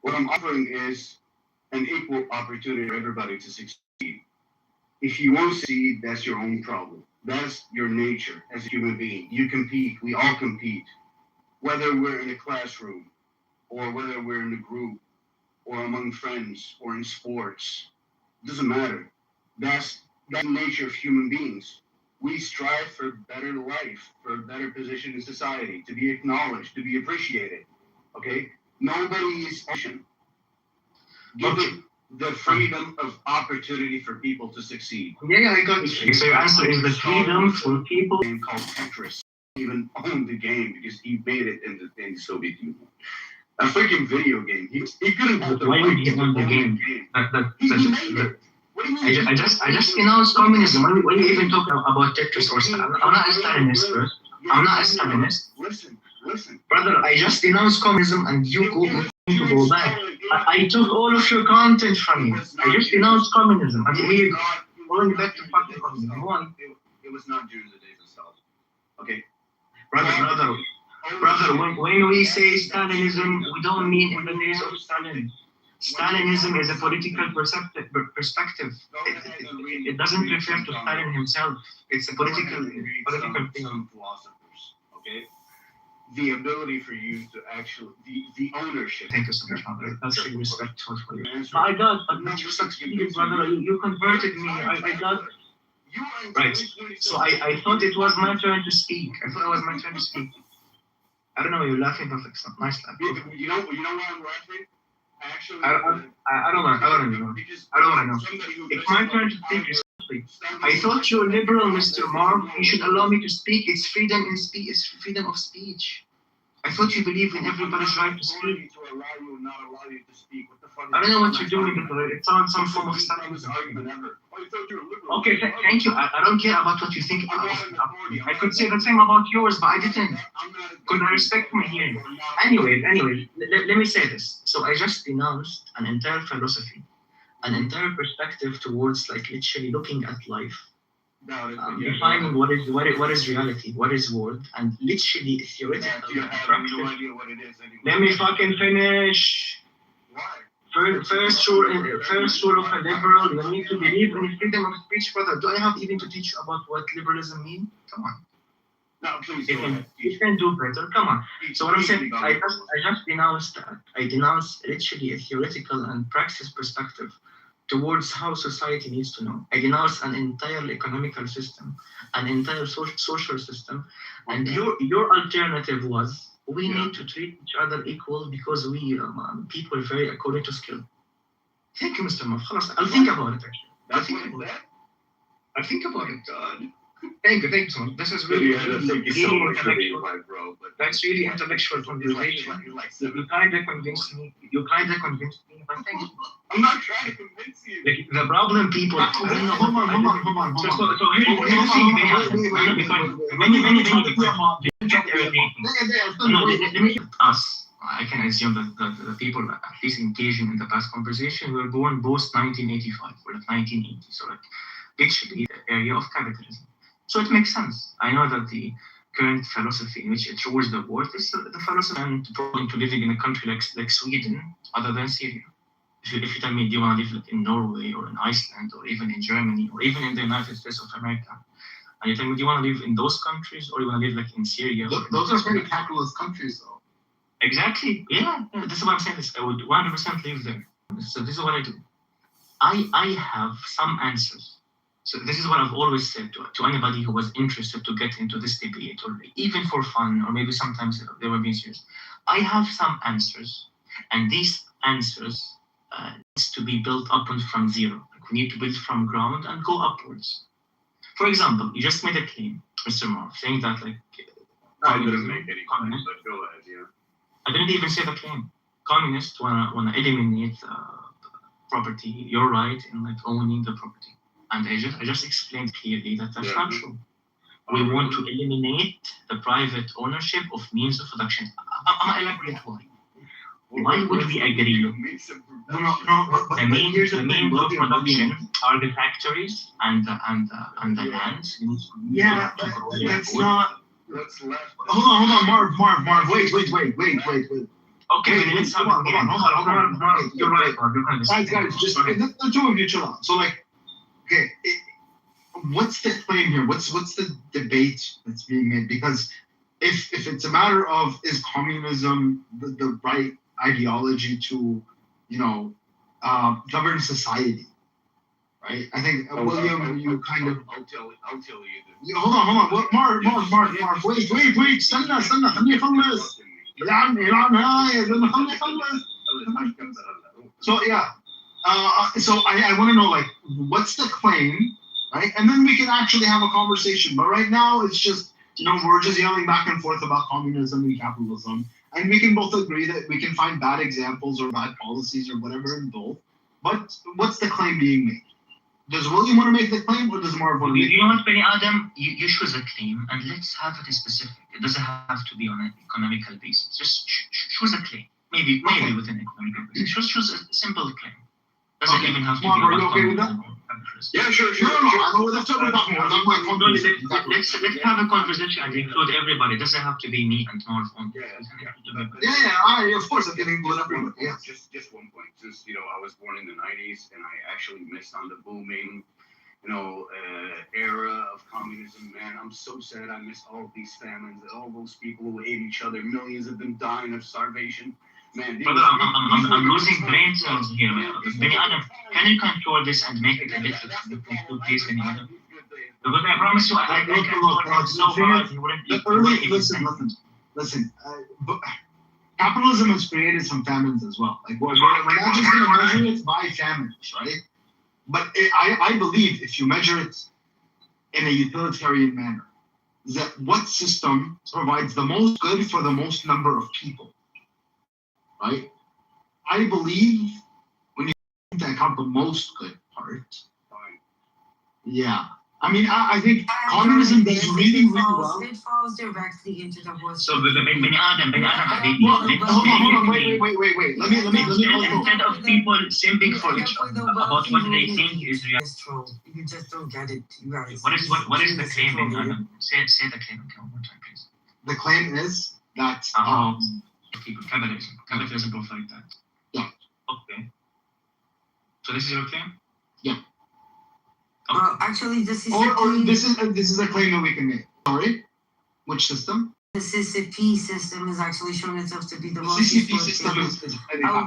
What I'm offering is an equal opportunity for everybody to succeed. If you won't succeed, that's your own problem. That's your nature as a human being. You compete. We all compete. Whether we're in a classroom or whether we're in a group or among friends or in sports, it doesn't matter. That's the nature of human beings. We strive for better life, for a better position in society, to be acknowledged, to be appreciated. Okay? Nobody is patient. Give it the freedom of opportunity for people to succeed. Yeah, I got you. So your answer is the freedom for people. Game called Tetris. Even owned the game because he made it in the Soviet Union. A freaking video game. He couldn't have the Why would he own the game? I just denounced communism. When you even talk about Tetris or stuff, I'm not a Stalinist, bro. I'm not a Stalinist. Listen. Brother, I just denounced communism and you go back. I took all of your content from you. I just denounced communism. And here you go. Going back to fucking communism. Go on. It was not during the days of Stalin. Okay? Brother, when we say Stalinism, we don't mean in the days of Stalin. Stalinism is a political perspective. It doesn't refer to Stalin himself. It's a political thing. Philosophers, okay? The ability for you to actually, the ownership. Thank you so much, brother. That's really respectful for you. I got, but you succeeded, brother. You converted me. I got. Right. So I thought it was my turn to speak. I don't know. You're laughing, but it's not nice laugh. You know why I'm laughing? Actually, I don't want to know. I don't want to know. It's my turn to speak respectfully. I thought you're liberal, Mr. Marv. You should allow me to speak. It's freedom in speech. It's freedom of speech. I thought you believe in everybody's right to speak. I don't know what you're doing, but it sounds some form of stuff. Okay, thank you. I don't care about what you think about me. I could say the same about yours, but I didn't. Because I respect my hearing. Anyway, let me say this. So I just denounced an entire philosophy, an entire perspective towards like literally looking at life, defining what is reality, what is world, and literally theoretical. Let me fucking finish. First rule of a liberal, you need to believe in freedom of speech, brother. Do I have even to teach you about what liberalism means? Come on. No, please. You can do better. Come on. So what I'm saying, I just denounced that. I denounced literally a theoretical and praxis perspective towards how society needs to know. I denounced an entire economical system, an entire social system, and your alternative was we need to treat each other equal because we people vary according to skill. Thank you, Mr. Marv. I'll think about it actually. I'll think about it. Thank you so much. This is really intellectual. That's really intellectual conversation. You kind of convinced me. But thank you. I'm not trying to convince you. The problem, people. Hold on. So here us. I can assume that the people at least engaging in the past conversation were born post 1985 or like 1980. So like literally the area of capitalism. So it makes sense. I know that the current philosophy in which it rules the world is the philosophy and to living in a country like Sweden other than Syria. If you tell me, do you want to live like in Norway or in Iceland or even in Germany or even in the United States of America, and you tell me, do you want to live in those countries or you want to live like in Syria? Those are very capitalist countries, though. Exactly. Yeah. This is what I'm saying. I would 100% live there. So this is what I do. I have some answers. So this is what I've always said to anybody who was interested to get into this debate, or even for fun, or maybe sometimes they were being serious. I have some answers, and these answers needs to be built up from zero. Like we need to build from ground and go upwards. For example, you just made a claim, Mr. Marv, saying that like I didn't make any comments, but go ahead, yeah. I didn't even say the claim. Communists wanna eliminate property, your right in like owning the property. And I just explained clearly that that's not true. We want to eliminate the private ownership of means of production. I'm elaborate why. Why would we agree? The means of production are the factories and the lands. Yeah, but that's not. Hold on, Marv. Wait. Okay, let's hold on. You're right, Marv. Guys, just the two of you chill out. So like, okay, what's the claim here? What's the debate that's being made? Because if it's a matter of is communism the right ideology to, govern society, right? I think William, you kind of. I'll tell you. Hold on. What, Marv. Wait. استنى خليني أخلص. So yeah. So I want to know, like, what's the claim, right? And then we can actually have a conversation. But right now, it's just, we're just yelling back and forth about communism and capitalism. And we can both agree that we can find bad examples or bad policies or whatever in both. But what's the claim being made? Does William want to make the claim or does Marv want to make the claim? You know what, Benny Adam? You choose a claim and let's have it specific. It doesn't have to be on an economical basis. Just choose a claim. Maybe with an economical basis. Just choose a simple claim. Doesn't even have to be. Are you okay with that? Yeah, sure. No, that's what we're talking about. Let's have a conversation and include everybody. It doesn't have to be me and Marv only. Yeah. Of course, I'm getting include everybody. Yeah. Just one point. I was born in the 90s, and I actually missed on the booming, era of communism. Man, I'm so sad. I missed all of these famines, all those people who ate each other, millions of them dying of starvation. Man, brother, I'm losing brain cells here, man. Benny Adam, can you control this and make it a little difficult, please, Benny Adam? Because I promise you, I can control it so hard, you wouldn't. Listen. capitalism has created some famines as well. Like we're not just going to measure it by famines, right? But I believe if you measure it in a utilitarian manner, that what system provides the most good for the most number of people, right? I believe when you take into account the most good part, yeah. I mean, I think communism does really, really well. It falls directly into the horse. So the بني آدم حبيبي. Hold on, wait. Let me Instead of people simping for each other about what they think is real. You just don't get it, you guys. What is the claim, Beni Adam? Say the claim again one more time, please. The claim is that people capitalism goes like that. Yeah. Okay. So this is your claim? Yeah. Well, actually, this is this is a claim that we can make. Sorry, which system? The CCP system has actually shown itself to be the most CCP system is a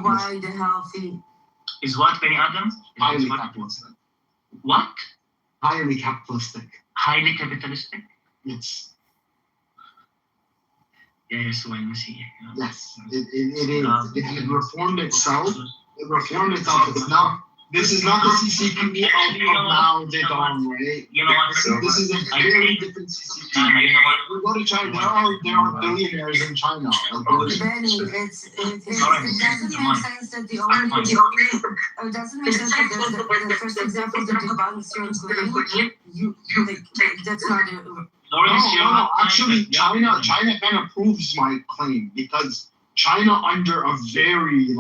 wide, healthy. Is what, Beni Adam? Highly capitalistic. What? Highly capitalistic. Highly capitalistic? Yes. Yes, when we see. Yes, it is. It reformed itself. It reformed itself. It's not. This is not the CCP of Mao Zedong, right? You know what? This is a very different CCP. We go to China. There are billionaires in China. Benny, it doesn't make sense that the first example that you balance your claim, that's not No, actually, China kind of proves my claim because China under a very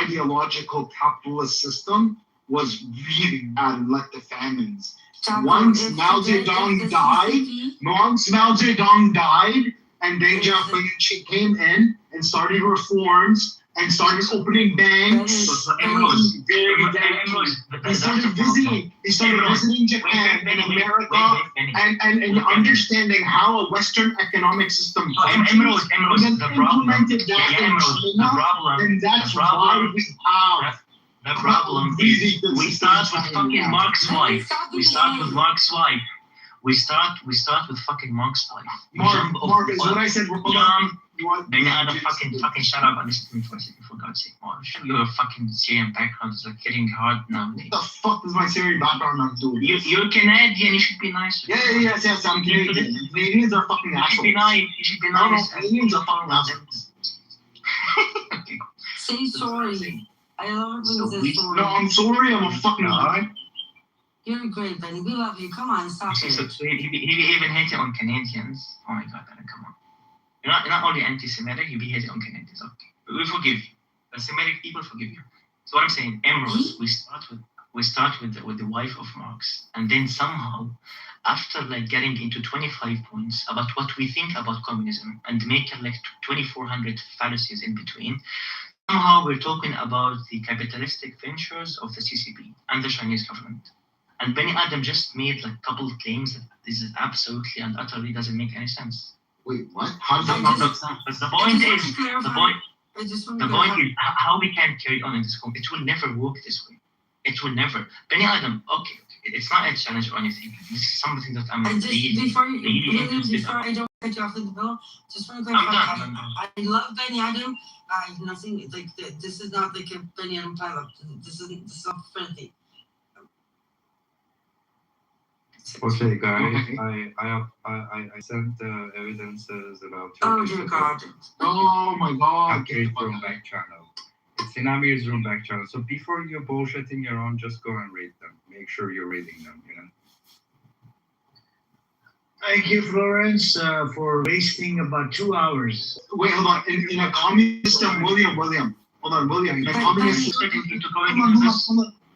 ideological capitalist system was really bad and led to famines. Once Mao Zedong died, and Deng Xiaoping came in and started reforms and started opening banks. He started visiting Japan and America and understanding how a Western economic system functions. And then implemented that in China, and that's why we have the problem is we start with fucking Mark's wife. We start with Mark's wife. We start with fucking Mark's wife. Mark is what I said. Beni Adam, fucking shut up and listen to me for a second, for God's sake, Mark. Your fucking Syrian background is like getting hard nowadays. What the fuck does my Syrian background have to do with this? You're Canadian, you should be nice. Yes, I'm Canadian. Canadians are fucking assholes. You should be nice. Canadians are fucking assholes. Say sorry. I love it when you say sorry. No, I'm sorry, I'm a fucking guy. You're great, Benny. We love you. Come on, stop it. So he even hated on Canadians. Oh my God, Benny, come on. You're not only anti-Semitic, you be hated on Canadians. Okay, but we forgive you. The Semitic people forgive you. So what I'm saying, Emerald, we start with the wife of Marx, and then somehow, after getting into 25 points about what we think about communism and making 2,400 fallacies in between, somehow we're talking about the capitalistic ventures of the CCP and the Chinese government. And Beni Adam just made a couple of claims that this is absolutely and utterly doesn't make any sense. Wait, what? How does that make sense? The point is how we can carry on in this country. It will never work this way. It will never. Beni Adam, okay. It's not a challenge or anything. This is something that I'm really interested in. Before I don't cut you off in the bill, just want to clarify. I love Beni Adam. Nothing this is not like a Beni Adam pilot. This is not friendly. Okay, guys, I sent the evidences about Turkish. Oh dear God! Oh my God! Turkish room back channel. It's in Amir's room back channel. So before you're bullshitting your own, just go and read them. Make sure you're reading them. Thank you, Florence, for wasting about 2 hours. Wait, hold on. In a communist system, William. Hold on, William. In a communist system,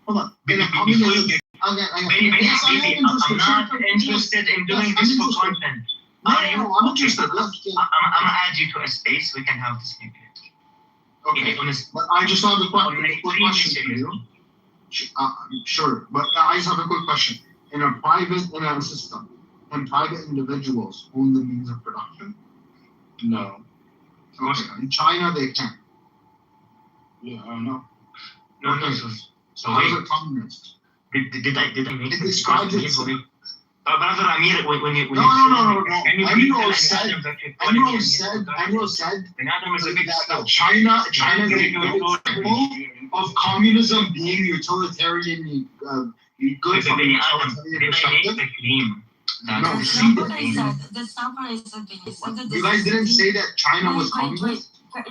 hold on. In a communist. I'm not interested in doing this for content. I'm interested. I'm gonna add you to a space we can have this maybe. Okay, but I just have a quick question for you. Sure, but I just have a quick question. In a system, can private individuals own the means of production? No. Okay. In China, they can. Yeah, I don't know. So how is it communist? Did I make it describes itself. Brother Amir, when you No. Amir said that China is a good example of communism being utilitarian, good from a utilitarian perspective. No, That's not what I said. That's not what I said. I said that you guys didn't say that China was communist. Try to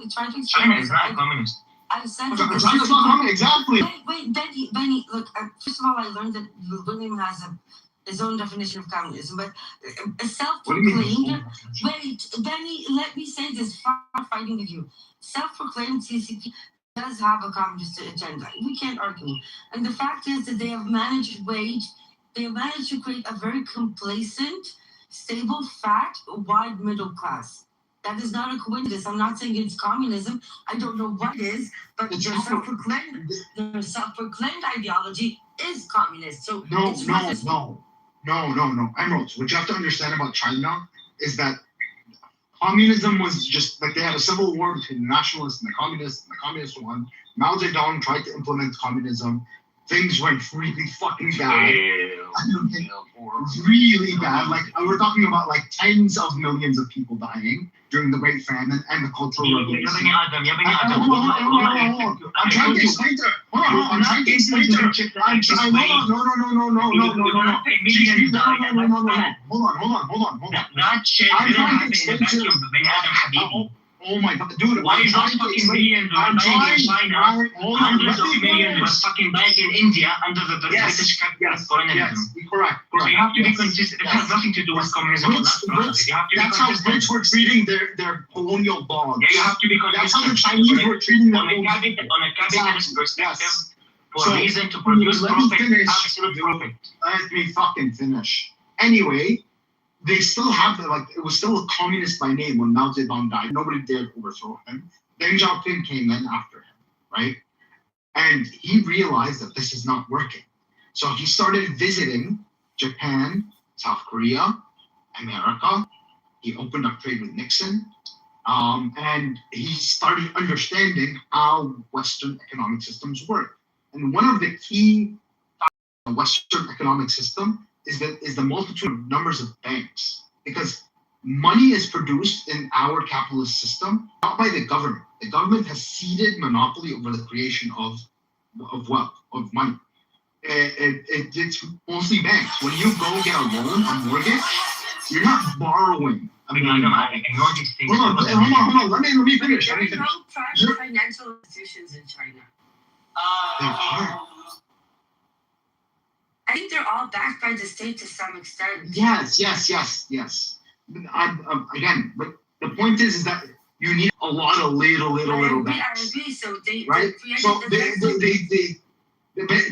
explain. China is not communist. I said China's not communist, exactly. Wait, Benny, look, first of all, I learned that William has his own definition of communism, but self-proclaimed. Wait, Benny, let me say this. Fighting with you, self-proclaimed CCP does have a communist agenda. We can't argue. And the fact is that they have managed to create a very complacent, stable, fat, wide middle class. That is not a coincidence. I'm not saying it's communism. I don't know what it is, but their self-proclaimed ideology is communist. So No. Emerald, what you have to understand about China is that communism was just like they had a civil war between the nationalists and the communists won. Mao Zedong tried to implement communism. Things went really fucking bad. Really bad. Like we're talking about like tens of millions of people dying during the Great Famine and the Cultural Revolution. Hold on. I'm trying to explain to her. I'm trying to explain to her. No. Hold on. I'm trying to explain to her. Oh my god, dude! Why is those fucking millions dying in China? Hundreds of millions were fucking dying in India under the British capitalist colonialism. Yes, correct. So you have to be consistent. It has nothing to do with communism. That's how Brits were treating their colonial dogs. Yeah, you have to be consistent. That's how the Chinese were treating their on a capitalist perspective. For a reason to produce profit, absolute profit. Let me fucking finish. Anyway. They still have it was still a communist by name when Mao Zedong died. Nobody dared overthrow him. Deng Xiaoping came in after him, right? And he realized that this is not working. So he started visiting Japan, South Korea, America. He opened up trade with Nixon. And he started understanding how Western economic systems work. And one of the key factors of the Western economic system is the multitude of numbers of banks, because money is produced in our capitalist system not by the government. The government has ceded monopoly over the creation of wealth, of money. It's mostly banks. When you go get a loan, a mortgage, you're not borrowing. I know these things. Hold on. Let me finish. There are no private financial institutions in China. There are. I think they're all backed by the state to some extent. Yes. Again, but the point is that you need a lot of little banks. I agree. So they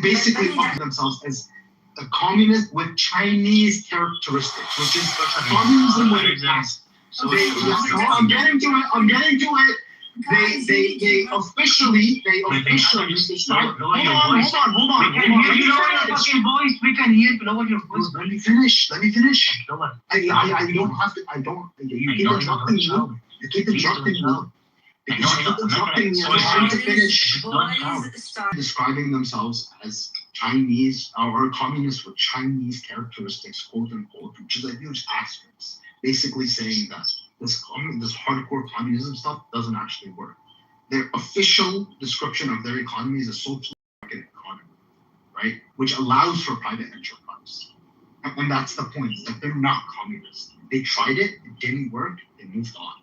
basically offer themselves as a communist with Chinese characteristics, which is communism with a past. I'm getting to it. They officially start. Hold on. We can hear your fucking voice. We can hear your voice. Let me finish. I don't have to. I don't. You keep interrupting me. I'm trying to finish. Describing themselves as Chinese or communists with Chinese characteristics, quote unquote, which is a huge asterisk. Basically saying that this hardcore communism stuff doesn't actually work. Their official description of their economy is a social market economy, right? Which allows for private enterprise. And that's the point, that they're not communist. They tried it didn't work, they moved on.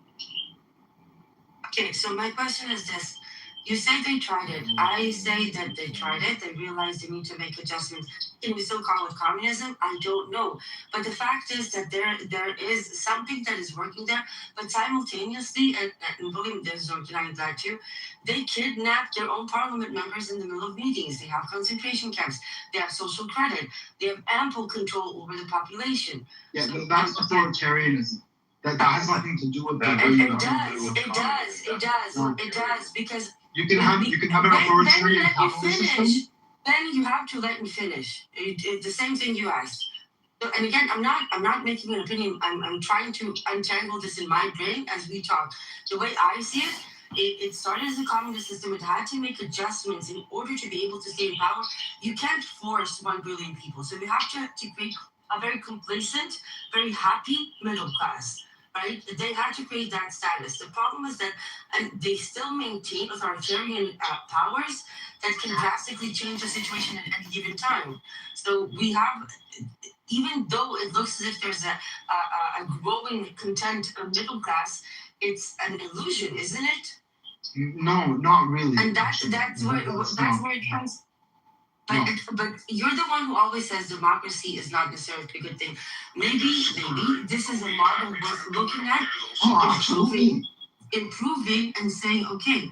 Okay, so my question is this. You say they tried it. I say that they tried it. They realized they need to make adjustments. Can we still call it communism? I don't know. But the fact is that there is something that is working there. But simultaneously, and William, there's no denying that too, they kidnap their own parliament members in the middle of meetings. They have concentration camps. They have social credit. They have ample control over the population. Yeah, so that's authoritarianism. That has nothing to do with that. It does, because you can have an authoritarian capitalist system. Then you have to let me finish. It's the same thing you asked. So, and again, I'm not making an opinion. I'm trying to untangle this in my brain as we talk. The way I see it, it started as a communist system. It had to make adjustments in order to be able to stay in power. You can't force 1 billion people. So you have to create a very complacent, very happy middle class, right? They had to create that status. The problem is that they still maintain authoritarian powers that can drastically change the situation at any given time. So we have, even though it looks as if there's a growing content middle class, it's an illusion, isn't it? No, not really. And that's where it comes. But you're the one who always says democracy is not necessarily a good thing. Maybe this is a model worth looking at. Absolutely. Improving and saying, okay,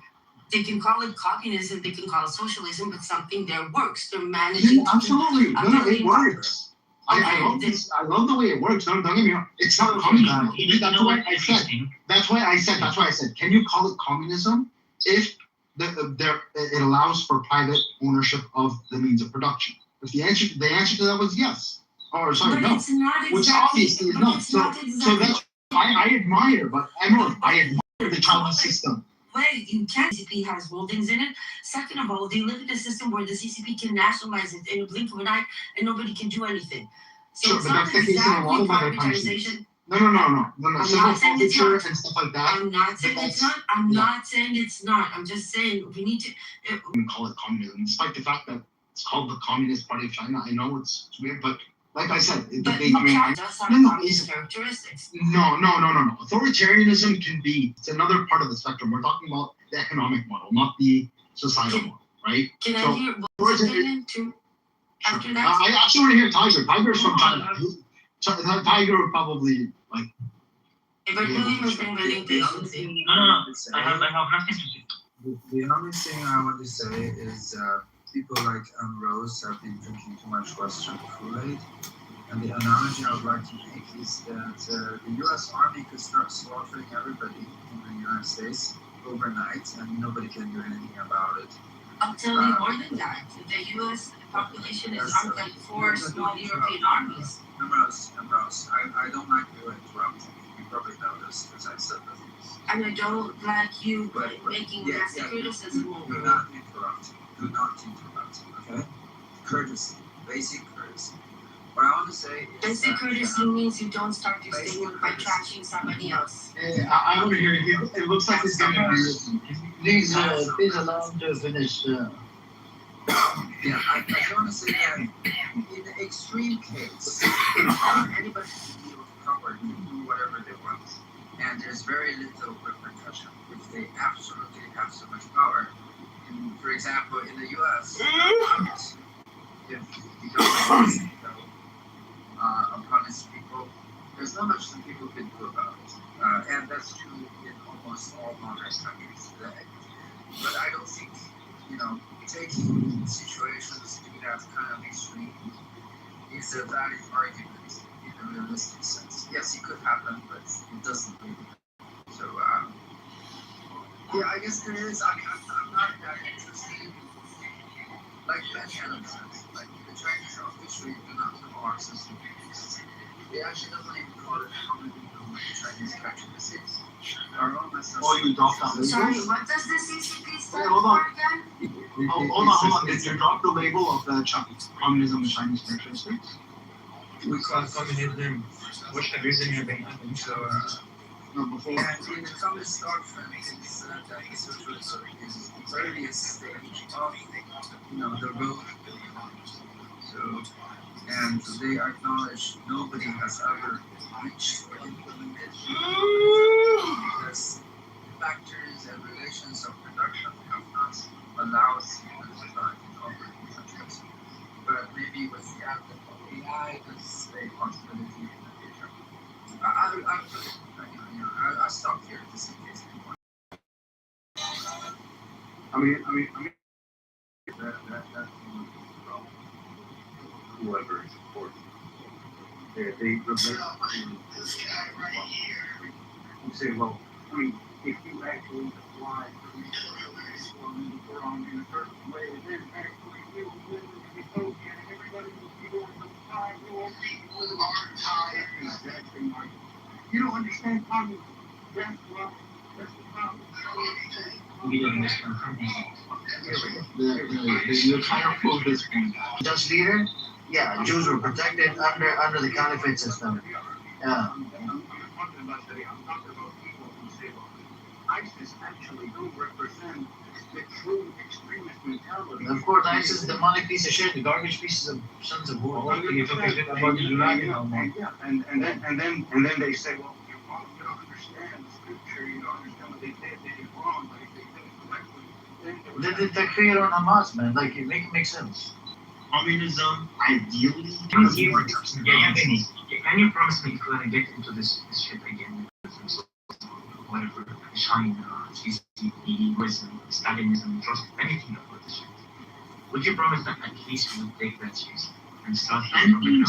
they can call it communism, they can call it socialism, but something there works. They're managing. Yeah, absolutely. No, it works. I love this. I love the way it works. Don't get me wrong. It's not communism. That's why I said. Can you call it communism if it allows for private ownership of the means of production? If the answer to that was yes, or sorry, no, it's not exactly, which obviously is not. So that's I admire, but I admire the Chinese system. Well, you can't. CCP has holdings in it. Second of all, they live in a system where the CCP can nationalize it in a blink of an eye, and nobody can do anything. So sure, it's but not that's the case in a lot of other privatization. No. Civil forfeiture and stuff like that. I'm not saying it's not. I'm not saying it's not. I'm just saying we need to. We call it communism, despite the fact that it's called the Communist Party of China. I know it's weird, but like I said, China does have communist characteristics. No. Authoritarianism can be. It's another part of the spectrum. We're talking about the economic model, not the societal model, right? Can I hear what's opinion too? After that, I actually want to hear Tiger. Tiger's from China. Tiger would probably like. But William has been willing to something. No. I have nothing to say. The only thing I want to say is people like Rose have been drinking too much Western Kool-Aid. And the analogy I would like to make is that the U.S. Army could start slaughtering everybody in the United States overnight, and nobody can do anything about it. I'll tell you more than that. The U.S. population is up like 4 small European armies. Rose, I don't like you interrupting. You probably know this because I said this. And I don't like you making nasty criticism. Do not interrupt. Okay? Courtesy. Basic courtesy. What I want to say is basic courtesy means you don't start your statement by trashing somebody else. I want to hear you. It looks like it's going to be. Please allow him to finish. Yeah, I want to say that in the extreme case, anybody can be overpowered to do whatever they want, and there's very little repercussion if they absolutely have so much power. For example, in the U.S., if you don't punish people, there's not much that people can do about it. And that's true in almost all modern countries today. But I don't think, taking situations to that kind of extreme is a valid argument in a realistic sense. Yes, it could happen, but it doesn't really happen. So, I guess there is. I mean, I'm not that interested. Like many other sense, like the Chinese officially do not have our system. They actually don't even call it communism when the Chinese capture the cities. You dropped that. Sorry, what does the CCP stand hold on. for again? Hold on. Did you drop the label of the communism and Chinese characteristics? We call communism Bolshevism and Benjamin. So, no, before. And in the communist doctrine, it's that the socialism is the earliest stage of, the road. So, and they acknowledge nobody has ever reached or implemented because factors and relations of production have not allowed human society to operate in such ways. But maybe with the advent of AI, there's a possibility in the future. I'll stop here just in case anyone. I mean, that's whoever is important. They relate to this guy right here. You say, well, I mean, if you actually apply resources in a certain way, then actually we will live in utopia and everybody will be doing the time, we won't be living a hard time. Exactly right. You don't understand communism. That's right. That's the problem. We don't understand You're trying to prove this point. Just leader, Yeah, Jews were protected under the caliphate system. Yeah. ISIS actually don't represent the true extremist mentality. Of course, ISIS is the demonic piece of shit, the garbage pieces of sons of war. You're talking shit about the and then they say, well, you don't understand the scripture, you don't understand what they did wrong, but if they did it correctly, then They create on Hamas, man. Like, it makes sense. Communism, ideally, can you promise me if we're gonna get into this shit again? Whatever, China, CCP, Stalinism, trust anything about this shit. Would you promise that at least we would take that seriously and start from the ground?